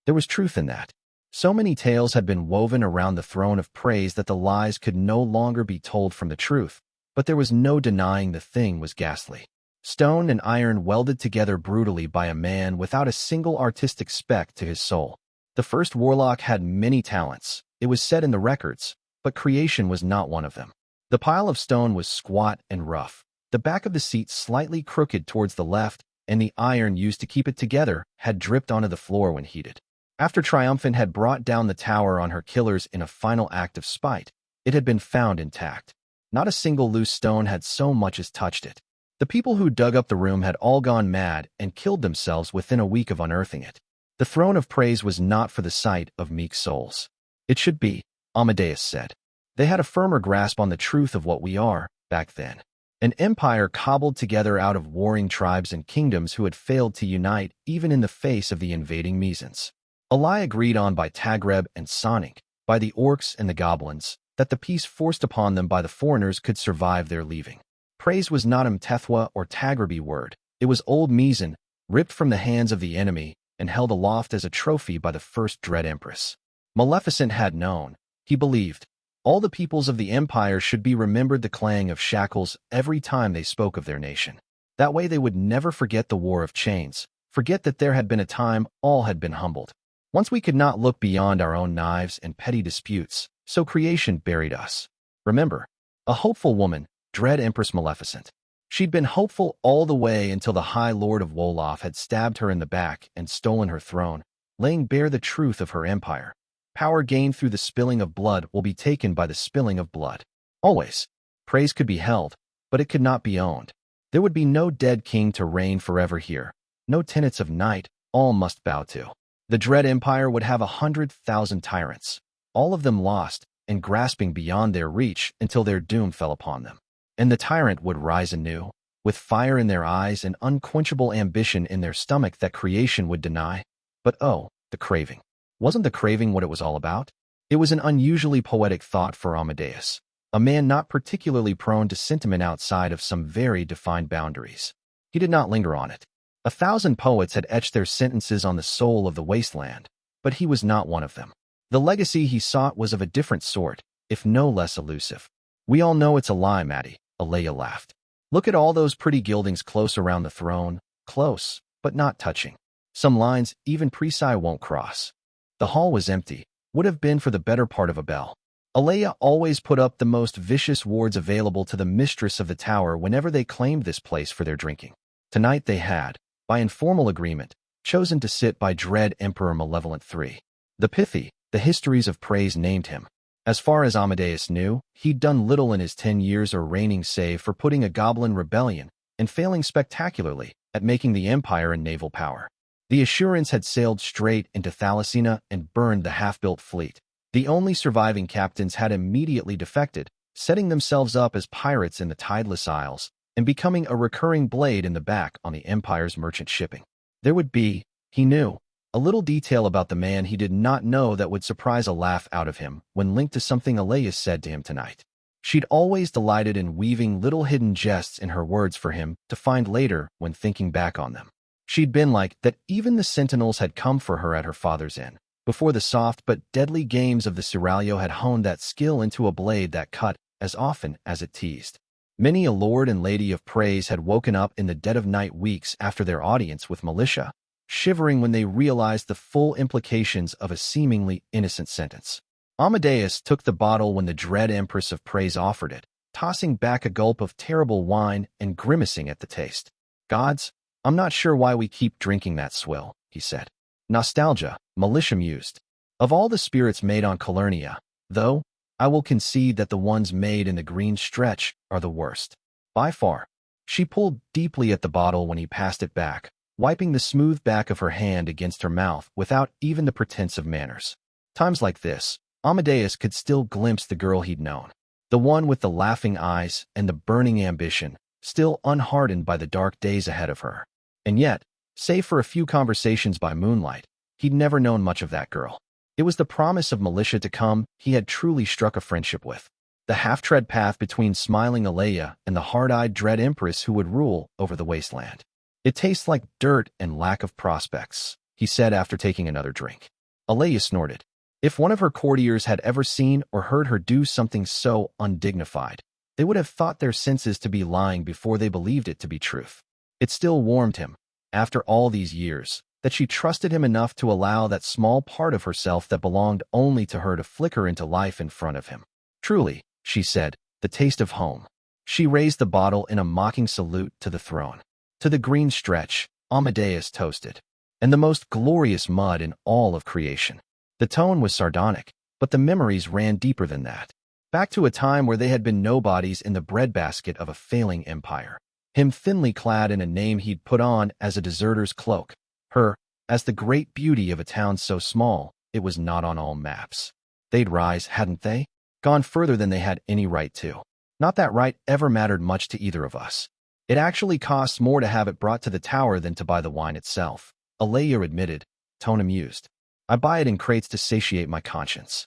There was truth in that. So many tales had been woven around the throne of praise that the lies could no longer be told from the truth, but there was no denying the thing was ghastly. Stone and iron welded together brutally by a man without a single artistic speck to his soul. The first warlock had many talents, it was said in the records, but creation was not one of them. The pile of stone was squat and rough, the back of the seat slightly crooked towards the left, and the iron used to keep it together had dripped onto the floor when heated. After Triumphant had brought down the tower on her killers in a final act of spite, it had been found intact. Not a single loose stone had so much as touched it. The people who dug up the room had all gone mad and killed themselves within a week of unearthing it. The throne of praise was not for the sight of meek souls. It should be, Amadeus said. They had a firmer grasp on the truth of what we are, back then. An empire cobbled together out of warring tribes and kingdoms who had failed to unite even in the face of the invading Mizans. A lie agreed on by Tagreb and Sonic, by the orcs and the goblins, that the peace forced upon them by the foreigners could survive their leaving. Praise was not Mtethwa or Tagrebi word. It was old Mizan, ripped from the hands of the enemy and held aloft as a trophy by the first Dread Empress. Maleficent had known, he believed, all the peoples of the empire should be remembered the clang of shackles every time they spoke of their nation. That way they would never forget the War of Chains, forget that there had been a time all had been humbled. Once we could not look beyond our own knives and petty disputes, so creation buried us. Remember, a hopeful woman, Dread Empress Maleficent. She'd been hopeful all the way until the High Lord of Wolof had stabbed her in the back and stolen her throne, laying bare the truth of her empire. Power gained through the spilling of blood will be taken by the spilling of blood. Always. Praise could be held, but it could not be owned. There would be no dead king to reign forever here, no tenets of night, all must bow to. The Dread Empire would have 100,000 tyrants, all of them lost and grasping beyond their reach until their doom fell upon them. And the tyrant would rise anew, with fire in their eyes and unquenchable ambition in their stomach that creation would deny. But oh, the craving. Wasn't the craving what it was all about? It was an unusually poetic thought for Amadeus, a man not particularly prone to sentiment outside of some very defined boundaries. He did not linger on it. 1,000 poets had etched their sentences on the soul of the wasteland, but he was not one of them. The legacy he sought was of a different sort, if no less elusive. We all know it's a lie, Maddie, Alea laughed. Look at all those pretty gildings close around the throne, close, but not touching. Some lines even Preci won't cross. The hall was empty, would have been for the better part of a bell. Alea always put up the most vicious wards available to the mistress of the tower whenever they claimed this place for their drinking. Tonight they had, by informal agreement, chosen to sit by Dread Emperor Malevolent III. The pithy, the histories of praise named him. As far as Amadeus knew, he'd done little in his 10 years of reigning save for putting a goblin rebellion and failing spectacularly at making the empire a naval power. The Assurance had sailed straight into Thalassina and burned the half-built fleet. The only surviving captains had immediately defected, setting themselves up as pirates in the tideless isles and becoming a recurring blade in the back on the empire's merchant shipping. There would be, he knew, a little detail about the man he did not know that would surprise a laugh out of him when linked to something Alea said to him tonight. She'd always delighted in weaving little hidden jests in her words for him to find later when thinking back on them. She'd been like that even the sentinels had come for her at her father's inn, before the soft but deadly games of the Seraglio had honed that skill into a blade that cut as often as it teased. Many a lord and lady of praise had woken up in the dead of night weeks after their audience with militia, shivering when they realized the full implications of a seemingly innocent sentence. Amadeus took the bottle when the Dread Empress of Praise offered it, tossing back a gulp of terrible wine and grimacing at the taste. Gods, I'm not sure why we keep drinking that swill, he said. Nostalgia, Militia mused. Of all the spirits made on Calernia, though, I will concede that the ones made in the Green Stretch are the worst. By far. She pulled deeply at the bottle when he passed it back, wiping the smooth back of her hand against her mouth without even the pretense of manners. Times like this, Amadeus could still glimpse the girl he'd known. The one with the laughing eyes and the burning ambition, still unhardened by the dark days ahead of her. And yet, save for a few conversations by moonlight, he'd never known much of that girl. It was the promise of militia to come he had truly struck a friendship with. The half-tread path between smiling Alea and the hard-eyed Dread Empress who would rule over the wasteland. It tastes like dirt and lack of prospects, he said after taking another drink. Alea snorted. If one of her courtiers had ever seen or heard her do something so undignified, they would have thought their senses to be lying before they believed it to be truth. It still warmed him, after all these years, that she trusted him enough to allow that small part of herself that belonged only to her to flicker into life in front of him. Truly, she said, the taste of home. She raised the bottle in a mocking salute to the throne. To the Green Stretch, Amadeus toasted. And the most glorious mud in all of creation. The tone was sardonic, but the memories ran deeper than that. Back to a time where they had been nobodies in the breadbasket of a failing empire. Him thinly clad in a name he'd put on as a deserter's cloak. Her, as the great beauty of a town so small, it was not on all maps. They'd rise, hadn't they? Gone further than they had any right to. Not that right ever mattered much to either of us. It actually costs more to have it brought to the tower than to buy the wine itself, Alea admitted, tone amused. I buy it in crates to satiate my conscience.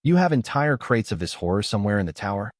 You have entire crates of this horror somewhere in the tower?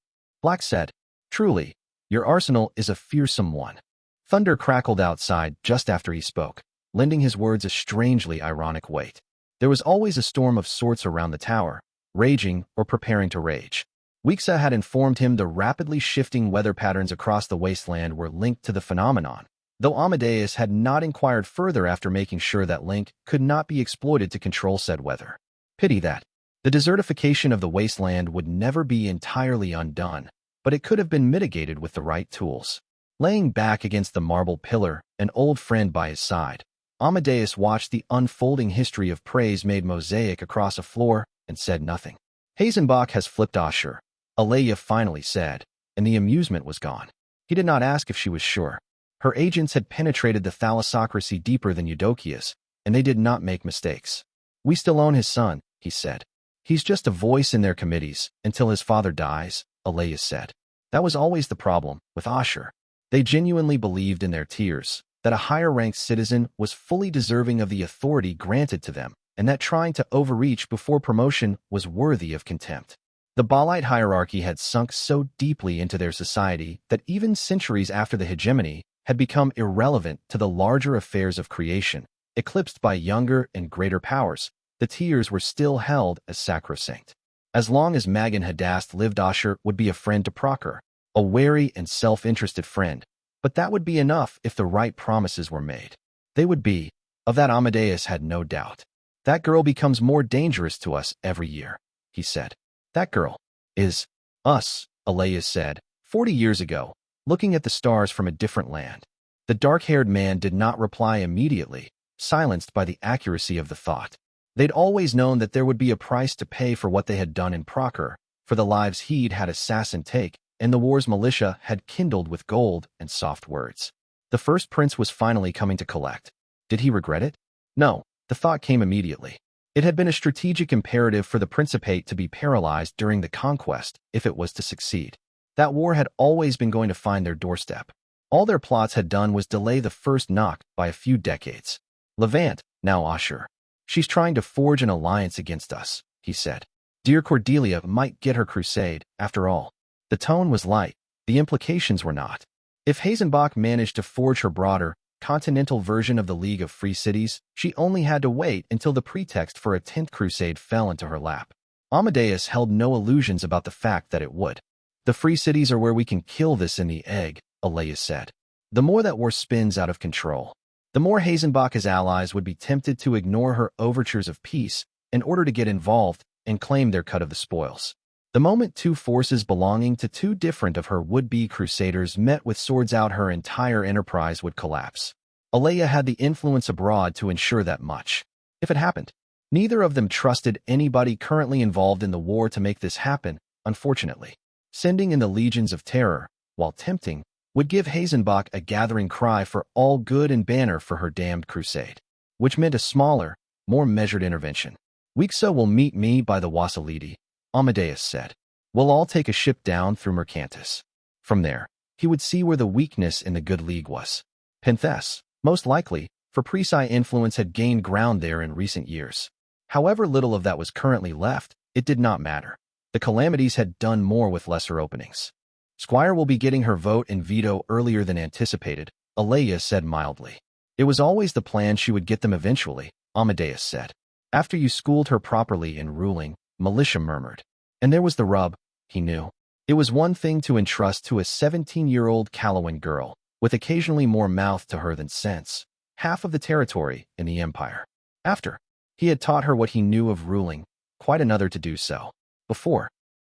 Black said, truly, your arsenal is a fearsome one. Thunder crackled outside just after he spoke, lending his words a strangely ironic weight. There was always a storm of sorts around the tower, raging or preparing to rage. Wixa had informed him the rapidly shifting weather patterns across the wasteland were linked to the phenomenon, though Amadeus had not inquired further after making sure that link could not be exploited to control said weather. Pity that. The desertification of the wasteland would never be entirely undone, but it could have been mitigated with the right tools. Laying back against the marble pillar, an old friend by his side, Amadeus watched the unfolding history of praise-made mosaic across a floor and said nothing. Hazenbach has flipped Asher, Alea finally said, and the amusement was gone. He did not ask if she was sure. Her agents had penetrated the thalassocracy deeper than Eudokia's, and they did not make mistakes. We still own his son, he said. He's just a voice in their committees until his father dies, Alea said. That was always the problem with Asher. They genuinely believed in their tears that a higher-ranked citizen was fully deserving of the authority granted to them, and that trying to overreach before promotion was worthy of contempt. The Baalite hierarchy had sunk so deeply into their society that even centuries after the hegemony had become irrelevant to the larger affairs of creation. Eclipsed by younger and greater powers, the tears were still held as sacrosanct. As long as Magan Hadast lived, Asher would be a friend to Procher, a wary and self-interested friend, but that would be enough if the right promises were made. They would be. Of that Amadeus had no doubt. That girl becomes more dangerous to us every year, he said. That girl is us, Alea said, 40 years ago, looking at the stars from a different land. The dark-haired man did not reply immediately, silenced by the accuracy of the thought. They'd always known that there would be a price to pay for what they had done in Procher, for the lives he'd had assassin take, and the war's militia had kindled with gold and soft words. The first prince was finally coming to collect. Did he regret it? No, the thought came immediately. It had been a strategic imperative for the Principate to be paralyzed during the conquest if it was to succeed. That war had always been going to find their doorstep. All their plots had done was delay the first knock by a few decades. Levant, now Asher. She's trying to forge an alliance against us, he said. Dear Cordelia might get her crusade, after all. The tone was light, the implications were not. If Hazenbach managed to forge her broader, continental version of the League of Free Cities, she only had to wait until the pretext for a 10th crusade fell into her lap. Amadeus held no illusions about the fact that it would. The Free Cities are where we can kill this in the egg, Alea said. The more that war spins out of control, the more Hazenbach's allies would be tempted to ignore her overtures of peace in order to get involved and claim their cut of the spoils. The moment two forces belonging to two different of her would-be crusaders met with swords out, her entire enterprise would collapse. Alea had the influence abroad to ensure that much. If it happened, neither of them trusted anybody currently involved in the war to make this happen, unfortunately. Sending in the legions of terror, while tempting, would give Hazenbach a gathering cry for all good and banner for her damned crusade, which meant a smaller, more measured intervention. Wixa will meet me by the Wassilidi, Amadeus said. We'll all take a ship down through Mercantis. From there, he would see where the weakness in the good league was. Penthes, most likely, for Preci influence had gained ground there in recent years. However little of that was currently left, it did not matter. The calamities had done more with lesser openings. Squire will be getting her vote and veto earlier than anticipated, Alea said mildly. It was always the plan she would get them eventually, Amadeus said. After you schooled her properly in ruling, Militia murmured. And there was the rub, he knew. It was one thing to entrust to a 17-year-old Calawan girl, with occasionally more mouth to her than sense, half of the territory in the empire. After, he had taught her what he knew of ruling, quite another to do so. Before,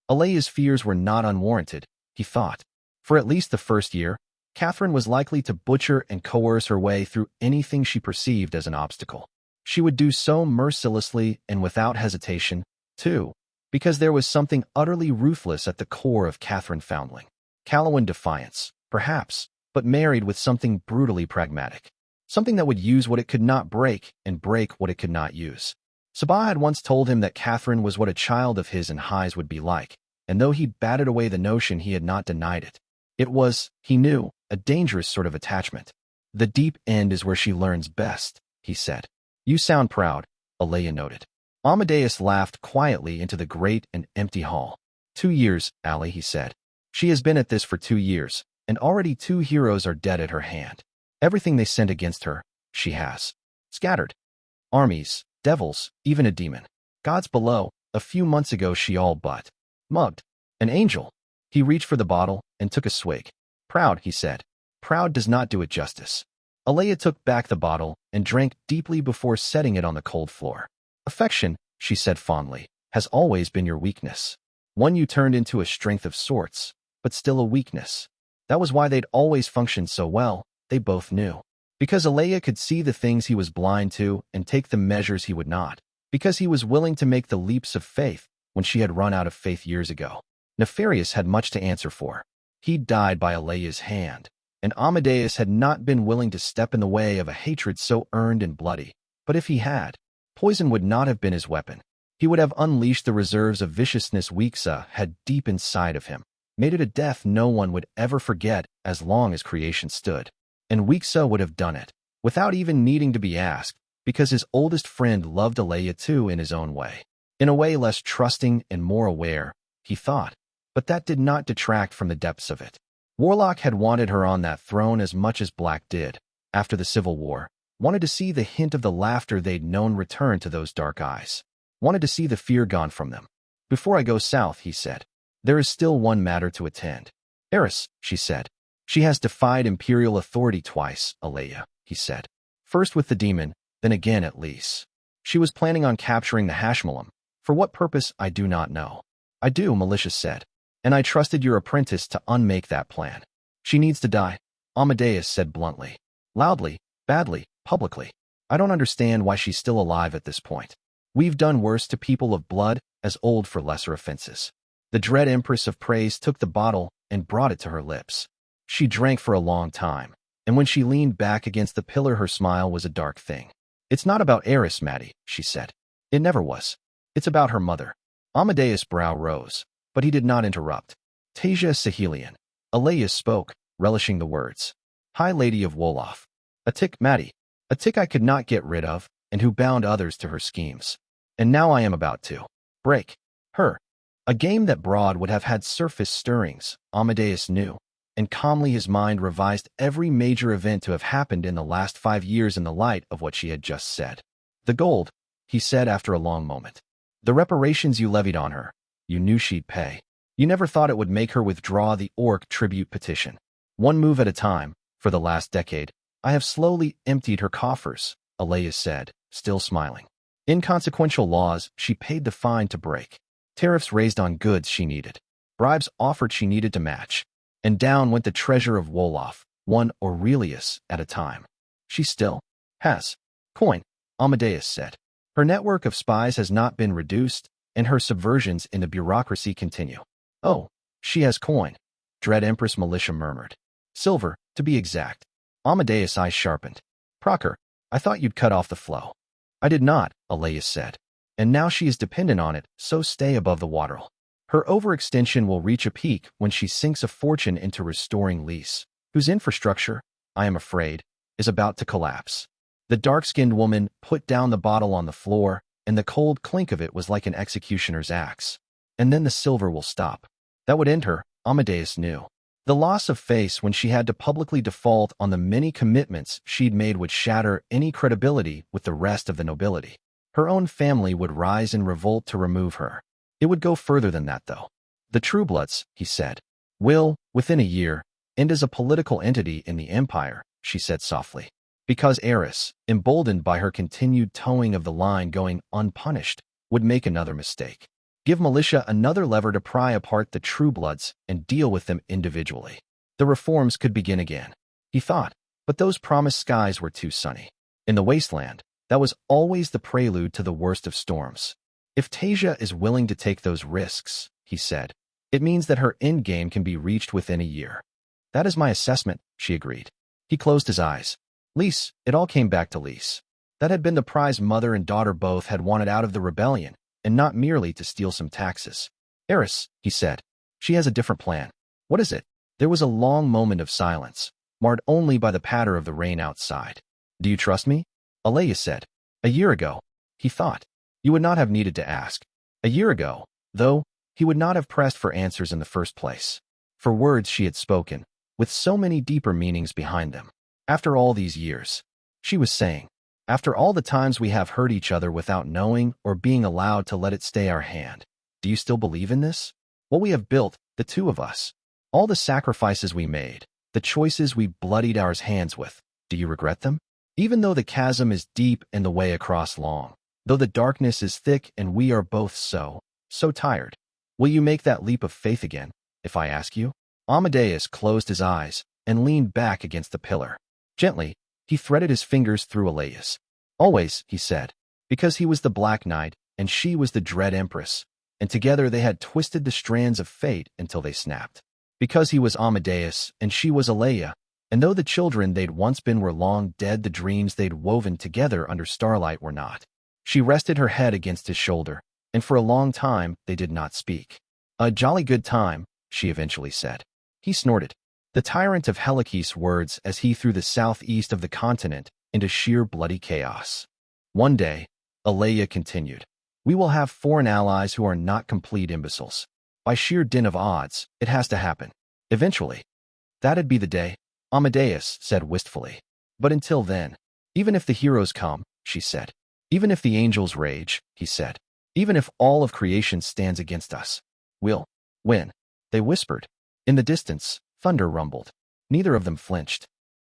Alea's fears were not unwarranted, he thought. For at least the first year, Catherine was likely to butcher and coerce her way through anything she perceived as an obstacle. She would do so mercilessly and without hesitation, too, because there was something utterly ruthless at the core of Catherine Foundling. Calawan defiance, perhaps, but married with something brutally pragmatic. Something that would use what it could not break and break what it could not use. Sabah had once told him that Catherine was what a child of his and High's would be like, and though he batted away the notion, he had not denied it. It was, he knew, a dangerous sort of attachment. The deep end is where she learns best, he said. You sound proud, Alea noted. Amadeus laughed quietly into the great and empty hall. 2 years, Allie, he said. She has been at this for 2 years, and already 2 heroes are dead at her hand. Everything they sent against her, she has scattered. Armies, devils, even a demon. Gods below, a few months ago she all but mugged. An angel. He reached for the bottle and took a swig. Proud, he said. Proud does not do it justice. Alea took back the bottle and drank deeply before setting it on the cold floor. Affection, she said fondly, has always been your weakness. One you turned into a strength of sorts, but still a weakness. That was why they'd always functioned so well, they both knew. Because Alea could see the things he was blind to and take the measures he would not. Because he was willing to make the leaps of faith when she had run out of faith years ago. Nefarious had much to answer for. He died by Alea's hand, and Amadeus had not been willing to step in the way of a hatred so earned and bloody. But if he had, poison would not have been his weapon. He would have unleashed the reserves of viciousness Weexa had deep inside of him, made it a death no one would ever forget as long as creation stood. And Weexa would have done it, without even needing to be asked, because his oldest friend loved Alea too in his own way. In a way less trusting and more aware, he thought. But that did not detract from the depths of it. Warlock had wanted her on that throne as much as Black did, after the Civil War, wanted to see the hint of the laughter they'd known return to those dark eyes, wanted to see the fear gone from them. Before I go south, he said, there is still one matter to attend. Eris, she said. She has defied imperial authority twice, Alea, he said. First with the demon, then again at Lys. She was planning on capturing the Hashmalam. For what purpose, I do not know. I do, Malicious said. And I trusted your apprentice to unmake that plan. She needs to die, Amadeus said bluntly. Loudly, badly, publicly. I don't understand why she's still alive at this point. We've done worse to people of blood, as old for lesser offenses. The dread Empress of Praise took the bottle and brought it to her lips. She drank for a long time, and when she leaned back against the pillar her smile was a dark thing. It's not about Eris, Maddie, she said. It never was. It's about her mother. Amadeus' brow rose, but he did not interrupt. Tasia Sahelian. Alea spoke, relishing the words. High Lady of Wolof. A tick, Maddie. A tick I could not get rid of, and who bound others to her schemes. And now I am about to break her. A game that Broad would have had surface stirrings, Amadeus knew, and calmly his mind revised every major event to have happened in the last 5 years in the light of what she had just said. The gold, he said after a long moment. The reparations you levied on her, you knew she'd pay. You never thought it would make her withdraw the Orc tribute petition. One move at a time, for the last decade, I have slowly emptied her coffers, Alea said, still smiling. Inconsequential laws she paid the fine to break. Tariffs raised on goods she needed. Bribes offered she needed to match. And down went the treasure of Wolof, one Aurelius at a time. She still has coin, Amadeus said. Her network of spies has not been reduced, and her subversions in the bureaucracy continue. Oh, she has coin, Dread Empress Militia murmured. Silver, to be exact. Amadeus' eyes sharpened. Procker, I thought you'd cut off the flow. I did not, Alea said. And now she is dependent on it, so stay above the water. Her overextension will reach a peak when she sinks a fortune into restoring Lys, whose infrastructure, I am afraid, is about to collapse. The dark-skinned woman put down the bottle on the floor, and the cold clink of it was like an executioner's axe. And then the silver will stop. That would end her, Amadeus knew. The loss of face when she had to publicly default on the many commitments she'd made would shatter any credibility with the rest of the nobility. Her own family would rise in revolt to remove her. It would go further than that, though. The Truebloods, he said, will, within a year, end as a political entity in the Empire, she said softly. Because Eris, emboldened by her continued towing of the line going unpunished, would make another mistake. Give militia another lever to pry apart the Truebloods and deal with them individually. The reforms could begin again, he thought, but those promised skies were too sunny. In the wasteland, that was always the prelude to the worst of storms. If Tasia is willing to take those risks, he said, it means that her endgame can be reached within a year. That is my assessment, she agreed. He closed his eyes. Lys, it all came back to Lys. That had been the prize mother and daughter both had wanted out of the rebellion, and not merely to steal some taxes. Eris, he said. She has a different plan. What is it? There was a long moment of silence, marred only by the patter of the rain outside. Do you trust me? Alea said. A year ago, he thought. You would not have needed to ask. A year ago, though, he would not have pressed for answers in the first place. For words she had spoken, with so many deeper meanings behind them. After all these years, she was saying, after all the times we have hurt each other without knowing or being allowed to let it stay our hand, do you still believe in this? What we have built, the two of us, all the sacrifices we made, the choices we bloodied our hands with, do you regret them? Even though the chasm is deep and the way across long, though the darkness is thick and we are both so tired, will you make that leap of faith again, if I ask you? Amadeus closed his eyes and leaned back against the pillar. Gently, he threaded his fingers through Alea's. Always, he said, because he was the Black Knight and she was the Dread Empress, and together they had twisted the strands of fate until they snapped. Because he was Amadeus and she was Alea, and though the children they'd once been were long dead, the dreams they'd woven together under starlight were not. She rested her head against his shoulder, and for a long time they did not speak. A jolly good time, she eventually said. He snorted. The tyrant of Helicus words as he threw the southeast of the continent into sheer bloody chaos. One day, Alea continued, we will have foreign allies who are not complete imbeciles. By sheer din of odds, it has to happen. Eventually. That'd be the day, Amadeus said wistfully. But until then, even if the heroes come, she said. Even if the angels rage, he said. Even if all of creation stands against us, we'll win. They whispered. In the distance, thunder rumbled. Neither of them flinched.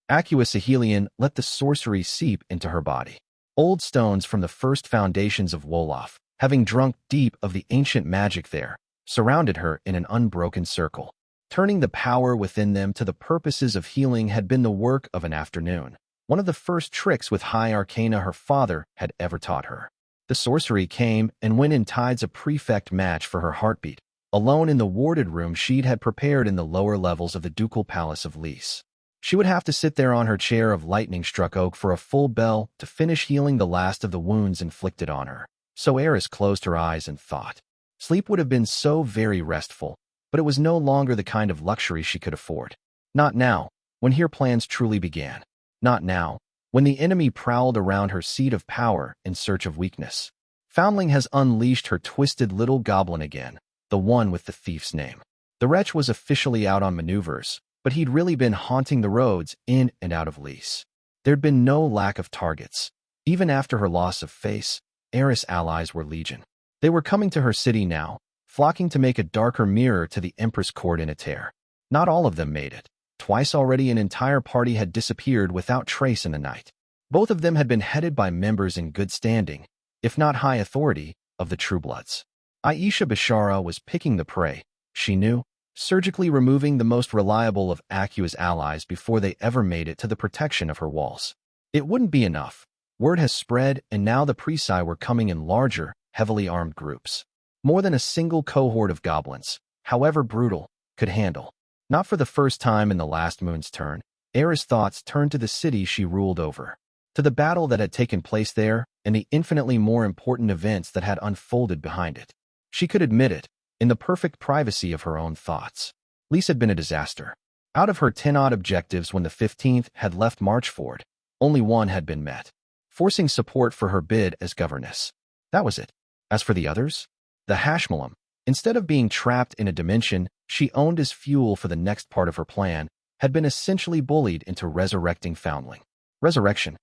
Aqueous Ahelion let the sorcery seep into her body. Old stones from the first foundations of Wolof, having drunk deep of the ancient magic there, surrounded her in an unbroken circle. Turning the power within them to the purposes of healing had been the work of an afternoon, one of the first tricks with high arcana her father had ever taught her. The sorcery came and went in tides, a perfect match for her heartbeat, alone in the warded room she'd had prepared in the lower levels of the ducal palace of Lys. She would have to sit there on her chair of lightning-struck oak for a full bell to finish healing the last of the wounds inflicted on her. So Eris closed her eyes and thought. Sleep would have been so very restful, but it was no longer the kind of luxury she could afford. Not now, when her plans truly began. Not now, when the enemy prowled around her seat of power in search of weakness. Foundling has unleashed her twisted little goblin again, the one with the thief's name. The wretch was officially out on maneuvers, but he'd really been haunting the roads in and out of Lys. There'd been no lack of targets. Even after her loss of face, Eris' allies were legion. They were coming to her city now, flocking to make a darker mirror to the Empress Court in a tear. Not all of them made it. Twice already an entire party had disappeared without trace in the night. Both of them had been headed by members in good standing, if not high authority, of the True Bloods. Aisha Bashara was picking the prey, she knew, surgically removing the most reliable of Akua's allies before they ever made it to the protection of her walls. It wouldn't be enough. Word has spread, and now the Preci were coming in larger, heavily armed groups. More than a single cohort of goblins, however brutal, could handle. Not for the first time in the last moon's turn, Eris' thoughts turned to the city she ruled over, to the battle that had taken place there and the infinitely more important events that had unfolded behind it. She could admit it, in the perfect privacy of her own thoughts. Lys had been a disaster. Out of her 10-odd objectives when the 15th had left Marchford, only one had been met, forcing support for her bid as governess. That was it. As for the others, the Hashmalam, instead of being trapped in a dimension she owned as fuel for the next part of her plan, had been essentially bullied into resurrecting Foundling. Resurrection.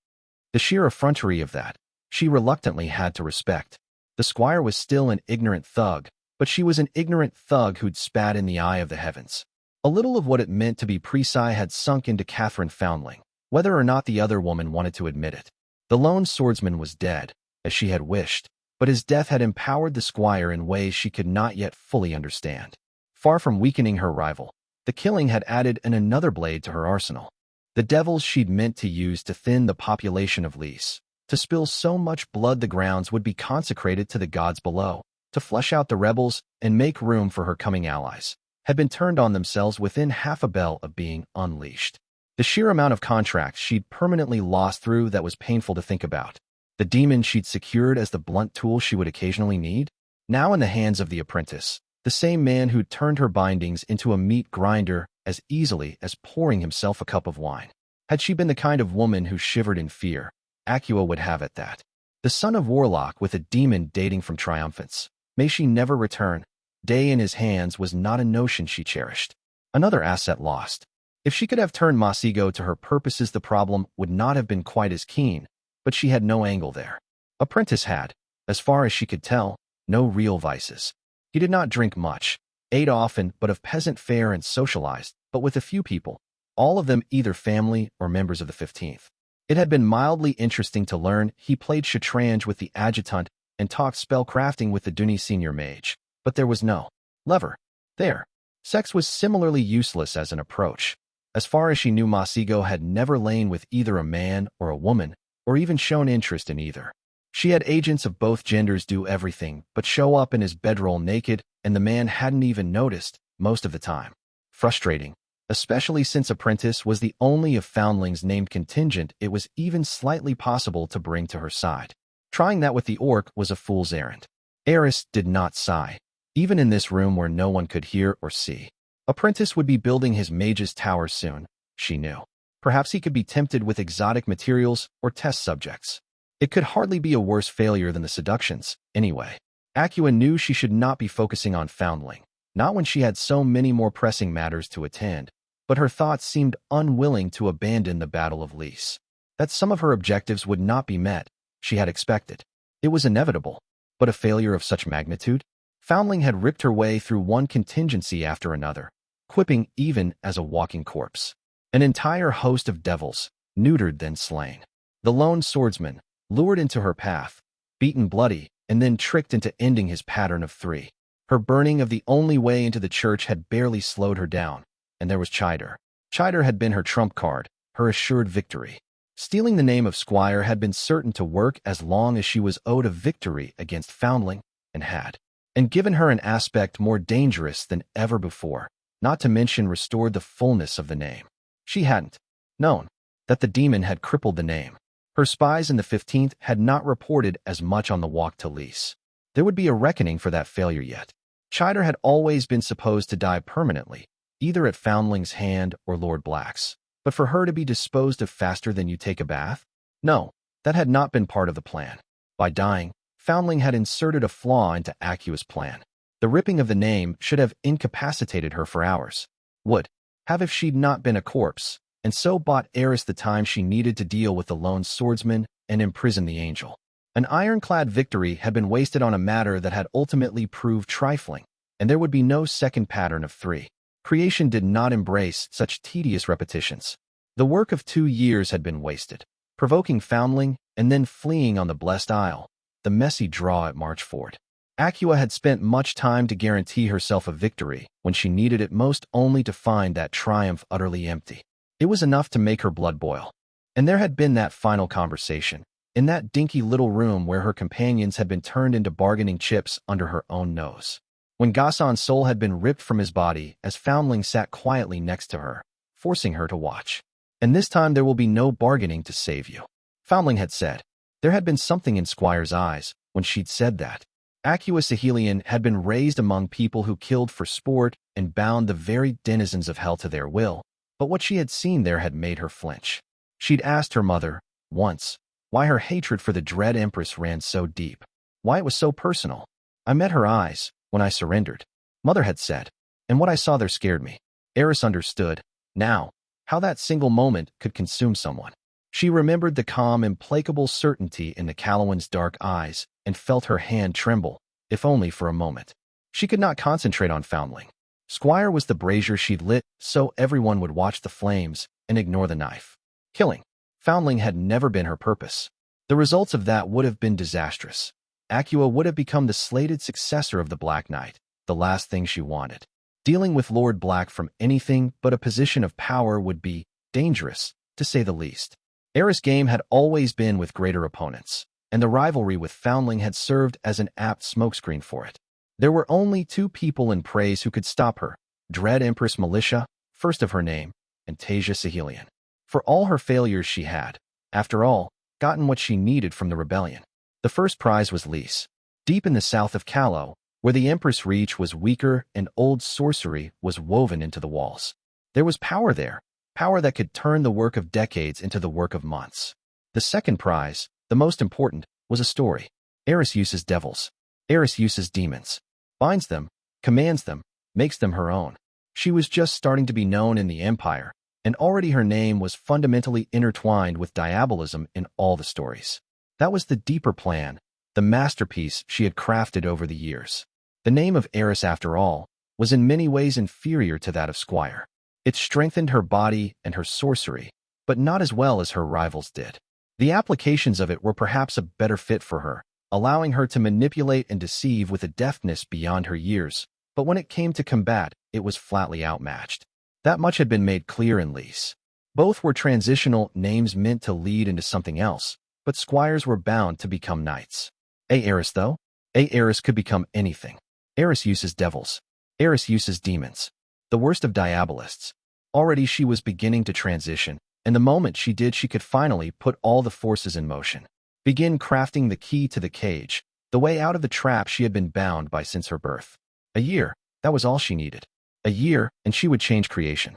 The sheer effrontery of that, she reluctantly had to respect. The Squire was still an ignorant thug, but she was an ignorant thug who'd spat in the eye of the heavens. A little of what it meant to be Preci had sunk into Catherine Foundling, whether or not the other woman wanted to admit it. The lone swordsman was dead, as she had wished, but his death had empowered the Squire in ways she could not yet fully understand. Far from weakening her rival, the killing had added another blade to her arsenal. The devils she'd meant to use to thin the population of Lys, to spill so much blood the grounds would be consecrated to the gods below, to flush out the rebels and make room for her coming allies, had been turned on themselves within half a bell of being unleashed. The sheer amount of contracts she'd permanently lost through that was painful to think about. The demon she'd secured as the blunt tool she would occasionally need, now in the hands of the apprentice, The same man who turned her bindings into a meat grinder as easily as pouring himself a cup of wine. Had she been the kind of woman who shivered in fear, Acua would have it that. The son of Warlock with a demon dating from triumphants. May she never return. Day in his hands was not a notion she cherished. Another asset lost. If she could have turned Masigo to her purposes, the problem would not have been quite as keen, but she had no angle there. Apprentice had, as far as she could tell, no real vices. He did not drink much, ate often but of peasant fare and socialized, but with a few people, all of them either family or members of the 15th. It had been mildly interesting to learn he played shatranj with the adjutant and talked spellcrafting with the Duni senior mage, but there was no lever there. Sex was similarly useless as an approach. As far as she knew, Masigo had never lain with either a man or a woman, or even shown interest in either. She had agents of both genders do everything but show up in his bedroll naked, and the man hadn't even noticed most of the time. Frustrating, especially since Apprentice was the only of Foundling's named contingent it was even slightly possible to bring to her side. Trying that with the orc was a fool's errand. Eris did not sigh, even in this room where no one could hear or see. Apprentice would be building his mage's tower soon, she knew. Perhaps he could be tempted with exotic materials or test subjects. It could hardly be a worse failure than the seductions, anyway. Acua knew she should not be focusing on Foundling, not when she had so many more pressing matters to attend, but her thoughts seemed unwilling to abandon the Battle of Lys. That some of her objectives would not be met, she had expected. It was inevitable, but a failure of such magnitude? Foundling had ripped her way through one contingency after another, quipping even as a walking corpse. An entire host of devils, neutered then slain. The lone swordsman, lured into her path, beaten bloody, and then tricked into ending his pattern of 3. Her burning of the only way into the church had barely slowed her down, and there was Chider. Chider had been her trump card, her assured victory. Stealing the name of Squire had been certain to work as long as she was owed a victory against Foundling, and had, and given her an aspect more dangerous than ever before, not to mention restored the fullness of the name. She hadn't known that the demon had crippled the name. Her spies in the 15th had not reported as much on the walk to Lys. There would be a reckoning for that failure yet. Chider had always been supposed to die permanently, either at Foundling's hand or Lord Black's. But for her to be disposed of faster than you take a bath? No, that had not been part of the plan. By dying, Foundling had inserted a flaw into Acua's plan. The ripping of the name should have incapacitated her for hours. Would have if she'd not been a corpse, and so bought Eris the time she needed to deal with the lone swordsman and imprison the angel. An ironclad victory had been wasted on a matter that had ultimately proved trifling, and there would be no second pattern of 3. Creation did not embrace such tedious repetitions. The work of 2 years had been wasted, provoking Foundling and then fleeing on the Blessed Isle, the messy draw at Marchford. Acua had spent much time to guarantee herself a victory when she needed it most, only to find that triumph utterly empty. It was enough to make her blood boil. And there had been that final conversation, in that dinky little room where her companions had been turned into bargaining chips under her own nose. When Ghassan's soul had been ripped from his body as Foundling sat quietly next to her, forcing her to watch. And this time there will be no bargaining to save you, Foundling had said. There had been something in Squire's eyes when she'd said that. Acua Sahelian had been raised among people who killed for sport and bound the very denizens of hell to their will, but what she had seen there had made her flinch. She'd asked her mother, once, why her hatred for the dread Empress ran so deep, why it was so personal. I met her eyes when I surrendered, Mother had said, and what I saw there scared me. Eris understood, now, how that single moment could consume someone. She remembered the calm, implacable certainty in the Calawan's dark eyes and felt her hand tremble, if only for a moment. She could not concentrate on Foundling. Squire was the brazier she'd lit so everyone would watch the flames and ignore the knife. Killing Foundling had never been her purpose. The results of that would have been disastrous. Acua would have become the slated successor of the Black Knight, the last thing she wanted. Dealing with Lord Black from anything but a position of power would be dangerous, to say the least. Eris' game had always been with greater opponents, and the rivalry with Foundling had served as an apt smokescreen for it. There were only 2 people in praise who could stop her, Dread Empress Militia, first of her name, and Tasia Sahelian. For all her failures she had, after all, gotten what she needed from the rebellion. The first prize was Lys. Deep in the south of Callow, where the Empress reach was weaker and old sorcery was woven into the walls. There was power there, power that could turn the work of decades into the work of months. The second prize, the most important, was a story. Eris uses devils. Eris uses demons. Binds them, commands them, makes them her own. She was just starting to be known in the Empire, and already her name was fundamentally intertwined with diabolism in all the stories. That was the deeper plan, the masterpiece she had crafted over the years. The name of Eris, after all, was in many ways inferior to that of Squire. It strengthened her body and her sorcery, but not as well as her rivals did. The applications of it were perhaps a better fit for her, allowing her to manipulate and deceive with a deftness beyond her years, but when it came to combat, it was flatly outmatched. That much had been made clear in Lys. Both were transitional names meant to lead into something else, but squires were bound to become knights. Eris, though? Eris could become anything. Eris uses devils. Eris uses demons. The worst of diabolists. Already she was beginning to transition, and the moment she did, she could finally put all the forces in motion. Begin crafting the key to the cage, the way out of the trap she had been bound by since her birth. A year, that was all she needed. A year, and she would change creation.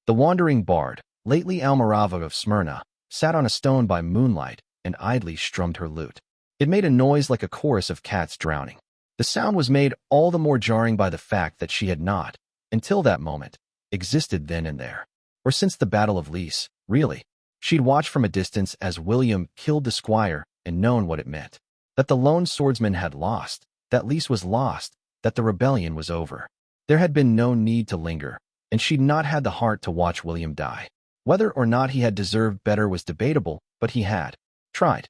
The wandering bard, lately Almirava of Smyrna, sat on a stone by moonlight and idly strummed her lute. It made a noise like a chorus of cats drowning. The sound was made all the more jarring by the fact that she had not, until that moment, existed then and there. Or since the Battle of Lys, really. She'd watched from a distance as William killed the Squire and known what it meant. That the lone swordsman had lost, that Lys was lost, that the rebellion was over. There had been no need to linger, and she'd not had the heart to watch William die. Whether or not he had deserved better was debatable, but he had tried.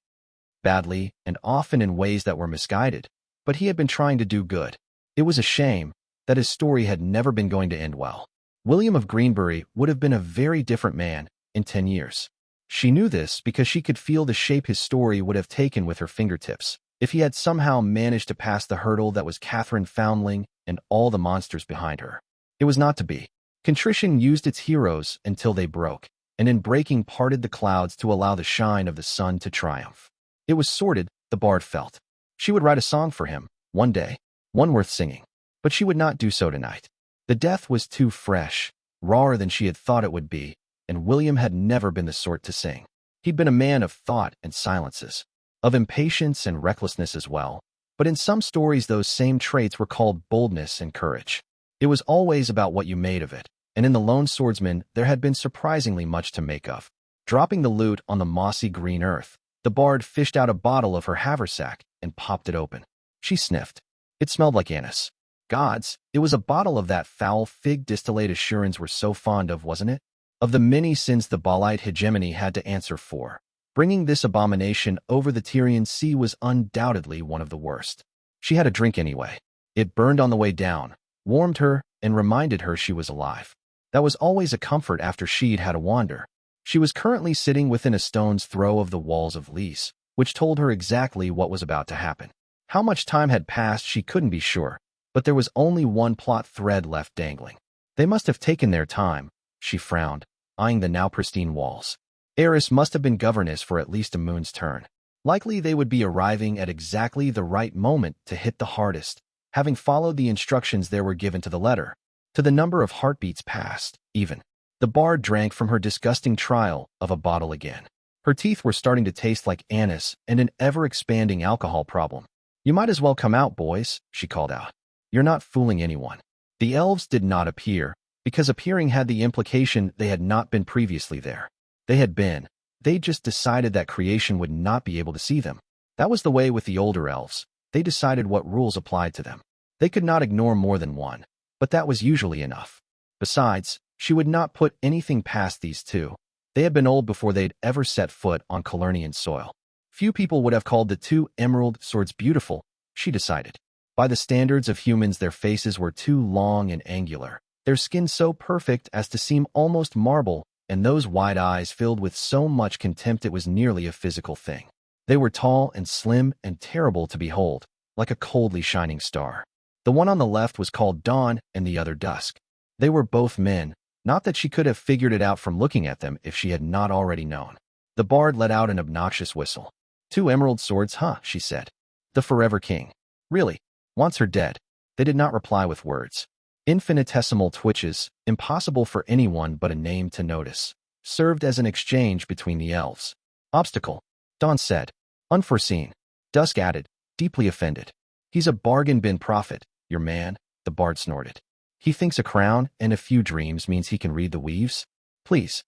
Badly, and often in ways that were misguided, but he had been trying to do good. It was a shame that his story had never been going to end well. William of Greenbury would have been a very different man in 10 years. She knew this because she could feel the shape his story would have taken with her fingertips, if he had somehow managed to pass the hurdle that was Catherine Foundling and all the monsters behind her. It was not to be. Contrition used its heroes until they broke, and in breaking parted the clouds to allow the shine of the sun to triumph. It was sordid, the bard felt. She would write a song for him, one day, one worth singing. But she would not do so tonight. The death was too fresh, rawer than she had thought it would be, and William had never been the sort to sing. He'd been a man of thought and silences, of impatience and recklessness as well, but in some stories those same traits were called boldness and courage. It was always about what you made of it, and in the lone swordsman there had been surprisingly much to make of. Dropping the lute on the mossy green earth, the bard fished out a bottle of her haversack and popped it open. She sniffed. It smelled like anise. Gods, it was a bottle of that foul fig distillate assurance we're so fond of, wasn't it? Of the many sins the Balite hegemony had to answer for, bringing this abomination over the Tyrian Sea was undoubtedly one of the worst. She had a drink anyway. It burned on the way down, warmed her, and reminded her she was alive. That was always a comfort after she'd had a wander. She was currently sitting within a stone's throw of the walls of Lys, which told her exactly what was about to happen. How much time had passed she couldn't be sure, but there was only one plot thread left dangling. They must have taken their time, she frowned, eyeing the now pristine walls. Eris must have been governess for at least a moon's turn. Likely they would be arriving at exactly the right moment to hit the hardest, having followed the instructions there were given to the letter, to the number of heartbeats past, even. The bard drank from her disgusting trial of a bottle again. Her teeth were starting to taste like anise and an ever-expanding alcohol problem. "You might as well come out, boys," she called out. "You're not fooling anyone." The elves did not appear, because appearing had the implication they had not been previously there. They had been. They just decided that creation would not be able to see them. That was the way with the older elves. They decided what rules applied to them. They could not ignore more than one, but that was usually enough. Besides, she would not put anything past these two. They had been old before they'd ever set foot on Calernian soil. Few people would have called the two emerald swords beautiful, she decided. By the standards of humans, their faces were too long and angular, their skin so perfect as to seem almost marble, and those wide eyes filled with so much contempt it was nearly a physical thing. They were tall and slim and terrible to behold, like a coldly shining star. The one on the left was called Dawn and the other Dusk. They were both men, not that she could have figured it out from looking at them if she had not already known. The bard let out an obnoxious whistle. "Two emerald swords, huh?" she said. "The Forever King. Really? Wants her dead." They did not reply with words. Infinitesimal twitches, impossible for anyone but a name to notice, served as an exchange between the elves. Obstacle, Dawn said. Unforeseen. Dusk added, deeply offended. He's a bargain bin prophet, your man, the bard snorted. He thinks a crown and a few dreams means he can read the weaves? Please.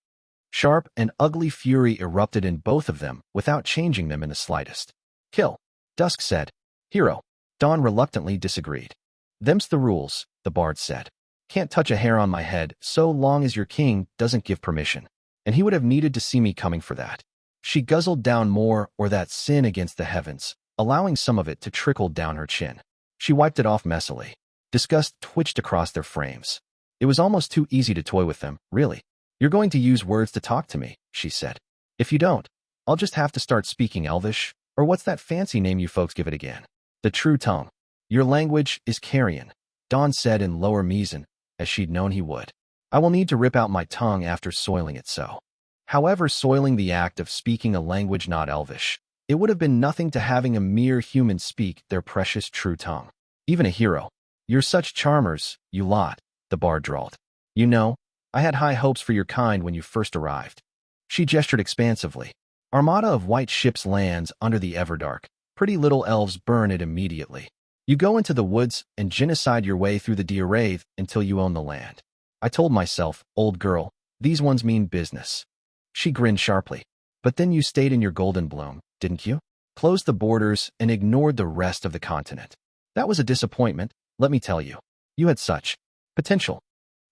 Sharp and ugly fury erupted in both of them without changing them in the slightest. Kill, Dusk said. Hero. Dawn reluctantly disagreed. Them's the rules, the bard said. Can't touch a hair on my head so long as your king doesn't give permission. And he would have needed to see me coming for that. She guzzled down more or that sin against the heavens, allowing some of it to trickle down her chin. She wiped it off messily. Disgust twitched across their frames. It was almost too easy to toy with them, really. You're going to use words to talk to me, she said. If you don't, I'll just have to start speaking Elvish, or what's that fancy name you folks give it again? The true tongue. Your language is carrion, Dawn said in lower Measan, as she'd known he would. I will need to rip out my tongue after soiling it so. However, soiling the act of speaking a language not Elvish, it would have been nothing to having a mere human speak their precious true tongue. Even a hero. You're such charmers, you lot, the bard drawled. You know, I had high hopes for your kind when you first arrived. She gestured expansively. Armada of white ships lands under the Everdark. Pretty little elves burn it immediately. You go into the woods and genocide your way through the Diaraith until you own the land. I told myself, old girl, these ones mean business. She grinned sharply. But then you stayed in your golden bloom, didn't you? Closed the borders and ignored the rest of the continent. That was a disappointment, let me tell you. You had such potential.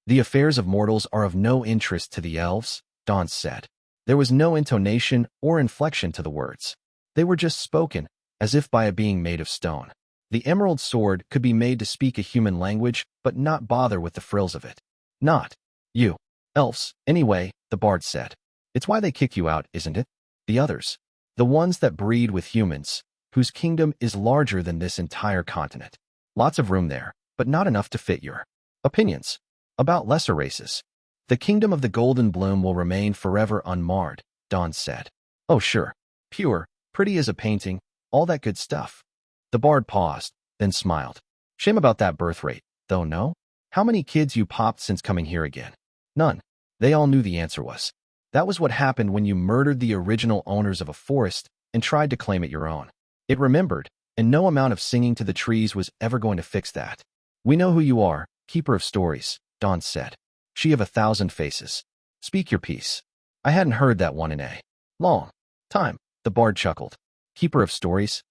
The affairs of mortals are of no interest to the elves, Dawn said. There was no intonation or inflection to the words. They were just spoken, as if by a being made of stone. The emerald sword could be made to speak a human language, but not bother with the frills of it. Not you. Elves, anyway, the bard said. It's why they kick you out, isn't it? The others. The ones that breed with humans, whose kingdom is larger than this entire continent. Lots of room there, but not enough to fit your opinions about lesser races. The kingdom of the Golden Bloom will remain forever unmarred, Dawn said. Oh sure. Pure, pretty as a painting, all that good stuff. The bard paused, then smiled. Shame about that birth rate, though no? How many kids you popped since coming here again? None. They all knew the answer was. That was what happened when you murdered the original owners of a forest and tried to claim it your own. It remembered, and no amount of singing to the trees was ever going to fix that. We know who you are, keeper of stories, Dawn said. She of 1,000 faces. Speak your piece. I hadn't heard that one in a long time, the bard chuckled. Keeper of stories,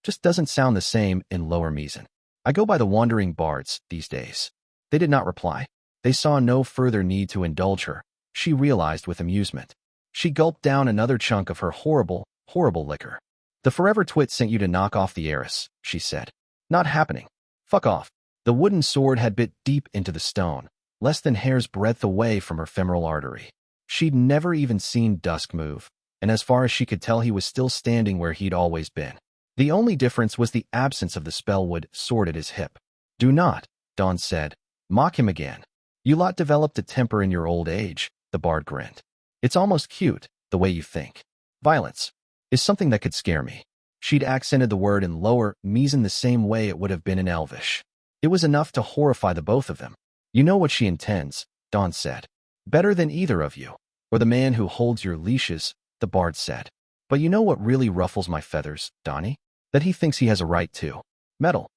just doesn't sound the same in Lower Measan. I go by the wandering bards these days. They did not reply. They saw no further need to indulge her, she realized with amusement. She gulped down another chunk of her horrible, horrible liquor. The forever twit sent you to knock off the heiress, she said. Not happening. Fuck off. The wooden sword had bit deep into the stone, less than hair's breadth away from her femoral artery. She'd never even seen Dusk move, and as far as she could tell he was still standing where he'd always been. The only difference was the absence of the spellwood sword at his hip. Do not, Dawn said, mock him again. You lot developed a temper in your old age, the bard grinned. It's almost cute, the way you think. Violence is something that could scare me. She'd accented the word in Lower Measan the same way it would have been in Elvish. It was enough to horrify the both of them. You know what she intends, Dawn said. Better than either of you, or the man who holds your leashes, the bard said. But you know what really ruffles my feathers, Donnie? That he thinks he has a right to meddle.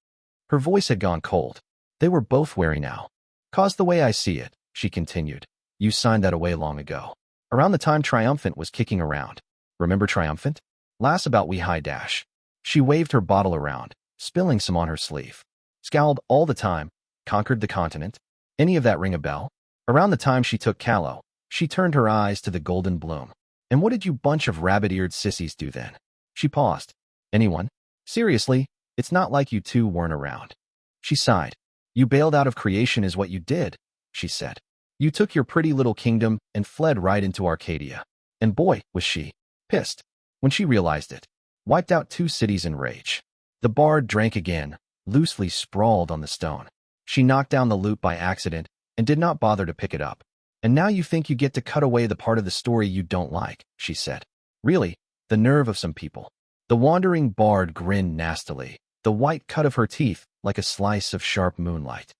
Her voice had gone cold. They were both wary now. Cause the way I see it, she continued. You signed that away long ago. Around the time Triumphant was kicking around. Remember Triumphant? Lass about wee high dash. She waved her bottle around, spilling some on her sleeve. Scowled all the time, conquered the continent. Any of that ring a bell? Around the time she took Callow, she turned her eyes to the Golden Bloom. And what did you bunch of rabbit-eared sissies do then? She paused. Anyone? Seriously, it's not like you two weren't around. She sighed. You bailed out of creation is what you did, she said. You took your pretty little kingdom and fled right into Arcadia. And boy, was she pissed when she realized it. Wiped out 2 cities in rage. The bard drank again, loosely sprawled on the stone. She knocked down the loot by accident and did not bother to pick it up. And now you think you get to cut away the part of the story you don't like, she said. Really, the nerve of some people. The wandering bard grinned nastily, the white cut of her teeth like a slice of sharp moonlight.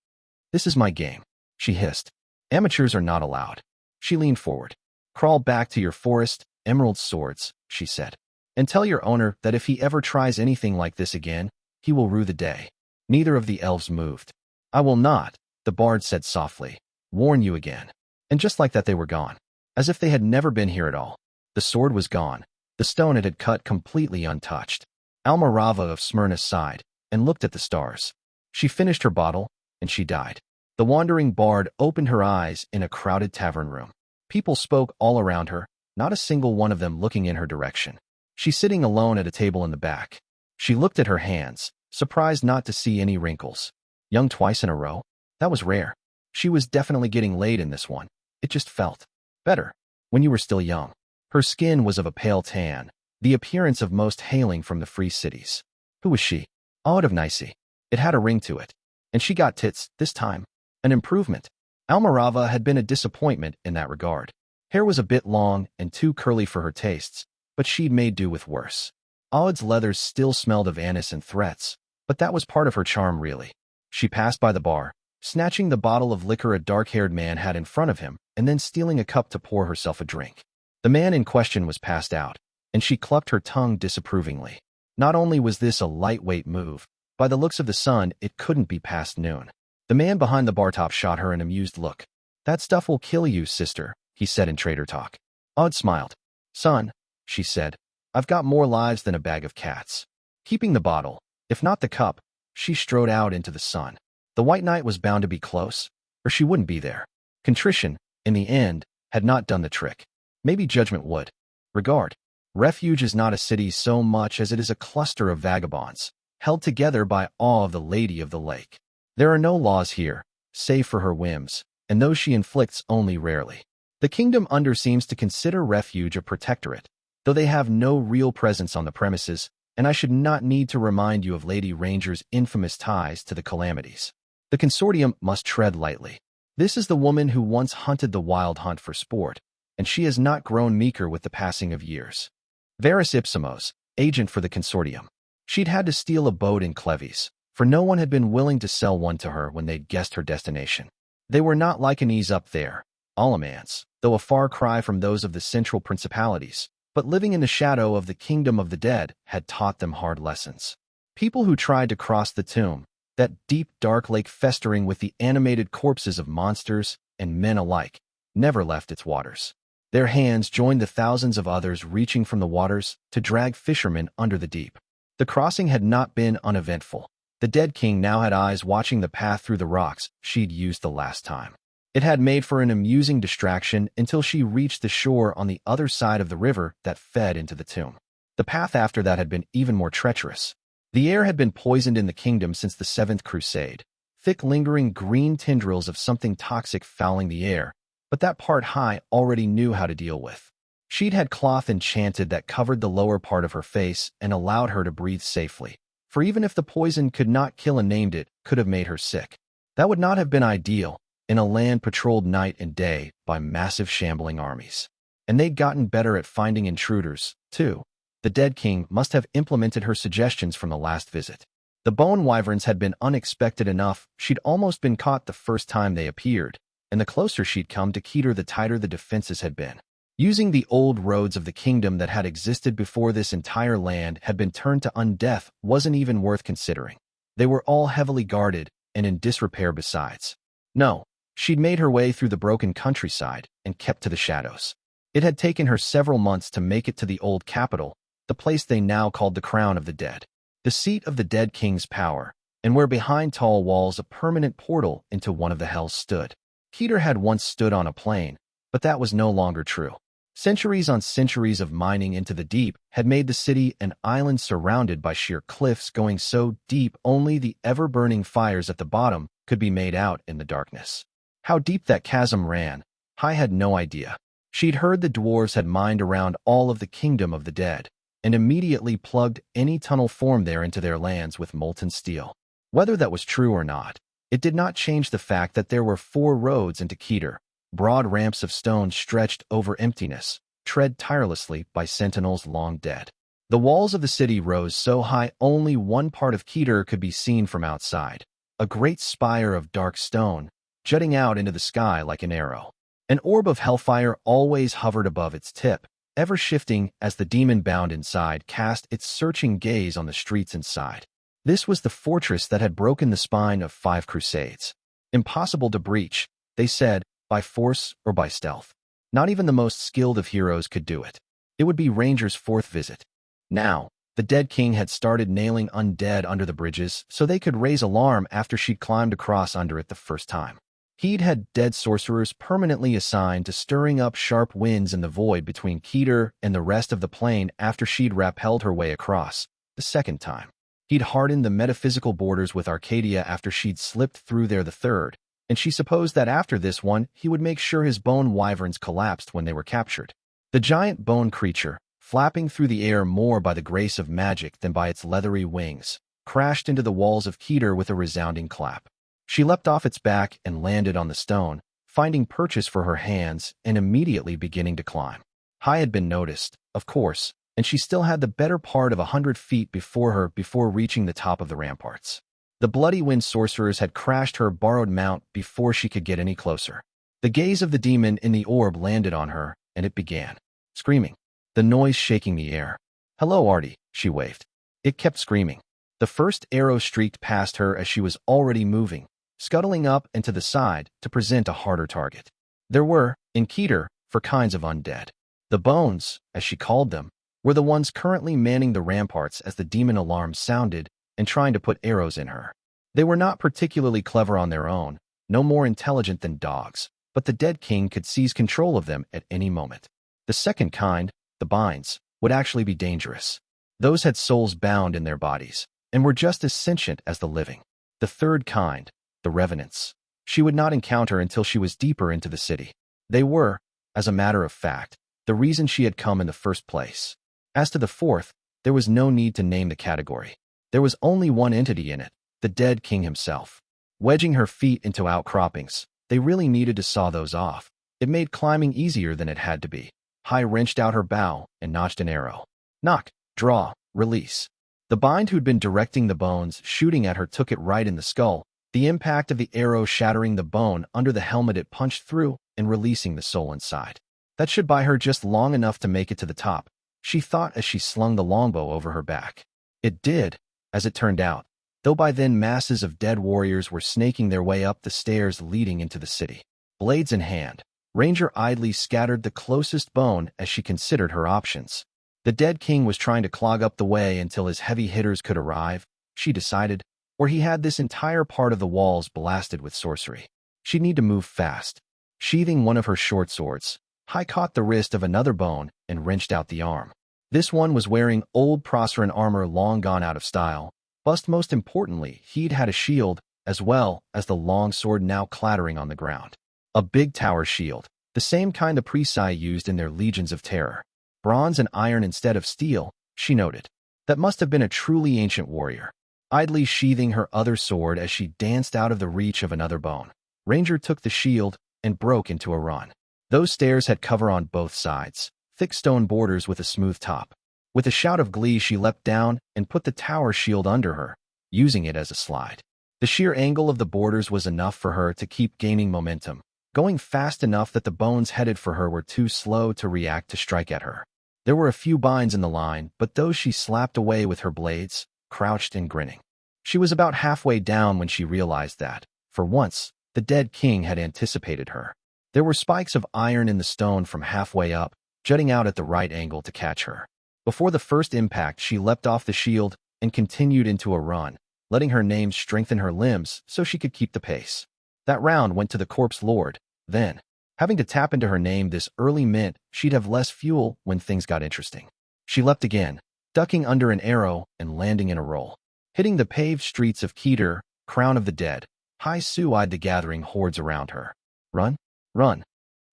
"This is my game," she hissed. "Amateurs are not allowed." She leaned forward. "Crawl back to your forest, emerald swords," she said. "And tell your owner that if he ever tries anything like this again, he will rue the day." Neither of the elves moved. "I will not," the bard said softly, "warn you again." And just like that they were gone. As if they had never been here at all. The sword was gone. The stone it had cut completely untouched. Almirava of Smyrna sighed and looked at the stars. She finished her bottle, and she died. The wandering bard opened her eyes in a crowded tavern room. People spoke all around her, not a single one of them looking in her direction. She's sitting alone at a table in the back. She looked at her hands, surprised not to see any wrinkles. Young twice in a row? That was rare. She was definitely getting laid in this one. It just felt better when you were still young. Her skin was of a pale tan, the appearance of most hailing from the free cities. Who was she? Aude of Nice. It had a ring to it. And she got tits, this time. An improvement. Almirava had been a disappointment in that regard. Hair was a bit long and too curly for her tastes, but she'd made do with worse. Aude's leathers still smelled of anise and threats, but that was part of her charm really. She passed by the bar, snatching the bottle of liquor a dark-haired man had in front of him, and then stealing a cup to pour herself a drink. The man in question was passed out, and she clucked her tongue disapprovingly. Not only was this a lightweight move, by the looks of the sun, it couldn't be past noon. The man behind the bar top shot her an amused look. "That stuff will kill you, sister," he said in trader talk. Aude smiled. "Son," she said, "I've got more lives than a bag of cats." Keeping the bottle, if not the cup, she strode out into the sun. The White Knight was bound to be close, or she wouldn't be there. Contrition, in the end, had not done the trick. Maybe judgment would. Regard. Refuge is not a city so much as it is a cluster of vagabonds, held together by awe of the Lady of the Lake. There are no laws here, save for her whims, and those she inflicts only rarely. The kingdom under seems to consider Refuge a protectorate, though they have no real presence on the premises, and I should not need to remind you of Lady Ranger's infamous ties to the Calamities. The consortium must tread lightly. This is the woman who once hunted the wild hunt for sport, and she has not grown meeker with the passing of years. Varus Ipsimos, agent for the consortium. She'd had to steal a boat in Cleves, for no one had been willing to sell one to her when they'd guessed her destination. They were not like an ease up there, Alamans, though a far cry from those of the central principalities, but living in the shadow of the kingdom of the dead had taught them hard lessons. People who tried to cross the tomb, that deep dark lake festering with the animated corpses of monsters and men alike, never left its waters. Their hands joined the thousands of others reaching from the waters to drag fishermen under the deep. The crossing had not been uneventful. The dead king now had eyes watching the path through the rocks she'd used the last time. It had made for an amusing distraction until she reached the shore on the other side of the river that fed into the tomb. The path after that had been even more treacherous. The air had been poisoned in the kingdom since the Seventh Crusade, thick lingering green tendrils of something toxic fouling the air, but that part High already knew how to deal with. She'd had cloth enchanted that covered the lower part of her face and allowed her to breathe safely, for even if the poison could not kill and named it, could have made her sick. That would not have been ideal in a land patrolled night and day by massive shambling armies. And they'd gotten better at finding intruders, too. The dead king must have implemented her suggestions from the last visit. The bone wyverns had been unexpected enough she'd almost been caught the first time they appeared, and the closer she'd come to Keter the tighter the defenses had been. Using the old roads of the kingdom that had existed before this entire land had been turned to undeath wasn't even worth considering. They were all heavily guarded and in disrepair besides. No, she'd made her way through the broken countryside and kept to the shadows. It had taken her several months to make it to the old capital, the place they now called the Crown of the Dead, the seat of the dead king's power, and where behind tall walls a permanent portal into one of the hells stood. Keter had once stood on a plain, but that was no longer true. Centuries on centuries of mining into the deep had made the city an island surrounded by sheer cliffs going so deep only the ever-burning fires at the bottom could be made out in the darkness. How deep that chasm ran, High had no idea. She'd heard the dwarves had mined around all of the kingdom of the dead, and immediately plugged any tunnel formed there into their lands with molten steel. Whether that was true or not, it did not change the fact that there were 4 roads into Keter, broad ramps of stone stretched over emptiness, tread tirelessly by sentinels long dead. The walls of the city rose so high only one part of Keter could be seen from outside, a great spire of dark stone, jutting out into the sky like an arrow. An orb of hellfire always hovered above its tip, ever shifting as the demon bound inside cast its searching gaze on the streets inside. This was the fortress that had broken the spine of 5 crusades. Impossible to breach, they said, by force or by stealth. Not even the most skilled of heroes could do it. It would be Ranger's 4th visit. Now, the dead king had started nailing undead under the bridges so they could raise alarm after she'd climbed across under it the first time. He'd had dead sorcerers permanently assigned to stirring up sharp winds in the void between Keter and the rest of the plane after she'd rappelled her way across, the second time. He'd hardened the metaphysical borders with Arcadia after she'd slipped through there the third, and she supposed that after this one he would make sure his bone wyverns collapsed when they were captured. The giant bone creature, flapping through the air more by the grace of magic than by its leathery wings, crashed into the walls of Keter with a resounding clap. She leapt off its back and landed on the stone, finding purchase for her hands and immediately beginning to climb. High had been noticed, of course, and she still had the better part of 100 feet before her before reaching the top of the ramparts. The bloody wind sorcerers had crashed her borrowed mount before she could get any closer. The gaze of the demon in the orb landed on her, and it began screaming, the noise shaking the air. "Hello, Artie," she waved. It kept screaming. The first arrow streaked past her as she was already moving, scuttling up and to the side to present a harder target. There were, in Keter, 4 kinds of undead. The bones, as she called them, were the ones currently manning the ramparts as the demon alarm sounded and trying to put arrows in her. They were not particularly clever on their own, no more intelligent than dogs, but the dead king could seize control of them at any moment. The second kind, the binds, would actually be dangerous. Those had souls bound in their bodies, and were just as sentient as the living. The third kind, the revenants, she would not encounter until she was deeper into the city. They were, as a matter of fact, the reason she had come in the first place. As to the fourth, there was no need to name the category. There was only one entity in it, the dead king himself. Wedging her feet into outcroppings, they really needed to saw those off. It made climbing easier than it had to be. High wrenched out her bow and notched an arrow. Knock, draw, release. The bind who'd been directing the bones shooting at her took it right in the skull, the impact of the arrow shattering the bone under the helmet it punched through and releasing the soul inside. That should buy her just long enough to make it to the top, she thought as she slung the longbow over her back. It did, as it turned out, though by then masses of dead warriors were snaking their way up the stairs leading into the city. Blades in hand, Ranger idly scattered the closest bone as she considered her options. The dead king was trying to clog up the way until his heavy hitters could arrive, she decided, or he had this entire part of the walls blasted with sorcery. She'd need to move fast. Sheathing one of her short swords, High caught the wrist of another bone and wrenched out the arm. This one was wearing old Proceran armor long gone out of style, but most importantly, he'd had a shield, as well as the long sword now clattering on the ground. A big tower shield, the same kind the Preci used in their Legions of Terror. Bronze and iron instead of steel, she noted. That must have been a truly ancient warrior. Idly sheathing her other sword as she danced out of the reach of another bone, Ranger took the shield and broke into a run. Those stairs had cover on both sides, thick stone borders with a smooth top. With a shout of glee, she leapt down and put the tower shield under her, using it as a slide. The sheer angle of the borders was enough for her to keep gaining momentum, going fast enough that the bones headed for her were too slow to react to strike at her. There were a few binds in the line, but those she slapped away with her blades, crouched and grinning. She was about halfway down when she realized that, for once, the dead king had anticipated her. There were spikes of iron in the stone from halfway up, jutting out at the right angle to catch her. Before the first impact, she leapt off the shield and continued into a run, letting her name strengthen her limbs so she could keep the pace. That round went to the Corpse Lord, then. Having to tap into her name this early meant she'd have less fuel when things got interesting. She leapt again, ducking under an arrow and landing in a roll. Hitting the paved streets of Keter, Crown of the Dead, High Sue eyed the gathering hordes around her. Run? Run.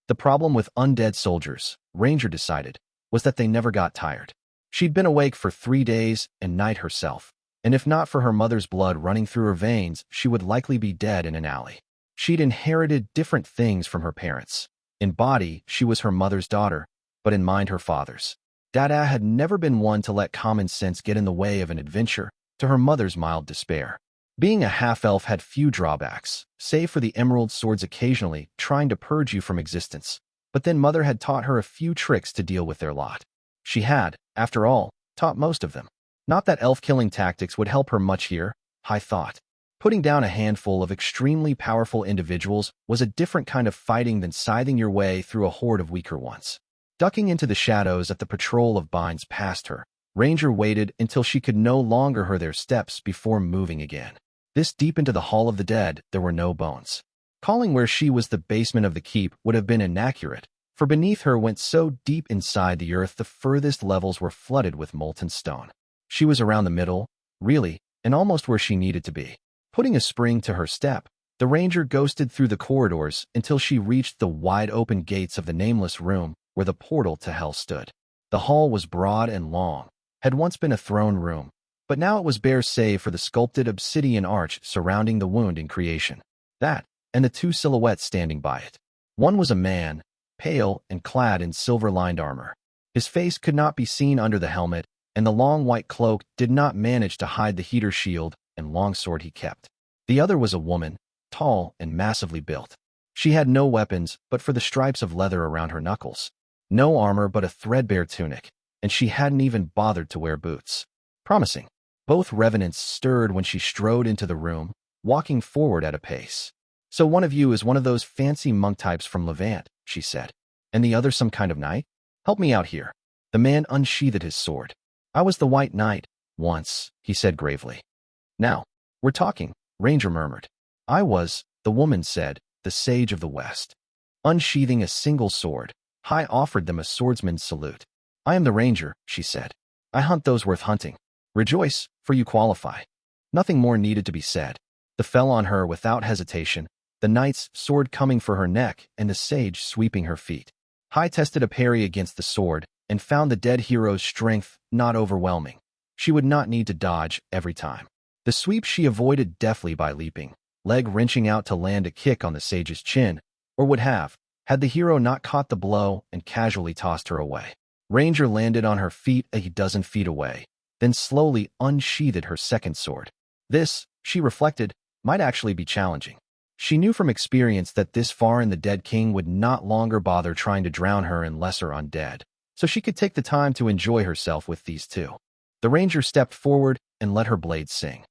The problem with undead soldiers, Ranger decided, was that they never got tired. She'd been awake for 3 days and night herself, and if not for her mother's blood running through her veins, she would likely be dead in an alley. She'd inherited different things from her parents. In body, she was her mother's daughter, but in mind her father's. Dada had never been one to let common sense get in the way of an adventure, to her mother's mild despair. Being a half-elf had few drawbacks, save for the emerald swords occasionally trying to purge you from existence. But then Mother had taught her a few tricks to deal with their lot. She had, after all, taught most of them. Not that elf-killing tactics would help her much here, Hai thought. Putting down a handful of extremely powerful individuals was a different kind of fighting than scything your way through a horde of weaker ones. Ducking into the shadows at the patrol of binds past her, Ranger waited until she could no longer hear their steps before moving again. This deep into the Hall of the Dead, there were no bones. Calling where she was the basement of the keep would have been inaccurate, for beneath her went so deep inside the earth the furthest levels were flooded with molten stone. She was around the middle, really, and almost where she needed to be. Putting a spring to her step, the Ranger ghosted through the corridors until she reached the wide-open gates of the nameless room where the portal to hell stood. The hall was broad and long, had once been a throne room, but now it was bare save for the sculpted obsidian arch surrounding the wound in creation. That, and the two silhouettes standing by it. One was a man, pale and clad in silver-lined armor. His face could not be seen under the helmet, and the long white cloak did not manage to hide the heater shield and longsword he kept. The other was a woman, tall and massively built. She had no weapons but for the stripes of leather around her knuckles. No armor but a threadbare tunic, and she hadn't even bothered to wear boots. Promising. Both revenants stirred when she strode into the room, walking forward at a pace. "So one of you is one of those fancy monk types from Levant," she said. "And the other some kind of knight? Help me out here." The man unsheathed his sword. "I was the White Knight, once," he said gravely. "Now, we're talking," Ranger murmured. "I was," the woman said, "the Sage of the West." Unsheathing a single sword, Hai offered them a swordsman's salute. "I am the Ranger," she said. "I hunt those worth hunting. Rejoice, for you qualify." Nothing more needed to be said. The fell on her without hesitation, the knight's sword coming for her neck and the sage sweeping her feet. Hai tested a parry against the sword and found the dead hero's strength not overwhelming. She would not need to dodge every time. The sweep she avoided deftly by leaping, leg wrenching out to land a kick on the sage's chin, or would have, had the hero not caught the blow and casually tossed her away. Ranger landed on her feet a dozen feet away, then slowly unsheathed her second sword. This, she reflected, might actually be challenging. She knew from experience that this far in the Dead King would not longer bother trying to drown her in lesser undead, so she could take the time to enjoy herself with these two. The Ranger stepped forward and let her blade sing.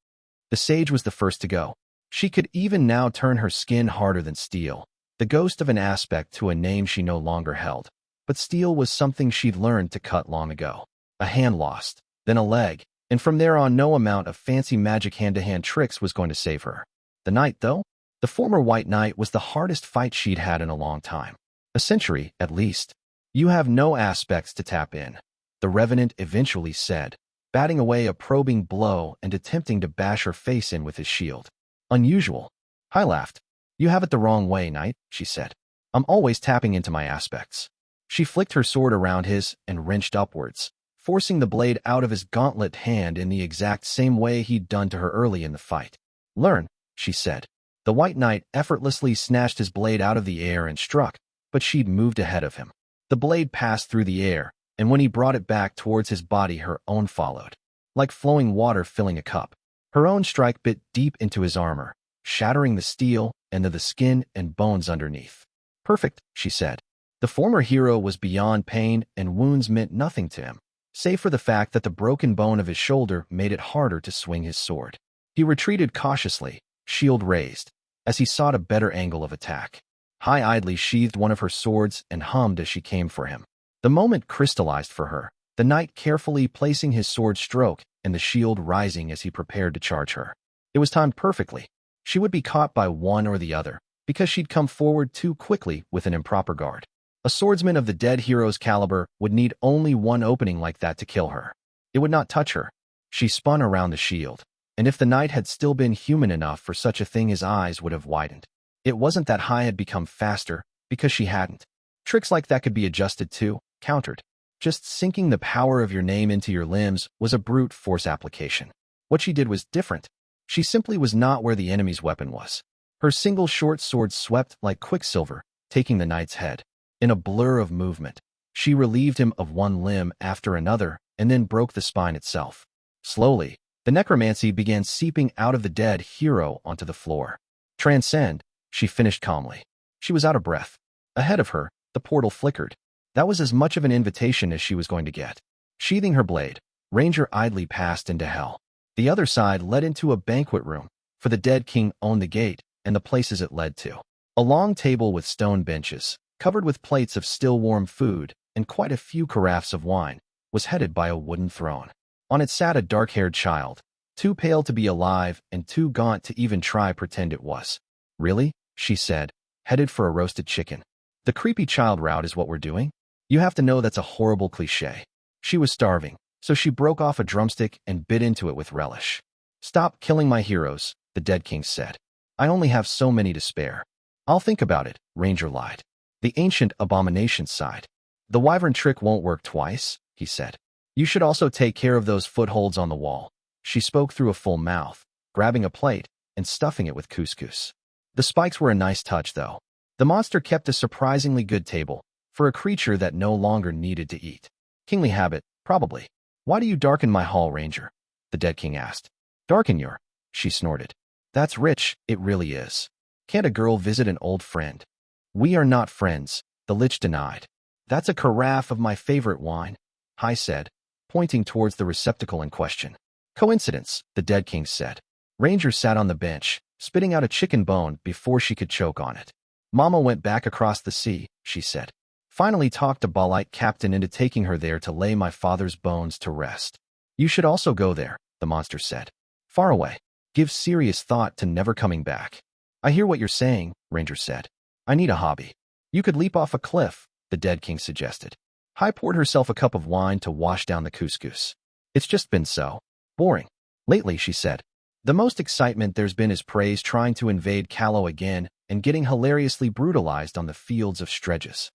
The sage was the first to go. She could even now turn her skin harder than steel, the ghost of an aspect to a name she no longer held. But steel was something she'd learned to cut long ago. A hand lost, then a leg, and from there on no amount of fancy magic hand-to-hand tricks was going to save her. The knight, though? The former White Knight was the hardest fight she'd had in a long time. A century, at least. "You have no aspects to tap in," the Revenant eventually said, batting away a probing blow and attempting to bash her face in with his shield. "Unusual." Hai laughed. "You have it the wrong way, Knight," she said. "I'm always tapping into my aspects." She flicked her sword around his and wrenched upwards, forcing the blade out of his gauntlet hand in the exact same way he'd done to her early in the fight. "Learn," she said. The White Knight effortlessly snatched his blade out of the air and struck, but she'd moved ahead of him. The blade passed through the air, and when he brought it back towards his body, her own followed. Like flowing water filling a cup, her own strike bit deep into his armor, shattering the steel and the skin and bones underneath. "Perfect," she said. The former hero was beyond pain, and wounds meant nothing to him, save for the fact that the broken bone of his shoulder made it harder to swing his sword. He retreated cautiously, shield raised, as he sought a better angle of attack. Hai idly sheathed one of her swords and hummed as she came for him. The moment crystallized for her, the knight carefully placing his sword stroke and the shield rising as he prepared to charge her. It was timed perfectly. She would be caught by one or the other, because she'd come forward too quickly with an improper guard. A swordsman of the dead hero's caliber would need only one opening like that to kill her. It would not touch her. She spun around the shield, and if the knight had still been human enough for such a thing, his eyes would have widened. It wasn't that Hai had become faster, because she hadn't. Tricks like that could be adjusted too, countered. Just sinking the power of your name into your limbs was a brute force application. What she did was different. She simply was not where the enemy's weapon was. Her single short sword swept like quicksilver, taking the knight's head. In a blur of movement, She relieved him of one limb after another and then broke the spine itself. Slowly, the necromancy began seeping out of the dead hero onto the floor. Transcend, she finished calmly. She was out of breath. Ahead of her, the portal flickered. That was as much of an invitation as she was going to get. Sheathing her blade, Ranger idly passed into hell. The other side led into a banquet room, for the dead king owned the gate and the places it led to. A long table with stone benches, covered with plates of still warm food and quite a few carafes of wine, was headed by a wooden throne. On it sat a dark-haired child, too pale to be alive and too gaunt to even try pretend it was. Really? She said, headed for a roasted chicken. The creepy child route is what we're doing? You have to know that's a horrible cliché. She was starving, so she broke off a drumstick and bit into it with relish. Stop killing my heroes, the dead king said. I only have so many to spare. I'll think about it, Ranger lied. The ancient abomination sighed. The wyvern trick won't work twice, he said. You should also take care of those footholds on the wall. She spoke through a full mouth, grabbing a plate and stuffing it with couscous. The spikes were a nice touch, though. The monster kept a surprisingly good table for a creature that no longer needed to eat. Kingly habit, probably. Why do you darken my hall, Ranger? The dead king asked. Darken your? She snorted. That's rich, it really is. Can't a girl visit an old friend? We are not friends, the lich denied. That's a carafe of my favorite wine, I said, pointing towards the receptacle in question. Coincidence, the dead king said. Ranger sat on the bench, spitting out a chicken bone before she could choke on it. Mama went back across the sea, she said. Finally talked a Balite captain into taking her there to lay my father's bones to rest. You should also go there, the monster said. Far away. Give serious thought to never coming back. I hear what you're saying, Ranger said. I need a hobby. You could leap off a cliff, the dead king suggested. Hai poured herself a cup of wine to wash down the couscous. It's just been so boring lately, she said. The most excitement there's been is praise trying to invade Callow again and getting hilariously brutalized on the fields of Stredges.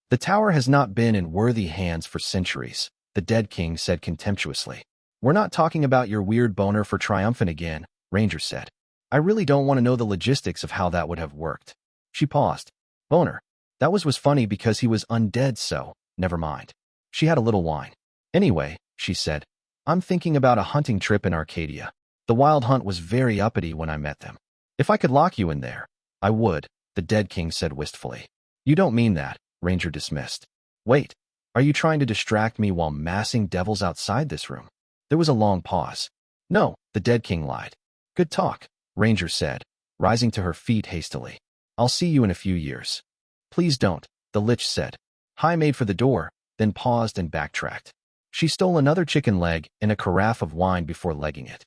The tower has not been in worthy hands for centuries, the dead king said contemptuously. We're not talking about your weird boner for triumphant again, Ranger said. I really don't want to know the logistics of how that would have worked. She paused. Boner. That was funny because he was undead, so never mind. She had a little wine. Anyway, she said, I'm thinking about a hunting trip in Arcadia. The wild hunt was very uppity when I met them. If I could lock you in there, I would, the dead king said wistfully. You don't mean that, Ranger dismissed. Wait, are you trying to distract me while massing devils outside this room? There was a long pause. No, the dead king lied. Good talk, Ranger said, rising to her feet hastily. I'll see you in a few years. Please don't, the lich said. Hai made for the door, then paused and backtracked. She stole another chicken leg and a carafe of wine before legging it.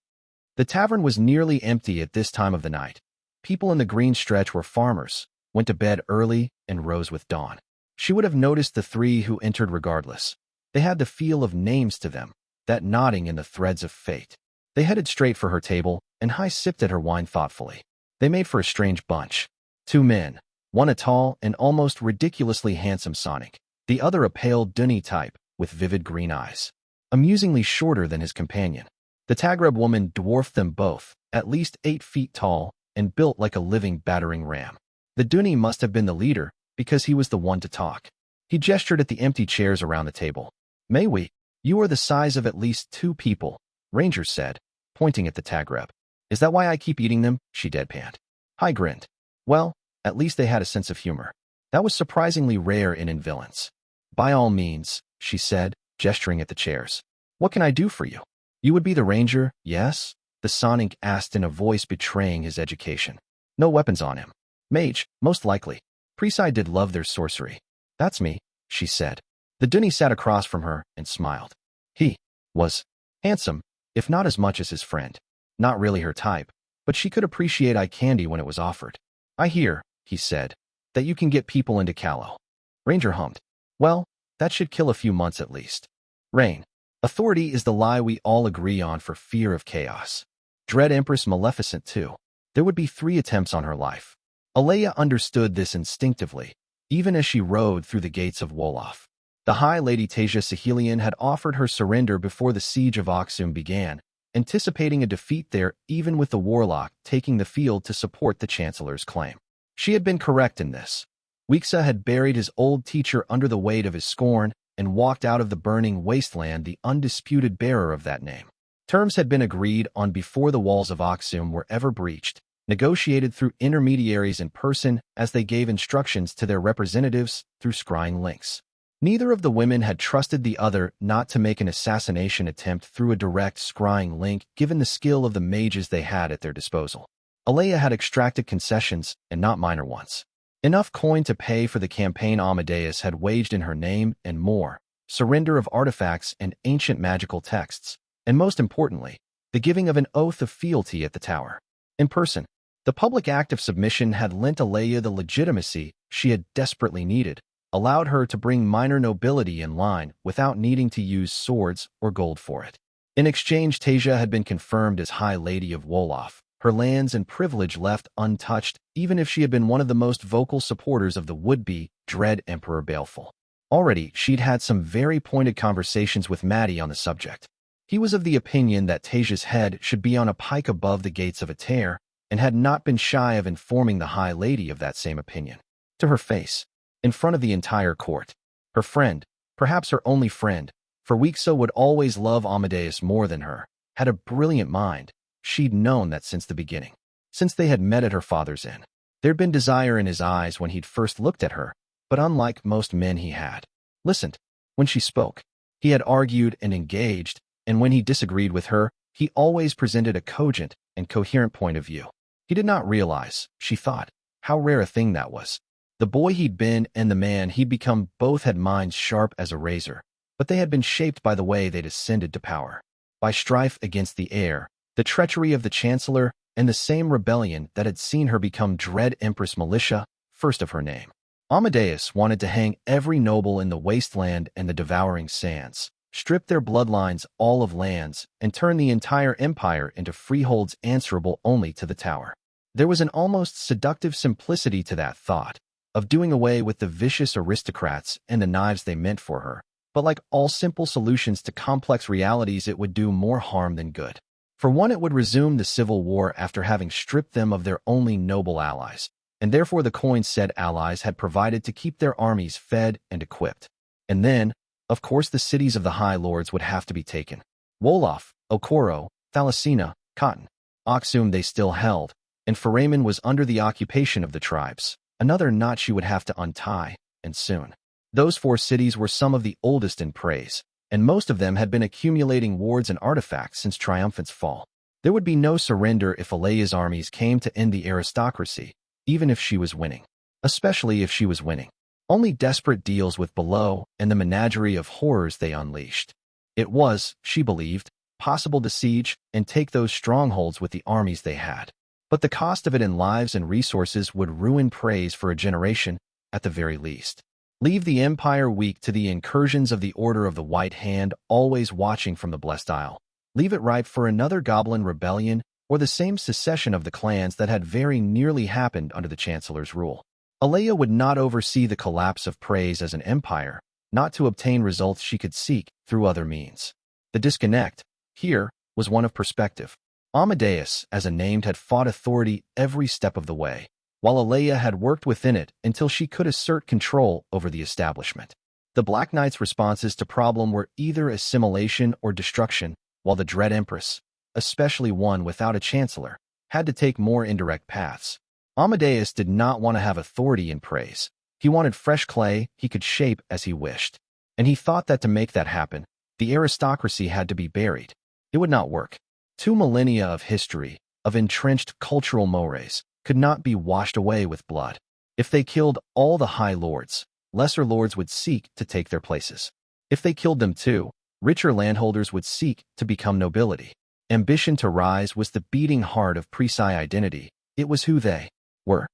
The tavern was nearly empty at this time of the night. People in the green stretch were farmers, went to bed early, and rose with dawn. She would have noticed the three who entered regardless. They had the feel of names to them, that knotting in the threads of fate. They headed straight for her table, and Hai sipped at her wine thoughtfully. They made for a strange bunch. Two men, one a tall and almost ridiculously handsome Sonic, the other a pale dunny type with vivid green eyes, amusingly shorter than his companion. The Tagreb woman dwarfed them both, at least 8 feet tall, and built like a living battering ram. The dunny must have been the leader, because he was the one to talk. He gestured at the empty chairs around the table. May we? You are the size of at least 2 people, Ranger said, pointing at the Tagreb. Is that why I keep eating them? She deadpanned. Hai grinned. Well, at least they had a sense of humor. That was surprisingly rare in villains. By all means, she said, gesturing at the chairs. What can I do for you? You would be the ranger, yes? The Sonic asked in a voice betraying his education. No weapons on him. Mage, most likely. Preside did love their sorcery. That's me, she said. The dunny sat across from her and smiled. He was handsome, if not as much as his friend. Not really her type, but she could appreciate eye candy when it was offered. I hear, he said, that you can get people into Callow. Ranger hummed. Well, that should kill a few months at least. Rain. Authority is the lie we all agree on for fear of chaos. Dread Empress Maleficent too. There would be 3 attempts on her life. Alea understood this instinctively, even as she rode through the gates of Wolof. The High Lady Tasia Sahelian had offered her surrender before the siege of Aksum began, anticipating a defeat there even with the warlock taking the field to support the Chancellor's claim. She had been correct in this. Wixa had buried his old teacher under the weight of his scorn, and walked out of the burning wasteland the undisputed bearer of that name. Terms had been agreed on before the walls of Aksum were ever breached, negotiated through intermediaries in person as they gave instructions to their representatives through scrying links. Neither of the women had trusted the other not to make an assassination attempt through a direct scrying link given the skill of the mages they had at their disposal. Alea had extracted concessions, and not minor ones. Enough coin to pay for the campaign Amadeus had waged in her name and more, surrender of artifacts and ancient magical texts, and most importantly, the giving of an oath of fealty at the tower. In person, the public act of submission had lent Alea the legitimacy she had desperately needed, allowed her to bring minor nobility in line without needing to use swords or gold for it. In exchange, Tasia had been confirmed as High Lady of Wolof, her lands and privilege left untouched, even if she had been one of the most vocal supporters of the would-be Dread Emperor Baleful. Already, she'd had some very pointed conversations with Maddie on the subject. He was of the opinion that Tasia's head should be on a pike above the gates of a tear, and had not been shy of informing the High Lady of that same opinion. To her face, in front of the entire court, her friend, perhaps her only friend, for Weekso would always love Amadeus more than her, had a brilliant mind. She'd known that since the beginning. Since they had met at her father's inn. There'd been desire in his eyes when he'd first looked at her, but unlike most men he had listened. When she spoke, he had argued and engaged, and when he disagreed with her, he always presented a cogent and coherent point of view. He did not realize, she thought, how rare a thing that was. The boy he'd been and the man he'd become both had minds sharp as a razor, but they had been shaped by the way they'd ascended to power. By strife against the heir, the treachery of the Chancellor, and the same rebellion that had seen her become Dread Empress Militia, first of her name. Amadeus wanted to hang every noble in the wasteland and the devouring sands, strip their bloodlines all of lands, and turn the entire empire into freeholds answerable only to the tower. There was an almost seductive simplicity to that thought, of doing away with the vicious aristocrats and the knives they meant for her, but like all simple solutions to complex realities, it would do more harm than good. For one, it would resume the civil war after having stripped them of their only noble allies, and therefore the coin said allies had provided to keep their armies fed and equipped. And then, of course, the cities of the High Lords would have to be taken. Wolof, Okoro, Thalassina, Cotton, Aksum they still held, and Faraman was under the occupation of the tribes, another knot she would have to untie, and soon. Those 4 cities were some of the oldest in praise, and most of them had been accumulating wards and artifacts since Triumphant's fall. There would be no surrender if Alea's armies came to end the aristocracy, even if she was winning. Especially if she was winning. Only desperate deals with Below and the menagerie of horrors they unleashed. It was, she believed, possible to siege and take those strongholds with the armies they had. But the cost of it in lives and resources would ruin praise for a generation, at the very least. Leave the empire weak to the incursions of the Order of the White Hand, always watching from the Blessed Isle. Leave it ripe for another goblin rebellion or the same secession of the clans that had very nearly happened under the Chancellor's rule. Alea would not oversee the collapse of praise as an empire, not to obtain results she could seek through other means. The disconnect, here, was one of perspective. Amadeus, as a named, had fought authority every step of the way, while Alea had worked within it until she could assert control over the establishment. The Black Knight's responses to problem were either assimilation or destruction, while the Dread Empress, especially one without a chancellor, had to take more indirect paths. Amadeus did not want to have authority in praise. He wanted fresh clay he could shape as he wished. And he thought that to make that happen, the aristocracy had to be buried. It would not work. 2 millennia of history, of entrenched cultural mores, could not be washed away with blood. If they killed all the High Lords, lesser lords would seek to take their places. If they killed them too, richer landholders would seek to become nobility. Ambition to rise was the beating heart of Preci identity. It was who they were.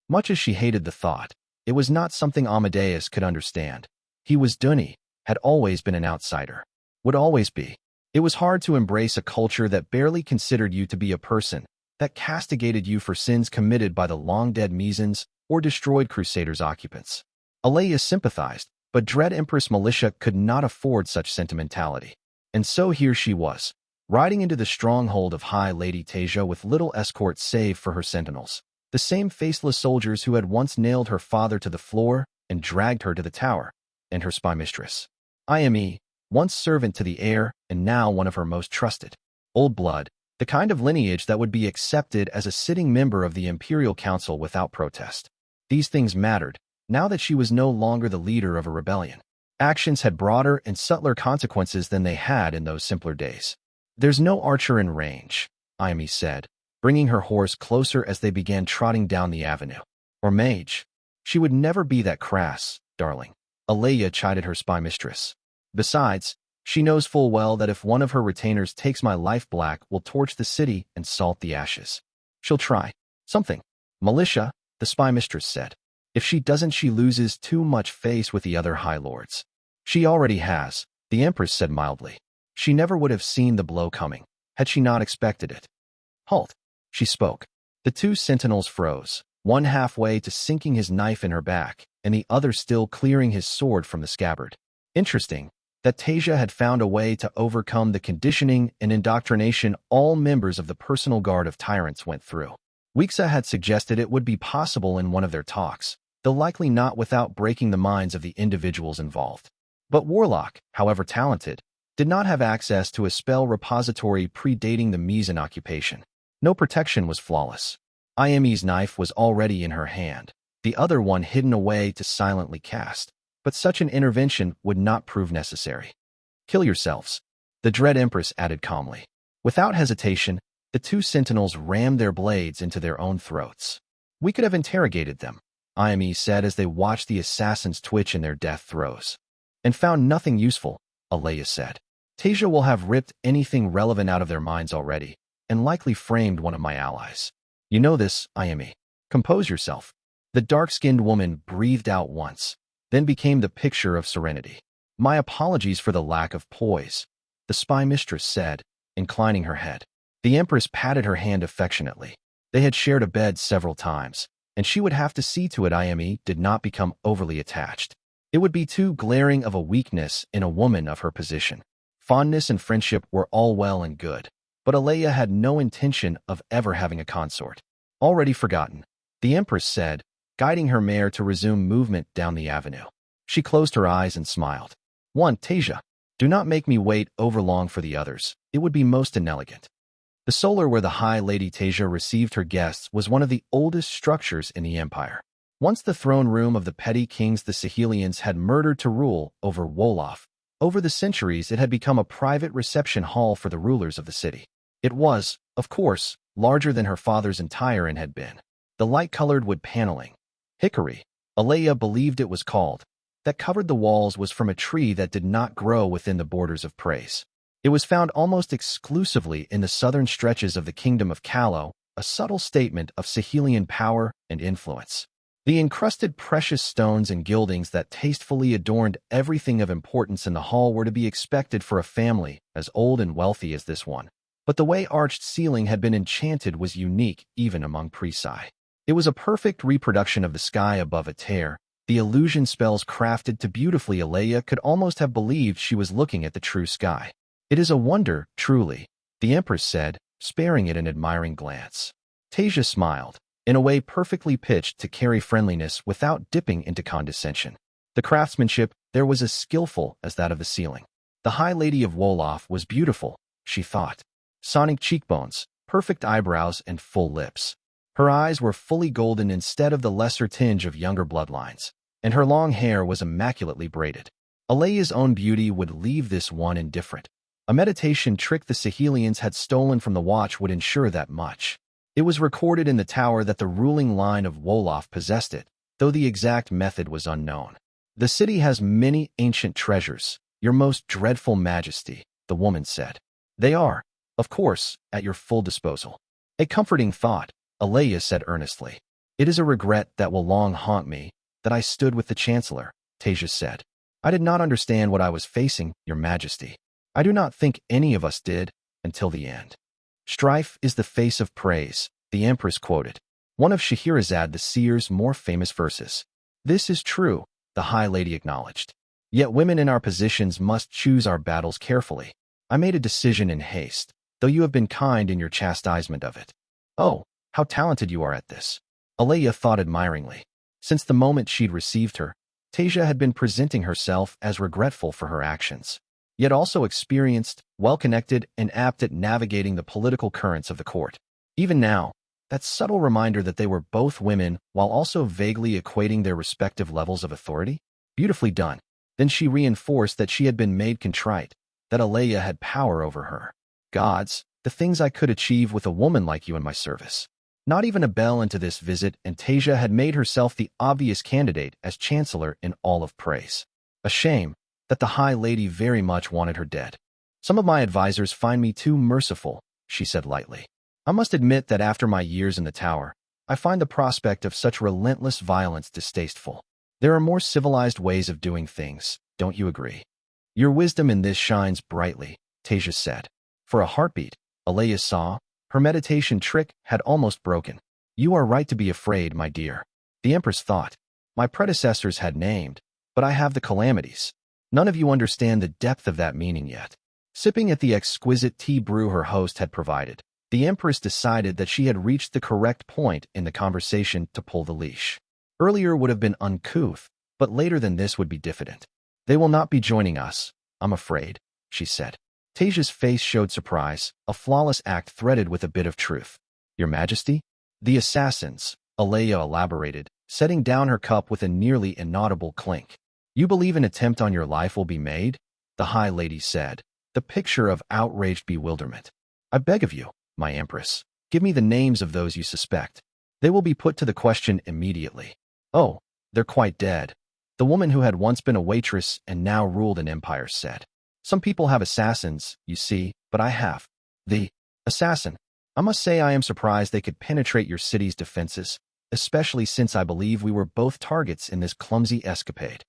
Much as she hated the thought, it was not something Amadeus could understand. He was Dunni, had always been an outsider. Would always be. It was hard to embrace a culture that barely considered you to be a person, that castigated you for sins committed by the long-dead Mizans or destroyed Crusaders' occupants. Alea sympathized, but Dread Empress Militia could not afford such sentimentality. And so here she was, riding into the stronghold of High Lady Tasia with little escort save for her sentinels. The same faceless soldiers who had once nailed her father to the floor and dragged her to the tower, and her spy mistress. Ime, once servant to the heir and now one of her most trusted. Old blood, the kind of lineage that would be accepted as a sitting member of the Imperial Council without protest. These things mattered, now that she was no longer the leader of a rebellion. Actions had broader and subtler consequences than they had in those simpler days. There's no archer in range, Ime said, bringing her horse closer as they began trotting down the avenue. Or mage. She would never be that crass, darling. Alea chided her spy mistress. Besides, she knows full well that if one of her retainers takes my life black, we'll torch the city and salt the ashes. She'll try. Something. Militia, the spy mistress said. If she doesn't, she loses too much face with the other high lords. She already has, the Empress said mildly. She never would have seen the blow coming, had she not expected it. Halt, she spoke. The two sentinels froze, one halfway to sinking his knife in her back, and the other still clearing his sword from the scabbard. Interesting that Tasia had found a way to overcome the conditioning and indoctrination all members of the personal guard of tyrants went through. Wixa had suggested it would be possible in one of their talks, though likely not without breaking the minds of the individuals involved. But Warlock, however talented, did not have access to a spell repository predating the Mizan occupation. No protection was flawless. Ime's knife was already in her hand, the other one hidden away to silently cast. But such an intervention would not prove necessary. Kill yourselves, the Dread Empress added calmly. Without hesitation, the two sentinels rammed their blades into their own throats. We could have interrogated them, Ime said as they watched the assassins twitch in their death throes. And found nothing useful, Alea said. Tasia will have ripped anything relevant out of their minds already, and likely framed one of my allies. You know this, Ime. Compose yourself. The dark-skinned woman breathed out once, then became the picture of serenity. My apologies for the lack of poise, the spy mistress said, inclining her head. The Empress patted her hand affectionately. They had shared a bed several times, and she would have to see to it Ime did not become overly attached. It would be too glaring of a weakness in a woman of her position. Fondness and friendship were all well and good, but Alea had no intention of ever having a consort. Already forgotten, the Empress said, guiding her mare to resume movement down the avenue. She closed her eyes and smiled. One, Tasia, do not make me wait overlong for the others. It would be most inelegant. The solar where the High Lady Tasia received her guests was one of the oldest structures in the Empire. Once the throne room of the petty kings the Sahelians had murdered to rule over Wolof. Over the centuries, it had become a private reception hall for the rulers of the city. It was, of course, larger than her father's entire inn had been. The light-colored wood paneling, hickory, Alea believed it was called, that covered the walls was from a tree that did not grow within the borders of Praise. It was found almost exclusively in the southern stretches of the kingdom of Callow, a subtle statement of Sahelian power and influence. The encrusted precious stones and gildings that tastefully adorned everything of importance in the hall were to be expected for a family as old and wealthy as this one. But the way arched ceiling had been enchanted was unique even among Presai. It was a perfect reproduction of the sky above a tear, the illusion spells crafted to beautifully. Alea could almost have believed she was looking at the true sky. It is a wonder, truly, the Empress said, sparing it an admiring glance. Tasia smiled, in a way perfectly pitched to carry friendliness without dipping into condescension. The craftsmanship there was as skillful as that of the ceiling. The High Lady of Wolof was beautiful, she thought. Sonic cheekbones, perfect eyebrows, and full lips. Her eyes were fully golden instead of the lesser tinge of younger bloodlines, and her long hair was immaculately braided. Alea's own beauty would leave this one indifferent. A meditation trick the Sahelians had stolen from the watch would ensure that much. It was recorded in the tower that the ruling line of Wolof possessed it, though the exact method was unknown. The city has many ancient treasures, your most dreadful majesty, the woman said. They are, of course, at your full disposal. A comforting thought, Alea said earnestly. It is a regret that will long haunt me, that I stood with the Chancellor, Tasia said. I did not understand what I was facing, your majesty. I do not think any of us did, until the end. Strife is the face of praise, the Empress quoted. One of Scheherazade the Seer's more famous verses. This is true, the High Lady acknowledged. Yet women in our positions must choose our battles carefully. I made a decision in haste, though you have been kind in your chastisement of it. Oh, how talented you are at this. Alea thought admiringly. Since the moment she'd received her, Tasia had been presenting herself as regretful for her actions, yet also experienced, well-connected, and apt at navigating the political currents of the court. Even now, that subtle reminder that they were both women while also vaguely equating their respective levels of authority? Beautifully done. Then she reinforced that she had been made contrite, that Alea had power over her. Gods, the things I could achieve with a woman like you in my service. Not even a bell into this visit, and Tasia had made herself the obvious candidate as chancellor in all of praise. A shame that the High Lady very much wanted her dead. Some of my advisors find me too merciful, she said lightly. I must admit that after my years in the tower, I find the prospect of such relentless violence distasteful. There are more civilized ways of doing things, don't you agree? Your wisdom in this shines brightly, Tasia said. For a heartbeat, Alea saw, her meditation trick had almost broken. You are right to be afraid, my dear. The Empress thought. My predecessors had named, but I have the calamities. None of you understand the depth of that meaning yet. Sipping at the exquisite tea brew her host had provided, the Empress decided that she had reached the correct point in the conversation to pull the leash. Earlier would have been uncouth, but later than this would be diffident. They will not be joining us, I'm afraid, she said. Tasia's face showed surprise, a flawless act threaded with a bit of truth. Your Majesty? The assassins, Alea elaborated, setting down her cup with a nearly inaudible clink. You believe an attempt on your life will be made? The High Lady said, the picture of outraged bewilderment. I beg of you, my Empress, give me the names of those you suspect. They will be put to the question immediately. Oh, they're quite dead. The woman who had once been a waitress and now ruled an empire said. Some people have assassins, you see, but I have. The assassin. I must say I am surprised they could penetrate your city's defenses, especially since I believe we were both targets in this clumsy escapade.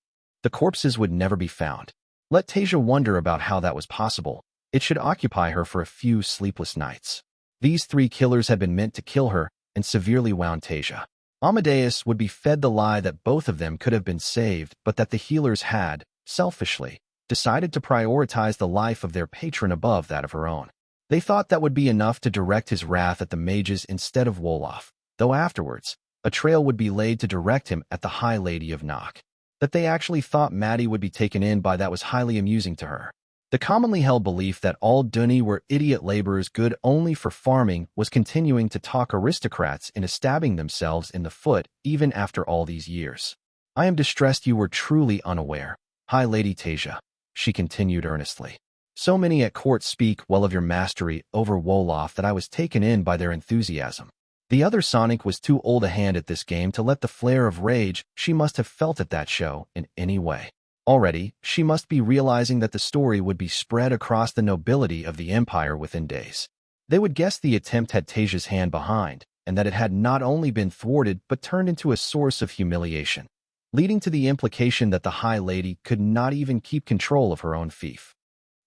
The corpses would never be found. Let Tasia wonder about how that was possible. It should occupy her for a few sleepless nights. These 3 killers had been meant to kill her and severely wound Tasia. Amadeus would be fed the lie that both of them could have been saved, but that the healers had, selfishly, decided to prioritize the life of their patron above that of her own. They thought that would be enough to direct his wrath at the mages instead of Wolof, though afterwards, a trail would be laid to direct him at the High Lady of Nock. That they actually thought Maddie would be taken in by that was highly amusing to her. The commonly held belief that all Dunni were idiot laborers good only for farming was continuing to talk aristocrats into stabbing themselves in the foot even after all these years. I am distressed you were truly unaware, High Lady Tasia, she continued earnestly. So many at court speak well of your mastery over Wolof that I was taken in by their enthusiasm. The other Sonic was too old a hand at this game to let the flare of rage she must have felt at that show in any way. Already, she must be realizing that the story would be spread across the nobility of the empire within days. They would guess the attempt had Tasia's hand behind, and that it had not only been thwarted but turned into a source of humiliation, leading to the implication that the High Lady could not even keep control of her own fief.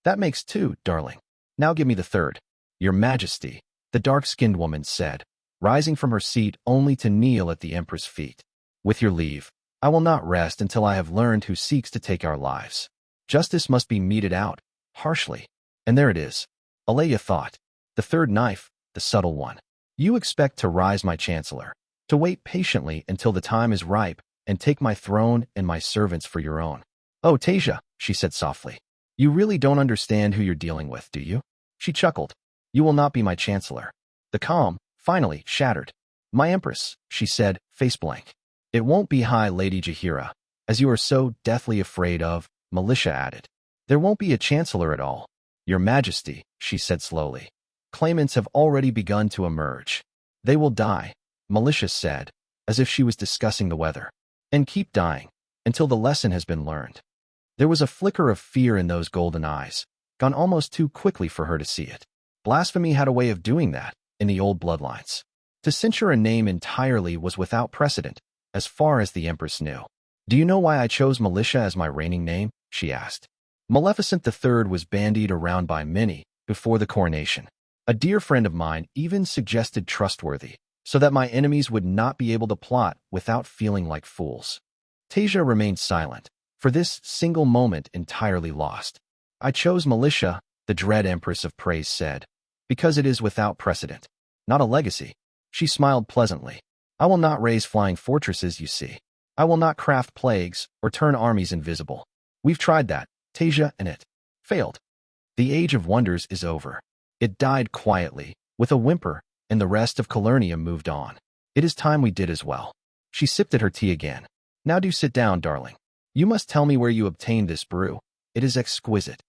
That makes 2, darling. Now give me the 3rd. Your Majesty, the dark-skinned woman said, rising from her seat only to kneel at the Emperor's feet. With your leave, I will not rest until I have learned who seeks to take our lives. Justice must be meted out, harshly. And there it is. Alea thought. The 3rd knife, the subtle one. You expect to rise my chancellor, to wait patiently until the time is ripe, and take my throne and my servants for your own. Oh, Tasia, she said softly. You really don't understand who you're dealing with, do you? She chuckled. You will not be my chancellor. The calm, finally, shattered. My Empress, she said, face blank. It won't be High Lady Jahira, as you are so deathly afraid of, Militia added. There won't be a chancellor at all. Your Majesty, she said slowly. Claimants have already begun to emerge. They will die, Militia said, as if she was discussing the weather. And keep dying, until the lesson has been learned. There was a flicker of fear in those golden eyes, gone almost too quickly for her to see it. Blasphemy had a way of doing that, in the old bloodlines. To censure a name entirely was without precedent, as far as the Empress knew. Do you know why I chose Militia as my reigning name? She asked. Maleficent III was bandied around by many before the coronation. A dear friend of mine even suggested trustworthy, so that my enemies would not be able to plot without feeling like fools. Tasia remained silent, for this single moment entirely lost. I chose Militia, the dread Empress of Praise said, because it is without precedent, not a legacy. She smiled pleasantly. I will not raise flying fortresses, you see. I will not craft plagues or turn armies invisible. We've tried that, Tasia, and it failed. The Age of Wonders is over. It died quietly, with a whimper, and the rest of Calernium moved on. It is time we did as well. She sipped at her tea again. Now do sit down, darling. You must tell me where you obtained this brew. It is exquisite.